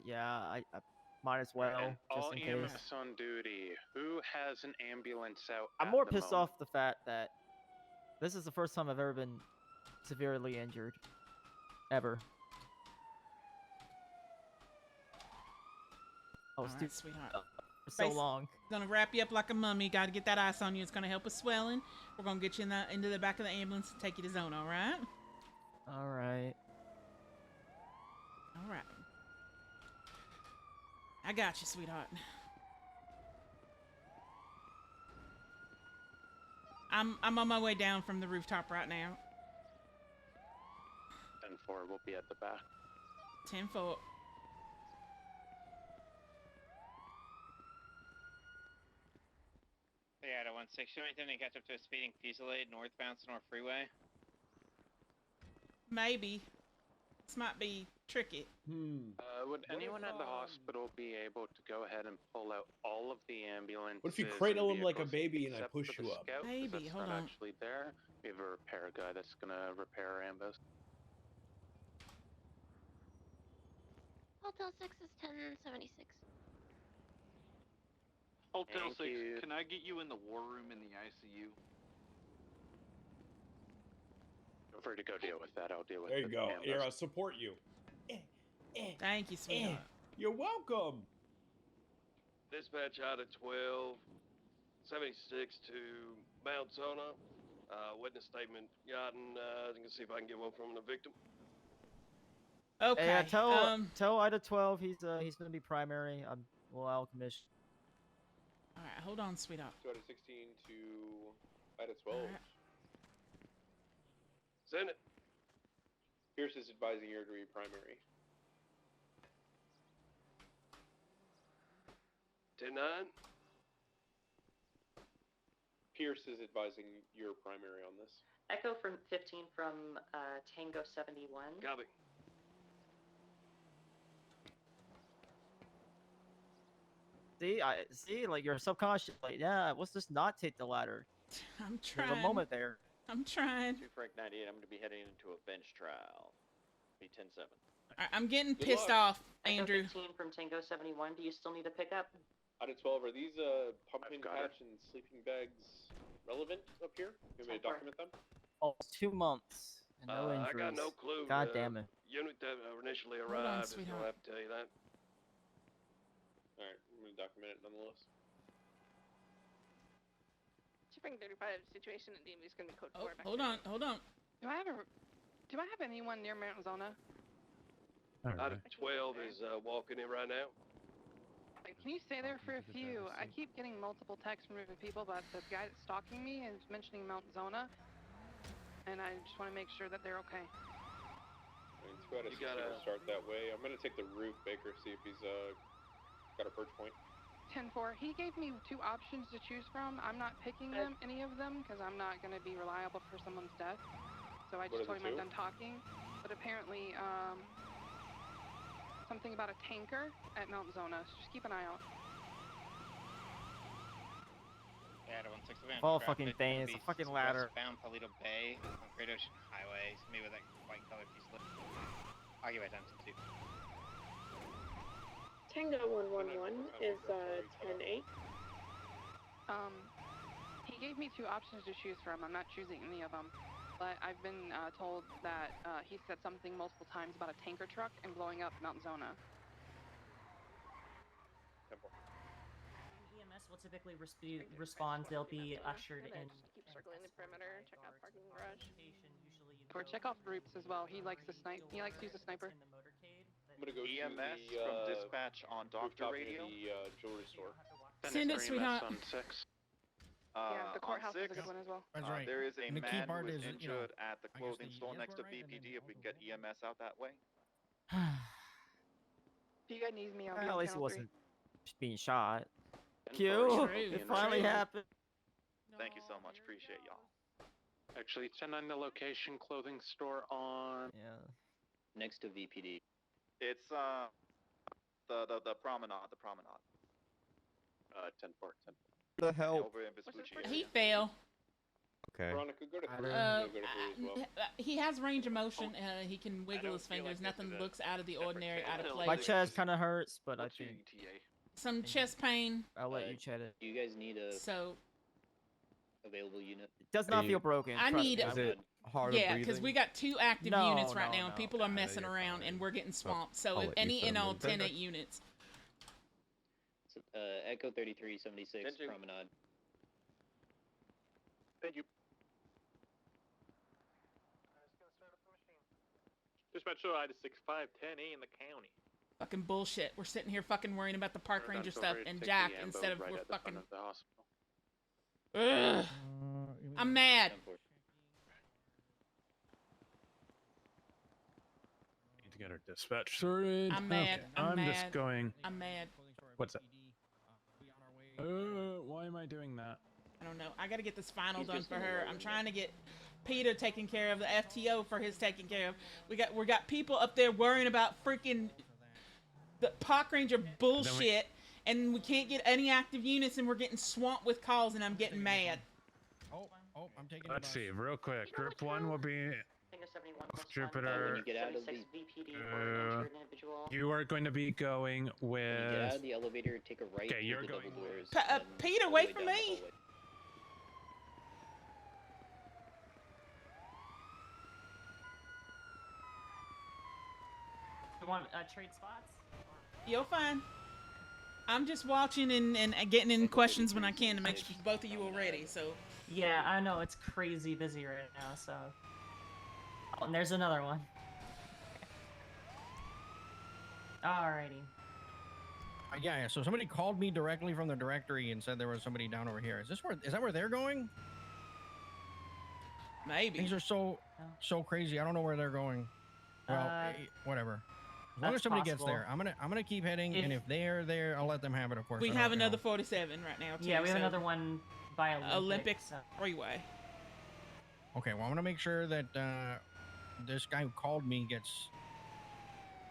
[SPEAKER 7] Yeah, I might as well.
[SPEAKER 14] And
[SPEAKER 7] just
[SPEAKER 14] all
[SPEAKER 7] in
[SPEAKER 14] EMS
[SPEAKER 7] case.
[SPEAKER 14] on duty. Who has an ambulance out?
[SPEAKER 7] I'm
[SPEAKER 14] at
[SPEAKER 7] more
[SPEAKER 14] the
[SPEAKER 7] pissed
[SPEAKER 14] moment?
[SPEAKER 7] off the fact that this is the first time I've ever been severely injured. Ever. Oh,
[SPEAKER 1] All right, sweetheart.
[SPEAKER 7] For so long.
[SPEAKER 1] Gonna wrap you up like a mummy. Got to get that ice on you. It's gonna help with swelling. We're gonna get you into the back of the ambulance and take you to zone. All right.
[SPEAKER 7] All right.
[SPEAKER 1] All right. I got you, sweetheart. I'm on my way down from the rooftop right now.
[SPEAKER 14] 10-4 will be at the back.
[SPEAKER 1] 10-4.
[SPEAKER 22] Yeah, to 16. Should anything to catch up to a speeding Fusillade northbound Sonora Freeway?
[SPEAKER 1] Maybe. This might be tricky.
[SPEAKER 14] Would anyone at the hospital be able to go ahead and pull out all of the ambulances?
[SPEAKER 12] What if you
[SPEAKER 14] and
[SPEAKER 12] cradle him like a
[SPEAKER 14] vehicles
[SPEAKER 12] baby and I
[SPEAKER 14] except
[SPEAKER 12] push
[SPEAKER 14] for the
[SPEAKER 12] you up?
[SPEAKER 14] Scout, 'cause
[SPEAKER 1] Maybe,
[SPEAKER 14] that's
[SPEAKER 1] hold
[SPEAKER 14] not
[SPEAKER 1] on.
[SPEAKER 14] actually there. We have a repair guy that's gonna repair our ambos.
[SPEAKER 9] Hotel 6 is 1076.
[SPEAKER 18] Hotel
[SPEAKER 14] Thank
[SPEAKER 18] 6,
[SPEAKER 14] you.
[SPEAKER 18] can I get you in the war room in the ICU?
[SPEAKER 14] Feel free to go deal with that. I'll deal with
[SPEAKER 12] There you
[SPEAKER 14] the
[SPEAKER 12] go.
[SPEAKER 14] ambos.
[SPEAKER 12] Here, I'll support you.
[SPEAKER 1] Thank you, sweetheart.
[SPEAKER 12] You're welcome.
[SPEAKER 13] Dispatch out of 1276 to Mount Zona. Witness statement gotten. I can see if I can get one from the victim.
[SPEAKER 1] Okay.
[SPEAKER 7] Hey, tell Ida 12 he's gonna be primary. I'm allow commission.
[SPEAKER 1] All right, hold on, sweetheart.
[SPEAKER 19] So out of 16 to Ida 12.
[SPEAKER 1] Alright.
[SPEAKER 13] Send it.
[SPEAKER 19] Pierce is advising you to be primary.
[SPEAKER 13] 10-9.
[SPEAKER 19] Pierce is advising you're primary on this.
[SPEAKER 15] Echo from 15 from Tango 71.
[SPEAKER 13] Copy.
[SPEAKER 7] See, like you're subconscious. Like, yeah, let's just not take the ladder.
[SPEAKER 1] I'm trying.
[SPEAKER 7] There's a moment there.
[SPEAKER 1] I'm trying.
[SPEAKER 17] 2 Frank 98, I'm going to be heading into a bench trial. Be 10-7.
[SPEAKER 1] I'm getting
[SPEAKER 19] Good
[SPEAKER 1] pissed
[SPEAKER 19] luck.
[SPEAKER 1] off, Andrew.
[SPEAKER 15] Echo 15 from Tango 71. Do you still need a pickup?
[SPEAKER 19] Out of 12, are these pumpkin patch and sleeping bags relevant up here? You want me to document them?
[SPEAKER 7] Oh, 2 months and no
[SPEAKER 13] I
[SPEAKER 7] injuries.
[SPEAKER 13] got no clue.
[SPEAKER 7] God damn it.
[SPEAKER 13] Unit that initially
[SPEAKER 1] Hold on,
[SPEAKER 13] arrived is
[SPEAKER 1] sweetheart.
[SPEAKER 13] gonna have to tell you that.
[SPEAKER 19] Alright, I'm going to document it nonetheless.
[SPEAKER 9] Shipping 35 situation in DMV is going to be code 4. back
[SPEAKER 1] Hold
[SPEAKER 9] to
[SPEAKER 1] on,
[SPEAKER 9] you.
[SPEAKER 1] hold on.
[SPEAKER 9] Do I have anyone near Mount Zona?
[SPEAKER 13] Out of 12 is walking in right now.
[SPEAKER 9] Can you stay there for a few? I keep getting multiple texts from different people, but the guy that's stalking me is mentioning Mount Zona, and I just want to make sure that they're okay.
[SPEAKER 19] I mean, 2 out of 6 will start that way. I'm going to take the roof, Baker, see if he's got a perch point.
[SPEAKER 9] 10-4. He gave me 2 options to choose from. I'm not picking them, any of them, because I'm not going to be reliable for someone's death. So I just told him I'm done talking. But apparently, something about a tanker at Mount Zona. So just keep an eye out.
[SPEAKER 22] Yeah, 161.
[SPEAKER 7] All fucking thing. It's a fucking ladder.
[SPEAKER 22] Westbound Palito Bay on Great Ocean Highway. Somebody with that white color piece of Occupy time 2.
[SPEAKER 9] Tango 111 is 10-8. He gave me 2 options to choose from. I'm not choosing any of them. But I've been told that he said something multiple times about a tanker truck and blowing up Mount Zona.
[SPEAKER 15] EMS will typically respond. They'll be ushered in.
[SPEAKER 9] Keep circling the perimeter, check out parking garage. Or check off groups as well. He likes to snipe. He likes to use a sniper.
[SPEAKER 19] I'm going to go
[SPEAKER 18] EMS
[SPEAKER 19] to the,
[SPEAKER 18] from dispatch on Doctor
[SPEAKER 19] rooftop
[SPEAKER 18] Radio.
[SPEAKER 19] near the jewelry store.
[SPEAKER 1] Send it, sweetheart.
[SPEAKER 18] On 6.
[SPEAKER 9] Yeah, the courthouse
[SPEAKER 18] on
[SPEAKER 9] is a good one as well.
[SPEAKER 23] That's right.
[SPEAKER 18] There is a
[SPEAKER 23] And the key
[SPEAKER 18] man
[SPEAKER 23] part
[SPEAKER 18] who is
[SPEAKER 23] is, you know,
[SPEAKER 18] injured at the
[SPEAKER 23] I guess
[SPEAKER 18] clothing
[SPEAKER 23] the
[SPEAKER 18] store
[SPEAKER 23] EMS
[SPEAKER 18] next to
[SPEAKER 23] part, right? And then
[SPEAKER 18] BPD. If we can
[SPEAKER 23] also
[SPEAKER 18] get EMS out that way.
[SPEAKER 9] If you guys need me, I'll be
[SPEAKER 7] Well, at
[SPEAKER 9] on
[SPEAKER 7] least he
[SPEAKER 9] channel 3.
[SPEAKER 7] wasn't being shot.
[SPEAKER 18] And
[SPEAKER 7] Q,
[SPEAKER 18] for
[SPEAKER 7] it finally happened.
[SPEAKER 18] Thank you so much. Appreciate y'all.
[SPEAKER 14] Actually, 10-9 the location, clothing store on...
[SPEAKER 7] Yeah.
[SPEAKER 17] Next to VPD.
[SPEAKER 18] It's the promenade. The promenade.
[SPEAKER 19] 10-4, 10.
[SPEAKER 21] The hell?
[SPEAKER 18] Over in Vespucci
[SPEAKER 1] He
[SPEAKER 18] area.
[SPEAKER 1] fell.
[SPEAKER 21] Okay.
[SPEAKER 19] Veronica, go to 3.
[SPEAKER 1] Uh,
[SPEAKER 19] Go to 3 as well.
[SPEAKER 1] He has range of motion. He can wiggle his fingers. Nothing looks out of the ordinary, out of place.
[SPEAKER 7] My chest kind of hurts, but I
[SPEAKER 18] What's your
[SPEAKER 7] think
[SPEAKER 18] ETA?
[SPEAKER 1] Some chest pain.
[SPEAKER 7] I'll let you chat it.
[SPEAKER 17] Do you guys need a
[SPEAKER 1] So
[SPEAKER 17] available unit?
[SPEAKER 7] It does not feel broken.
[SPEAKER 1] I
[SPEAKER 7] trust
[SPEAKER 1] need.
[SPEAKER 7] me.
[SPEAKER 21] Is it hard
[SPEAKER 1] Yeah,
[SPEAKER 21] breathing?
[SPEAKER 1] because we got 2 active
[SPEAKER 7] No,
[SPEAKER 1] units right
[SPEAKER 7] no,
[SPEAKER 1] now, and
[SPEAKER 7] no.
[SPEAKER 1] people are messing
[SPEAKER 21] you're
[SPEAKER 1] around,
[SPEAKER 21] fine.
[SPEAKER 1] and we're getting swamped. So
[SPEAKER 21] I'll
[SPEAKER 1] if
[SPEAKER 21] let you
[SPEAKER 1] any
[SPEAKER 21] film
[SPEAKER 1] and all
[SPEAKER 21] it.
[SPEAKER 1] 10-8 units.
[SPEAKER 17] So, Echo 3376
[SPEAKER 18] Thank you.
[SPEAKER 17] Promenade.
[SPEAKER 18] Thank you.
[SPEAKER 3] Dispatch show I to 6510A in the county.
[SPEAKER 1] Fucking bullshit. We're sitting here fucking worrying about the park ranger stuff and Jack instead of we're fucking. Ugh. I'm mad.
[SPEAKER 6] Need to get our dispatch sorted.
[SPEAKER 1] I'm mad.
[SPEAKER 6] Okay,
[SPEAKER 1] I'm mad.
[SPEAKER 6] just going.
[SPEAKER 1] I'm mad.
[SPEAKER 6] What's that? Why am I doing that?
[SPEAKER 1] I don't know. I gotta get this final done for her. I'm trying to get Peter taken care of, the FTO for his taken care of. We got people up there worrying about freaking the park ranger bullshit, and we can't get any active units, and we're getting swamped with calls, and I'm getting mad.
[SPEAKER 23] I'm taking
[SPEAKER 6] Let's see, real quick. Group 1 will be Jupiter.
[SPEAKER 17] When you get out of the
[SPEAKER 6] You are going to be going with.
[SPEAKER 17] when you get out of the elevator, take a right.
[SPEAKER 6] Okay, you're
[SPEAKER 17] through the
[SPEAKER 6] going
[SPEAKER 17] double doors.
[SPEAKER 1] Peter, wait for me.
[SPEAKER 15] You want trade spots?
[SPEAKER 1] You're fine. I'm just watching and getting in questions when I can to make sure both of you are ready. So.
[SPEAKER 15] Yeah, I know it's crazy busy right now. So. Oh, and there's another one. Alrighty.
[SPEAKER 23] Yeah. So somebody called me directly from the directory and said there was somebody down over here. Is that where they're going?
[SPEAKER 1] Maybe.
[SPEAKER 23] Things are so crazy. I don't know where they're going. Well, whatever. As long as somebody gets there, I'm gonna keep heading, and if they're there, I'll let them have it. Of course.
[SPEAKER 1] We have another 47 right now. Too,
[SPEAKER 15] Yeah, we have another one by
[SPEAKER 1] Olympics freeway.
[SPEAKER 23] Okay, well, I'm gonna make sure that this guy who called me gets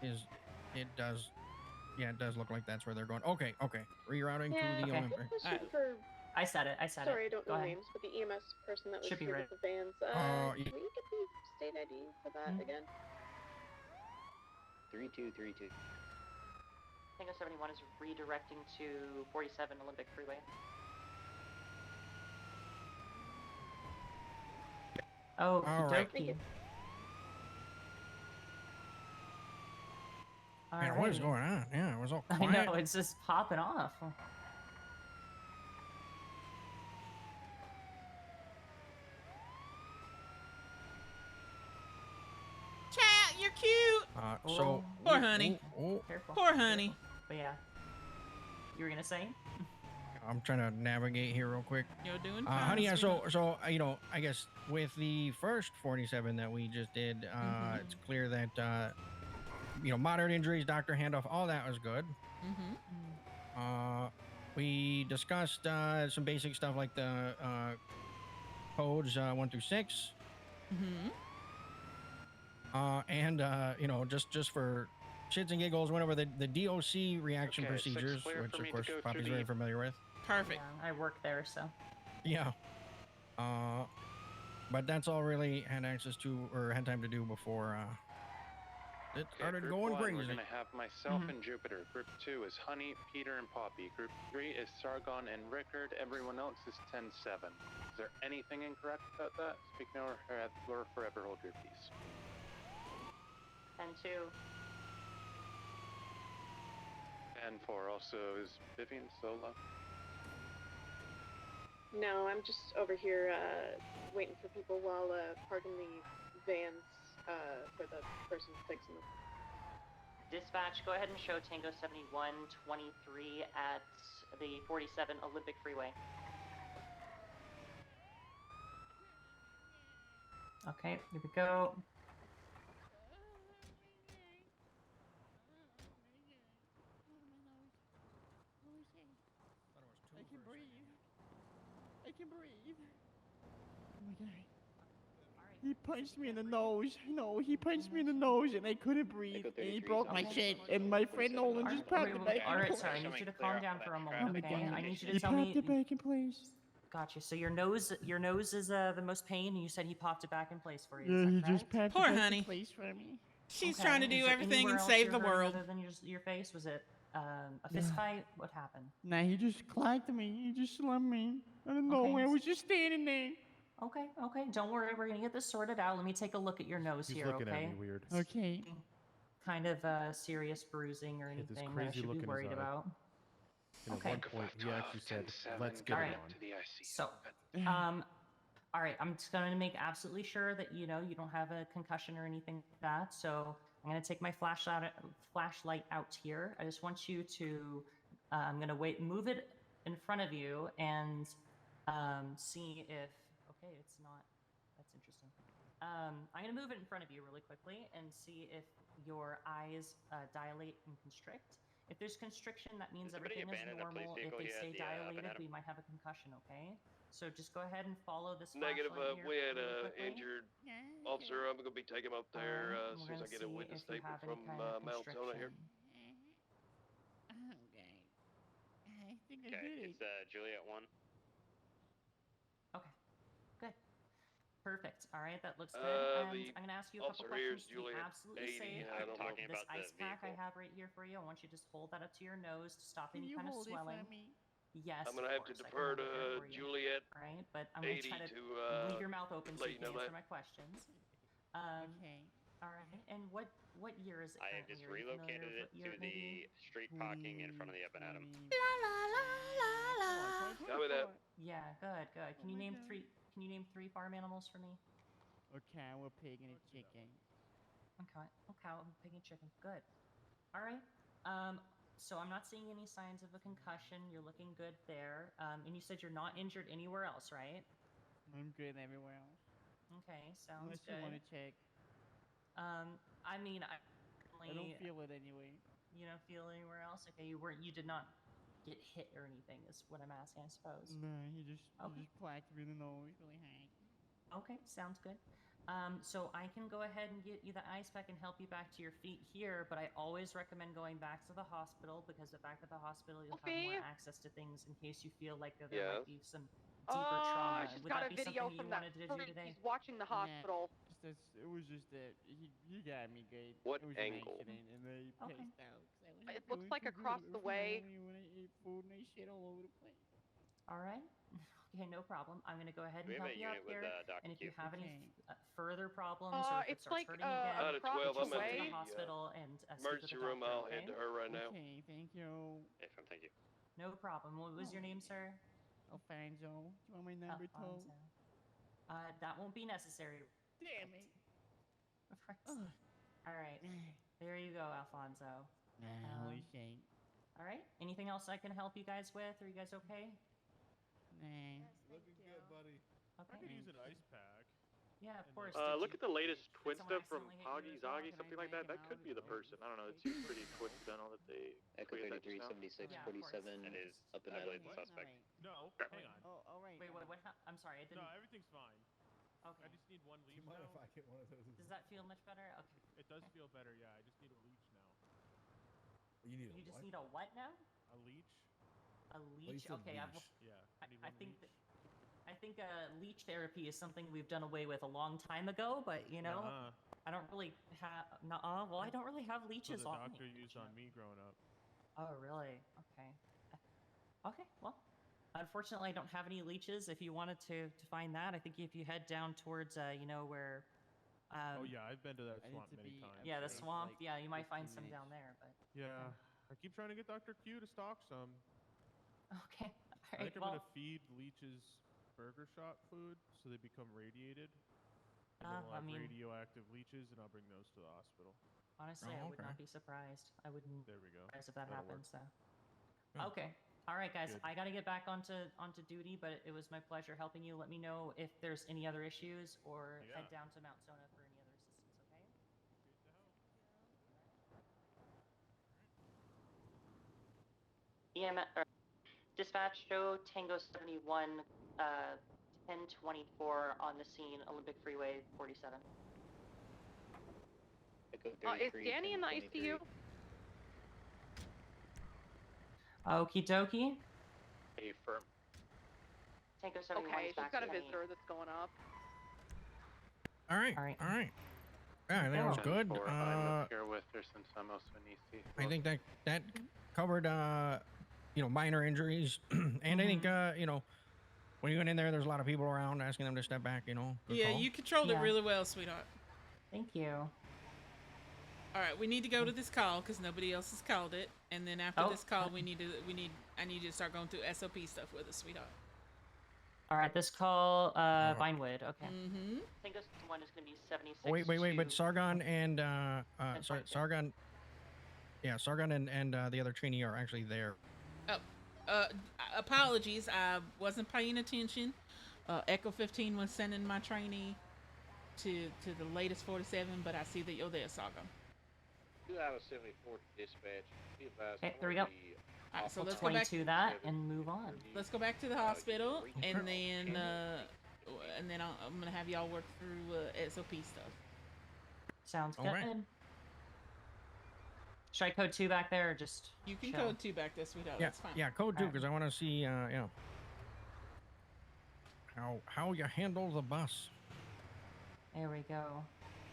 [SPEAKER 23] it does look like that's where they're going. Okay, rerouting to the Olympics.
[SPEAKER 15] I said it.
[SPEAKER 9] Sorry, I don't
[SPEAKER 15] Go
[SPEAKER 9] know
[SPEAKER 15] ahead.
[SPEAKER 9] names, but the EMS person that was
[SPEAKER 15] Should be
[SPEAKER 9] here
[SPEAKER 15] right.
[SPEAKER 9] with the vans.
[SPEAKER 23] Yeah.
[SPEAKER 9] Can we get the state ID for that again?
[SPEAKER 17] 3232.
[SPEAKER 15] Tango 71 is redirecting to 47 Olympic Freeway. Oh,
[SPEAKER 23] All right. Man, what is going on? Yeah, it was all quiet.
[SPEAKER 15] I know, it's just popping off.
[SPEAKER 1] Chat, you're cute.
[SPEAKER 23] So
[SPEAKER 1] Poor honey.
[SPEAKER 15] Careful.
[SPEAKER 1] Poor honey.
[SPEAKER 15] Careful. But yeah, you were gonna say?
[SPEAKER 23] I'm trying to navigate here real quick.
[SPEAKER 1] You're doing fine.
[SPEAKER 23] Honey, yeah,
[SPEAKER 1] sweetheart.
[SPEAKER 23] so you know, I guess with the first 47 that we just did, it's clear that you know, moderate injuries, doctor handoff, all that was good. We discussed some basic stuff like the codes 1 through 6. And you know, just for shits and giggles, went over the DOC reaction
[SPEAKER 14] Okay, 6
[SPEAKER 23] procedures,
[SPEAKER 14] clear
[SPEAKER 23] which
[SPEAKER 14] for
[SPEAKER 23] of
[SPEAKER 14] me to
[SPEAKER 23] course
[SPEAKER 14] go through
[SPEAKER 23] Poppy's
[SPEAKER 14] the-
[SPEAKER 23] very familiar with.
[SPEAKER 1] Perfect.
[SPEAKER 15] Yeah, I work there, so.
[SPEAKER 23] Yeah. But that's all really had access to or had time to do before it started
[SPEAKER 14] Group
[SPEAKER 23] going
[SPEAKER 14] 1,
[SPEAKER 23] crazy.
[SPEAKER 14] we're gonna have myself and Jupiter. Group 2 is Honey, Peter, and Poppy. Group 3 is Sargon and Rickard. Everyone else is 10-7. Is there anything incorrect about that? Speak now or forever hold your peace.
[SPEAKER 15] 10-2.
[SPEAKER 14] 10-4 also is Vivian solo.
[SPEAKER 10] No, I'm just over here waiting for people while parking the vans for the person fixing them.
[SPEAKER 15] Dispatch, go ahead and show Tango 7123 at the 47 Olympic Freeway. Okay, here we go.
[SPEAKER 11] I can breathe. I can breathe. Oh my god. He punched me in the nose. No, he punched me in the nose and I couldn't breathe. And he broke my shit. And my friend Nolan just packed it back in
[SPEAKER 15] Alright,
[SPEAKER 11] place.
[SPEAKER 15] sorry, I need you to calm down for a
[SPEAKER 11] Oh
[SPEAKER 15] moment,
[SPEAKER 11] my
[SPEAKER 15] okay?
[SPEAKER 11] god.
[SPEAKER 15] I need you to
[SPEAKER 11] He
[SPEAKER 15] tell
[SPEAKER 11] popped
[SPEAKER 15] me.
[SPEAKER 11] it back in place.
[SPEAKER 15] Gotcha. So your nose is the most pain, and you said he popped it back in place for you.
[SPEAKER 11] Yeah,
[SPEAKER 15] Is that
[SPEAKER 11] he
[SPEAKER 15] correct?
[SPEAKER 11] just packed
[SPEAKER 1] Poor
[SPEAKER 11] it back
[SPEAKER 1] honey.
[SPEAKER 11] in place for me.
[SPEAKER 1] She's
[SPEAKER 15] Okay,
[SPEAKER 1] trying to
[SPEAKER 15] is
[SPEAKER 1] do
[SPEAKER 15] there
[SPEAKER 1] everything
[SPEAKER 15] anywhere
[SPEAKER 1] and
[SPEAKER 15] else
[SPEAKER 1] save
[SPEAKER 15] you're
[SPEAKER 1] the
[SPEAKER 15] hurting
[SPEAKER 1] world.
[SPEAKER 15] Other than your face, was it a fist fight? What happened?
[SPEAKER 11] Nah, he just clacked me. He just slammed me. I don't know where. I was just standing there.
[SPEAKER 15] Okay, don't worry. We're gonna get this sorted out. Let me take a look at your nose
[SPEAKER 20] He's
[SPEAKER 15] here,
[SPEAKER 20] looking
[SPEAKER 15] okay?
[SPEAKER 20] at me weird.
[SPEAKER 11] Okay.
[SPEAKER 15] Kind of serious bruising or
[SPEAKER 20] He had this
[SPEAKER 15] anything that I
[SPEAKER 20] crazy
[SPEAKER 15] should
[SPEAKER 20] look
[SPEAKER 15] be
[SPEAKER 20] in his
[SPEAKER 15] worried
[SPEAKER 20] eye.
[SPEAKER 15] about.
[SPEAKER 20] And
[SPEAKER 15] Okay.
[SPEAKER 20] at one point, he actually said, "Let's get it on."
[SPEAKER 15] So, all right, I'm just going to make absolutely sure that you don't have a concussion or anything like that. So I'm going to take my flashlight out here. I just want you to, I'm going to move it in front of you and see if, okay, it's not, that's interesting. I'm going to move it in front of you really quickly and see if your eyes dilate and constrict. If there's constriction, that means everything is normal. If they stay dilated, we might have a concussion, okay? So just go ahead and follow this
[SPEAKER 13] Negative.
[SPEAKER 15] flashlight here
[SPEAKER 13] We had
[SPEAKER 15] really
[SPEAKER 13] an
[SPEAKER 15] quickly.
[SPEAKER 13] injured officer. I'm gonna be taking him up there as
[SPEAKER 15] We're
[SPEAKER 13] soon as I
[SPEAKER 15] gonna
[SPEAKER 13] get a
[SPEAKER 15] see
[SPEAKER 13] witness
[SPEAKER 15] if you
[SPEAKER 13] statement
[SPEAKER 15] have any
[SPEAKER 13] from
[SPEAKER 15] kind of
[SPEAKER 13] Mount Zona here.
[SPEAKER 11] Okay. I think I
[SPEAKER 22] Okay,
[SPEAKER 11] did it.
[SPEAKER 22] it's Juliet 1.
[SPEAKER 15] Okay, good. Perfect. All right, that looks good.
[SPEAKER 13] The
[SPEAKER 15] And I'm gonna ask you a couple
[SPEAKER 13] officer here is
[SPEAKER 15] questions to be
[SPEAKER 13] Juliet
[SPEAKER 15] absolutely
[SPEAKER 13] 80.
[SPEAKER 15] safe.
[SPEAKER 13] I don't know.
[SPEAKER 22] Talking
[SPEAKER 15] This
[SPEAKER 22] about the
[SPEAKER 15] ice pack I
[SPEAKER 22] vehicle.
[SPEAKER 15] have right here for you, I want you to just hold that up to your nose to stop
[SPEAKER 11] Can
[SPEAKER 15] any
[SPEAKER 11] you
[SPEAKER 15] kind of
[SPEAKER 11] hold it for
[SPEAKER 15] swelling.
[SPEAKER 11] me?
[SPEAKER 15] Yes,
[SPEAKER 13] I'm gonna have to
[SPEAKER 15] of course, I can
[SPEAKER 13] defer
[SPEAKER 15] hold it there
[SPEAKER 13] to
[SPEAKER 15] for you.
[SPEAKER 13] Juliet
[SPEAKER 15] All right, but I'm gonna
[SPEAKER 13] 80
[SPEAKER 15] try to
[SPEAKER 13] to
[SPEAKER 15] leave your mouth open so
[SPEAKER 13] let
[SPEAKER 15] you
[SPEAKER 13] you
[SPEAKER 15] can
[SPEAKER 13] know
[SPEAKER 15] answer
[SPEAKER 13] that.
[SPEAKER 15] my questions.
[SPEAKER 11] Okay.
[SPEAKER 15] All right, and what year is it?
[SPEAKER 22] I have
[SPEAKER 15] currently?
[SPEAKER 22] just
[SPEAKER 15] Are you familiar
[SPEAKER 22] relocated
[SPEAKER 15] with
[SPEAKER 22] it
[SPEAKER 15] what year
[SPEAKER 22] to
[SPEAKER 15] it may be?
[SPEAKER 22] the street parking in front of the Up and Adam.
[SPEAKER 13] Copy that.
[SPEAKER 15] Yeah, good. Can you name three? Can you name 3 farm animals for me?
[SPEAKER 11] A cow, a pig, and a chicken.
[SPEAKER 15] Okay, a cow, a pig, and chicken. Good. All right. So I'm not seeing any signs of a concussion. You're looking good there. And you said you're not injured anywhere else, right?
[SPEAKER 11] I'm good everywhere else.
[SPEAKER 15] Okay, sounds
[SPEAKER 11] Unless
[SPEAKER 15] good.
[SPEAKER 11] you want to check.
[SPEAKER 15] I mean,
[SPEAKER 11] I don't feel it anyway.
[SPEAKER 15] You don't feel anywhere else? Okay, you did not get hit or anything is what I'm asking, I suppose.
[SPEAKER 11] No, he just placked me in the nose really hard.
[SPEAKER 15] Okay, sounds good. So I can go ahead and get you the ice pack and help you back to your feet here, but I always recommend going back to the hospital because back at the hospital you'll have more access to things in case you feel like there might be some deeper trauma.
[SPEAKER 9] She's
[SPEAKER 15] Would
[SPEAKER 9] got
[SPEAKER 15] that
[SPEAKER 9] a
[SPEAKER 15] be
[SPEAKER 9] video
[SPEAKER 15] something
[SPEAKER 9] from
[SPEAKER 15] you
[SPEAKER 9] that
[SPEAKER 15] wanted to do
[SPEAKER 9] freak.
[SPEAKER 15] today?
[SPEAKER 9] He's watching the hospital.
[SPEAKER 11] Just it was just that he got me good.
[SPEAKER 13] What
[SPEAKER 11] it was
[SPEAKER 13] angle?
[SPEAKER 11] An accident, and they
[SPEAKER 9] Okay.
[SPEAKER 11] passed out. 'Cause I was
[SPEAKER 9] It
[SPEAKER 11] doing
[SPEAKER 9] looks like
[SPEAKER 11] too
[SPEAKER 9] across
[SPEAKER 11] good
[SPEAKER 9] the
[SPEAKER 11] with my
[SPEAKER 9] way.
[SPEAKER 11] family when I ate food and they shit all over the place.
[SPEAKER 15] All right. Okay, no problem. I'm gonna go ahead
[SPEAKER 17] Do
[SPEAKER 15] and
[SPEAKER 17] we have
[SPEAKER 15] help
[SPEAKER 17] a
[SPEAKER 15] you out
[SPEAKER 17] unit with,
[SPEAKER 15] here.
[SPEAKER 17] Dr.
[SPEAKER 15] And if you
[SPEAKER 17] Q?
[SPEAKER 15] have any
[SPEAKER 11] Okay.
[SPEAKER 15] further problems, or if it
[SPEAKER 9] It's
[SPEAKER 15] starts
[SPEAKER 9] like
[SPEAKER 15] hurting again,
[SPEAKER 13] Out of
[SPEAKER 9] across
[SPEAKER 13] 12,
[SPEAKER 9] the
[SPEAKER 13] I'm at
[SPEAKER 15] to the
[SPEAKER 9] way.
[SPEAKER 15] hospital and speak with
[SPEAKER 13] emergency
[SPEAKER 15] the
[SPEAKER 13] room.
[SPEAKER 15] doctor.
[SPEAKER 13] I'll
[SPEAKER 15] Okay.
[SPEAKER 13] head to her right now.
[SPEAKER 11] Okay, thank you.
[SPEAKER 17] Yes, ma'am, thank you.
[SPEAKER 15] No problem. What was your name, sir?
[SPEAKER 11] Alfonso. Do you want my number too?
[SPEAKER 15] Alfonso. That won't be necessary.
[SPEAKER 11] Damn it.
[SPEAKER 15] Right. All right. There you go, Alfonso.
[SPEAKER 11] Holy shit.
[SPEAKER 15] All right. Anything else I can help you guys with? Are you guys okay?
[SPEAKER 11] Nah.
[SPEAKER 20] Looking good, buddy.
[SPEAKER 15] Okay.
[SPEAKER 20] I could use an ice pack.
[SPEAKER 15] Yeah, of course.
[SPEAKER 13] Look at the latest twin
[SPEAKER 15] someone
[SPEAKER 13] stuff from
[SPEAKER 15] accidentally hit you
[SPEAKER 13] Poggy
[SPEAKER 15] as well?
[SPEAKER 13] Zoggy, something like that. That could be the person. I don't know. It seems pretty coincidental that they
[SPEAKER 17] Echo
[SPEAKER 13] tweeted that just
[SPEAKER 17] 33,
[SPEAKER 13] now.
[SPEAKER 17] 76,
[SPEAKER 15] Yeah, of course.
[SPEAKER 17] 47
[SPEAKER 15] That
[SPEAKER 17] is up and
[SPEAKER 13] I
[SPEAKER 17] out
[SPEAKER 13] believe
[SPEAKER 17] of
[SPEAKER 13] the suspect.
[SPEAKER 20] No, hang on.
[SPEAKER 11] Oh, all right.
[SPEAKER 15] Wait, what? I'm sorry. I didn't.
[SPEAKER 20] No, everything's fine.
[SPEAKER 15] Okay.
[SPEAKER 20] I just need one leech
[SPEAKER 2] Do you mind
[SPEAKER 20] now.
[SPEAKER 2] if I get one of those?
[SPEAKER 15] Does that feel much better? Okay.
[SPEAKER 20] It does feel better, yeah. I just need a leech now.
[SPEAKER 2] You need a
[SPEAKER 15] You just
[SPEAKER 2] what?
[SPEAKER 15] need a what now?
[SPEAKER 20] A leech?
[SPEAKER 15] A
[SPEAKER 2] you
[SPEAKER 15] leech?
[SPEAKER 2] said
[SPEAKER 15] Okay.
[SPEAKER 2] leech.
[SPEAKER 20] Yeah.
[SPEAKER 15] I think I think leech therapy is something we've done away with a long time ago, but you know,
[SPEAKER 20] Nuh-uh.
[SPEAKER 15] I don't really have. Well, I don't really have
[SPEAKER 20] So
[SPEAKER 15] leeches
[SPEAKER 20] the
[SPEAKER 15] on
[SPEAKER 20] doctor
[SPEAKER 15] me.
[SPEAKER 20] used on me growing up.
[SPEAKER 15] Oh, really? Okay. Okay. Well, unfortunately, I don't have any leeches. If you wanted to find that, I think if you head down towards, you know, where.
[SPEAKER 20] Oh yeah, I've been to that
[SPEAKER 11] I need
[SPEAKER 20] swamp
[SPEAKER 11] to
[SPEAKER 20] many
[SPEAKER 11] be-
[SPEAKER 20] times.
[SPEAKER 15] Yeah, the
[SPEAKER 20] yeah.
[SPEAKER 15] swamp.
[SPEAKER 11] like
[SPEAKER 15] Yeah, you might find
[SPEAKER 11] 15
[SPEAKER 15] some down
[SPEAKER 11] minutes.
[SPEAKER 15] there, but.
[SPEAKER 20] Yeah. I keep trying to get Dr. Q to stock some.
[SPEAKER 15] Okay.
[SPEAKER 20] I
[SPEAKER 15] All right.
[SPEAKER 20] think I'm
[SPEAKER 15] Well.
[SPEAKER 20] gonna feed leeches burger shop food so they become radiated. And then we'll
[SPEAKER 15] I
[SPEAKER 20] have
[SPEAKER 15] mean-
[SPEAKER 20] radioactive leeches, and I'll bring those to the hospital.
[SPEAKER 15] Honestly,
[SPEAKER 23] Oh,
[SPEAKER 15] I would
[SPEAKER 23] okay.
[SPEAKER 15] not be surprised. I wouldn't
[SPEAKER 20] There we go.
[SPEAKER 15] be surprised if that
[SPEAKER 20] That'll work.
[SPEAKER 15] happens. So.
[SPEAKER 23] Good.
[SPEAKER 15] Okay. All right, guys.
[SPEAKER 20] Good.
[SPEAKER 15] I gotta get back onto duty, but it was my pleasure helping you. Let me know if there's any other issues, or
[SPEAKER 20] Yeah.
[SPEAKER 15] head down to Mount Sona for any other assistance. Okay. Dispatch show Tango 71, 1024 on the scene, Olympic Freeway 47.
[SPEAKER 17] Echo
[SPEAKER 9] Is
[SPEAKER 17] 33,
[SPEAKER 9] Danny in the
[SPEAKER 17] 1023.
[SPEAKER 9] ICU?
[SPEAKER 15] Okie dokie.
[SPEAKER 8] A firm.
[SPEAKER 15] Tango 71
[SPEAKER 9] Okay,
[SPEAKER 15] is
[SPEAKER 9] she's
[SPEAKER 15] back
[SPEAKER 9] got a
[SPEAKER 15] to me.
[SPEAKER 9] visitor that's going up.
[SPEAKER 23] All right.
[SPEAKER 15] All right.
[SPEAKER 23] All right. Yeah, I think that was good.
[SPEAKER 8] 10-4, I'm up here with her since I'm also an EC.
[SPEAKER 23] I think that covered you know, minor injuries, and I think you know, when you went in there's a lot of people around asking them to step back. You know. Good
[SPEAKER 1] Yeah,
[SPEAKER 23] call.
[SPEAKER 1] you controlled it
[SPEAKER 15] Yeah.
[SPEAKER 1] really well, sweetheart.
[SPEAKER 15] Thank you.
[SPEAKER 1] All right, we need to go to this call because nobody else has called it, and then after
[SPEAKER 15] Oh,
[SPEAKER 1] this call, I need you to start going through SOP stuff with us, sweetheart.
[SPEAKER 15] All right, this call, Vinewood. Okay.
[SPEAKER 1] Mm-hmm.
[SPEAKER 15] Tango 71 is going to be 76.
[SPEAKER 23] Oh, wait, but
[SPEAKER 15] to-
[SPEAKER 23] Sargon and
[SPEAKER 15] And
[SPEAKER 23] sorry,
[SPEAKER 15] 22.
[SPEAKER 23] Sargon. Yeah, Sargon and the other trainee are actually there.
[SPEAKER 1] Apologies, I wasn't paying attention. Echo 15 was sending my trainee to the latest 47, but I see that you're there, Sargon.
[SPEAKER 19] 2 out of 74 dispatch. Be advised,
[SPEAKER 15] Okay,
[SPEAKER 19] I'm
[SPEAKER 15] there we
[SPEAKER 19] gonna
[SPEAKER 15] go.
[SPEAKER 19] be
[SPEAKER 1] All right, so
[SPEAKER 19] off
[SPEAKER 1] let's
[SPEAKER 19] the
[SPEAKER 1] go back.
[SPEAKER 15] To that and move on.
[SPEAKER 1] Let's go back to the hospital, and then I'm gonna have y'all work through SOP stuff.
[SPEAKER 15] Sounds
[SPEAKER 23] All
[SPEAKER 15] good.
[SPEAKER 23] right.
[SPEAKER 15] Should I code 2 back there, or just
[SPEAKER 1] You can
[SPEAKER 15] chill?
[SPEAKER 1] code 2 back there, sweetheart.
[SPEAKER 23] Yeah,
[SPEAKER 1] That's fine.
[SPEAKER 23] yeah, code 2
[SPEAKER 15] Alright.
[SPEAKER 23] because I want to see you know, how you handle the bus.
[SPEAKER 15] There we go.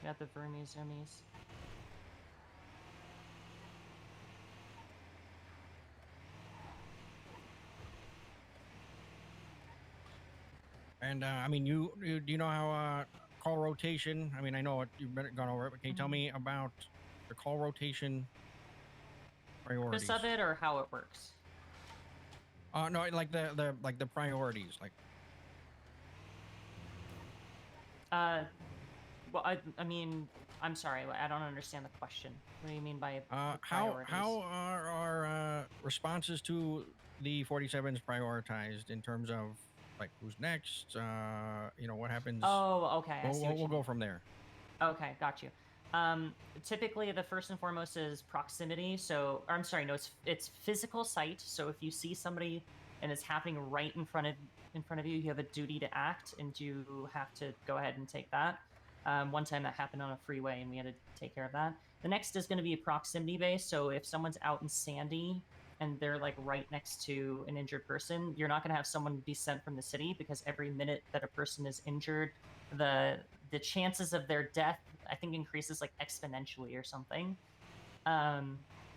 [SPEAKER 15] Got the Vermies zoomies.
[SPEAKER 23] And I mean, do you know how call rotation? I mean, I know you've gone over it, but can you tell me about the call rotation priorities?
[SPEAKER 15] Purpose of it, or how it works?
[SPEAKER 23] No, like the priorities, like.
[SPEAKER 15] Well, I mean, I'm sorry, I don't understand the question. What do you mean by the
[SPEAKER 23] How
[SPEAKER 15] priorities?
[SPEAKER 23] are our responses to the 47s prioritized in terms of like who's next? You know, what happens?
[SPEAKER 15] Oh, okay. I see what you
[SPEAKER 23] We'll go
[SPEAKER 15] mean.
[SPEAKER 23] from there.
[SPEAKER 15] Okay, got you. Typically, the first and foremost is proximity. So, or I'm sorry, no, it's physical sight. So if you see somebody and it's happening right in front of you, you have a duty to act, and you have to go ahead and take that. One time that happened on a freeway, and we had to take care of that. The next is going to be proximity based. So if someone's out in Sandy and they're like right next to an injured person, you're not going to have someone be sent from the city, because every minute that a person is injured, the the chances of their death, I think, increases like exponentially or something.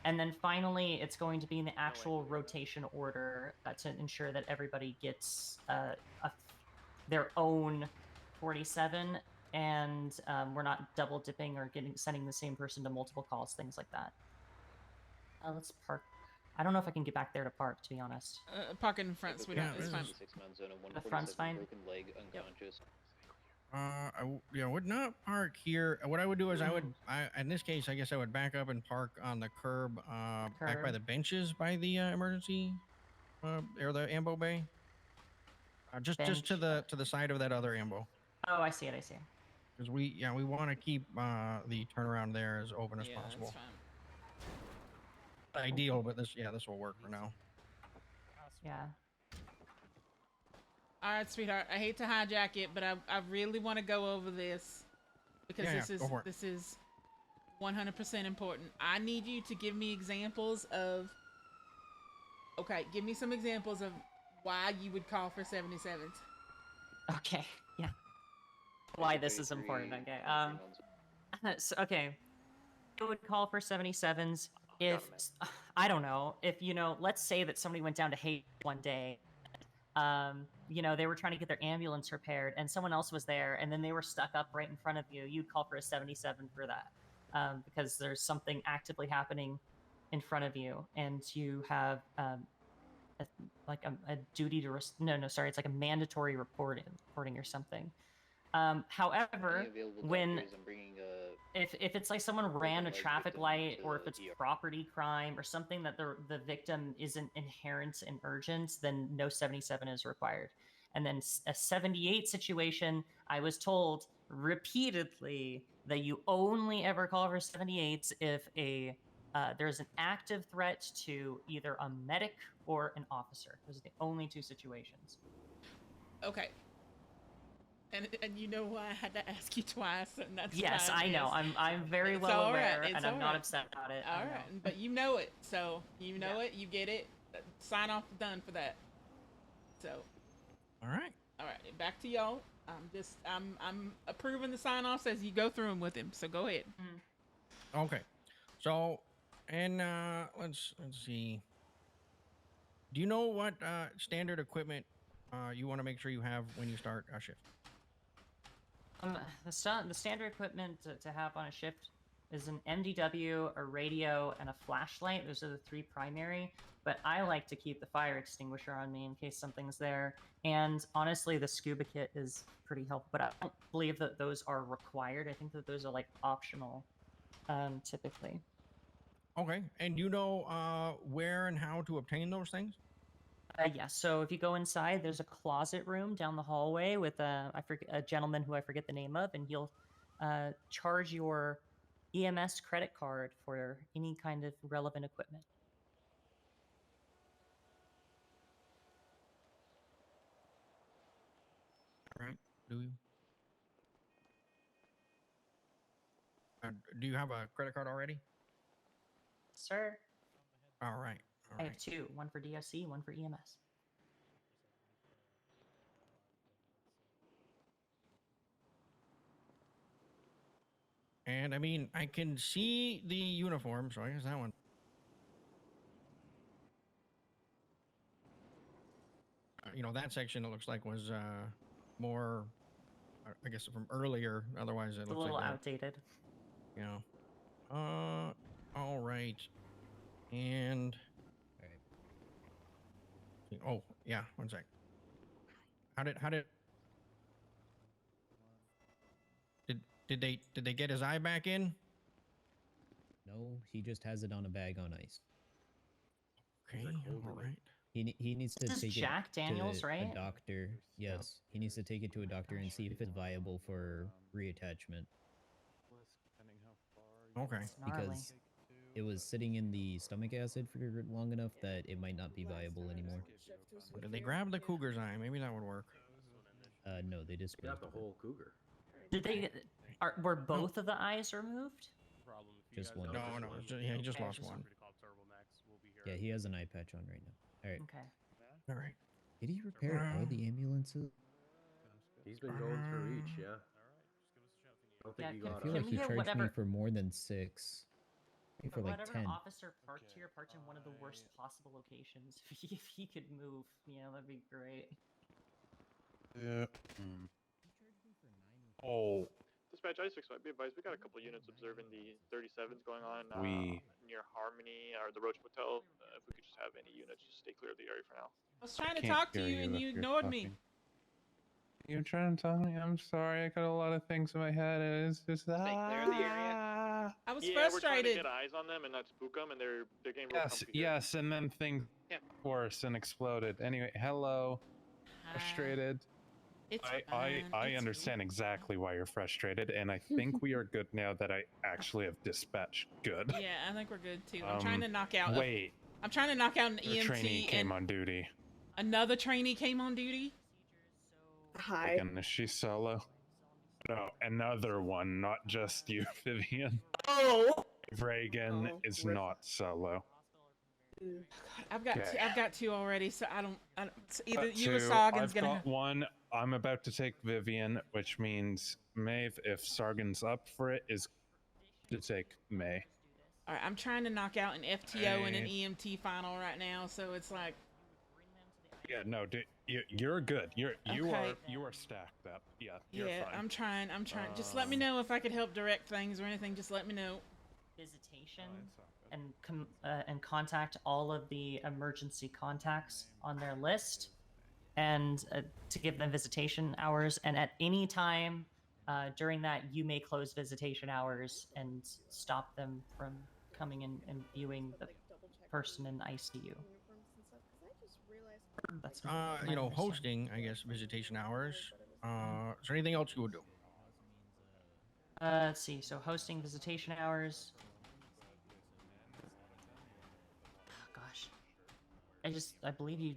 [SPEAKER 15] And then finally, it's going to be in the actual rotation order to ensure that everybody gets their own 47, and we're not double dipping or sending the same person to multiple calls, things like that. Let's park. I don't know if I can get back there to park, to be honest.
[SPEAKER 1] Park in front, sweetheart. It's fine.
[SPEAKER 15] The front's fine.
[SPEAKER 17] Broken leg, unconscious.
[SPEAKER 23] I would not park here. What I would do is in this case, I guess I would back up and park on the curb, back by the benches by the emergency, or the ambo bay. Just to the side of that other ambo.
[SPEAKER 15] Oh, I see it.
[SPEAKER 23] Because we want to keep the turnaround there as open as possible.
[SPEAKER 1] That's fine.
[SPEAKER 23] Ideal, but this will work for now.
[SPEAKER 15] Yeah.
[SPEAKER 1] All right, sweetheart. I hate to hijack it, but I really want to go over this because this is 100% important. I need you to give me examples of. Okay, give me some examples of why you would call for 77s.
[SPEAKER 15] Okay. Yeah. Why this is important. Okay. So, okay. I would call for 77s if I don't know if let's say that somebody went down to Haiti one day. They were trying to get their ambulance repaired and someone else was there and then they were stuck up right in front of you. You'd call for a 77 for that because there's something actively happening in front of you and you have a duty to it's like a mandatory reporting or something. However, when if it's like someone ran a traffic light or if it's property crime or something that the victim isn't inherent and urgent, then no 77 is required. And then a 78 situation, I was told repeatedly that you only ever call for 78s if there's an active threat to either a medic or an officer. Those are the only two situations.
[SPEAKER 1] Okay. And you know why I had to ask you twice, and that's
[SPEAKER 15] yes, I know. I'm very well aware, and I'm not upset about it.
[SPEAKER 1] All right, but you know it, so you know it, you get it. Sign off, done for that. So.
[SPEAKER 23] All right.
[SPEAKER 1] Back to y'all. I'm approving the sign offs as you go through them with him. So go ahead.
[SPEAKER 23] Okay. So, and let's see. Do you know what standard equipment you want to make sure you have when you start a shift?
[SPEAKER 15] The standard equipment to have on a shift is an MDW, a radio, and a flashlight. Those are the three primary. But I like to keep the fire extinguisher on me in case something's there. And honestly, the scuba kit is pretty helpful. But I don't believe that those are required. I think that those are like optional, typically.
[SPEAKER 23] Okay. And you know where and how to obtain those things?
[SPEAKER 15] Yeah, so if you go inside, there's a closet room down the hallway with a gentleman who I forget the name of, and he'll charge your EMS credit card for any kind of relevant equipment.
[SPEAKER 23] All right. Do you have a credit card already?
[SPEAKER 15] Sir.
[SPEAKER 23] All right.
[SPEAKER 15] I have two, one for DSC, one for EMS.
[SPEAKER 23] And I mean, I can see the uniform, so I guess that one. That section it looks like was more, I guess, from earlier. Otherwise, it looks
[SPEAKER 15] a little
[SPEAKER 23] like
[SPEAKER 15] outdated.
[SPEAKER 23] All right. And. Oh yeah, one sec. How did they get his eye back in?
[SPEAKER 4] No, he just has it on a bag on ice.
[SPEAKER 23] Okay, all right.
[SPEAKER 4] He needs to take
[SPEAKER 15] Jack Daniels,
[SPEAKER 4] to
[SPEAKER 15] right?
[SPEAKER 4] a doctor. Yes, he needs to take it to a doctor and see if it's viable for reattachment.
[SPEAKER 23] Okay.
[SPEAKER 4] Because it was sitting in the stomach acid for long enough that it might not be viable anymore.
[SPEAKER 23] Did they grab the cougar's eye? Maybe that would work.
[SPEAKER 4] No, they just
[SPEAKER 2] got the whole cougar.
[SPEAKER 15] Did they? Were both of the eyes removed?
[SPEAKER 4] Just one.
[SPEAKER 23] No, he just lost one.
[SPEAKER 4] Yeah, he has an eye patch on right now. All right.
[SPEAKER 15] Okay.
[SPEAKER 23] All right.
[SPEAKER 4] Did he repair all the ambulances?
[SPEAKER 2] He's been going through each, yeah.
[SPEAKER 15] Yeah,
[SPEAKER 4] I feel
[SPEAKER 15] can
[SPEAKER 4] like
[SPEAKER 15] we
[SPEAKER 4] you
[SPEAKER 15] get
[SPEAKER 4] charged me
[SPEAKER 15] whatever
[SPEAKER 4] for more than 6. I think for like
[SPEAKER 15] whatever
[SPEAKER 4] 10.
[SPEAKER 15] officer parked here parked in one of the worst possible locations? If he could move, that'd be great.
[SPEAKER 21] Yeah.
[SPEAKER 3] Oh. Dispatch I-6 might be advised. We got a couple units observing the 37s going on near Harmony or the Roach Motel. If we could just have any units just stay clear of the area for now.
[SPEAKER 1] I was trying to
[SPEAKER 5] Can't
[SPEAKER 1] talk to
[SPEAKER 5] hear
[SPEAKER 1] you and
[SPEAKER 5] if
[SPEAKER 1] you
[SPEAKER 5] you're
[SPEAKER 1] ignored me.
[SPEAKER 5] talking. You're trying to tell me? I'm sorry. I got a lot of things in my head, and it's just
[SPEAKER 22] Stay clear of the area.
[SPEAKER 1] I was
[SPEAKER 3] Yeah, we're trying to
[SPEAKER 1] frustrated.
[SPEAKER 3] get eyes on them and not spook them, and they're getting real
[SPEAKER 5] Yes,
[SPEAKER 3] comfy here.
[SPEAKER 5] yes, and then things worse and exploded. Anyway, hello. Frustrated.
[SPEAKER 1] It's
[SPEAKER 5] I
[SPEAKER 1] fine.
[SPEAKER 5] understand exactly why you're frustrated, and I think we are good now that I actually have dispatched. Good.
[SPEAKER 1] Yeah, I think we're good too. I'm trying to knock out.
[SPEAKER 5] Wait.
[SPEAKER 1] I'm trying to knock out an
[SPEAKER 5] Your
[SPEAKER 1] EMT
[SPEAKER 5] trainee came
[SPEAKER 1] and
[SPEAKER 5] on duty.
[SPEAKER 1] another trainee came on duty.
[SPEAKER 10] Hi.
[SPEAKER 5] Again, is she solo? No, another one, not just you, Vivian.
[SPEAKER 1] Oh.
[SPEAKER 5] Reagan is not solo.
[SPEAKER 1] I've got
[SPEAKER 5] Okay.
[SPEAKER 1] two, I've got 2 already, so I don't it's either
[SPEAKER 5] Got
[SPEAKER 1] you or
[SPEAKER 5] 2.
[SPEAKER 1] Sargon's
[SPEAKER 5] I've
[SPEAKER 1] gonna
[SPEAKER 5] got 1. I'm about to take Vivian, which means Maeve, if Sargon's up for it, is to take May.
[SPEAKER 1] All right, I'm trying to knock out an FTO and an EMT final right now, so it's like
[SPEAKER 5] Yeah, no, dude, you're good. You
[SPEAKER 1] Okay.
[SPEAKER 5] are stacked up. Yeah, you're
[SPEAKER 1] yeah,
[SPEAKER 5] fine.
[SPEAKER 1] I'm trying. Just let me know if I could help direct things or anything. Just let me know.
[SPEAKER 15] Visitation and contact all of the emergency contacts on their list, and to give them visitation hours. And at any time during that, you may close visitation hours and stop them from coming in and viewing the person in ICU. That's my understanding.
[SPEAKER 23] hosting, I guess, visitation hours. Is there anything else you would do?
[SPEAKER 15] Let's see. So hosting visitation hours. Gosh, I believe you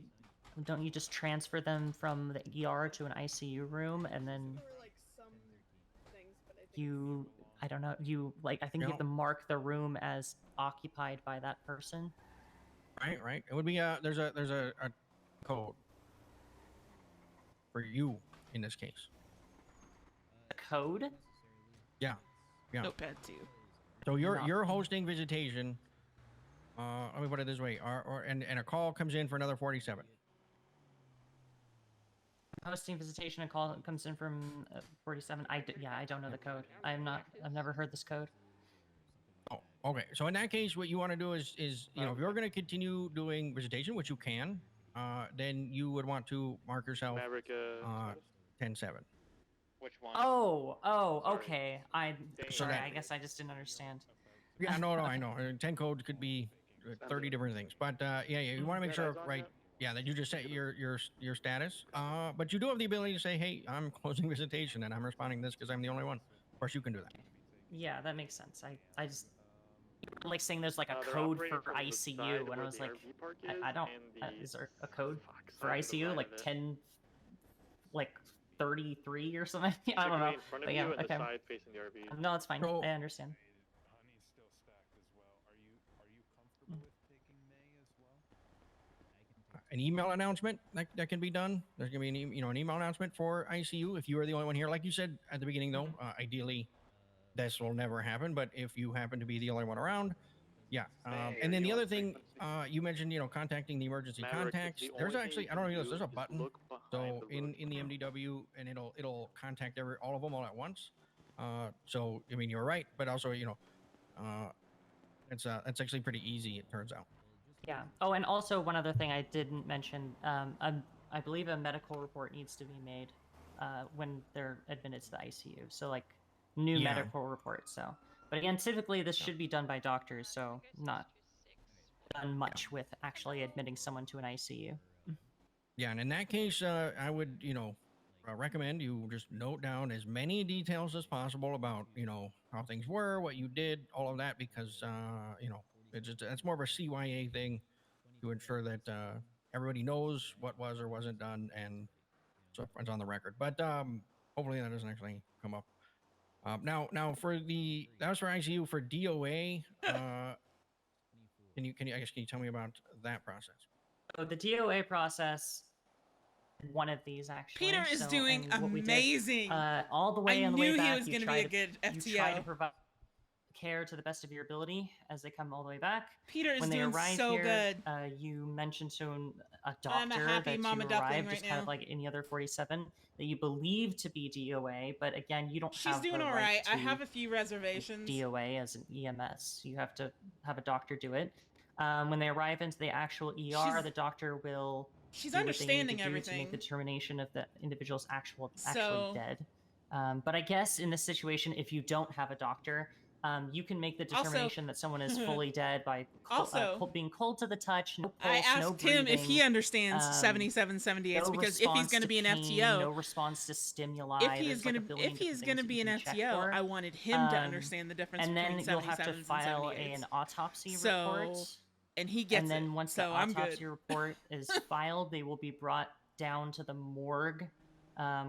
[SPEAKER 15] don't you just transfer them from the ER to an ICU room, and then I don't know, I think you have to mark the room as occupied by that person.
[SPEAKER 23] Right. It would be there's a code for you in this case.
[SPEAKER 15] A code?
[SPEAKER 23] Yeah.
[SPEAKER 1] Notepad 2.
[SPEAKER 23] So you're hosting visitation. Let me put it this way: and a call comes in for another 47.
[SPEAKER 15] Hosting visitation, a call comes in from 47. I don't know the code. I've never heard this code.
[SPEAKER 23] Oh, okay. So in that case, what you want to do is if you're going to continue doing visitation, which you can, then you would want to mark yourself
[SPEAKER 3] Maverick,
[SPEAKER 23] 10-7.
[SPEAKER 22] Which one?
[SPEAKER 15] Oh, okay.
[SPEAKER 23] So
[SPEAKER 15] Sorry,
[SPEAKER 23] that-
[SPEAKER 15] I guess I just didn't understand.
[SPEAKER 23] Yeah, no, I know. 10 code could be 30 different things, but you want to make sure, right? Yeah, that you just set your status. But you do have the ability to say, hey, I'm closing visitation and I'm responding to this because I'm the only one. Of course, you can do that.
[SPEAKER 15] Yeah, that makes sense. I just like saying there's like a
[SPEAKER 3] they're
[SPEAKER 15] code
[SPEAKER 3] operating
[SPEAKER 15] for
[SPEAKER 3] from the
[SPEAKER 15] ICU,
[SPEAKER 3] side
[SPEAKER 15] and I
[SPEAKER 3] where
[SPEAKER 15] was
[SPEAKER 3] the
[SPEAKER 15] like,
[SPEAKER 3] RV park
[SPEAKER 15] I don't.
[SPEAKER 3] and
[SPEAKER 15] Is there a code for
[SPEAKER 3] side to the
[SPEAKER 15] ICU?
[SPEAKER 3] right
[SPEAKER 15] Like
[SPEAKER 3] of it.
[SPEAKER 15] 10, like 33 or something? I don't know.
[SPEAKER 3] In front of
[SPEAKER 15] But
[SPEAKER 3] you
[SPEAKER 15] yeah,
[SPEAKER 3] and
[SPEAKER 15] okay.
[SPEAKER 3] the side facing the RV.
[SPEAKER 15] No, it's fine.
[SPEAKER 23] So-
[SPEAKER 15] I understand.
[SPEAKER 5] Honey's still stacked as well. Are you comfortable with taking May as well?
[SPEAKER 23] An email announcement that can be done. There's gonna be an email announcement for ICU if you are the only one here. Like you said at the beginning, though, ideally this will never happen. But if you happen to be the only one around, yeah. And then the other thing you mentioned, contacting the emergency
[SPEAKER 3] Maverick,
[SPEAKER 23] contacts.
[SPEAKER 3] the
[SPEAKER 23] There's
[SPEAKER 3] only thing
[SPEAKER 23] actually
[SPEAKER 3] you
[SPEAKER 23] I don't know
[SPEAKER 3] can
[SPEAKER 23] if you know this. There's a
[SPEAKER 3] do is
[SPEAKER 23] button.
[SPEAKER 3] look
[SPEAKER 23] So
[SPEAKER 3] behind the road.
[SPEAKER 23] in the MDW, and it'll contact all of them all at once. So I mean you're right, but also it's actually pretty easy. It turns out.
[SPEAKER 15] Yeah. Oh, and also one other thing I didn't mention. I believe a medical report needs to be made when they're admitted to the ICU. So like new
[SPEAKER 23] Yeah.
[SPEAKER 15] medical report. So, but again, typically this should be done by doctors. So not done much with actually admitting someone to an ICU.
[SPEAKER 23] Yeah, and in that case, I would, recommend you just note down as many details as possible about, how things were, what you did, all of that, because, it's more of a CYA thing to ensure that everybody knows what was or wasn't done, and so it's on the record. But hopefully that doesn't actually come up. Now that was for ICU. For DOA. Can you tell me about that process?
[SPEAKER 15] So the DOA process one of these actually.
[SPEAKER 1] Peter is
[SPEAKER 15] So,
[SPEAKER 1] doing
[SPEAKER 15] and what we did,
[SPEAKER 1] amazing.
[SPEAKER 15] all the way
[SPEAKER 1] I
[SPEAKER 15] on the
[SPEAKER 1] knew
[SPEAKER 15] way
[SPEAKER 1] he
[SPEAKER 15] back,
[SPEAKER 1] was
[SPEAKER 15] you
[SPEAKER 1] going to
[SPEAKER 15] try
[SPEAKER 1] be a good
[SPEAKER 15] You try to
[SPEAKER 1] FTO.
[SPEAKER 15] provide care to the best of your ability as they come all the way back.
[SPEAKER 1] Peter is
[SPEAKER 15] When they
[SPEAKER 1] doing
[SPEAKER 15] arrive
[SPEAKER 1] so
[SPEAKER 15] here,
[SPEAKER 1] good.
[SPEAKER 15] You mention to a
[SPEAKER 1] I'm a
[SPEAKER 15] doctor
[SPEAKER 1] happy
[SPEAKER 15] that
[SPEAKER 1] mama
[SPEAKER 15] you
[SPEAKER 1] duckling
[SPEAKER 15] arrived
[SPEAKER 1] right
[SPEAKER 15] just kind of
[SPEAKER 1] now.
[SPEAKER 15] like any other 47 that you believe to be DOA, but again, you don't
[SPEAKER 1] She's
[SPEAKER 15] have
[SPEAKER 1] doing
[SPEAKER 15] the
[SPEAKER 1] all
[SPEAKER 15] right
[SPEAKER 1] right.
[SPEAKER 15] to
[SPEAKER 1] I have a few reservations.
[SPEAKER 15] DOA as an EMS. You have to have a doctor do it. When they arrive into the actual ER, the doctor will
[SPEAKER 1] She's
[SPEAKER 15] do what they need to
[SPEAKER 1] understanding
[SPEAKER 15] do
[SPEAKER 1] everything.
[SPEAKER 15] to make the determination if the individual's actually
[SPEAKER 1] So-
[SPEAKER 15] dead. But I guess in this situation, if you don't have a doctor, you can make the
[SPEAKER 1] Also-
[SPEAKER 15] determination that someone is fully dead by being cold to the touch, no
[SPEAKER 1] I
[SPEAKER 15] pulse, no
[SPEAKER 1] asked him if he
[SPEAKER 15] breathing,
[SPEAKER 1] understands 7778
[SPEAKER 15] no
[SPEAKER 1] because if he's
[SPEAKER 15] response
[SPEAKER 1] going to be an
[SPEAKER 15] pain,
[SPEAKER 1] FTO,
[SPEAKER 15] no response to stimuli.
[SPEAKER 1] if he
[SPEAKER 15] there's
[SPEAKER 1] is
[SPEAKER 15] like
[SPEAKER 1] going
[SPEAKER 15] a
[SPEAKER 1] to
[SPEAKER 15] billion
[SPEAKER 1] if he is
[SPEAKER 15] different
[SPEAKER 1] going to
[SPEAKER 15] things
[SPEAKER 1] be
[SPEAKER 15] that
[SPEAKER 1] an
[SPEAKER 15] you can check
[SPEAKER 1] FTO,
[SPEAKER 15] for.
[SPEAKER 1] I wanted him to understand the difference
[SPEAKER 15] and
[SPEAKER 1] between
[SPEAKER 15] then you'll have to
[SPEAKER 1] 77s
[SPEAKER 15] file
[SPEAKER 1] and 78s.
[SPEAKER 15] an autopsy
[SPEAKER 1] So-
[SPEAKER 15] report.
[SPEAKER 1] and he gets
[SPEAKER 15] and then
[SPEAKER 1] it,
[SPEAKER 15] once
[SPEAKER 1] so
[SPEAKER 15] the
[SPEAKER 1] I'm
[SPEAKER 15] autopsy
[SPEAKER 1] good.
[SPEAKER 15] report is filed, they will be brought down to the morgue,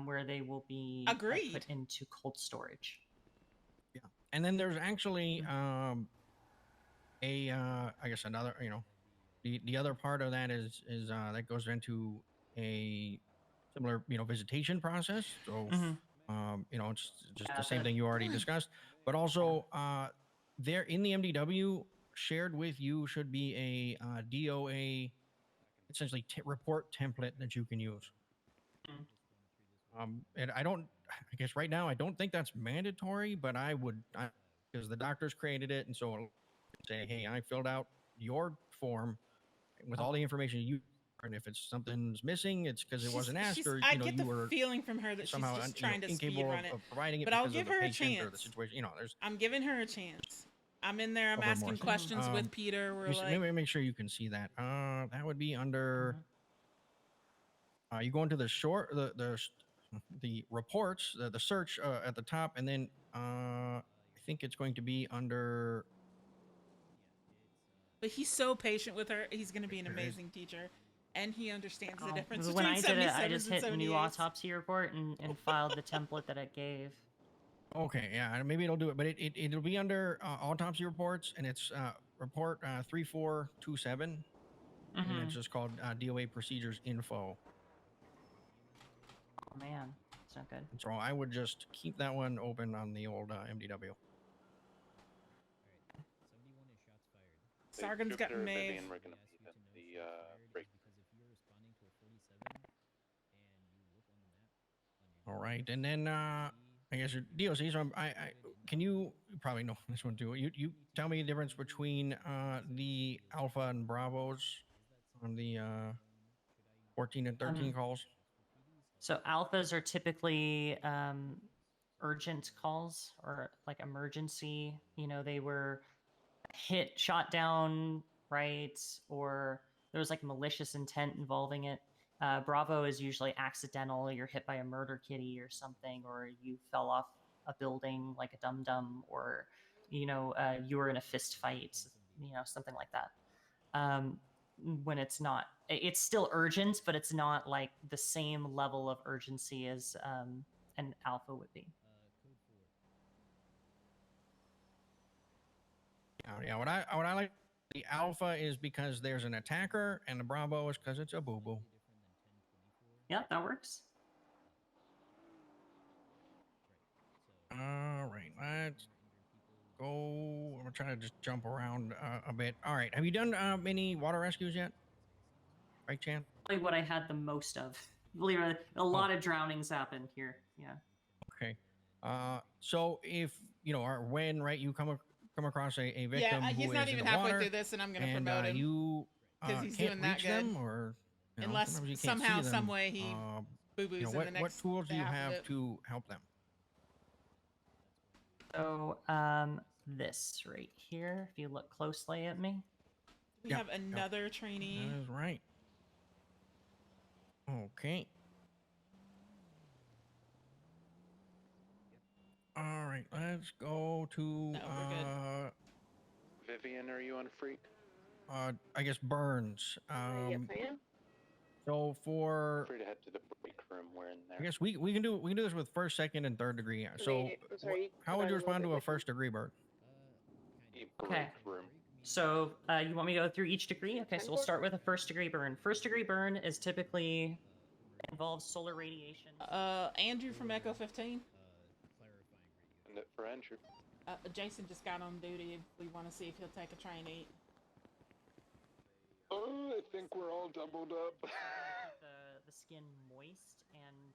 [SPEAKER 15] where they will be
[SPEAKER 1] Agreed.
[SPEAKER 15] put into cold storage.
[SPEAKER 23] And then there's actually I guess another, the other part of that is that goes into a similar, visitation process. So it's just
[SPEAKER 15] Yeah,
[SPEAKER 23] the same
[SPEAKER 15] the-
[SPEAKER 23] thing you already discussed, but also there in the MDW shared with you should be a DOA essentially report template that you can use. And I guess right now I don't think that's mandatory, but I would, because the doctors created it, and so it'll say, hey, I filled out your form with all the information you, and if it's something's missing, it's because it wasn't asked, or
[SPEAKER 1] I
[SPEAKER 23] you
[SPEAKER 1] get
[SPEAKER 23] you
[SPEAKER 1] the
[SPEAKER 23] were
[SPEAKER 1] feeling from her that she's
[SPEAKER 23] somehow
[SPEAKER 1] just trying to speed
[SPEAKER 23] incapable
[SPEAKER 1] run it.
[SPEAKER 23] of providing it
[SPEAKER 1] But I'll
[SPEAKER 23] because
[SPEAKER 1] give
[SPEAKER 23] of the
[SPEAKER 1] her a
[SPEAKER 23] patient or the
[SPEAKER 1] chance.
[SPEAKER 23] situation. There's
[SPEAKER 1] I'm giving her a chance. I'm in there. I'm
[SPEAKER 23] over
[SPEAKER 1] asking
[SPEAKER 23] more.
[SPEAKER 1] questions with Peter. We're
[SPEAKER 23] Let me
[SPEAKER 1] like,
[SPEAKER 23] make sure you can see that. That would be under. You go into the the reports, the search at the top, and then I think it's going to be under.
[SPEAKER 1] but he's so patient with her. He's going to be an
[SPEAKER 23] There it is.
[SPEAKER 1] amazing teacher, and he understands the difference
[SPEAKER 15] When
[SPEAKER 1] between
[SPEAKER 15] I did it, I
[SPEAKER 1] 77s
[SPEAKER 15] just
[SPEAKER 1] and
[SPEAKER 15] hit new
[SPEAKER 1] 78s.
[SPEAKER 15] autopsy report and filed the template that it gave.
[SPEAKER 23] Okay, yeah, maybe it'll do it, but it'll be under autopsy reports, and it's report 3427, and it's just called DOA procedures info.
[SPEAKER 15] Oh man, it's not good.
[SPEAKER 23] So I would just keep that one open on the old MDW.
[SPEAKER 1] Sargon's got
[SPEAKER 8] Jupiter,
[SPEAKER 1] Maeve.
[SPEAKER 8] Vivian, we're gonna meet at the break.
[SPEAKER 23] All right, and then I guess your DOC. So can you probably know this one too? You tell me the difference between the Alpha and Bravos on the 14 and 13 calls.
[SPEAKER 15] So alphas are typically urgent calls or like emergency. They were shot down, right? Or there was like malicious intent involving it. Bravo is usually accidental. You're hit by a murder kitty or something, or you fell off a building like a dum-dum, or you were in a fist fight, something like that. When it's still urgent, but it's not like the same level of urgency as an alpha would be.
[SPEAKER 23] Yeah, what I like the Alpha is because there's an attacker, and the Bravo is because it's a boo-boo.
[SPEAKER 15] Yeah, that works.
[SPEAKER 23] All right, let's go. I'm trying to just jump around a bit. All right, have you done any water rescues yet? Right, Chan?
[SPEAKER 15] Probably what I had the most of. Believe it or not, a lot of drownings happen here. Yeah.
[SPEAKER 23] Okay. So if or when you come across a victim
[SPEAKER 1] Yeah,
[SPEAKER 23] who
[SPEAKER 1] he's not
[SPEAKER 23] is in
[SPEAKER 1] even
[SPEAKER 23] the
[SPEAKER 1] halfway
[SPEAKER 23] water,
[SPEAKER 1] through this, and I'm going to
[SPEAKER 23] and
[SPEAKER 1] promote him
[SPEAKER 23] you
[SPEAKER 1] because he's
[SPEAKER 23] can't
[SPEAKER 1] doing that
[SPEAKER 23] reach
[SPEAKER 1] good.
[SPEAKER 23] them, or
[SPEAKER 1] Unless
[SPEAKER 23] sometimes you can't
[SPEAKER 1] somehow,
[SPEAKER 23] see them,
[SPEAKER 1] some way he boo-boos in
[SPEAKER 23] what
[SPEAKER 1] the next
[SPEAKER 23] tools do you
[SPEAKER 1] half of
[SPEAKER 23] have
[SPEAKER 1] it.
[SPEAKER 23] to help them?
[SPEAKER 15] So this right here, if you look closely at me.
[SPEAKER 1] We have another trainee.
[SPEAKER 23] That is right. Okay. All right, let's go to
[SPEAKER 8] Vivian, are you on Freak?
[SPEAKER 23] I guess Burns.
[SPEAKER 10] Yes, I am.
[SPEAKER 23] So for
[SPEAKER 8] Free to head to the break room. We're in there.
[SPEAKER 23] I guess we can do this with first, second, and third degree. So
[SPEAKER 10] I'm sorry,
[SPEAKER 23] how would you respond to a
[SPEAKER 10] with
[SPEAKER 23] first degree burn?
[SPEAKER 15] Okay. So you want me to go through each degree? Okay, so we'll start with a first degree burn. First degree burn is typically involves solar radiation.
[SPEAKER 1] Andrew from Echo 15.
[SPEAKER 8] And for entry.
[SPEAKER 1] Jason just got on duty. If we want to see if he'll take a train eat.
[SPEAKER 8] Oh, I think we're all doubled up.
[SPEAKER 15] Keep the skin moist and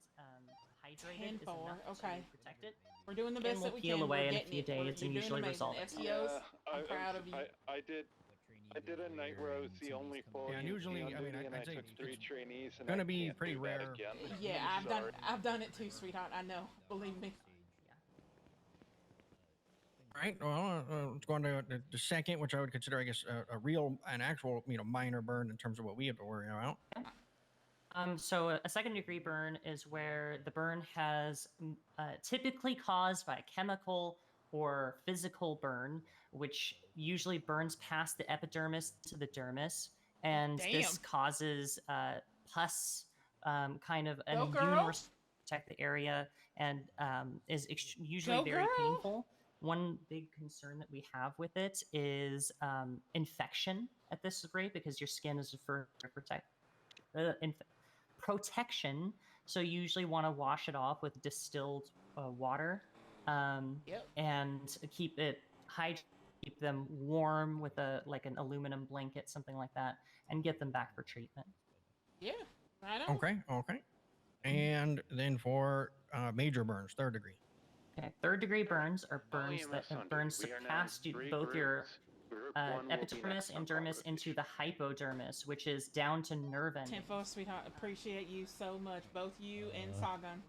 [SPEAKER 15] hydrated is
[SPEAKER 1] 10-4,
[SPEAKER 15] enough
[SPEAKER 1] okay.
[SPEAKER 15] to protect it.
[SPEAKER 1] We're doing the
[SPEAKER 15] Skin
[SPEAKER 1] best
[SPEAKER 15] will
[SPEAKER 1] that we
[SPEAKER 15] peel
[SPEAKER 1] can.
[SPEAKER 15] away
[SPEAKER 1] We're
[SPEAKER 15] in a
[SPEAKER 1] getting
[SPEAKER 15] few
[SPEAKER 1] it. We're-
[SPEAKER 15] days and
[SPEAKER 1] you're doing
[SPEAKER 15] usually
[SPEAKER 1] amazing.
[SPEAKER 15] resolve it.
[SPEAKER 1] FTOs, I'm proud of you.
[SPEAKER 8] I did a night where I was the only full
[SPEAKER 23] Yeah, and usually,
[SPEAKER 8] on
[SPEAKER 23] I mean,
[SPEAKER 8] duty, and I
[SPEAKER 23] I'd say
[SPEAKER 8] took
[SPEAKER 23] it's
[SPEAKER 8] 3 trainees, and
[SPEAKER 23] gonna
[SPEAKER 8] I
[SPEAKER 23] be
[SPEAKER 8] can't
[SPEAKER 23] pretty
[SPEAKER 8] do that
[SPEAKER 23] rare.
[SPEAKER 8] again.
[SPEAKER 1] Yeah,
[SPEAKER 8] Sorry.
[SPEAKER 1] I've done it too, sweetheart. I know. Believe me.
[SPEAKER 23] Right. Well, let's go on to the second, which I would consider, I guess, an actual, minor burn in terms of what we have to worry about.
[SPEAKER 15] So a second-degree burn is where the burn has typically caused by a chemical or physical burn, which usually burns past the epidermis to the dermis, and this causes pus, kind of an immune response to protect the area, and is usually very painful. One big concern that we have with it is infection at this rate, because your skin is for protection, so you usually want to wash it off with distilled water, and keep it hydrated, keep them warm with an aluminum blanket, something like that, and get them back for treatment.
[SPEAKER 1] Yeah, right on.
[SPEAKER 23] Okay. And then for major burns, 3rd degree.
[SPEAKER 15] Okay, 3rd-degree burns are burns that burns past both your epidermis and dermis into the hypodermis, which is down to nerve endings.
[SPEAKER 1] 10-4, sweetheart. Appreciate you so much, both you and Sagan.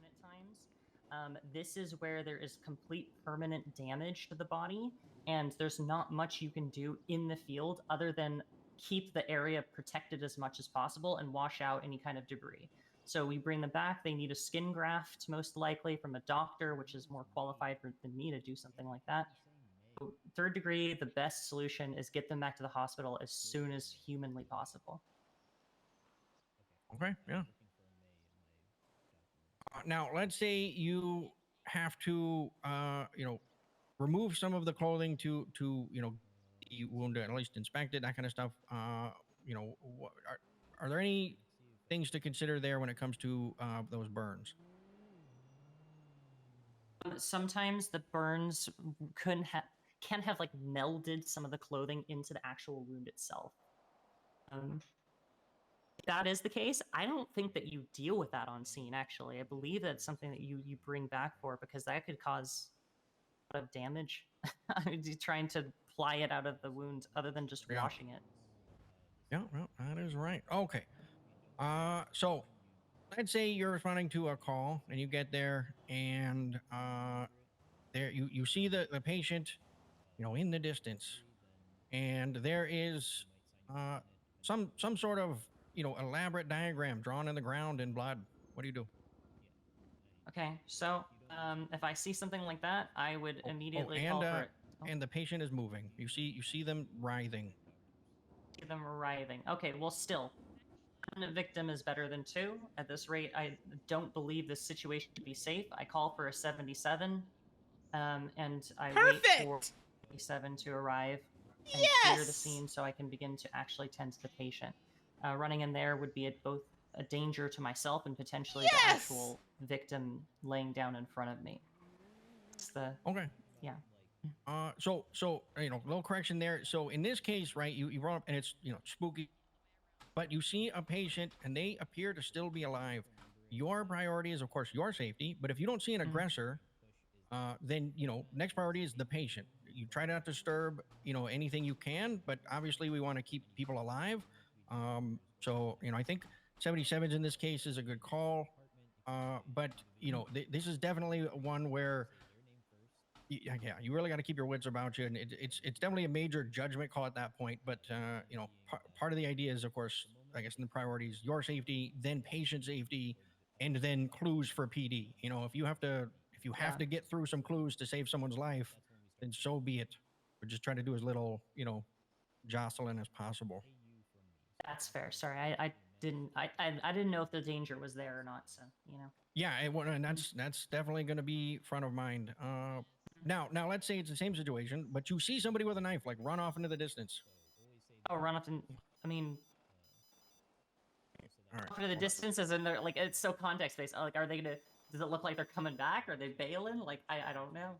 [SPEAKER 15] This is where there is complete permanent damage to the body, and there's not much you can do in the field other than keep the area protected as much as possible and wash out any kind of debris. So we bring them back. They need a skin graft, most likely, from a doctor, which is more qualified than me to do something like that. 3rd degree, the best solution is get them back to the hospital as soon as humanly possible.
[SPEAKER 23] Okay, yeah. Now, let's say you have to, remove some of the clothing to the wound, at least inspect it, that kind of stuff. Are there any things to consider there when it comes to those burns?
[SPEAKER 15] Sometimes the burns can have like melded some of the clothing into the actual wound itself. If that is the case, I don't think that you deal with that on scene, actually. I believe that's something that you bring back for, because that could cause a lot of damage. Trying to ply it out of the wound other than just washing it.
[SPEAKER 23] Yeah, well, that is right. Okay. So let's say you're responding to a call and you get there, and there you see the patient, in the distance, and there is some sort of elaborate diagram drawn in the ground in blood. What do you do?
[SPEAKER 15] Okay, so if I see something like that, I would immediately call for it.
[SPEAKER 23] And the patient is moving. You see them writhing.
[SPEAKER 15] See them writhing. Okay, well, still, one victim is better than 2. At this rate, I don't believe this situation to be safe. I call for a 77, and I wait for 77 to arrive and clear the scene so I can begin to actually tend to the patient. Running in there would be both a danger to myself and potentially the actual victim laying down in front of me.
[SPEAKER 23] Okay.
[SPEAKER 15] Yeah.
[SPEAKER 23] So little correction there. So in this case, right, you brought up, and it's spooky, but you see a patient and they appear to still be alive. Your priority is, of course, your safety. But if you don't see an aggressor, then next priority is the patient. You try not to disturb anything you can, but obviously we want to keep people alive. So I think 77s in this case is a good call. But this is definitely one where you really got to keep your wits about you, and it's definitely a major judgment call at that point. But part of the idea is, of course, I guess in the priorities, your safety, then patient safety, and then clues for PD. If you have to get through some clues to save someone's life, then so be it. We're just trying to do as little jostling as possible.
[SPEAKER 15] That's fair. Sorry, I didn't know if the danger was there or not. So
[SPEAKER 23] Yeah, and that's definitely going to be front of mind. Now let's say it's the same situation, but you see somebody with a knife like run off into the distance.
[SPEAKER 15] Oh, run off I mean,
[SPEAKER 23] All right.
[SPEAKER 15] For the distances and they're like it's so context based. Like, are they gonna? Does it look like they're coming back? Are they bailing? Like, I don't know.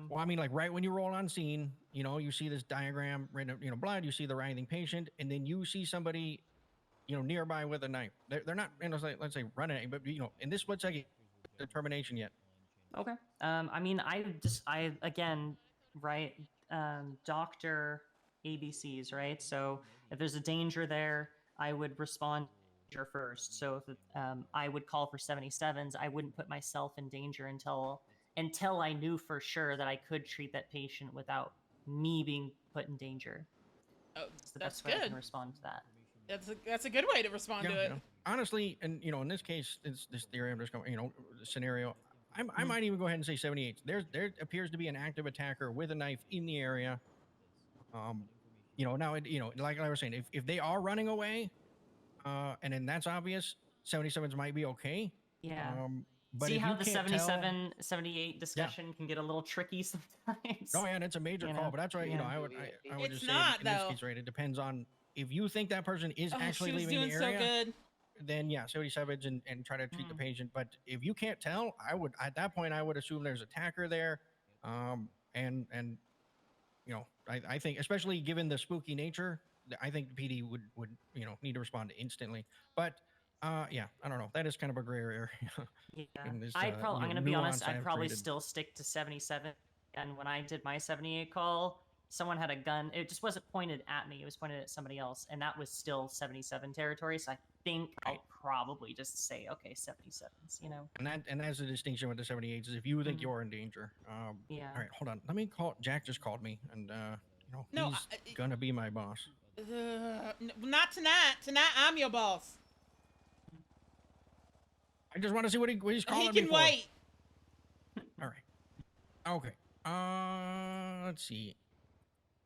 [SPEAKER 23] Well, I mean, like right when you roll on scene, you know, you see this diagram, right? You know, blood. You see the writhing patient, and then you see somebody, you know, nearby with a knife. They're not, you know, let's say running, but you know, in this split second, determination yet.
[SPEAKER 15] Okay. I mean, I again, right? Doctor ABCs, right? So if there's a danger there, I would respond to danger first. So if I would call for 77s, I wouldn't put myself in danger until I knew for sure that I could treat that patient without me being put in danger.
[SPEAKER 1] Oh,
[SPEAKER 15] It's the
[SPEAKER 1] that's
[SPEAKER 15] best way I
[SPEAKER 1] good.
[SPEAKER 15] can respond to that.
[SPEAKER 1] That's a good way to respond to it.
[SPEAKER 23] You know, honestly, and you know, in this case, it's this theory I'm just going, you know, scenario. I might even go ahead and say 78. There appears to be an active attacker with a knife in the area. You know, now you know, like I was saying, if they are running away, and then that's obvious, 77s might be okay.
[SPEAKER 15] Yeah.
[SPEAKER 23] But
[SPEAKER 15] See
[SPEAKER 23] if
[SPEAKER 15] how
[SPEAKER 23] you
[SPEAKER 15] the
[SPEAKER 23] can't
[SPEAKER 15] 77, 78 discussion can get a little tricky sometimes.
[SPEAKER 23] Oh yeah, and it's a major
[SPEAKER 15] You
[SPEAKER 23] call,
[SPEAKER 15] know?
[SPEAKER 23] but that's why you know
[SPEAKER 15] Yeah.
[SPEAKER 23] I would
[SPEAKER 1] It's
[SPEAKER 23] just say
[SPEAKER 1] not,
[SPEAKER 23] in this
[SPEAKER 1] though.
[SPEAKER 23] case, right? It depends on if you think that person is
[SPEAKER 1] Oh,
[SPEAKER 23] actually
[SPEAKER 1] she was
[SPEAKER 23] leaving
[SPEAKER 1] doing
[SPEAKER 23] the
[SPEAKER 1] so
[SPEAKER 23] area.
[SPEAKER 1] good.
[SPEAKER 23] Then yeah, 77s and try to treat the patient. But if you can't tell, I would at that point I would assume there's an attacker there, and you know I think especially given the spooky nature, I think the PD would you know need to respond instantly. But yeah, I don't know. That is kind of a gray area.
[SPEAKER 15] Yeah,
[SPEAKER 23] in this,
[SPEAKER 15] I'm gonna be honest.
[SPEAKER 23] nuance
[SPEAKER 15] I'd
[SPEAKER 23] I've
[SPEAKER 15] probably
[SPEAKER 23] created.
[SPEAKER 15] still stick to 77. And when I did my 78 call, someone had a gun. It just wasn't pointed at me. It was pointed at somebody else, and that was still 77 territory. So I think I'll probably just say, okay, 77s. You know.
[SPEAKER 23] And that's the distinction with the 78s is if you think you're in danger.
[SPEAKER 15] Yeah.
[SPEAKER 23] All right, hold on. Let me call. Jack just called me, and you know
[SPEAKER 1] No,
[SPEAKER 23] he's gonna be my boss.
[SPEAKER 1] Not tonight. Tonight I'm your boss.
[SPEAKER 23] I just want to see what he's calling me
[SPEAKER 1] He can
[SPEAKER 23] for.
[SPEAKER 1] wait.
[SPEAKER 23] All right. Okay. Let's see.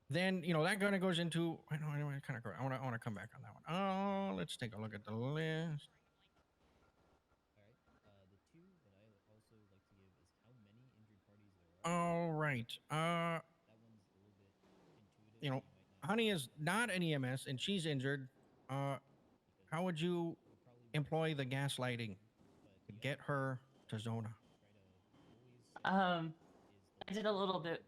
[SPEAKER 23] Then you know that kind of goes into. I know. I kind of. I want to come back on that one. Oh, let's take a look at the list. All right. You know, Honey is not an EMS and she's injured. How would you employ the gaslighting to get her to Zona?
[SPEAKER 15] I did a little bit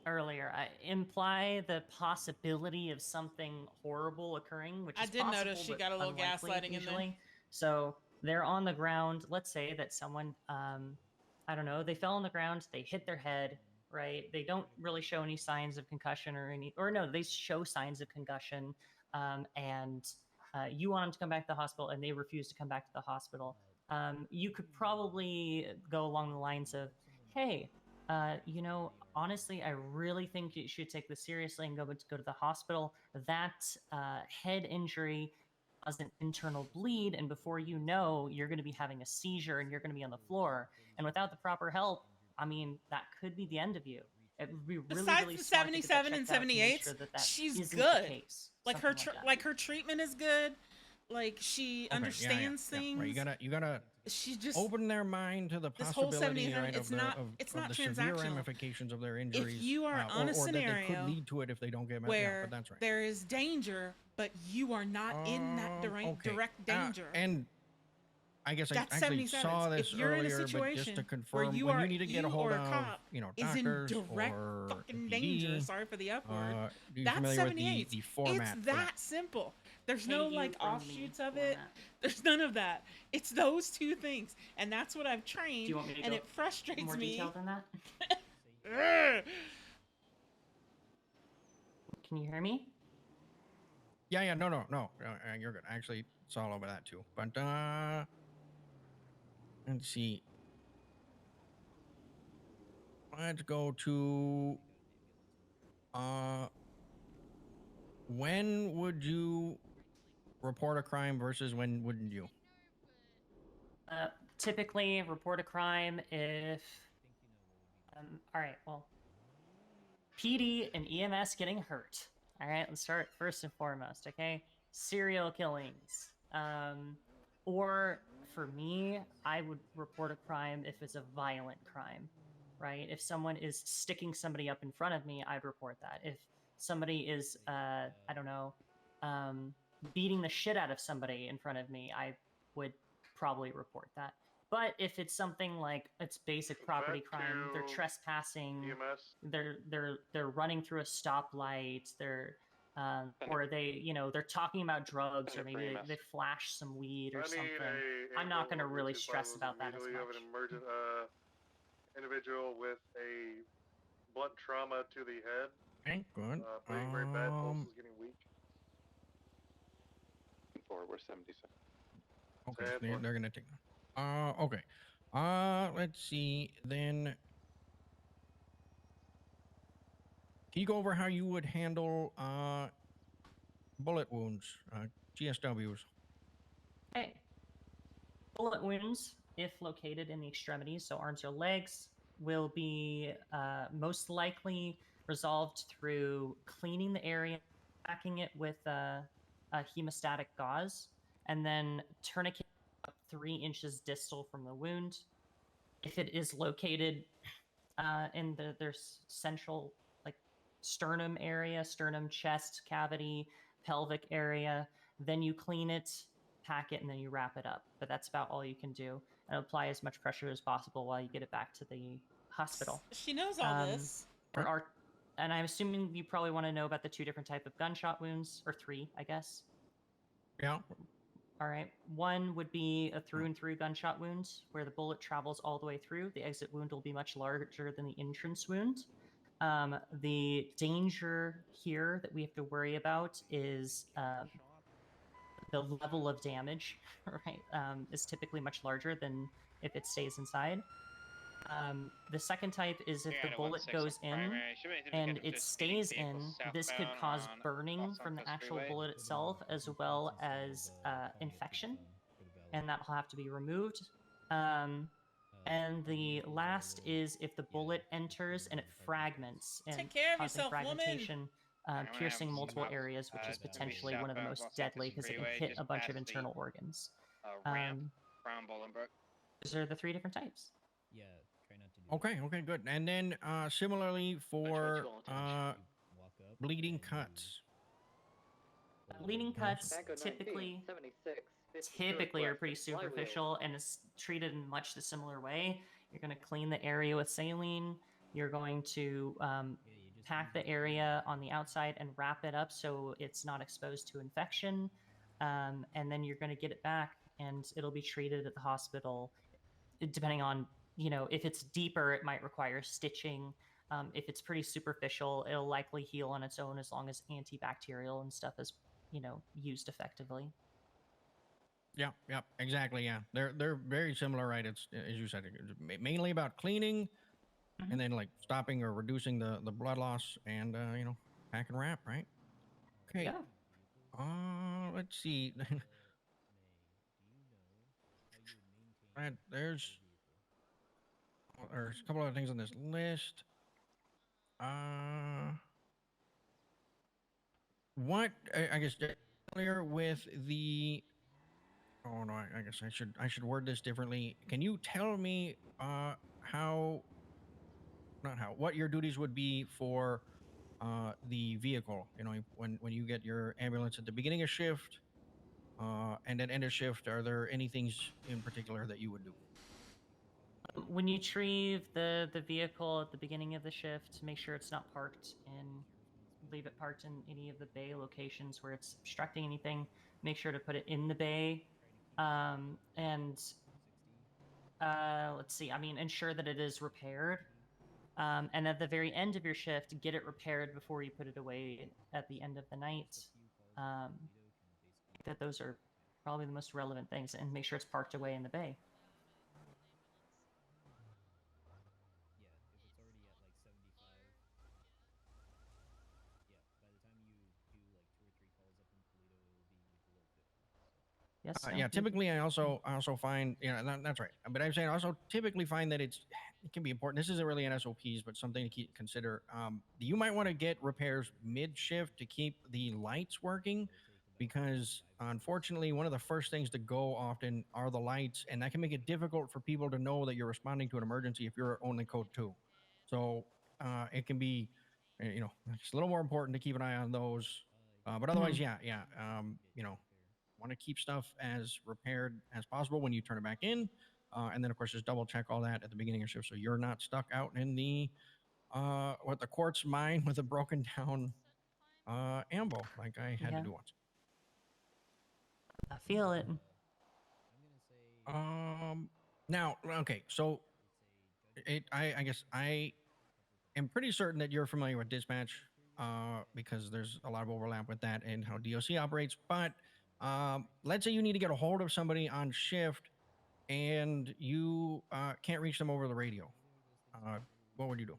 [SPEAKER 15] earlier. I imply the possibility of something horrible occurring, which
[SPEAKER 1] I
[SPEAKER 15] is
[SPEAKER 1] did
[SPEAKER 15] possible,
[SPEAKER 1] notice she
[SPEAKER 15] but
[SPEAKER 1] got a little
[SPEAKER 15] unlikely
[SPEAKER 1] gaslighting in there.
[SPEAKER 15] usually. So they're on the ground. Let's say that someone, I don't know, they fell on the ground, they hit their head, right? They don't really show any signs of concussion or no, they show signs of concussion, and you want them to come back to the hospital, and they refuse to come back to the hospital. You could probably go along the lines of, hey, you know, honestly, I really think you should take this seriously and go to the hospital. That head injury caused an internal bleed, and before you know, you're going to be having a seizure and you're going to be on the floor. And without the proper help, I mean, that could be the end of you. It would be really,
[SPEAKER 1] Besides
[SPEAKER 15] really
[SPEAKER 1] the
[SPEAKER 15] smart to get that
[SPEAKER 1] 77 and
[SPEAKER 15] checked out to make
[SPEAKER 1] 78,
[SPEAKER 15] sure that
[SPEAKER 1] she's
[SPEAKER 15] isn't
[SPEAKER 1] good.
[SPEAKER 15] the case.
[SPEAKER 1] Like her, her treatment is good. Like she understands things.
[SPEAKER 23] Right, you gotta.
[SPEAKER 1] She just
[SPEAKER 23] open their mind to the
[SPEAKER 1] this whole
[SPEAKER 23] possibility,
[SPEAKER 1] 78,
[SPEAKER 23] right,
[SPEAKER 1] it's
[SPEAKER 23] of
[SPEAKER 1] not
[SPEAKER 23] the severe
[SPEAKER 1] transactional.
[SPEAKER 23] ramifications of their injuries.
[SPEAKER 1] If you are on a
[SPEAKER 23] or
[SPEAKER 1] scenario
[SPEAKER 23] that they could lead to it if they don't get met.
[SPEAKER 1] where
[SPEAKER 23] Yeah, but that's right.
[SPEAKER 1] there is danger, but you are not in that direct danger.
[SPEAKER 23] And I guess I
[SPEAKER 1] That's
[SPEAKER 23] actually saw
[SPEAKER 1] 77s.
[SPEAKER 23] this
[SPEAKER 1] If you're in a
[SPEAKER 23] earlier, but just
[SPEAKER 1] situation
[SPEAKER 23] to
[SPEAKER 1] where
[SPEAKER 23] confirm,
[SPEAKER 1] you
[SPEAKER 23] when
[SPEAKER 1] are
[SPEAKER 23] you need to get a hold
[SPEAKER 1] or a
[SPEAKER 23] of,
[SPEAKER 1] cop
[SPEAKER 23] you know,
[SPEAKER 1] is in
[SPEAKER 23] doctors
[SPEAKER 1] direct
[SPEAKER 23] or
[SPEAKER 1] fucking
[SPEAKER 23] the
[SPEAKER 1] danger.
[SPEAKER 23] PD,
[SPEAKER 1] Sorry for the F word.
[SPEAKER 23] are you
[SPEAKER 1] That's
[SPEAKER 23] familiar with
[SPEAKER 1] 78.
[SPEAKER 23] the format?
[SPEAKER 1] It's
[SPEAKER 23] for
[SPEAKER 1] that simple. There's no
[SPEAKER 15] KU
[SPEAKER 1] like
[SPEAKER 15] friendly
[SPEAKER 1] offshoots of it. There's none of that. It's those two things, and that's what I've trained.
[SPEAKER 15] Do you want me to
[SPEAKER 1] and
[SPEAKER 15] go
[SPEAKER 1] it frustrates
[SPEAKER 15] more
[SPEAKER 1] me.
[SPEAKER 15] detailed than that? Can you hear me?
[SPEAKER 23] Yeah, no, you're good. I actually saw all over that too. But let's see. Let's go to when would you report a crime versus when wouldn't you?
[SPEAKER 15] Typically, report a crime if. All right, well, PD and EMS getting hurt. All right, let's start first and foremost, okay? Serial killings. Or for me, I would report a crime if it's a violent crime, right? If someone is sticking somebody up in front of me, I'd report that. If somebody is, I don't know, beating the shit out of somebody in front of me, I would probably report that. But if it's something like it's basic property crime, they're trespassing, they're running through a stoplight, or they're talking about drugs, or maybe they flash some weed or something. I'm not going to really stress about that as much.
[SPEAKER 7] You have an emergent individual with a blunt trauma to the head.
[SPEAKER 23] Okay, good.
[SPEAKER 7] Breathing very bad. Pulse is getting weak.
[SPEAKER 8] We're 77.
[SPEAKER 23] Okay, so they're gonna take that. Okay. Let's see then. Can you go over how you would handle bullet wounds, GSWs?
[SPEAKER 15] Okay. Bullet wounds, if located in the extremities, so arms or legs, will be most likely resolved through cleaning the area, packing it with a hemostatic gauze, and then tourniquet up 3 inches distal from the wound. If it is located in their central, like sternum area, sternum, chest cavity, pelvic area, then you clean it, pack it, and then you wrap it up. But that's about all you can do, and apply as much pressure as possible while you get it back to the hospital.
[SPEAKER 1] She knows all this.
[SPEAKER 15] And I'm assuming you probably want to know about the 2 different type of gunshot wounds, or 3, I guess.
[SPEAKER 23] Yeah.
[SPEAKER 15] All right. One would be a through and through gunshot wound, where the bullet travels all the way through. The exit wound will be much larger than the entrance wound. The danger here that we have to worry about is the level of damage, right? Is typically much larger than if it stays inside. The second type is if the bullet goes in and it stays in, this could cause burning from the actual bullet itself, as well as infection, and that will have to be removed. And the last is if the bullet enters and it fragments and
[SPEAKER 1] Take care of
[SPEAKER 15] causing
[SPEAKER 1] yourself, woman.
[SPEAKER 15] fragmentation, piercing multiple areas, which is potentially one of the most deadly because it can hit a bunch of internal organs. Those are the 3 different types.
[SPEAKER 4] Yeah, try not to do
[SPEAKER 23] Okay, good. And then similarly for bleeding cuts.
[SPEAKER 15] Bleeding cuts typically are pretty superficial and is treated in much the similar way. You're going to clean the area with saline. You're going to pack the area on the outside and wrap it up so it's not exposed to infection. And then you're going to get it back and it'll be treated at the hospital. Depending on, if it's deeper, it might require stitching. If it's pretty superficial, it'll likely heal on its own as long as antibacterial and stuff is, used effectively.
[SPEAKER 23] Yeah, exactly. Yeah, they're very similar, right? It's, as you said, it's mainly about cleaning, and then like stopping or reducing the blood loss, and pack and wrap, right? Okay.
[SPEAKER 15] Yeah.
[SPEAKER 23] Let's see. Right, there's a couple other things on this list. What I guess earlier with the. Oh no, I guess I should word this differently. Can you tell me what your duties would be for the vehicle? When you get your ambulance at the beginning of shift, and then end of shift, are there any things in particular that you would do?
[SPEAKER 15] When you retrieve the vehicle at the beginning of the shift, make sure it's not parked leave it parked in any of the bay locations where it's obstructing anything. Make sure to put it in the bay. Let's see, ensure that it is repaired. And at the very end of your shift, get it repaired before you put it away at the end of the night. I think that those are probably the most relevant things, and make sure it's parked away in the bay. Yes.
[SPEAKER 23] Yeah. Typically, I also find that's right. But I'm saying I also typically find that it can be important. This isn't really an SOPs, but something to consider. You might want to get repairs mid shift to keep the lights working, because unfortunately, one of the first things to go often are the lights, and that can make it difficult for people to know that you're responding to an emergency if you're only code 2. So it can be, it's a little more important to keep an eye on those But otherwise, yeah. You know, want to keep stuff as repaired as possible when you turn it back in. And then, of course, just double check all that at the beginning of shift so you're not stuck out in the quartz mine with a broken down ambo like I had to do once.
[SPEAKER 15] I feel it.
[SPEAKER 23] Now, okay, so I guess I am pretty certain that you're familiar with dispatch because there's a lot of overlap with that and how DOC operates. But let's say you need to get a hold of somebody on shift and you can't reach them over the radio. What would you do?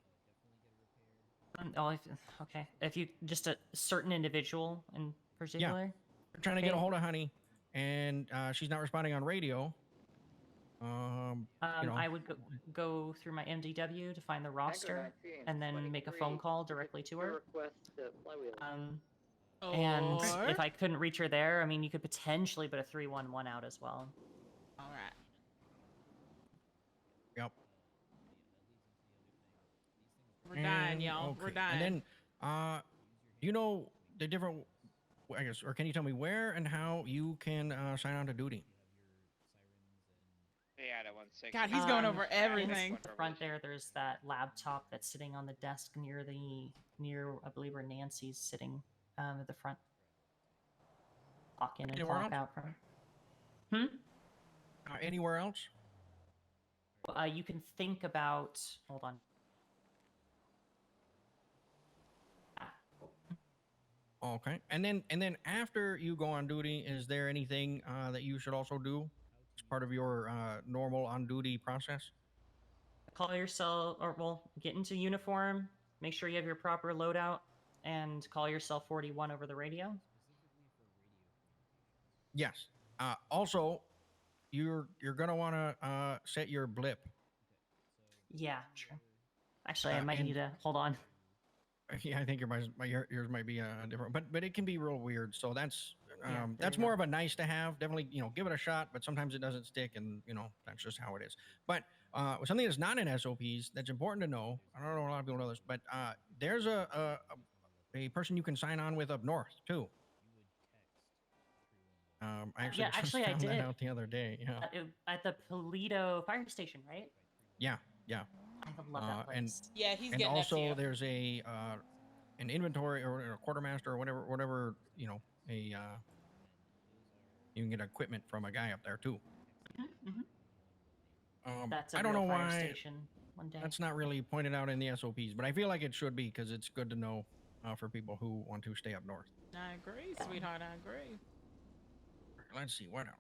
[SPEAKER 15] Okay. If you just a certain individual in particular.
[SPEAKER 23] Yeah. You're trying to get a hold of Honey, and she's not responding on radio. You know,
[SPEAKER 15] I would go through my MDW to find the roster, and then make a phone call directly to her. And if I couldn't reach her there, I mean, you could potentially put a 311 out as well.
[SPEAKER 1] All right.
[SPEAKER 23] Yep.
[SPEAKER 1] We're dying, y'all.
[SPEAKER 23] Okay.
[SPEAKER 1] We're dying.
[SPEAKER 23] And then, you know the different, I guess, or can you tell me where and how you can sign on to duty?
[SPEAKER 22] Yeah, 160.
[SPEAKER 1] God, he's going over everything.
[SPEAKER 15] In the front there's that laptop that's sitting on the desk near I believe where Nancy's sitting at the front. Clock in and
[SPEAKER 23] Anywhere
[SPEAKER 15] clock
[SPEAKER 23] else?
[SPEAKER 15] out from.
[SPEAKER 23] Anywhere else?
[SPEAKER 15] You can think about. Hold on.
[SPEAKER 23] Okay. And then after you go on duty, is there anything that you should also do as part of your normal on duty process?
[SPEAKER 15] Call yourself, or well, get into uniform. Make sure you have your proper loadout, and call yourself 41 over the radio.
[SPEAKER 23] Yes. Also, you're gonna want to set your blip.
[SPEAKER 15] Yeah, true. Actually, I might need to hold on.
[SPEAKER 23] Yeah, I think yours might be different, but it can be real weird. So that's
[SPEAKER 15] Yeah,
[SPEAKER 23] that's
[SPEAKER 15] you
[SPEAKER 23] more
[SPEAKER 15] go.
[SPEAKER 23] of a nice to have. Definitely, you know, give it a shot, but sometimes it doesn't stick, and you know that's just how it is. But something that's not in SOPs that's important to know. I don't know a lot of people know this, but there's a person you can sign on with up north too. I actually just
[SPEAKER 15] actually, I
[SPEAKER 23] found that
[SPEAKER 15] did.
[SPEAKER 23] out the other day. Yeah.
[SPEAKER 15] At the Polito fire station, right?
[SPEAKER 23] Yeah.
[SPEAKER 15] I love that place.
[SPEAKER 1] Yeah, he's
[SPEAKER 23] and
[SPEAKER 1] getting
[SPEAKER 23] also
[SPEAKER 1] up to you.
[SPEAKER 23] there's a an inventory or a quartermaster or whatever you know you can get equipment from a guy up there too.
[SPEAKER 15] That's
[SPEAKER 23] I
[SPEAKER 15] a
[SPEAKER 23] don't
[SPEAKER 15] real
[SPEAKER 23] know
[SPEAKER 15] fire
[SPEAKER 23] why
[SPEAKER 15] station one day.
[SPEAKER 23] that's not really pointed out in the SOPs, but I feel like it should be because it's good to know for people who want to stay up north.
[SPEAKER 1] I agree, sweetheart. I agree.
[SPEAKER 23] Let's see what else.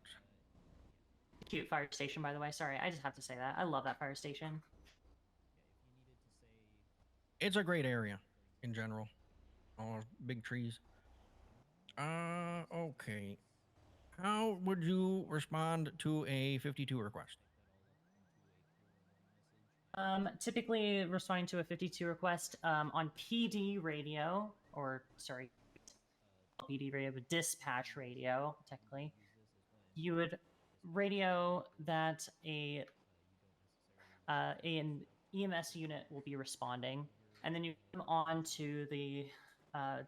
[SPEAKER 15] Cute fire station, by the way. Sorry, I just have to say that. I love that fire station.
[SPEAKER 23] It's a great area in general. Oh, big trees. Okay. How would you respond to a 52 request?
[SPEAKER 15] Typically responding to a 52 request on PD radio, or sorry, PD radio, but dispatch radio, technically, you would radio that an EMS unit will be responding, and then you come on to the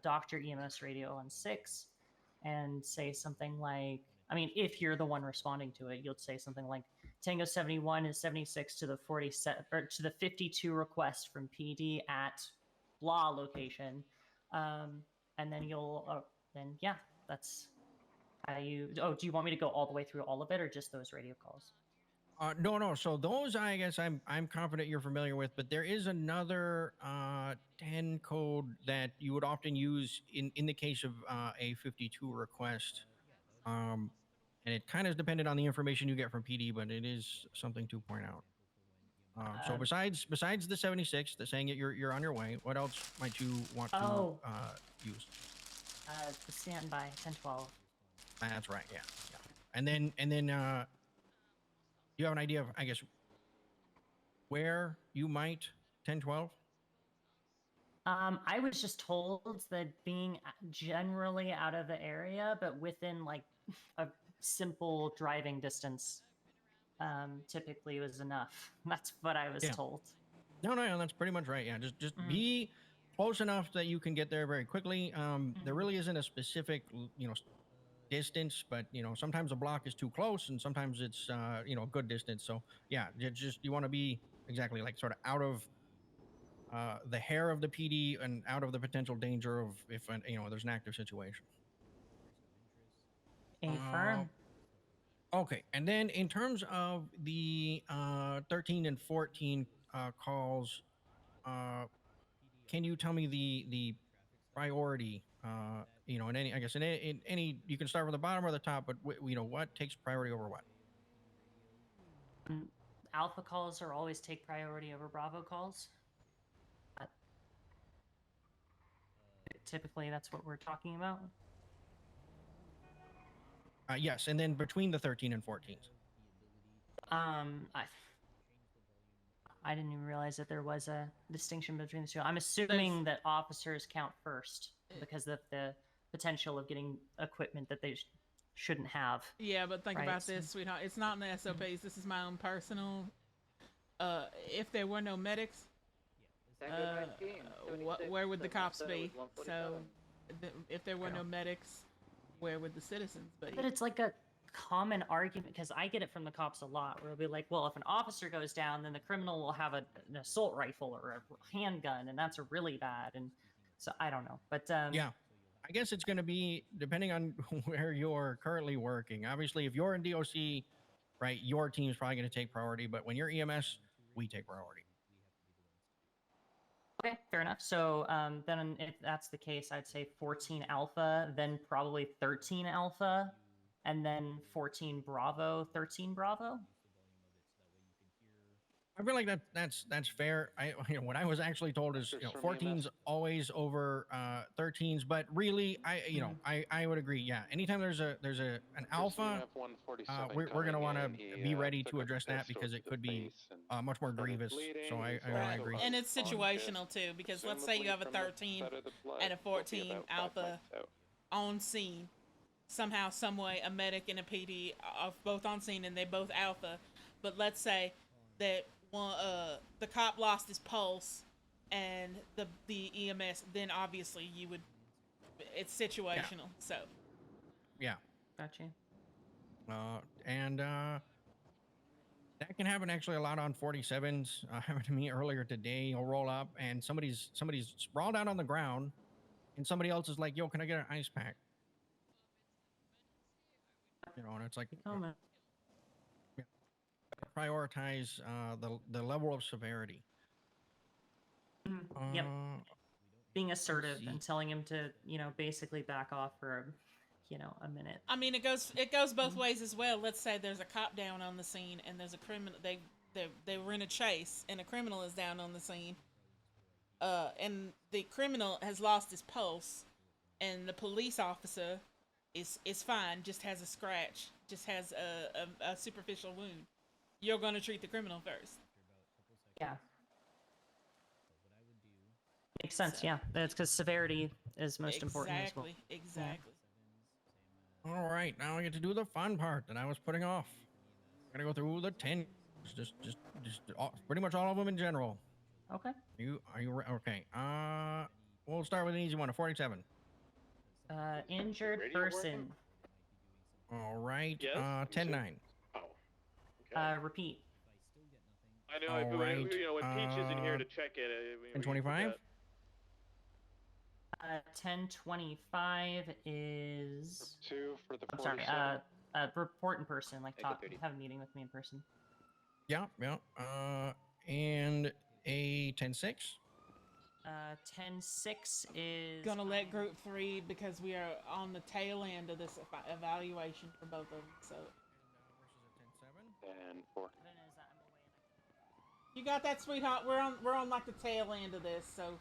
[SPEAKER 15] doctor EMS radio on 6 and say something like, I mean, if you're the one responding to it, you'll say something like, Tango 71 is 76 to the 47 or to the 52 request from PD at blah location, and then you'll yeah, that's how you. Oh, do you want me to go all the way through all of it, or just those radio calls?
[SPEAKER 23] No. So those, I guess, I'm confident you're familiar with, but there is another 10 code that you would often use in the case of a 52 request. And it kind of is dependent on the information you get from PD, but it is something to point out. So besides the 76, the saying that you're on your way, what else might you want to use?
[SPEAKER 15] The standby 1012.
[SPEAKER 23] That's right. Yeah. And then you have an idea of, I guess, where you might 1012?
[SPEAKER 15] I was just told that being generally out of the area, but within like a simple driving distance, typically was enough. That's what I was told.
[SPEAKER 23] No, that's pretty much right. Yeah, just be close enough that you can get there very quickly. There really isn't a specific, distance, but sometimes a block is too close, and sometimes it's a good distance. So yeah, just you want to be exactly like sort of out of the hair of the PD and out of the potential danger of if there's an active situation.
[SPEAKER 15] Affirm.
[SPEAKER 23] Okay, and then in terms of the 13 and 14 calls, can you tell me the priority? In any, I guess in any, you can start from the bottom or the top, but what takes priority over what?
[SPEAKER 15] Alpha calls are always take priority over Bravo calls. Typically, that's what we're talking about.
[SPEAKER 23] Yes, and then between the 13 and 14s.
[SPEAKER 15] I didn't even realize that there was a distinction between the two. I'm assuming that officers count first because of the potential of getting equipment that they shouldn't have.
[SPEAKER 1] Yeah, but think
[SPEAKER 15] right?
[SPEAKER 1] about this, sweetheart. It's not in the SOPs. This is my own personal. If there were no medics, where would the cops be? So, if there were no medics, where would the citizens be?
[SPEAKER 15] But it's like a common argument because I get it from the cops a lot where it'll be like, well, if an officer goes down, then the criminal will have an assault rifle or a handgun, and that's really bad. And so I don't know, but
[SPEAKER 23] yeah, I guess it's going to be depending on where you're currently working. Obviously, if you're in DOC, right, your team's probably going to take priority, but when you're EMS, we take priority.
[SPEAKER 15] Okay, fair enough. So then if that's the case, I'd say 14 Alpha, then probably 13 Alpha, and then 14 Bravo, 13 Bravo.
[SPEAKER 23] I feel like that's fair. What I was actually told is 14's always over 13's, but really I would agree. Yeah, anytime there's an alpha, we're gonna want to be ready to address that because it could be much more grievous. So I agree.
[SPEAKER 1] And it's situational too, because let's say you have a 13 and a 14 Alpha on scene. Somehow, some way, a medic and a PD are both on scene and they both Alpha. But let's say that the cop lost his pulse and the EMS, then obviously it's situational. Yeah. So
[SPEAKER 23] yeah,
[SPEAKER 15] gotcha.
[SPEAKER 23] And that can happen actually a lot on 47s. Happened to me earlier today. You'll roll up and somebody's sprawled out on the ground, and somebody else is like, "Yo, can I get an ice pack?" And it's like prioritize the level of severity.
[SPEAKER 15] Yep. Being assertive and telling him to, basically back off for, a minute.
[SPEAKER 1] I mean, it goes both ways as well. Let's say there's a cop down on the scene and there's a criminal. They were in a chase and a criminal is down on the scene. And the criminal has lost his pulse, and the police officer is fine, just has a scratch, just has a superficial wound. You're going to treat the criminal first.
[SPEAKER 15] Yeah. Makes sense, yeah. That's because severity is most important as well.
[SPEAKER 1] Exactly.
[SPEAKER 23] All right, now I get to do the fun part that I was putting off. I'm gonna go through the 10, just pretty much all of them in general.
[SPEAKER 15] Okay.
[SPEAKER 23] Are you okay? We'll start with an easy one. A 47.
[SPEAKER 15] Injured person.
[SPEAKER 23] All right.
[SPEAKER 19] Yes?
[SPEAKER 23] 10-9.
[SPEAKER 19] Oh. Okay.
[SPEAKER 15] Repeat.
[SPEAKER 19] I know.
[SPEAKER 23] All right.
[SPEAKER 19] When Peach isn't here to check it.
[SPEAKER 23] 10-25.
[SPEAKER 15] 10-25 is
[SPEAKER 8] 2 for the.
[SPEAKER 15] I'm sorry. Report in person, like have a meeting with me in person.
[SPEAKER 23] Yeah. And a 10-6.
[SPEAKER 15] 10-6 is
[SPEAKER 1] gonna let group 3 because we are on the tail end of this evaluation for both of them. So.
[SPEAKER 8] And 4.
[SPEAKER 1] You got that, sweetheart? We're on like the tail end of this, so.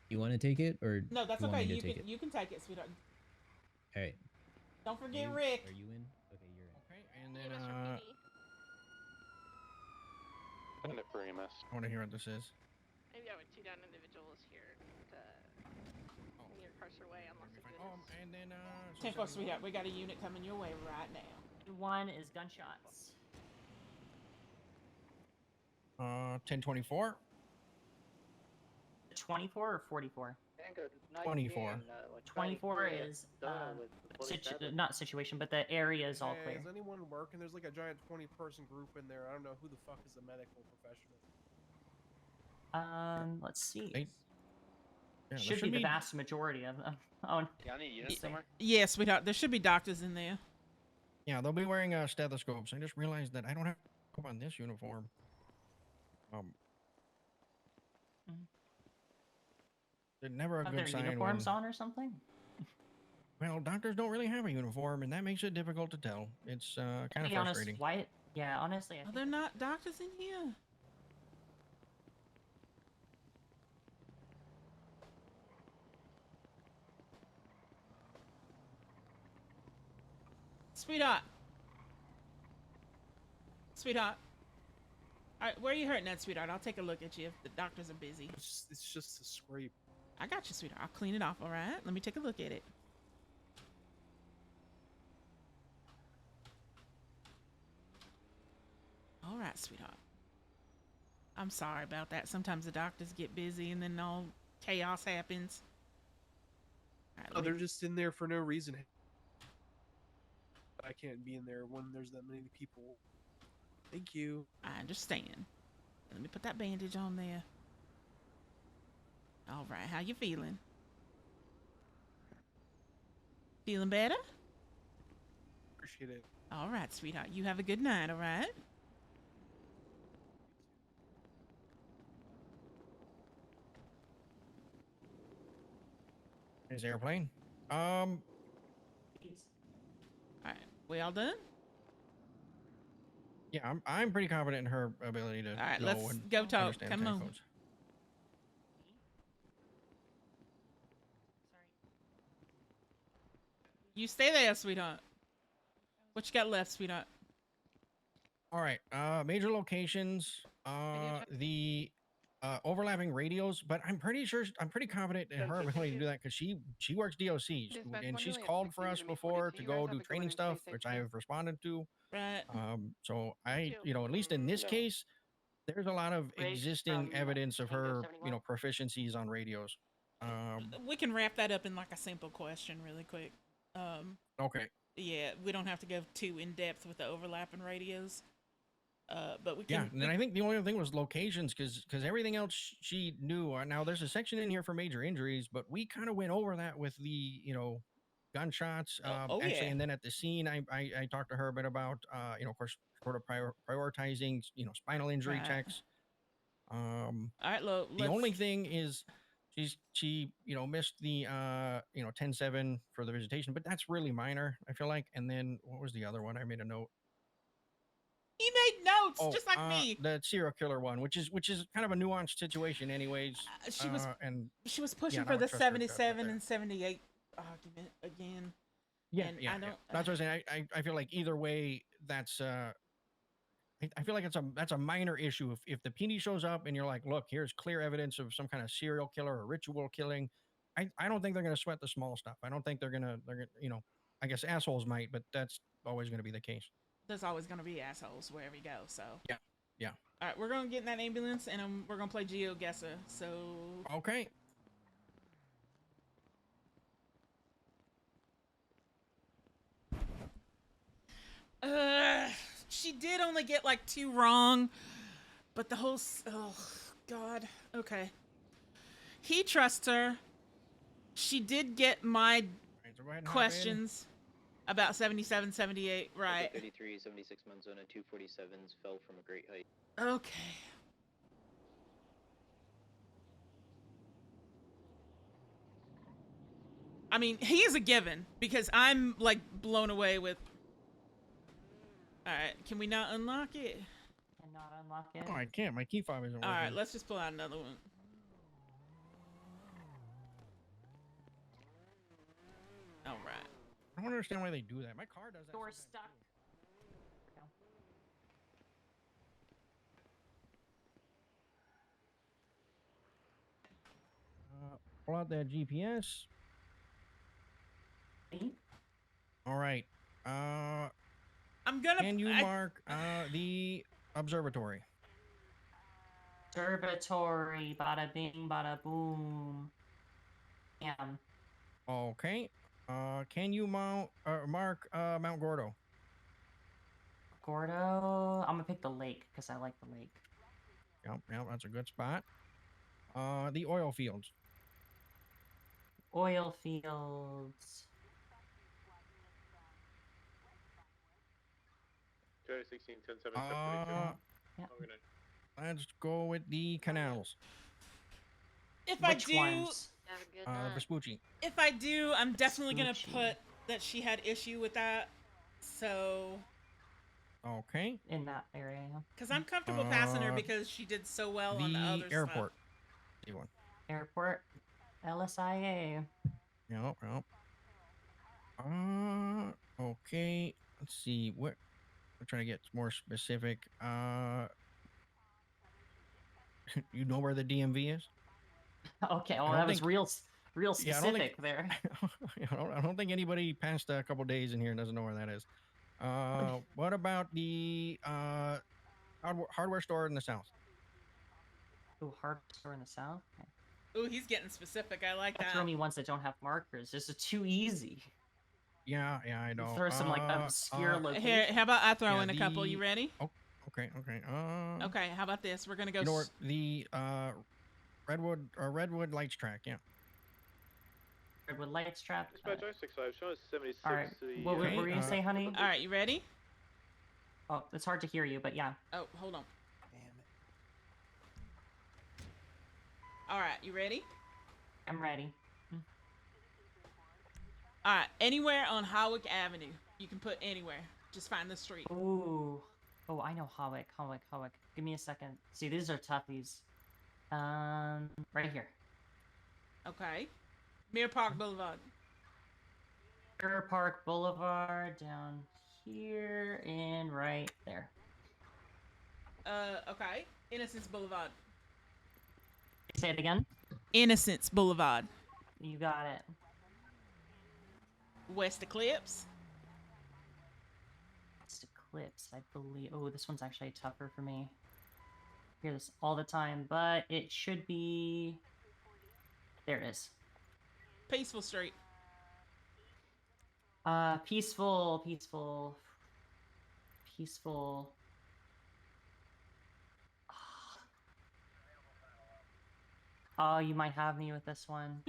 [SPEAKER 4] You want to take it or
[SPEAKER 1] no? That's
[SPEAKER 4] you
[SPEAKER 1] okay.
[SPEAKER 4] Want me to take it?
[SPEAKER 1] You can take it, sweetheart.
[SPEAKER 4] All right.
[SPEAKER 1] Don't forget Rick.
[SPEAKER 4] Are you in? Okay, you're in.
[SPEAKER 23] Okay, and then
[SPEAKER 8] Send it for EMS.
[SPEAKER 23] I want to hear what this is.
[SPEAKER 9] Maybe I would 2 down individuals here to near Parser Way unless it is.
[SPEAKER 23] And then
[SPEAKER 1] 10-4, sweetheart. We got a unit coming your way right now.
[SPEAKER 15] 1 is gunshots.
[SPEAKER 23] 10-24.
[SPEAKER 15] 24 or 44?
[SPEAKER 23] 24.
[SPEAKER 15] 24 is not situation, but the area is all
[SPEAKER 12] Hey,
[SPEAKER 15] clear.
[SPEAKER 12] is anyone working? There's like a giant 20-person group in there. I don't know who the fuck is a medical professional.
[SPEAKER 15] Let's see.
[SPEAKER 23] Yeah,
[SPEAKER 15] should be the vast majority of them. Oh,
[SPEAKER 22] Yeah, I need units somewhere.
[SPEAKER 1] Yeah, sweetheart. There should be doctors in there.
[SPEAKER 23] Yeah, they'll be wearing stethoscopes. I just realized that I don't have on this uniform. They're never a
[SPEAKER 15] have
[SPEAKER 23] good
[SPEAKER 15] their
[SPEAKER 23] sign
[SPEAKER 15] uniforms
[SPEAKER 23] when,
[SPEAKER 15] on or something.
[SPEAKER 23] well, doctors don't really have a uniform, and that makes it difficult to tell. It's kind of frustrating.
[SPEAKER 15] Honest, yeah, honestly, I
[SPEAKER 1] Oh,
[SPEAKER 15] think
[SPEAKER 1] they're not doctors in here. Sweetheart. Sweetheart. All right, where are you hurting at, sweetheart? I'll take a look at you if the doctors are busy.
[SPEAKER 12] It's just a scrape.
[SPEAKER 1] I got you, sweetheart. I'll clean it off, all right? Let me take a look at it. All right, sweetheart. I'm sorry about that. Sometimes the doctors get busy and then all chaos happens. All right,
[SPEAKER 12] Oh, they're just in there for no reason. I can't be in there when there's that many people. Thank you.
[SPEAKER 1] I understand. Let me put that bandage on there. All right, how you feeling? Feeling better?
[SPEAKER 12] Appreciate it.
[SPEAKER 1] All right, sweetheart. You have a good night, all right?
[SPEAKER 23] His airplane.
[SPEAKER 1] All right, we all done?
[SPEAKER 23] Yeah, I'm pretty confident in her ability to.
[SPEAKER 1] All right,
[SPEAKER 23] know
[SPEAKER 1] let's
[SPEAKER 23] and
[SPEAKER 1] go talk.
[SPEAKER 23] understand
[SPEAKER 1] Come on.
[SPEAKER 23] codes.
[SPEAKER 1] You stay there, sweetheart. What you got left, sweetheart?
[SPEAKER 23] All right. Major locations. The overlapping radios, but I'm pretty confident in her ability to do that because she works DOCs and she's called for us before to go do training stuff, which I have responded to.
[SPEAKER 1] Right.
[SPEAKER 23] So I, at least in this case, there's a lot of existing evidence of her, proficiencies on radios.
[SPEAKER 1] We can wrap that up in like a simple question really quick.
[SPEAKER 23] Okay.
[SPEAKER 1] Yeah, we don't have to go too in depth with the overlapping radios. But we can.
[SPEAKER 23] Yeah, and then I think the only other thing was locations because everything else she knew. Now there's a section in here for major injuries, but we kind of went over that with the gunshots. Actually,
[SPEAKER 1] yeah.
[SPEAKER 23] and then at the scene, I talked to her a bit about of course, sort of prioritizing spinal injury checks.
[SPEAKER 1] All right, look.
[SPEAKER 23] The only thing is she missed the 10-7 for the visitation, but that's really minor, I feel like. And then what was the other one? I made a note.
[SPEAKER 1] He made notes just like me.
[SPEAKER 23] The serial killer one, which is kind of a nuanced situation, anyways.
[SPEAKER 1] She was pushing
[SPEAKER 23] yeah,
[SPEAKER 1] for
[SPEAKER 23] I don't
[SPEAKER 1] the
[SPEAKER 23] trust her
[SPEAKER 1] 77 and 78 argument again.
[SPEAKER 23] Yeah,
[SPEAKER 1] and
[SPEAKER 23] yeah,
[SPEAKER 1] I don't.
[SPEAKER 23] That's what I'm saying. I feel like either way, that's I feel like that's a minor issue. If the PD shows up and you're like, look, here's clear evidence of some kind of serial killer or ritual killing, I don't think they're gonna sweat the small stuff. I don't think they're gonna I guess assholes might, but that's always gonna be the case.
[SPEAKER 1] There's always going to be assholes wherever you go, so.
[SPEAKER 23] Yeah.
[SPEAKER 1] All right, we're going to get in that ambulance, and we're going to play GeoGuessr, so.
[SPEAKER 23] Okay.
[SPEAKER 1] She did only get like 2 wrong, but the whole. Oh, God. Okay. He trusts her. She did get my questions. About 77, 78, right.
[SPEAKER 17] 33, 76 Manzona, 247s fell from a great height.
[SPEAKER 1] Okay. I mean, he is a given because I'm like blown away with. All right, can we not unlock it?
[SPEAKER 15] Cannot unlock it.
[SPEAKER 23] Oh, I can't. My key fob isn't working.
[SPEAKER 1] All right, let's just pull out another one. All right.
[SPEAKER 23] I don't understand why they do that. My car does that.
[SPEAKER 15] Door stuck.
[SPEAKER 23] Pull out that GPS. All right.
[SPEAKER 1] I'm gonna.
[SPEAKER 23] Can you mark the observatory?
[SPEAKER 15] Observatory. Bada bing, bada boom. Damn.
[SPEAKER 23] Okay. Can you mark Mount Gordo?
[SPEAKER 15] Gordo. I'm gonna pick the lake because I like the lake.
[SPEAKER 23] Yep, that's a good spot. The oil fields.
[SPEAKER 15] Oil fields.
[SPEAKER 19] Okay, 16, 10, 7, 7, 22.
[SPEAKER 23] Let's go with the canals.
[SPEAKER 1] If
[SPEAKER 15] Which ones?
[SPEAKER 23] Vespucci.
[SPEAKER 1] If I do, I'm definitely gonna
[SPEAKER 15] Vespucci.
[SPEAKER 1] put that she had issue with that. So.
[SPEAKER 23] Okay.
[SPEAKER 15] In that area.
[SPEAKER 1] Because I'm comfortable passing her because she did so well on the other
[SPEAKER 23] airport.
[SPEAKER 1] stuff.
[SPEAKER 15] Airport. LSIA.
[SPEAKER 23] Yep. Okay. Let's see. What? I'm trying to get more specific. You know where the DMV is?
[SPEAKER 15] Okay. Well, that was real specific there.
[SPEAKER 23] I don't think anybody past a couple days in here doesn't know where that is. What about the hardware store in the south?
[SPEAKER 15] Ooh, hardware store in the south. Okay.
[SPEAKER 1] Ooh, he's getting specific. I like that.
[SPEAKER 15] Throw me ones that don't have markers. This is too easy.
[SPEAKER 23] Yeah, I know.
[SPEAKER 15] Throw some like obscure location.
[SPEAKER 1] Here, how about I throw in a couple? You ready?
[SPEAKER 23] Oh, okay.
[SPEAKER 1] Okay, how about this? We're gonna go.
[SPEAKER 23] You know where the Redwood Lights track? Yeah.
[SPEAKER 15] Redwood Lights track.
[SPEAKER 3] Dispatch I-65, show us 76
[SPEAKER 15] All right.
[SPEAKER 3] to the...
[SPEAKER 15] What were you gonna say, honey?
[SPEAKER 1] All right, you ready?
[SPEAKER 15] Oh, it's hard to hear you, but yeah.
[SPEAKER 1] Oh, hold on. Damn it. All right, you ready?
[SPEAKER 15] I'm ready.
[SPEAKER 1] All right, anywhere on Hawick Avenue. You can put anywhere. Just find the street.
[SPEAKER 15] Ooh. Oh, I know Hawick. Give me a second. See, these are toughies. Right here.
[SPEAKER 1] Okay. Mirror Park Boulevard.
[SPEAKER 15] Mirror Park Boulevard down here and right there.
[SPEAKER 1] Okay. Innocence Boulevard.
[SPEAKER 15] Say it again.
[SPEAKER 1] Innocence Boulevard.
[SPEAKER 15] You got it.
[SPEAKER 1] West Eclipse.
[SPEAKER 15] West Eclipse, I believe. Oh, this one's actually tougher for me. I hear this all the time, but it should be. There it is.
[SPEAKER 1] Peaceful Street.
[SPEAKER 15] Peaceful. Oh, you might have me with this one.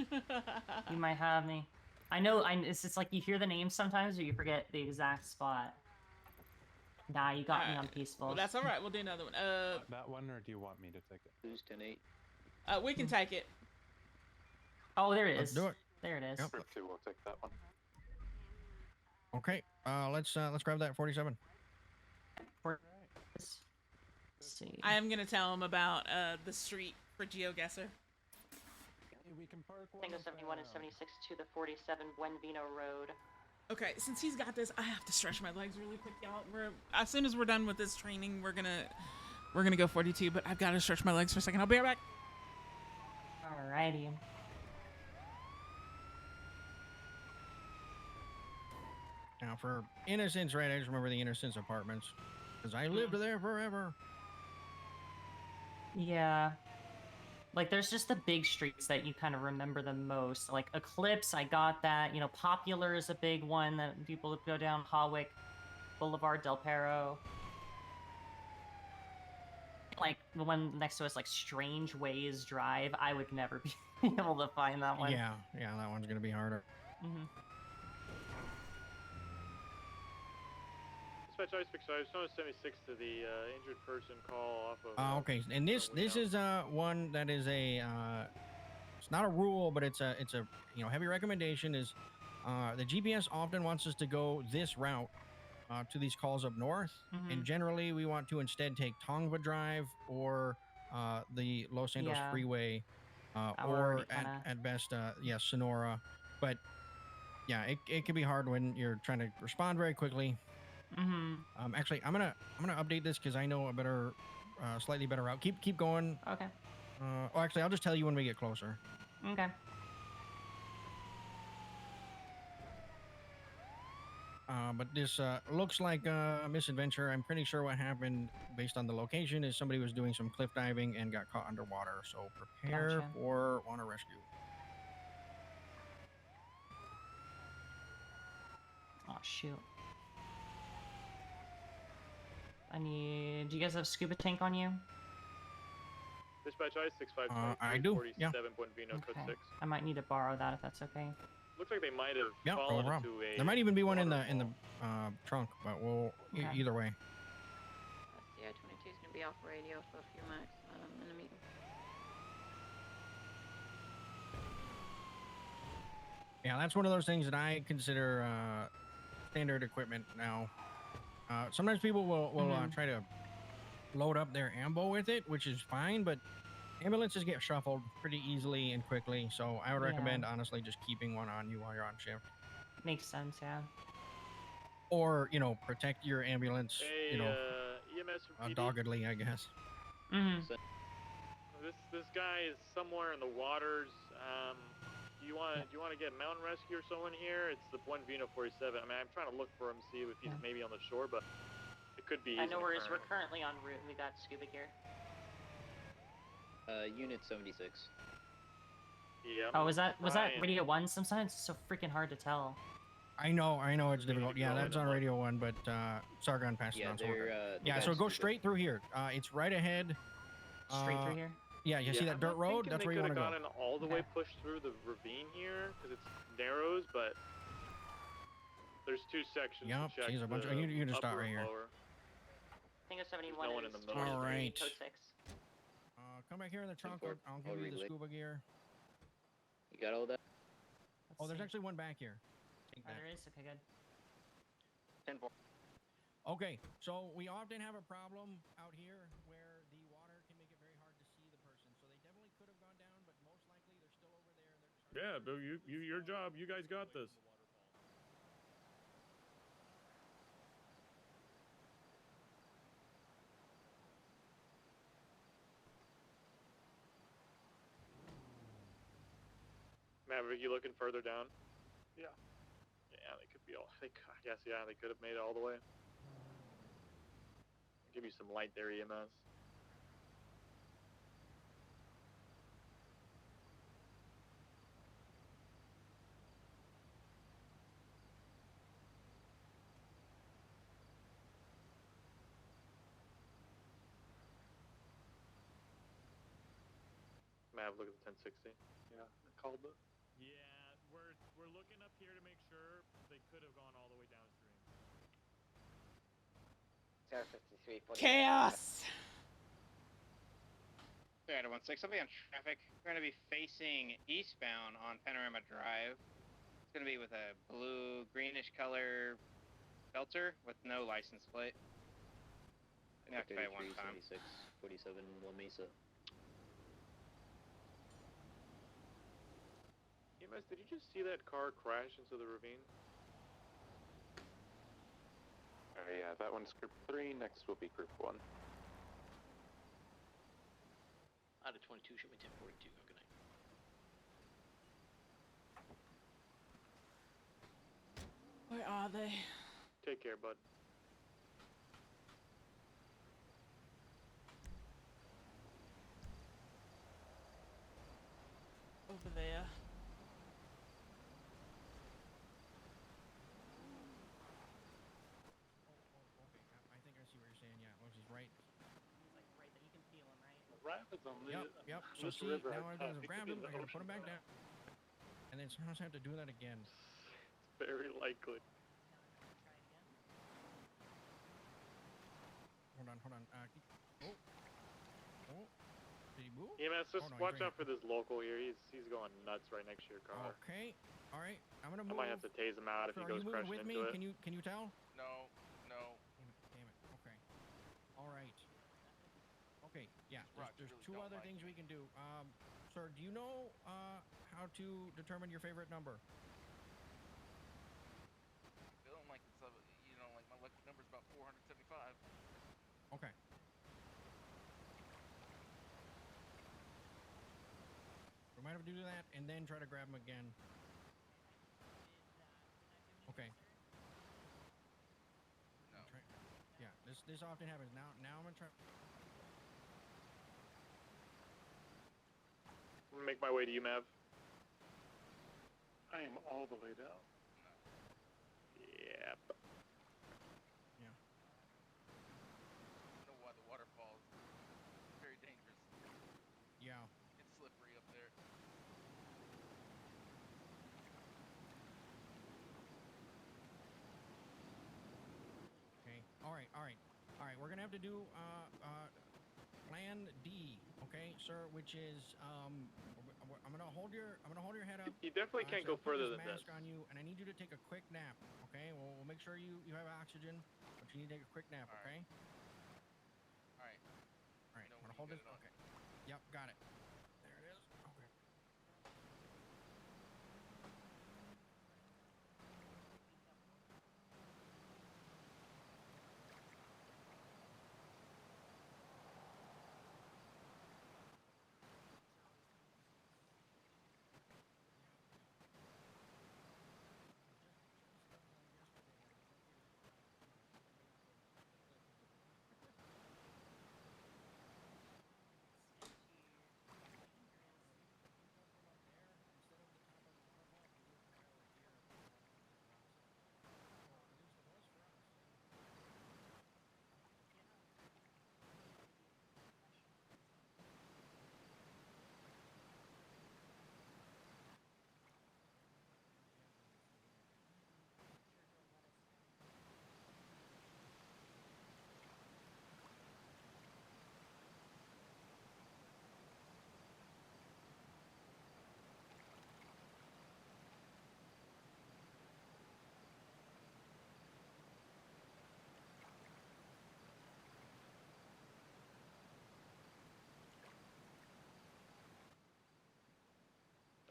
[SPEAKER 15] You might have me. I know. It's just like you hear the name sometimes, or you forget the exact spot. Nah, you got me on peaceful.
[SPEAKER 1] Well, that's all right. We'll do another one.
[SPEAKER 5] That one, or do you want me to take it?
[SPEAKER 17] Who's 10-8?
[SPEAKER 1] We can take it.
[SPEAKER 15] Oh, there it
[SPEAKER 23] Let's
[SPEAKER 15] is.
[SPEAKER 23] do it.
[SPEAKER 15] There it is.
[SPEAKER 23] Yep.
[SPEAKER 8] Group 2 will take that one.
[SPEAKER 23] Okay. Let's grab that 47.
[SPEAKER 15] Let's see.
[SPEAKER 1] I am gonna tell him about the street for GeoGuessr.
[SPEAKER 5] We can park
[SPEAKER 15] Tango 71 and 76 to the 47 Buenvino Road.
[SPEAKER 1] Okay, since he's got this, I have to stretch my legs really quick, y'all. As soon as we're done with this training, we're gonna go 42. But I've got to stretch my legs for a second. I'll be right back.
[SPEAKER 15] Alrighty.
[SPEAKER 23] Now for Innocence, right? I just remember the Innocence apartments because I lived there forever.
[SPEAKER 15] Yeah. Like, there's just the big streets that you kind of remember the most. Like, Eclipse, I got that. You know, Popular is a big one that people go down. Hawick, Boulevard Del Perro. Like, the one next to us, like, Strange Ways Drive. I would never be able to find that one.
[SPEAKER 23] Yeah, that one's going to be harder.
[SPEAKER 15] Mm-hmm.
[SPEAKER 3] Dispatch I-65, show us 76 to the injured person call off of...
[SPEAKER 23] Okay, and this is one that is a it's not a rule, but it's a heavy recommendation is the GPS often wants us to go this route to these calls up north, and generally we want to instead take Tongva Drive or the Los Santos Freeway, or at best Sonora, but yeah, it can be hard when you're trying to respond very quickly. Actually, I'm gonna update this because I know a better, slightly better route. Keep going.
[SPEAKER 15] Okay.
[SPEAKER 23] Actually, I'll just tell you when we get closer.
[SPEAKER 15] Okay.
[SPEAKER 23] But this looks like a misadventure. I'm pretty sure what happened based on the location is somebody was doing some cliff diving and got caught underwater. So prepare
[SPEAKER 15] Gotcha.
[SPEAKER 23] for water rescue.
[SPEAKER 15] Oh shoot. Do you guys have scuba tank on you?
[SPEAKER 3] Dispatch I-653
[SPEAKER 23] I do, yeah.
[SPEAKER 3] 47 Buenvino, code
[SPEAKER 15] Okay.
[SPEAKER 3] 6.
[SPEAKER 15] I might need to borrow that if that's okay.
[SPEAKER 3] Looks like they might have
[SPEAKER 23] Yeah, no
[SPEAKER 3] fallen
[SPEAKER 23] problem.
[SPEAKER 3] into a.
[SPEAKER 23] There might even be one in the trunk, but we'll
[SPEAKER 15] Okay.
[SPEAKER 23] either way.
[SPEAKER 10] The I-22 is going to be off radio for a few minutes in a meeting.
[SPEAKER 23] Yeah, that's one of those things that I consider standard equipment now. Sometimes people will try to load up their ambo with it, which is fine, but ambulances get shuffled pretty easily and quickly, so I would recommend, honestly, just keeping one on you while you're on shift.
[SPEAKER 15] Makes sense, yeah.
[SPEAKER 23] Or, you know, protect your ambulance,
[SPEAKER 3] Hey,
[SPEAKER 23] you know,
[SPEAKER 3] EMS from PD.
[SPEAKER 23] doggedly, I guess.
[SPEAKER 15] Mm-hmm.
[SPEAKER 3] This guy is somewhere in the waters. Do you want to get mountain rescue or someone here? It's the Buenvino 47. I mean, I'm trying to look for him, see if he's maybe on the shore, but it could be.
[SPEAKER 15] I know we're currently en route. We got scuba gear.
[SPEAKER 17] Unit 76.
[SPEAKER 3] Yeah.
[SPEAKER 15] Oh, was that Radio 1? Sometimes it's so freaking hard to tell.
[SPEAKER 23] I know it's difficult. Yeah, that's on Radio 1, but Sargon passed it on. So yeah, so go straight through here. It's right ahead.
[SPEAKER 15] Straight through here?
[SPEAKER 23] Yeah, you see that dirt road? That's where you want to go.
[SPEAKER 3] They could have gotten all the way pushed through the ravine here because it's narrows, but there's two sections.
[SPEAKER 23] Yep,
[SPEAKER 3] to check
[SPEAKER 23] geez, a bunch of you just start right here.
[SPEAKER 15] Tango 71
[SPEAKER 3] no one in the middle.
[SPEAKER 23] All right.
[SPEAKER 15] Code 6.
[SPEAKER 23] Come back here in the trunk. I'll give you the scuba gear.
[SPEAKER 17] You got all that?
[SPEAKER 23] Oh, there's actually one back here. Take that.
[SPEAKER 15] There is? Okay, good.
[SPEAKER 17] 10-4.
[SPEAKER 23] Okay, so we often have a problem out here where the water can make it very hard to see the person. So they definitely could have gone down, but most likely they're still over there. And they're
[SPEAKER 2] Yeah, Bill, your job. You guys got this.
[SPEAKER 3] Maverick, you looking further down? Yeah. Yeah, they could be all. I guess yeah, they could have made it all the way. Give you some light there, EMS. Mav, look at the 1060. Yeah, I called it.
[SPEAKER 2] Yeah, we're looking up here to make sure they could have gone all the way downstream.
[SPEAKER 1] Chaos.
[SPEAKER 22] 316, I'll be on traffic. We're going to be facing eastbound on Panorama Drive. It's going to be with a blue, greenish color filter with no license plate. Inactivate one time.
[SPEAKER 17] 76, 47, La Mesa.
[SPEAKER 3] EMS, did you just see that car crash into the ravine?
[SPEAKER 8] Yeah, that one's group 3, next will be group 1.
[SPEAKER 17] Out of 22, show me 1042. Good night.
[SPEAKER 1] Where are they?
[SPEAKER 3] Take care, bud.
[SPEAKER 1] Over there.
[SPEAKER 23] I think I see what you're saying. Yeah, which is right.
[SPEAKER 15] Like right there, you can feel them, right?
[SPEAKER 7] Rapids on the
[SPEAKER 23] Yep. So
[SPEAKER 7] this
[SPEAKER 23] see,
[SPEAKER 7] river.
[SPEAKER 23] now I gotta grab them. I gotta put them back down, and then sometimes I have to do that again.
[SPEAKER 3] It's very likely.
[SPEAKER 23] Hold on. Oh. Did he move?
[SPEAKER 3] EMS, just
[SPEAKER 23] Oh, no,
[SPEAKER 3] watch
[SPEAKER 23] he's
[SPEAKER 3] out for this local here. He's going nuts right next to your car.
[SPEAKER 23] Okay. All right. I'm gonna
[SPEAKER 3] I
[SPEAKER 23] move.
[SPEAKER 3] might have to tase him out if
[SPEAKER 23] So
[SPEAKER 3] he
[SPEAKER 23] are
[SPEAKER 3] goes
[SPEAKER 23] you moving
[SPEAKER 3] crashing
[SPEAKER 23] with
[SPEAKER 3] into
[SPEAKER 23] me?
[SPEAKER 3] it.
[SPEAKER 23] Can you tell?
[SPEAKER 12] No.
[SPEAKER 23] Damn it. Okay. All right. Okay. Yeah. There's two other things we can do. Sir, do you know how to determine your favorite number?
[SPEAKER 12] Feeling like it's like my lucky number's about 475.
[SPEAKER 23] Okay. We might have to do that and then try to grab him again. Okay. this often happens. Now I'm gonna try.
[SPEAKER 3] I'm gonna make my way to you, Mav.
[SPEAKER 8] I am all the way down.
[SPEAKER 3] Yep.
[SPEAKER 23] Yeah.
[SPEAKER 6] I don't know why the waterfall is very dangerous.
[SPEAKER 23] Yeah.
[SPEAKER 6] It's slippery up there.
[SPEAKER 23] Okay. All right. We're gonna have to do plan D. Okay, sir. Which is I'm gonna hold your head up.
[SPEAKER 3] You definitely can't
[SPEAKER 23] so
[SPEAKER 3] go
[SPEAKER 23] I'll put
[SPEAKER 3] further
[SPEAKER 23] this
[SPEAKER 3] than
[SPEAKER 23] mask
[SPEAKER 3] this.
[SPEAKER 23] on you, and I need you to take a quick nap. Okay. We'll make sure you have oxygen, but you need to take a quick nap. Okay.
[SPEAKER 6] All right.
[SPEAKER 23] All right.
[SPEAKER 6] You know
[SPEAKER 23] I'm gonna
[SPEAKER 6] when
[SPEAKER 23] hold
[SPEAKER 6] you
[SPEAKER 23] this.
[SPEAKER 6] get it on.
[SPEAKER 23] Okay. Yep. Got it. There it is. Okay.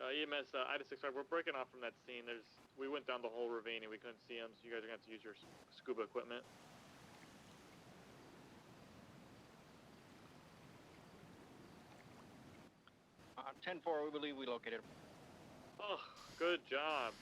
[SPEAKER 3] EMS, Ida 65, we're breaking off from that scene. We went down the whole ravine and we couldn't see them, so you guys are going to have to use your scuba equipment.
[SPEAKER 16] On 10-4, we believe we located him.
[SPEAKER 3] Oh, good job.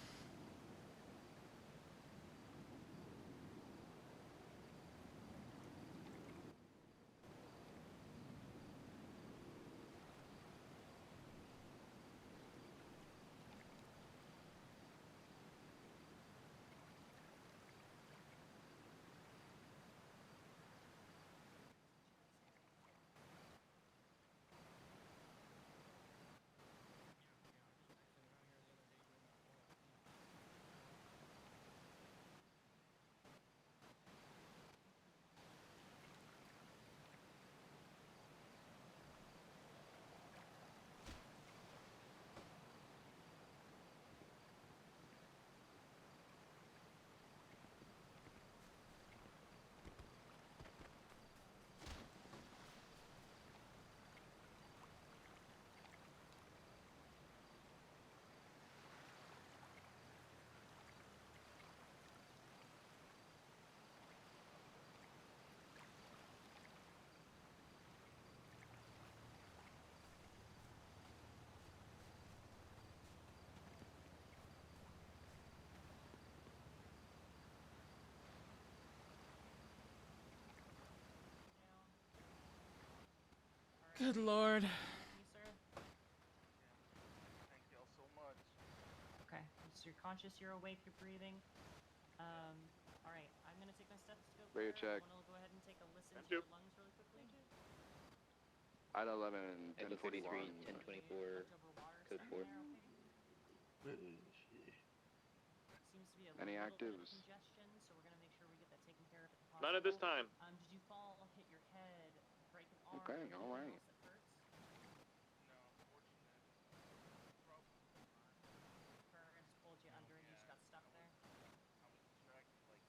[SPEAKER 1] Good lord.
[SPEAKER 15] Thank you, sir.
[SPEAKER 6] Thank y'all so much.
[SPEAKER 15] Okay, so you're conscious, you're awake, you're breathing. All right, I'm gonna take my stethoscope.
[SPEAKER 18] Radio
[SPEAKER 15] here.
[SPEAKER 18] check.
[SPEAKER 15] I want to go ahead and take a listen to
[SPEAKER 3] Yep.
[SPEAKER 15] your lungs really quickly.
[SPEAKER 18] Ida 11 and
[SPEAKER 17] Echo 43,
[SPEAKER 18] 1041.
[SPEAKER 17] 1024, code 4.
[SPEAKER 15] Seems to be a
[SPEAKER 18] Any
[SPEAKER 15] little bit of
[SPEAKER 18] actives?
[SPEAKER 15] congestion, so we're gonna make sure we get that taken care of at the hospital.
[SPEAKER 3] None at this time.
[SPEAKER 15] Did you fall, hit your head, break an arm,
[SPEAKER 18] Okay,
[SPEAKER 15] anything
[SPEAKER 18] all right.
[SPEAKER 15] else that hurts?
[SPEAKER 6] No, fortunate. Probably fine.
[SPEAKER 15] Currents pulled you under and you just got stuck there?
[SPEAKER 6] I was distracted, like,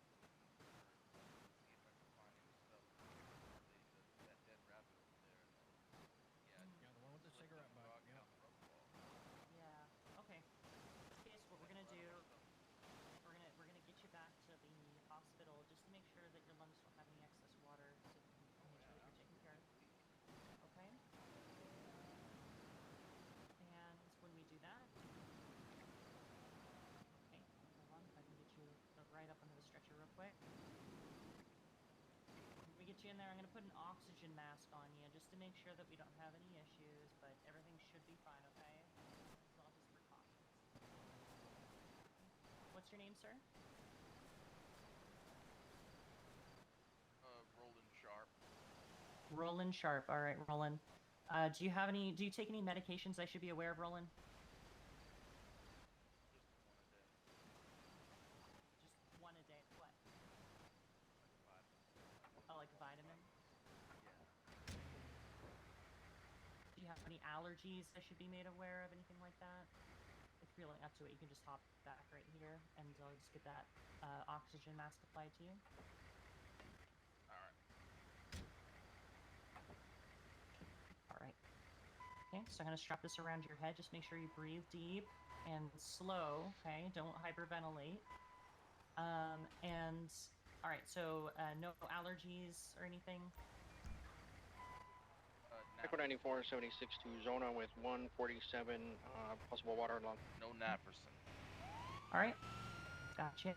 [SPEAKER 6] see if I could find any stuff related to that dead rabbit over there. And then, yeah,
[SPEAKER 23] Yeah, the one with the cigarette butt.
[SPEAKER 6] rock
[SPEAKER 23] Yeah.
[SPEAKER 6] down the rough wall.
[SPEAKER 15] Yeah. Okay. In this case, what we're gonna do, we're gonna get you back to the hospital just to make sure that your lungs don't have any excess water, so we can make sure that you're taken care of. Okay. you in there. I'm gonna put an oxygen mask on you just to make sure that we don't have any issues, but everything should be fine, okay? This is all just precautions. What's your name, sir?
[SPEAKER 18] Roland Sharp.
[SPEAKER 15] Roland Sharp. All right, Roland. Do you take any medications I should be aware of, Roland? Just one a day. What? Oh, like a vitamin? Do you have any allergies I should be made aware of? Anything like that? If you're feeling up to it, you can just hop back right here, and I'll just get that oxygen mask applied to you. All right. Okay, so I'm gonna strap this around your head. Just make sure you breathe deep and slow. Okay, don't hyperventilate. And all right. So no allergies or anything.
[SPEAKER 16] Echo 94, 76 to Zona with 147 possible water along.
[SPEAKER 18] No Naperson.
[SPEAKER 15] All right. Gotcha.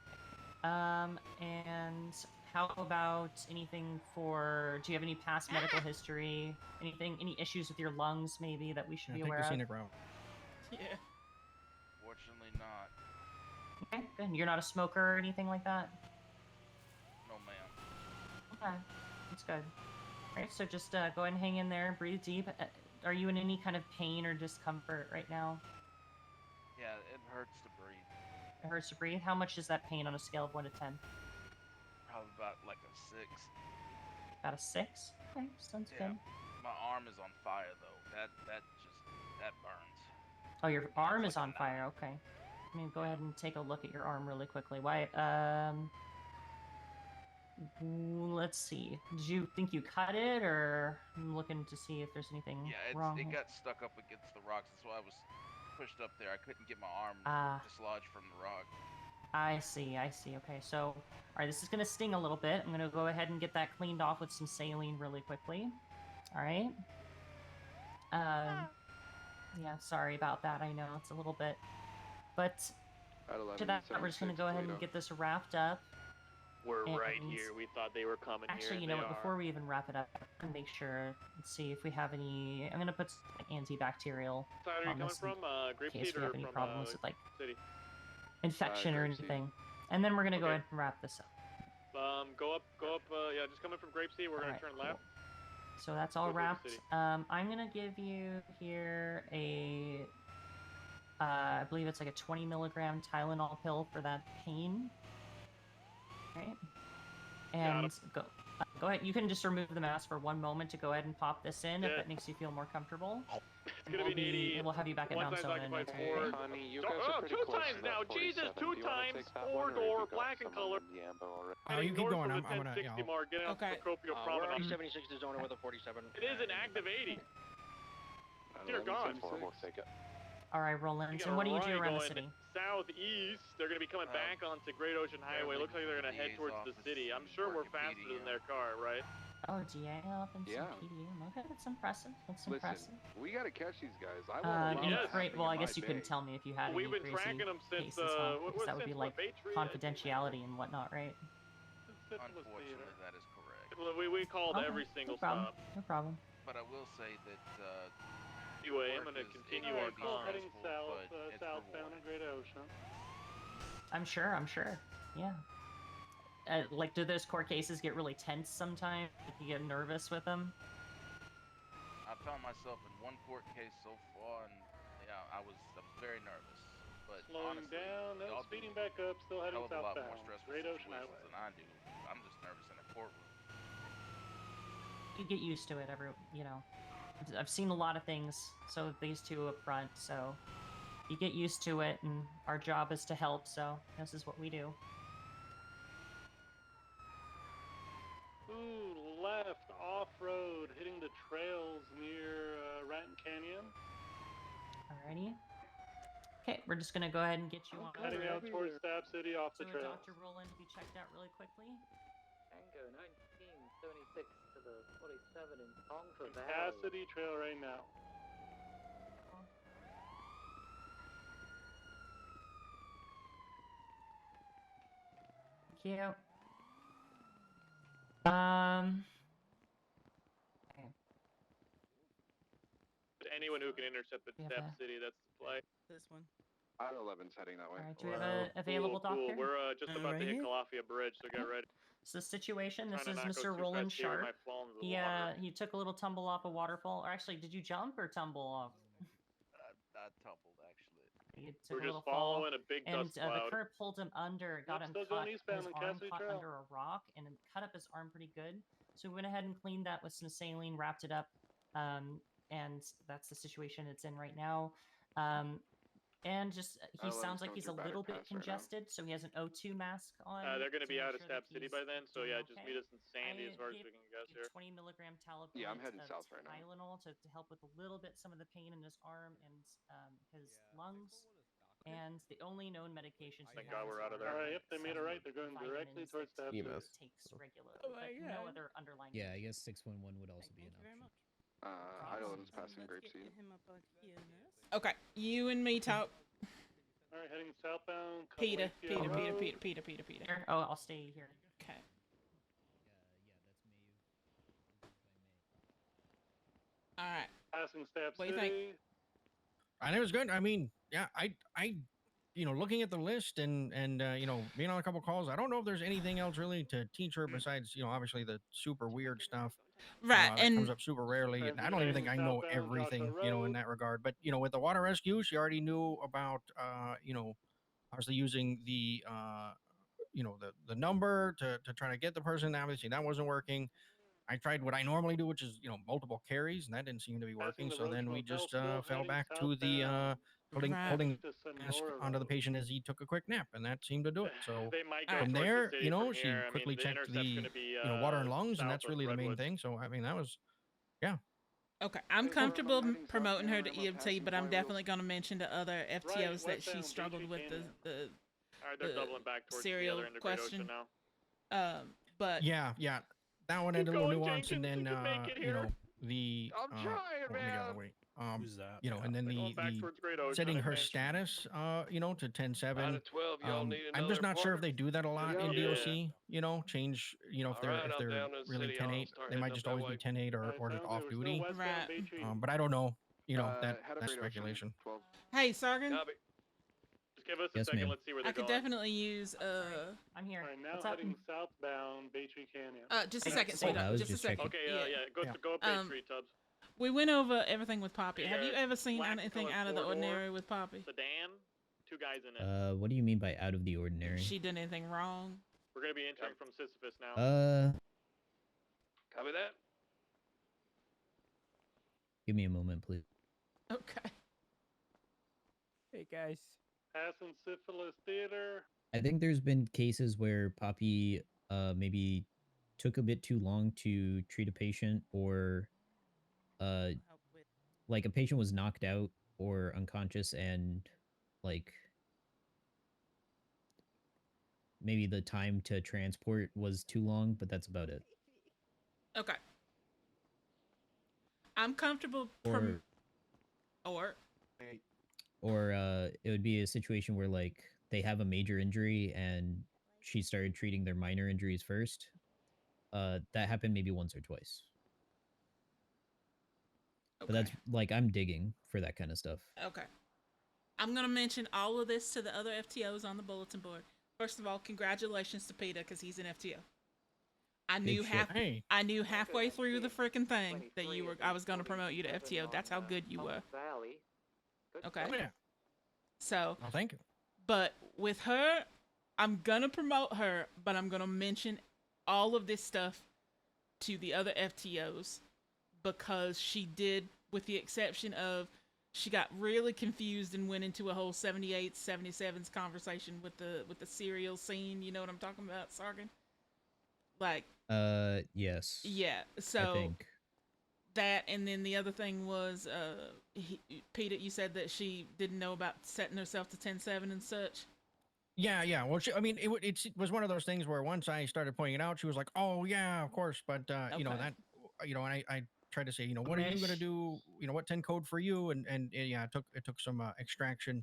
[SPEAKER 15] And how about anything for? Do you have any past medical history? Any issues with your lungs maybe that we should be
[SPEAKER 23] Take
[SPEAKER 15] aware
[SPEAKER 23] the
[SPEAKER 15] of?
[SPEAKER 23] scenic route.
[SPEAKER 1] Yeah.
[SPEAKER 18] Fortunately not.
[SPEAKER 15] Okay, good. You're not a smoker or anything like that?
[SPEAKER 18] No, ma'am.
[SPEAKER 15] Okay, that's good. All right, so just go ahead and hang in there, breathe deep. Are you in any kind of pain or discomfort right now?
[SPEAKER 18] Yeah, it hurts to breathe.
[SPEAKER 15] It hurts to breathe? How much is that pain on a scale of 1 to 10?
[SPEAKER 18] Probably about like a 6.
[SPEAKER 15] About a 6? Okay, sounds
[SPEAKER 18] Yeah.
[SPEAKER 15] good.
[SPEAKER 18] My arm is on fire though. That burns.
[SPEAKER 15] Oh, your arm is on fire. Okay. Let me go ahead and take a look at your arm really quickly. Why? Let's see. Did you think you cut it, or I'm looking to see if there's anything wrong
[SPEAKER 18] It
[SPEAKER 15] here?
[SPEAKER 18] got stuck up against the rocks. That's why I was pushed up there. I couldn't get my arm dislodged from the rock.
[SPEAKER 15] I see. Okay, so, all right, this is gonna sting a little bit. I'm gonna go ahead and get that cleaned off with some saline really quickly. All right. Yeah, sorry about that. I know it's a little bit, but to that, we're just gonna go ahead and get this wrapped up.
[SPEAKER 3] We're right
[SPEAKER 15] And
[SPEAKER 3] here. We thought they were coming
[SPEAKER 15] actually,
[SPEAKER 3] here.
[SPEAKER 15] you know what? Before we even wrap it up, and make sure, let's see if we have any. I'm gonna put some antibacterial
[SPEAKER 3] Side are you
[SPEAKER 15] on
[SPEAKER 3] coming
[SPEAKER 15] this
[SPEAKER 3] from?
[SPEAKER 15] in
[SPEAKER 3] Grape
[SPEAKER 15] case
[SPEAKER 3] Seed
[SPEAKER 15] we
[SPEAKER 3] or
[SPEAKER 15] have any
[SPEAKER 3] from
[SPEAKER 15] problems with like
[SPEAKER 3] City?
[SPEAKER 15] infection or
[SPEAKER 3] Grape Seed.
[SPEAKER 15] anything. And then we're gonna go
[SPEAKER 3] Okay.
[SPEAKER 15] ahead and wrap this up.
[SPEAKER 3] Go up. Yeah, just coming from Grape Seed. We're gonna
[SPEAKER 15] Alright,
[SPEAKER 3] turn
[SPEAKER 15] cool.
[SPEAKER 3] left.
[SPEAKER 15] So that's all
[SPEAKER 3] Go through the
[SPEAKER 15] wrapped.
[SPEAKER 3] city.
[SPEAKER 15] I'm gonna give you here a, I believe it's like a 20 milligram Tylenol pill for that pain. Right. And go ahead. You can just remove the mask for 1 moment to go ahead and pop this in if
[SPEAKER 3] Yeah.
[SPEAKER 15] that makes you feel more comfortable.
[SPEAKER 3] It's gonna be an 80.
[SPEAKER 15] We'll have you back at
[SPEAKER 3] one
[SPEAKER 15] Mount
[SPEAKER 3] times
[SPEAKER 15] Zona in no
[SPEAKER 3] occupied
[SPEAKER 15] time.
[SPEAKER 3] four.
[SPEAKER 15] Okay?
[SPEAKER 8] Honey, you guys are pretty
[SPEAKER 3] Two
[SPEAKER 8] close
[SPEAKER 3] times
[SPEAKER 8] to
[SPEAKER 3] now.
[SPEAKER 8] that
[SPEAKER 3] Jesus,
[SPEAKER 8] 47.
[SPEAKER 3] two
[SPEAKER 8] Do you wanna
[SPEAKER 3] times.
[SPEAKER 8] take that
[SPEAKER 3] Four
[SPEAKER 8] one, or
[SPEAKER 3] door,
[SPEAKER 8] have you got
[SPEAKER 3] black and
[SPEAKER 8] someone
[SPEAKER 3] color.
[SPEAKER 8] in the ambo already?
[SPEAKER 23] Oh, you keep
[SPEAKER 3] North
[SPEAKER 23] going.
[SPEAKER 3] of
[SPEAKER 23] I'm
[SPEAKER 3] the
[SPEAKER 23] gonna.
[SPEAKER 3] 1060 mark. Get out
[SPEAKER 1] Okay.
[SPEAKER 3] to Procopio
[SPEAKER 16] We're
[SPEAKER 3] Promenade.
[SPEAKER 16] already 76 to Zona with a 47.
[SPEAKER 3] It is an active 80. Dear God.
[SPEAKER 8] We'll take it.
[SPEAKER 15] All right, Roland.
[SPEAKER 3] We
[SPEAKER 15] And
[SPEAKER 3] got
[SPEAKER 15] what do you do
[SPEAKER 3] Ryan
[SPEAKER 15] around the
[SPEAKER 3] going
[SPEAKER 15] city?
[SPEAKER 3] southeast. They're going to be coming back onto Great Ocean Highway. Looks like they're going to head towards the city. I'm sure we're faster than their car, right?
[SPEAKER 15] Oh, DA up and
[SPEAKER 18] Yeah.
[SPEAKER 15] some PDM. Okay, that's impressive. That's
[SPEAKER 18] Listen,
[SPEAKER 15] impressive.
[SPEAKER 18] we gotta catch these guys. I won't allow
[SPEAKER 15] Any
[SPEAKER 18] that
[SPEAKER 15] cra-
[SPEAKER 18] happening
[SPEAKER 15] well, I
[SPEAKER 18] in
[SPEAKER 15] guess
[SPEAKER 18] my
[SPEAKER 15] you couldn't
[SPEAKER 18] bay.
[SPEAKER 15] tell me if you had
[SPEAKER 3] We've
[SPEAKER 15] any
[SPEAKER 3] been
[SPEAKER 15] crazy
[SPEAKER 3] tracking them since,
[SPEAKER 15] cases, huh?
[SPEAKER 3] what-
[SPEAKER 15] Because that would be
[SPEAKER 3] since
[SPEAKER 15] like
[SPEAKER 3] what, Bay Tree?
[SPEAKER 15] confidentiality and whatnot, right?
[SPEAKER 18] Unfortunately, that is correct.
[SPEAKER 3] We called
[SPEAKER 15] Okay,
[SPEAKER 3] every single
[SPEAKER 15] no problem.
[SPEAKER 3] stop.
[SPEAKER 15] No problem.
[SPEAKER 18] But I will say that
[SPEAKER 3] Anyway, I'm
[SPEAKER 18] work
[SPEAKER 3] going to
[SPEAKER 18] is-
[SPEAKER 3] continue
[SPEAKER 18] it
[SPEAKER 3] our
[SPEAKER 18] can be
[SPEAKER 3] call.
[SPEAKER 18] stressful, but it's
[SPEAKER 7] southbound on Great Ocean.
[SPEAKER 15] I'm sure. Yeah. Like, do those court cases get really tense sometimes? Like, you get nervous with them?
[SPEAKER 18] I found myself in one court case so far, and yeah, I was very nervous. But
[SPEAKER 7] Slowing
[SPEAKER 18] honestly,
[SPEAKER 7] down, no,
[SPEAKER 18] y'all
[SPEAKER 7] speeding
[SPEAKER 18] do
[SPEAKER 7] back up, still
[SPEAKER 18] a
[SPEAKER 7] heading
[SPEAKER 18] hell of a lot more
[SPEAKER 7] southbound.
[SPEAKER 18] stressful
[SPEAKER 7] Great Ocean
[SPEAKER 18] situations
[SPEAKER 7] Highway.
[SPEAKER 18] than I do. I'm just nervous in a courtroom.
[SPEAKER 15] You get used to it I've seen a lot of things, so these two up front, so you get used to it, and our job is to help, so this is what we do.
[SPEAKER 7] Ooh, left, off-road, hitting the trails near Ratton Canyon.
[SPEAKER 15] Alrighty. Okay, we're just gonna go ahead and get you on.
[SPEAKER 7] Heading out towards Stab City off the
[SPEAKER 15] So
[SPEAKER 7] trail.
[SPEAKER 15] Dr. Roland, to be checked out really quickly.
[SPEAKER 11] Tango 1976 to the 47 in Tongfa Valley.
[SPEAKER 7] Cassidy Trail right now.
[SPEAKER 15] Thank you.
[SPEAKER 3] anyone who can intercept the
[SPEAKER 15] We have
[SPEAKER 3] Step
[SPEAKER 15] a-
[SPEAKER 3] City, that's the play.
[SPEAKER 13] This one.
[SPEAKER 8] I-11's heading that way.
[SPEAKER 15] All right, do we have a available
[SPEAKER 3] Cool.
[SPEAKER 15] doctor?
[SPEAKER 3] We're just about
[SPEAKER 13] right
[SPEAKER 3] to hit
[SPEAKER 13] here?
[SPEAKER 3] Calafia Bridge, so get ready.
[SPEAKER 15] So the situation, this
[SPEAKER 3] Trying
[SPEAKER 15] is
[SPEAKER 3] to not go
[SPEAKER 15] Mr.
[SPEAKER 3] too
[SPEAKER 15] Roland
[SPEAKER 3] fast here, we
[SPEAKER 15] Sharp.
[SPEAKER 3] might fall into the water.
[SPEAKER 15] He took a little tumble off a waterfall. Or actually, did you jump or tumble off?
[SPEAKER 18] I tumbled actually.
[SPEAKER 15] He took
[SPEAKER 3] We're
[SPEAKER 15] a
[SPEAKER 3] just
[SPEAKER 15] little fall,
[SPEAKER 3] following a big
[SPEAKER 15] and
[SPEAKER 3] dust
[SPEAKER 15] the
[SPEAKER 3] cloud.
[SPEAKER 15] current pulled him under, got him
[SPEAKER 7] still
[SPEAKER 15] caught,
[SPEAKER 7] going eastbound
[SPEAKER 15] his
[SPEAKER 7] on
[SPEAKER 15] arm
[SPEAKER 7] Cassidy
[SPEAKER 15] caught
[SPEAKER 7] Trail.
[SPEAKER 15] under a rock, and it cut up his arm pretty good. So we went ahead and cleaned that with some saline, wrapped it up, and that's the situation it's in right now. And just he
[SPEAKER 8] I-11's
[SPEAKER 15] sounds like
[SPEAKER 8] going
[SPEAKER 15] he's a
[SPEAKER 8] through
[SPEAKER 15] little
[SPEAKER 8] Battered
[SPEAKER 15] bit
[SPEAKER 8] Pass right now.
[SPEAKER 15] congested, so he has an O2 mask on.
[SPEAKER 3] They're going to be
[SPEAKER 15] make
[SPEAKER 3] out of
[SPEAKER 15] sure
[SPEAKER 3] Step
[SPEAKER 15] that
[SPEAKER 3] City
[SPEAKER 15] he's
[SPEAKER 3] by then, so
[SPEAKER 15] doing
[SPEAKER 3] yeah, just
[SPEAKER 15] okay.
[SPEAKER 3] meet us in Sandy as far as
[SPEAKER 15] gave
[SPEAKER 3] we can guess
[SPEAKER 15] a
[SPEAKER 3] here.
[SPEAKER 15] 20 milligram tablet
[SPEAKER 8] Yeah, I'm heading
[SPEAKER 15] of
[SPEAKER 8] south right now.
[SPEAKER 15] Tylenol to help with a little bit some of the pain in his arm and his lungs. And the only known medications he
[SPEAKER 3] Thank
[SPEAKER 15] has
[SPEAKER 3] God we're out of there.
[SPEAKER 7] All right,
[SPEAKER 15] are
[SPEAKER 7] yep, they made it
[SPEAKER 15] some
[SPEAKER 7] right. They're going directly
[SPEAKER 15] vitamins
[SPEAKER 7] towards
[SPEAKER 15] that
[SPEAKER 7] Step
[SPEAKER 15] he
[SPEAKER 7] City.
[SPEAKER 15] takes regularly,
[SPEAKER 1] Oh my
[SPEAKER 15] but no
[SPEAKER 1] God.
[SPEAKER 15] other underlying.
[SPEAKER 4] Yeah, I guess 611 would also be an
[SPEAKER 13] Thank you very
[SPEAKER 4] option.
[SPEAKER 13] much.
[SPEAKER 8] I-11's passing
[SPEAKER 13] Let's
[SPEAKER 8] Grapeseed.
[SPEAKER 13] get him up out here, nurse.
[SPEAKER 1] Okay, you and me talk.
[SPEAKER 7] All right, heading southbound.
[SPEAKER 1] Peter,
[SPEAKER 7] Calathea Road.
[SPEAKER 1] Peter.
[SPEAKER 15] Here? Oh, I'll stay here.
[SPEAKER 1] Okay. All right.
[SPEAKER 7] Passing Step
[SPEAKER 1] What do you
[SPEAKER 7] City.
[SPEAKER 1] think?
[SPEAKER 23] I think it was good. I mean, yeah, I, looking at the list and being on a couple calls, I don't know if there's anything else really to teach her besides, obviously the super weird stuff.
[SPEAKER 1] Right,
[SPEAKER 23] that
[SPEAKER 1] and
[SPEAKER 23] comes up super rarely. And I don't even think I know everything, in that regard. But with the water rescue, she already knew about, obviously using the, the number to try to get the person. Obviously, that wasn't working. I tried what I normally do, which is multiple carries, and that didn't seem to be working. So then we just fell back to the holding mask onto the patient as he took a quick nap, and that seemed to do it. So
[SPEAKER 3] They might go
[SPEAKER 23] from
[SPEAKER 3] towards
[SPEAKER 23] there,
[SPEAKER 3] the city from
[SPEAKER 23] she
[SPEAKER 3] here. I
[SPEAKER 23] quickly
[SPEAKER 3] mean, the
[SPEAKER 23] checked
[SPEAKER 3] intercept's
[SPEAKER 23] the
[SPEAKER 3] gonna be,
[SPEAKER 23] water and lungs, and
[SPEAKER 3] south
[SPEAKER 23] that's
[SPEAKER 3] of
[SPEAKER 23] really the main
[SPEAKER 3] Redwoods.
[SPEAKER 23] thing. So I mean, that was, yeah.
[SPEAKER 1] Okay, I'm
[SPEAKER 23] Hey,
[SPEAKER 1] comfortable
[SPEAKER 23] heading
[SPEAKER 1] promoting her to
[SPEAKER 23] southbound, I'm
[SPEAKER 1] EMT, but I'm
[SPEAKER 23] passing
[SPEAKER 1] definitely going to mention to other FTOs that she
[SPEAKER 7] westbound,
[SPEAKER 1] struggled
[SPEAKER 7] Beachy
[SPEAKER 1] with
[SPEAKER 7] Canyon.
[SPEAKER 1] the
[SPEAKER 3] All right, they're
[SPEAKER 1] the
[SPEAKER 3] doubling back towards the
[SPEAKER 1] serial
[SPEAKER 3] other end of Great
[SPEAKER 1] question.
[SPEAKER 3] Ocean now.
[SPEAKER 1] But
[SPEAKER 23] Yeah, that one had a
[SPEAKER 3] Keep
[SPEAKER 23] little
[SPEAKER 3] going,
[SPEAKER 23] nuance, and
[SPEAKER 3] Jenkins,
[SPEAKER 23] then
[SPEAKER 3] you can make it here.
[SPEAKER 23] the
[SPEAKER 3] I'm trying,
[SPEAKER 23] let me get out of the
[SPEAKER 3] man.
[SPEAKER 23] way.
[SPEAKER 5] Who's that?
[SPEAKER 23] And then
[SPEAKER 3] They're going back
[SPEAKER 23] the
[SPEAKER 3] towards Great Ocean.
[SPEAKER 23] setting
[SPEAKER 3] I
[SPEAKER 23] her
[SPEAKER 3] mentioned.
[SPEAKER 23] status, to 10-7.
[SPEAKER 19] Out of 12, y'all need
[SPEAKER 23] I'm just
[SPEAKER 19] another
[SPEAKER 23] not sure if
[SPEAKER 19] partner?
[SPEAKER 23] they do that a lot in
[SPEAKER 3] Yeah.
[SPEAKER 23] DOC. Change, if
[SPEAKER 19] All
[SPEAKER 23] they're
[SPEAKER 19] right,
[SPEAKER 23] if
[SPEAKER 19] I'm
[SPEAKER 23] they're
[SPEAKER 19] down to the
[SPEAKER 23] really
[SPEAKER 19] city hall,
[SPEAKER 23] 10-8,
[SPEAKER 19] start
[SPEAKER 23] they might
[SPEAKER 19] heading
[SPEAKER 23] just
[SPEAKER 19] up that
[SPEAKER 23] always
[SPEAKER 19] way.
[SPEAKER 23] be 10-8 or just off duty.
[SPEAKER 1] Right.
[SPEAKER 23] But I don't know.
[SPEAKER 1] Right.
[SPEAKER 23] That's
[SPEAKER 8] Great Ocean,
[SPEAKER 23] speculation.
[SPEAKER 8] 12.
[SPEAKER 1] hey, Sargon,
[SPEAKER 19] Copy.
[SPEAKER 3] Just give us a
[SPEAKER 4] Yes,
[SPEAKER 3] second.
[SPEAKER 4] ma'am.
[SPEAKER 3] Let's see where
[SPEAKER 1] I
[SPEAKER 3] they're
[SPEAKER 1] could
[SPEAKER 3] going.
[SPEAKER 1] definitely use
[SPEAKER 15] I'm here.
[SPEAKER 7] All right, now
[SPEAKER 15] What's up?
[SPEAKER 7] heading southbound, Baytree Canyon.
[SPEAKER 1] just a
[SPEAKER 15] Hey,
[SPEAKER 1] second,
[SPEAKER 15] so-
[SPEAKER 1] sweetheart.
[SPEAKER 4] I was
[SPEAKER 1] Just a
[SPEAKER 4] just
[SPEAKER 1] second.
[SPEAKER 4] checking.
[SPEAKER 3] Okay, go
[SPEAKER 23] Yeah.
[SPEAKER 3] go up Bay Street, Tubbs.
[SPEAKER 1] We went over everything with Poppy. Have you
[SPEAKER 3] Yeah,
[SPEAKER 1] ever seen
[SPEAKER 3] black
[SPEAKER 1] anything
[SPEAKER 3] colored
[SPEAKER 1] out of the
[SPEAKER 3] four-door.
[SPEAKER 1] ordinary with Poppy?
[SPEAKER 3] Sedan, 2 guys in it.
[SPEAKER 4] What do you mean by out of the ordinary?
[SPEAKER 1] She did anything wrong?
[SPEAKER 3] We're gonna be entering from Sisyphus now.
[SPEAKER 19] Copy that.
[SPEAKER 4] Give me a moment, please.
[SPEAKER 1] Okay.
[SPEAKER 13] Hey guys.
[SPEAKER 7] Passing Syphilis Theater.
[SPEAKER 4] I think there's been cases where Poppy maybe took a bit too long to treat a patient, or like a patient was knocked out or unconscious, and like maybe the time to transport was too long, but that's about it.
[SPEAKER 1] Okay. I'm comfortable. Or
[SPEAKER 4] it would be a situation where like they have a major injury and she started treating their minor injuries first. That happened maybe once or twice. But that's like, I'm digging for that kind of stuff.
[SPEAKER 1] Okay. I'm going to mention all of this to the other FTOs on the bulletin board. First of all, congratulations to Peter because he's an FTO. I knew halfway through the freaking thing that I was going to promote you to FTO. That's how good you were. Okay.
[SPEAKER 23] Oh, yeah.
[SPEAKER 1] So.
[SPEAKER 23] Well, thank you.
[SPEAKER 1] But with her, I'm going to promote her, but I'm going to mention all of this stuff to the other FTOs because she did, with the exception of she got really confused and went into a whole 78s, 77s conversation with the serial scene. You know what I'm talking about, Sargon? Like.
[SPEAKER 4] Yes.
[SPEAKER 1] Yeah. So.
[SPEAKER 4] I think.
[SPEAKER 1] That, and then the other thing was, Peter, you said that she didn't know about setting herself to 10-7 and such.
[SPEAKER 23] Yeah. Well, it was one of those things where once I started pointing it out, she was like, "Oh yeah, of course." But and I tried to say, what are you gonna do? What 10 code for you? And yeah, it took some extraction.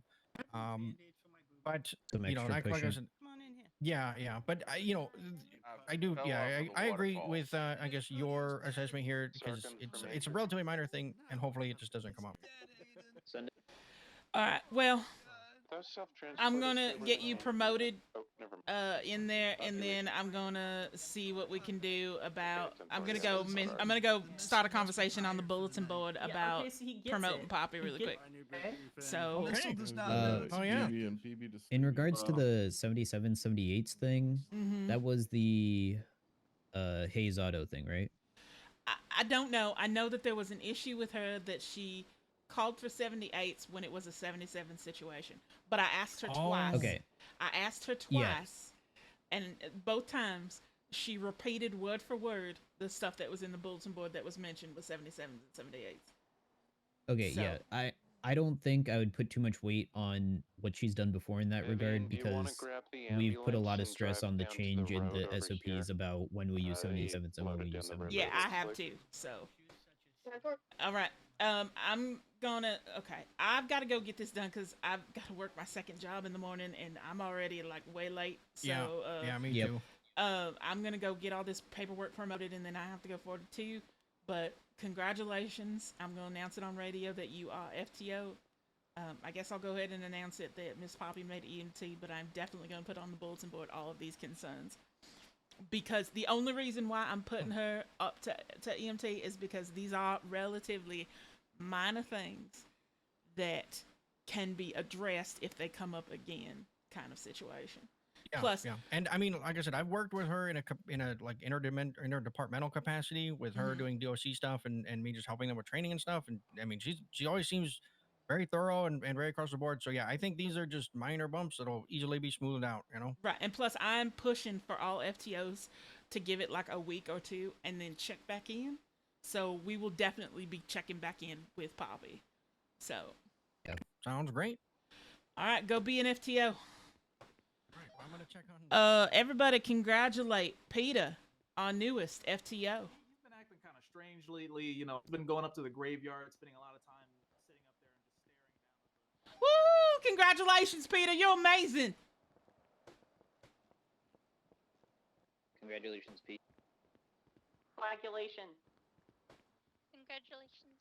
[SPEAKER 23] But
[SPEAKER 4] some extra
[SPEAKER 23] like I
[SPEAKER 4] pushing.
[SPEAKER 23] said, yeah. But I do.
[SPEAKER 17] Fell
[SPEAKER 23] Yeah,
[SPEAKER 17] off of the
[SPEAKER 23] I agree
[SPEAKER 17] waterfall.
[SPEAKER 23] with I guess your assessment here because
[SPEAKER 8] Sargon
[SPEAKER 23] it's
[SPEAKER 8] for
[SPEAKER 23] it's a
[SPEAKER 8] Major.
[SPEAKER 23] relatively minor thing, and hopefully it just doesn't come up.
[SPEAKER 17] Send it.
[SPEAKER 1] All right. Well,
[SPEAKER 8] Those self-transport
[SPEAKER 1] I'm gonna
[SPEAKER 8] servers
[SPEAKER 1] get you
[SPEAKER 8] don't-
[SPEAKER 1] promoted
[SPEAKER 8] Oh, never mind.
[SPEAKER 1] in there, and then I'm gonna see what we can do about. I'm gonna go. I'm gonna go start a conversation on the bulletin board about
[SPEAKER 15] okay, so he gets
[SPEAKER 1] promoting
[SPEAKER 15] it.
[SPEAKER 1] Poppy
[SPEAKER 15] He
[SPEAKER 1] really
[SPEAKER 15] get-
[SPEAKER 1] quick.
[SPEAKER 15] okay.
[SPEAKER 1] So
[SPEAKER 23] Okay.
[SPEAKER 4] Oh
[SPEAKER 23] yeah.
[SPEAKER 4] In regards to the 77 78s thing,
[SPEAKER 1] Mhm.
[SPEAKER 4] that was the Hayes Auto thing, right?
[SPEAKER 1] I don't know. I know that there was an issue with her that she called for 78s when it was a 77 situation. But I asked her twice.
[SPEAKER 4] Okay.
[SPEAKER 1] I asked her twice,
[SPEAKER 4] Yeah.
[SPEAKER 1] and both times she repeated word for word the stuff that was in the bulletin board that was mentioned with 77s and 78s.
[SPEAKER 4] Okay,
[SPEAKER 1] So-
[SPEAKER 4] yeah. I don't think I would put too much weight on what she's done before in that
[SPEAKER 8] Vivian,
[SPEAKER 4] regard
[SPEAKER 8] do you wanna
[SPEAKER 4] because
[SPEAKER 8] grab the
[SPEAKER 4] we've put a lot of
[SPEAKER 8] ambulance and
[SPEAKER 4] stress
[SPEAKER 8] drive
[SPEAKER 4] on the
[SPEAKER 8] down to the
[SPEAKER 4] change in
[SPEAKER 8] road
[SPEAKER 4] the
[SPEAKER 8] over
[SPEAKER 4] SOPs
[SPEAKER 8] here?
[SPEAKER 4] about when we use
[SPEAKER 8] He
[SPEAKER 4] 77s and when we
[SPEAKER 8] loaded
[SPEAKER 4] use
[SPEAKER 8] down the river
[SPEAKER 4] 78s.
[SPEAKER 1] Yeah, I
[SPEAKER 8] real
[SPEAKER 1] have
[SPEAKER 8] quick.
[SPEAKER 1] to. So. All right. I'm gonna. Okay, I've got to go get this done because I've got to work my second job in the morning, and I'm already like way late. So.
[SPEAKER 23] Yeah, me
[SPEAKER 4] Yep.
[SPEAKER 23] too.
[SPEAKER 1] I'm gonna go get all this paperwork promoted, and then I have to go forward to you. But congratulations! I'm gonna announce it on radio that you are FTO. I guess I'll go ahead and announce it that Miss Poppy made EMT, but I'm definitely gonna put on the bulletin board all of these concerns. Because the only reason why I'm putting her up to EMT is because these are relatively minor things that can be addressed if they come up again, kind of situation.
[SPEAKER 23] Yeah,
[SPEAKER 1] Plus,
[SPEAKER 23] yeah, and I mean, like I said, I've worked with her in a like interdepartmental capacity with her
[SPEAKER 1] Mhm.
[SPEAKER 23] doing DOC stuff and me just helping them with training and stuff. And I mean, she always seems very thorough and very across the board. So yeah, I think these are just minor bumps that'll easily be smoothed out. You know.
[SPEAKER 1] right, and plus I'm pushing for all FTOs to give it like a week or two and then check back in. So we will definitely be checking back in with Poppy. So.
[SPEAKER 23] Yeah. Sounds great.
[SPEAKER 1] All right, go be an FTO.
[SPEAKER 23] All right, I'm gonna check on.
[SPEAKER 1] Everybody congratulate Peter, our newest FTO.
[SPEAKER 14] He's been acting kind of strange lately. You know, he's been going up to the graveyard, spending a lot of time sitting up there and just staring down at the.
[SPEAKER 1] Woo! Congratulations, Peter. You're amazing.
[SPEAKER 17] Congratulations, Pete.
[SPEAKER 15] Coagulation.
[SPEAKER 20] Congratulations.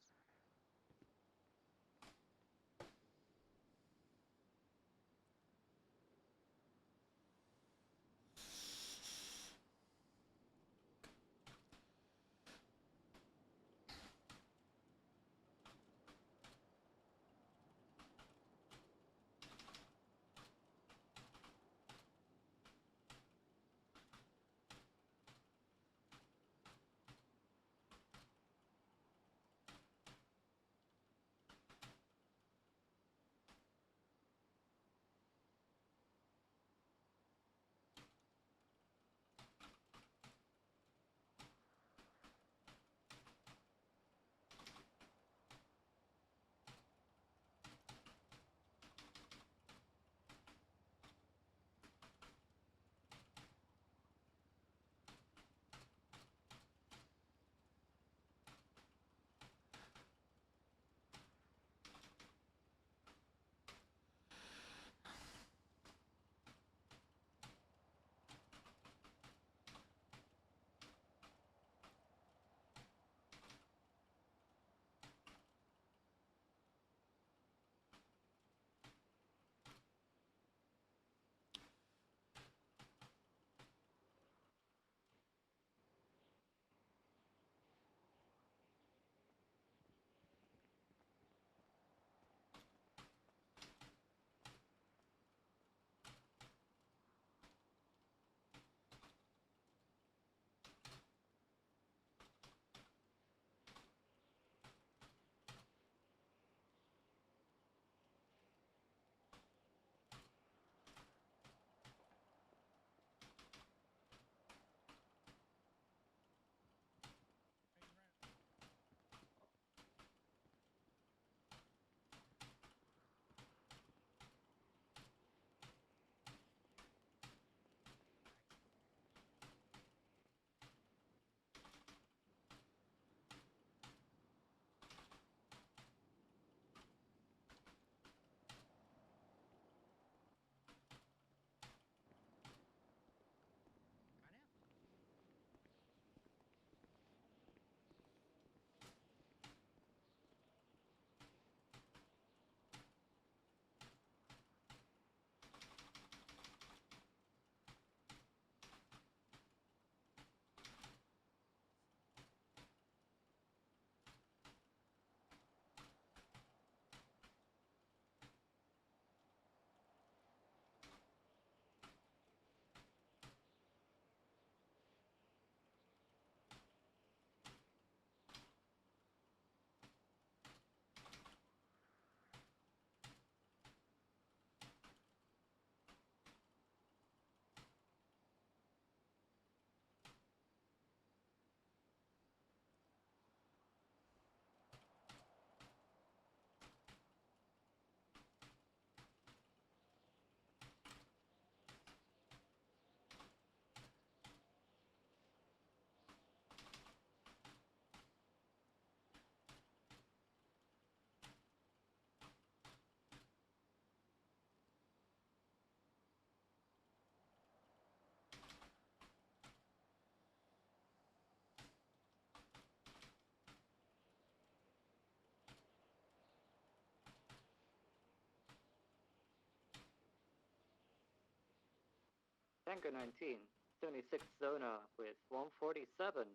[SPEAKER 11] Tango 19, 76 Zona with 147.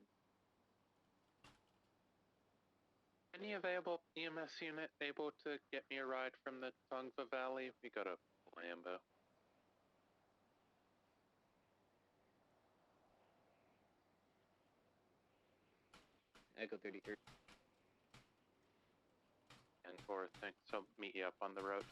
[SPEAKER 8] Any available EMS unit able to get me a ride from the Tongva Valley? We got a Lambo.
[SPEAKER 17] Echo 33.
[SPEAKER 8] And for thanks, I'll meet you up on the road.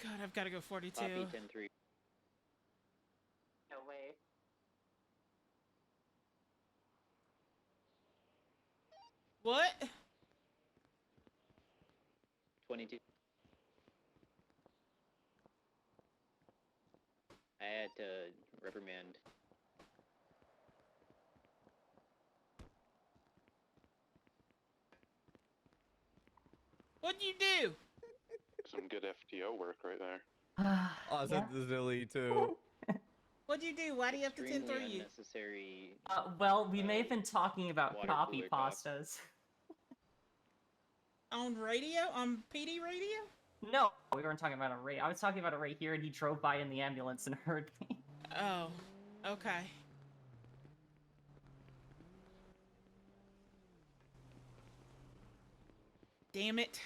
[SPEAKER 1] God, I've got to go 42.
[SPEAKER 17] Copy 10-3.
[SPEAKER 15] No way.
[SPEAKER 1] What?
[SPEAKER 17] 22. I had to reprimand.
[SPEAKER 1] What'd you do?
[SPEAKER 8] Some good FTO work right there.
[SPEAKER 9] I said the Zilly too.
[SPEAKER 1] What'd you do? Why do you have to 10-3
[SPEAKER 17] Extremely
[SPEAKER 1] you?
[SPEAKER 17] unnecessary.
[SPEAKER 15] Well, we may have been talking about
[SPEAKER 17] water
[SPEAKER 15] copy
[SPEAKER 17] cooler talk.
[SPEAKER 15] pastas.
[SPEAKER 1] On radio? On PD radio?
[SPEAKER 15] No, we weren't talking about a Ray. I was talking about a Ray here, and he drove by in the ambulance and heard me.
[SPEAKER 1] Oh, okay. Damn it.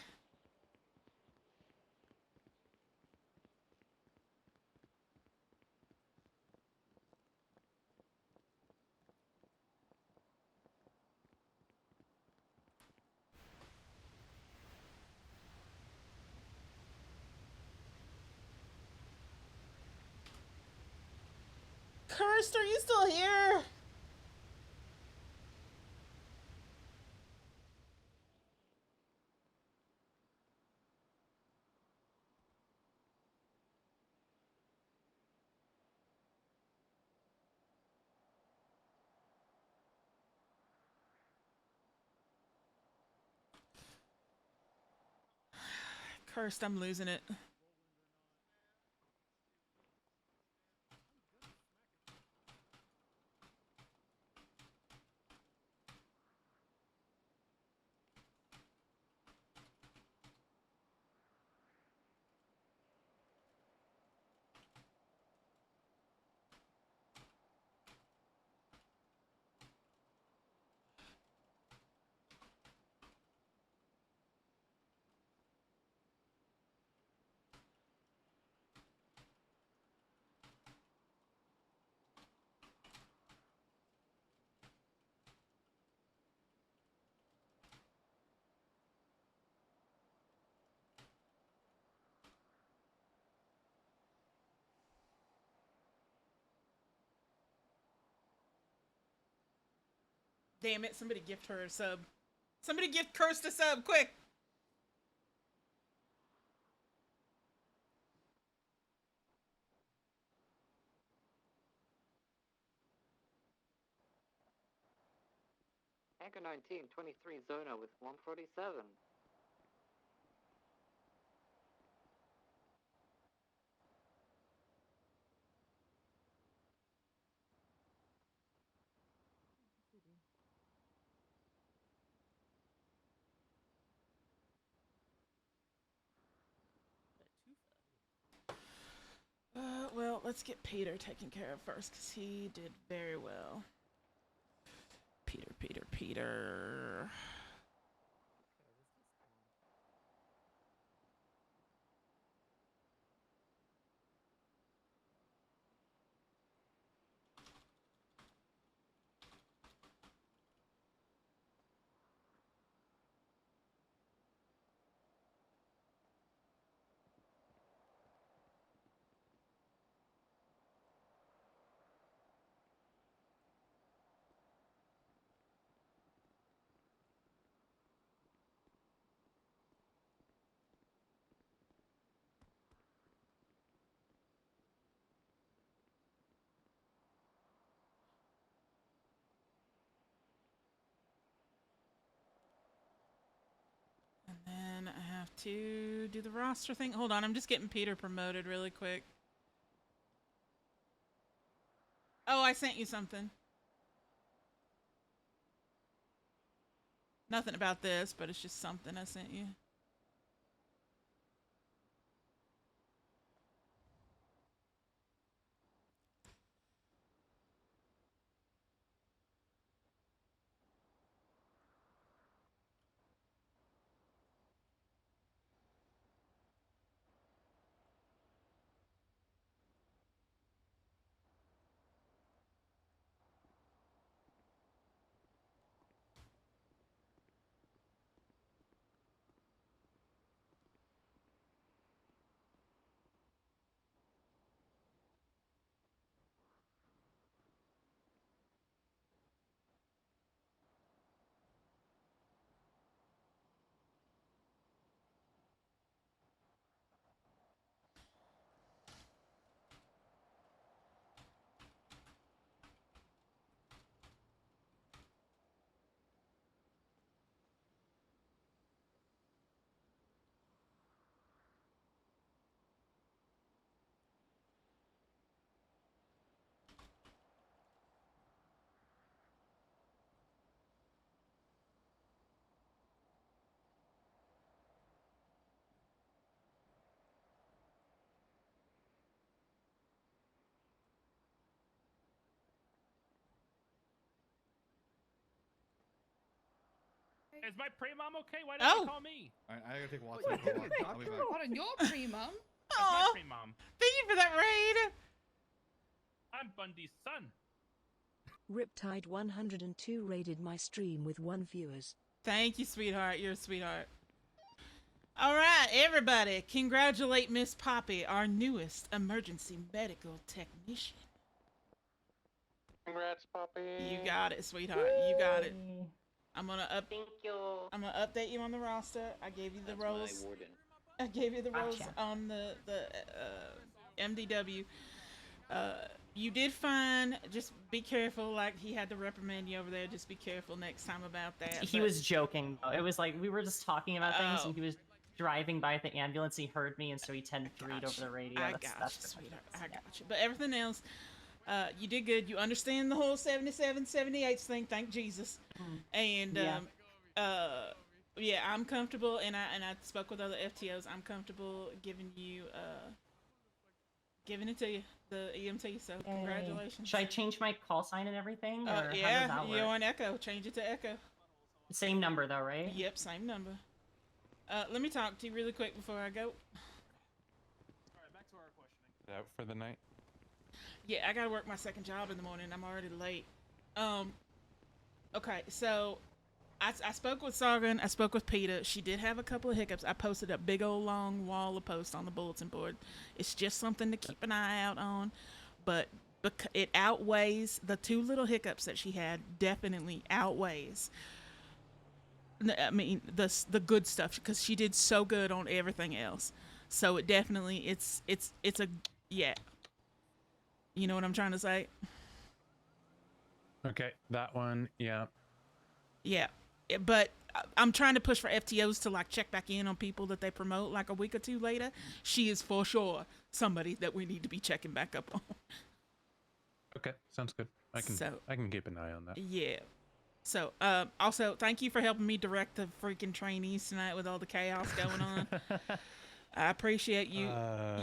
[SPEAKER 1] Cursed, are you still here? Cursed, I'm losing it. Damn it, somebody gift her a sub. Somebody gift Cursed a sub, quick!
[SPEAKER 11] Tango 19, 23 Zona with 147.
[SPEAKER 1] Well, let's get Peter taken care of first, because he did very well. Peter. have to do the roster thing. Hold on, I'm just getting Peter promoted really quick. Oh, I sent you something. Nothing about this, but it's just something I sent you.
[SPEAKER 2] Is my pre-mom okay? Why didn't you call me?
[SPEAKER 10] Alright, I gotta take Watson for a walk. I'll be back.
[SPEAKER 20] What on your pre-mum?
[SPEAKER 2] That's my pre-mom.
[SPEAKER 1] Thank you for that raid.
[SPEAKER 2] I'm Bundy's son.
[SPEAKER 21] Riptide 102 raided my stream with 1 viewers.
[SPEAKER 1] Thank you, sweetheart. You're a sweetheart. All right, everybody, congratulate Miss Poppy, our newest emergency medical technician.
[SPEAKER 8] Congrats, Poppy.
[SPEAKER 1] You got it, sweetheart. You got it. I'm gonna update you on the roster. I gave you the roles. I gave you the roles on the MDW. You did fine. Just be careful. Like, he had to reprimand you over there. Just be careful next time about that.
[SPEAKER 15] He was joking, though. It was like we were just talking about things, and he was driving by the ambulance. He heard me, and so he 10-3'd over the radio.
[SPEAKER 1] I got you, sweetheart. I got you. But everything else, you did good. You understand the whole 77, 78 thing. Thank Jesus. And yeah, I'm comfortable, and I spoke with other FTOs. I'm comfortable giving you giving it to you, the EMT. So congratulations.
[SPEAKER 15] Should I change my call sign and everything? Or how does
[SPEAKER 1] yeah,
[SPEAKER 15] that work?
[SPEAKER 1] you're on Echo. Change it to Echo.
[SPEAKER 15] Same number though, right?
[SPEAKER 1] Yep, same number. Let me talk to you really quick before I go.
[SPEAKER 14] Alright, back to our questioning.
[SPEAKER 5] Out for the night?
[SPEAKER 1] Yeah, I gotta work my second job in the morning. I'm already late. Okay, so I spoke with Sargon. I spoke with Peter. She did have a couple of hiccups. I posted a big old long wall of posts on the bulletin board. It's just something to keep an eye out on, but it outweighs the 2 little hiccups that she had. Definitely outweighs. I mean, the good stuff, because she did so good on everything else. So it definitely it's a yeah. You know what I'm trying to say?
[SPEAKER 5] Okay, that one, yeah.
[SPEAKER 1] Yeah, but I'm trying to push for FTOs to like check back in on people that they promote like a week or 2 later. She is for sure somebody that we need to be checking back up on.
[SPEAKER 5] Okay, sounds good. I can keep an eye on that.
[SPEAKER 1] Yeah. So, also, thank you for helping me direct the freaking trainees tonight with all the chaos going on. I appreciate you.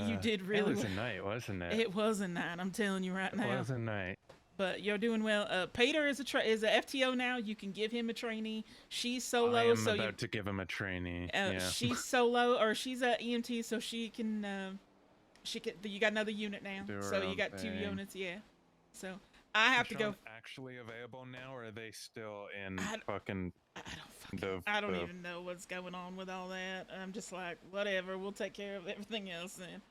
[SPEAKER 1] You did really
[SPEAKER 5] It was
[SPEAKER 1] well.
[SPEAKER 5] a night, wasn't it?
[SPEAKER 1] It was a night. I'm telling you right now.
[SPEAKER 5] It was a night.
[SPEAKER 1] But you're doing well. Peter is a FTO now. You can give him a trainee. She's solo,
[SPEAKER 5] I am
[SPEAKER 1] so
[SPEAKER 5] about to give him a trainee. Yeah.
[SPEAKER 1] She's solo, or she's a EMT, so she can. You got another unit now,
[SPEAKER 5] Do her
[SPEAKER 1] so you
[SPEAKER 5] own
[SPEAKER 1] got 2
[SPEAKER 5] thing.
[SPEAKER 1] units. Yeah. So I have to go.
[SPEAKER 5] Sean actually available now, or are they still in fucking?
[SPEAKER 1] I don't even know what's going on with all that. I'm just like, whatever. We'll take care of everything else then.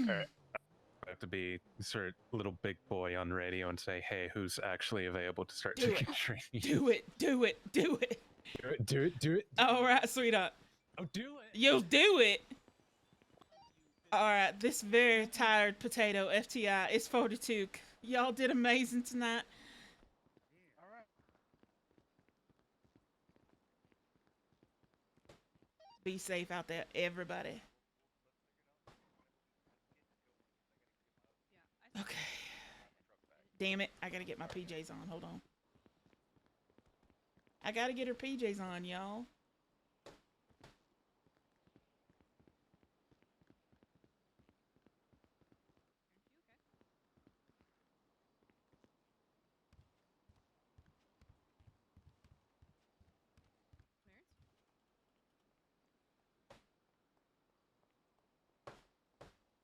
[SPEAKER 5] All right. I have to be sort of little big boy on radio and say, hey, who's actually available to start taking training?
[SPEAKER 1] Do it. Do it. Do it.
[SPEAKER 5] Do it.
[SPEAKER 1] All right, sweetheart.
[SPEAKER 5] Oh, do it.
[SPEAKER 1] You'll do it. All right, this very tired potato FTI is 42. Y'all did amazing tonight. Be safe out there, everybody. Okay. Damn it. I gotta get my PJs on. Hold on. I gotta get her PJs on, y'all.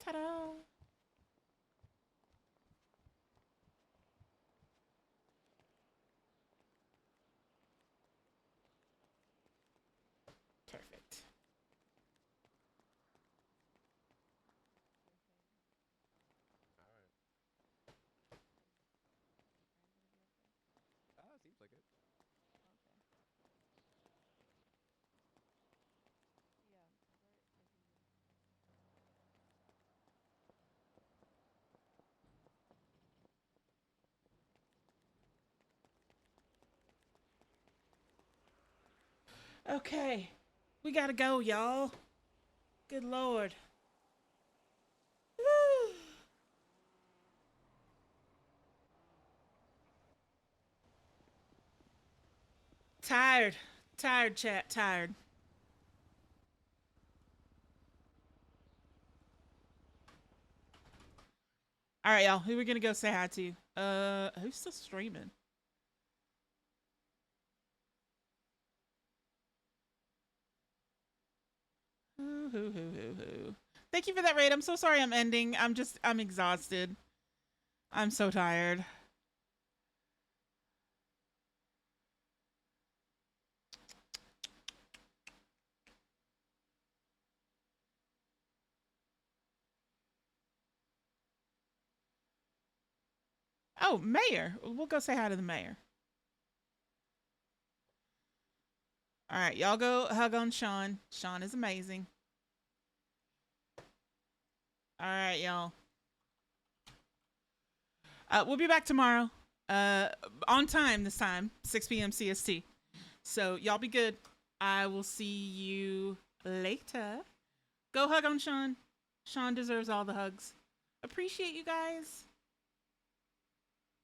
[SPEAKER 1] Ta-da! Perfect.
[SPEAKER 9] Seems like it.
[SPEAKER 1] Okay. We gotta go, y'all. Good Lord. Woo. Tired. Tired, chat. Tired. All right, y'all. Who we gonna go say hi to? Who's still streaming? Who. Thank you for that raid. I'm so sorry I'm ending. I'm exhausted. I'm so tired. Oh, mayor. We'll go say hi to the mayor. All right, y'all go hug on Sean. Sean is amazing. All right, y'all. We'll be back tomorrow. On time this time, 6 p.m. CST. So y'all be good. I will see you later. Go hug on Sean. Sean deserves all the hugs. Appreciate you guys.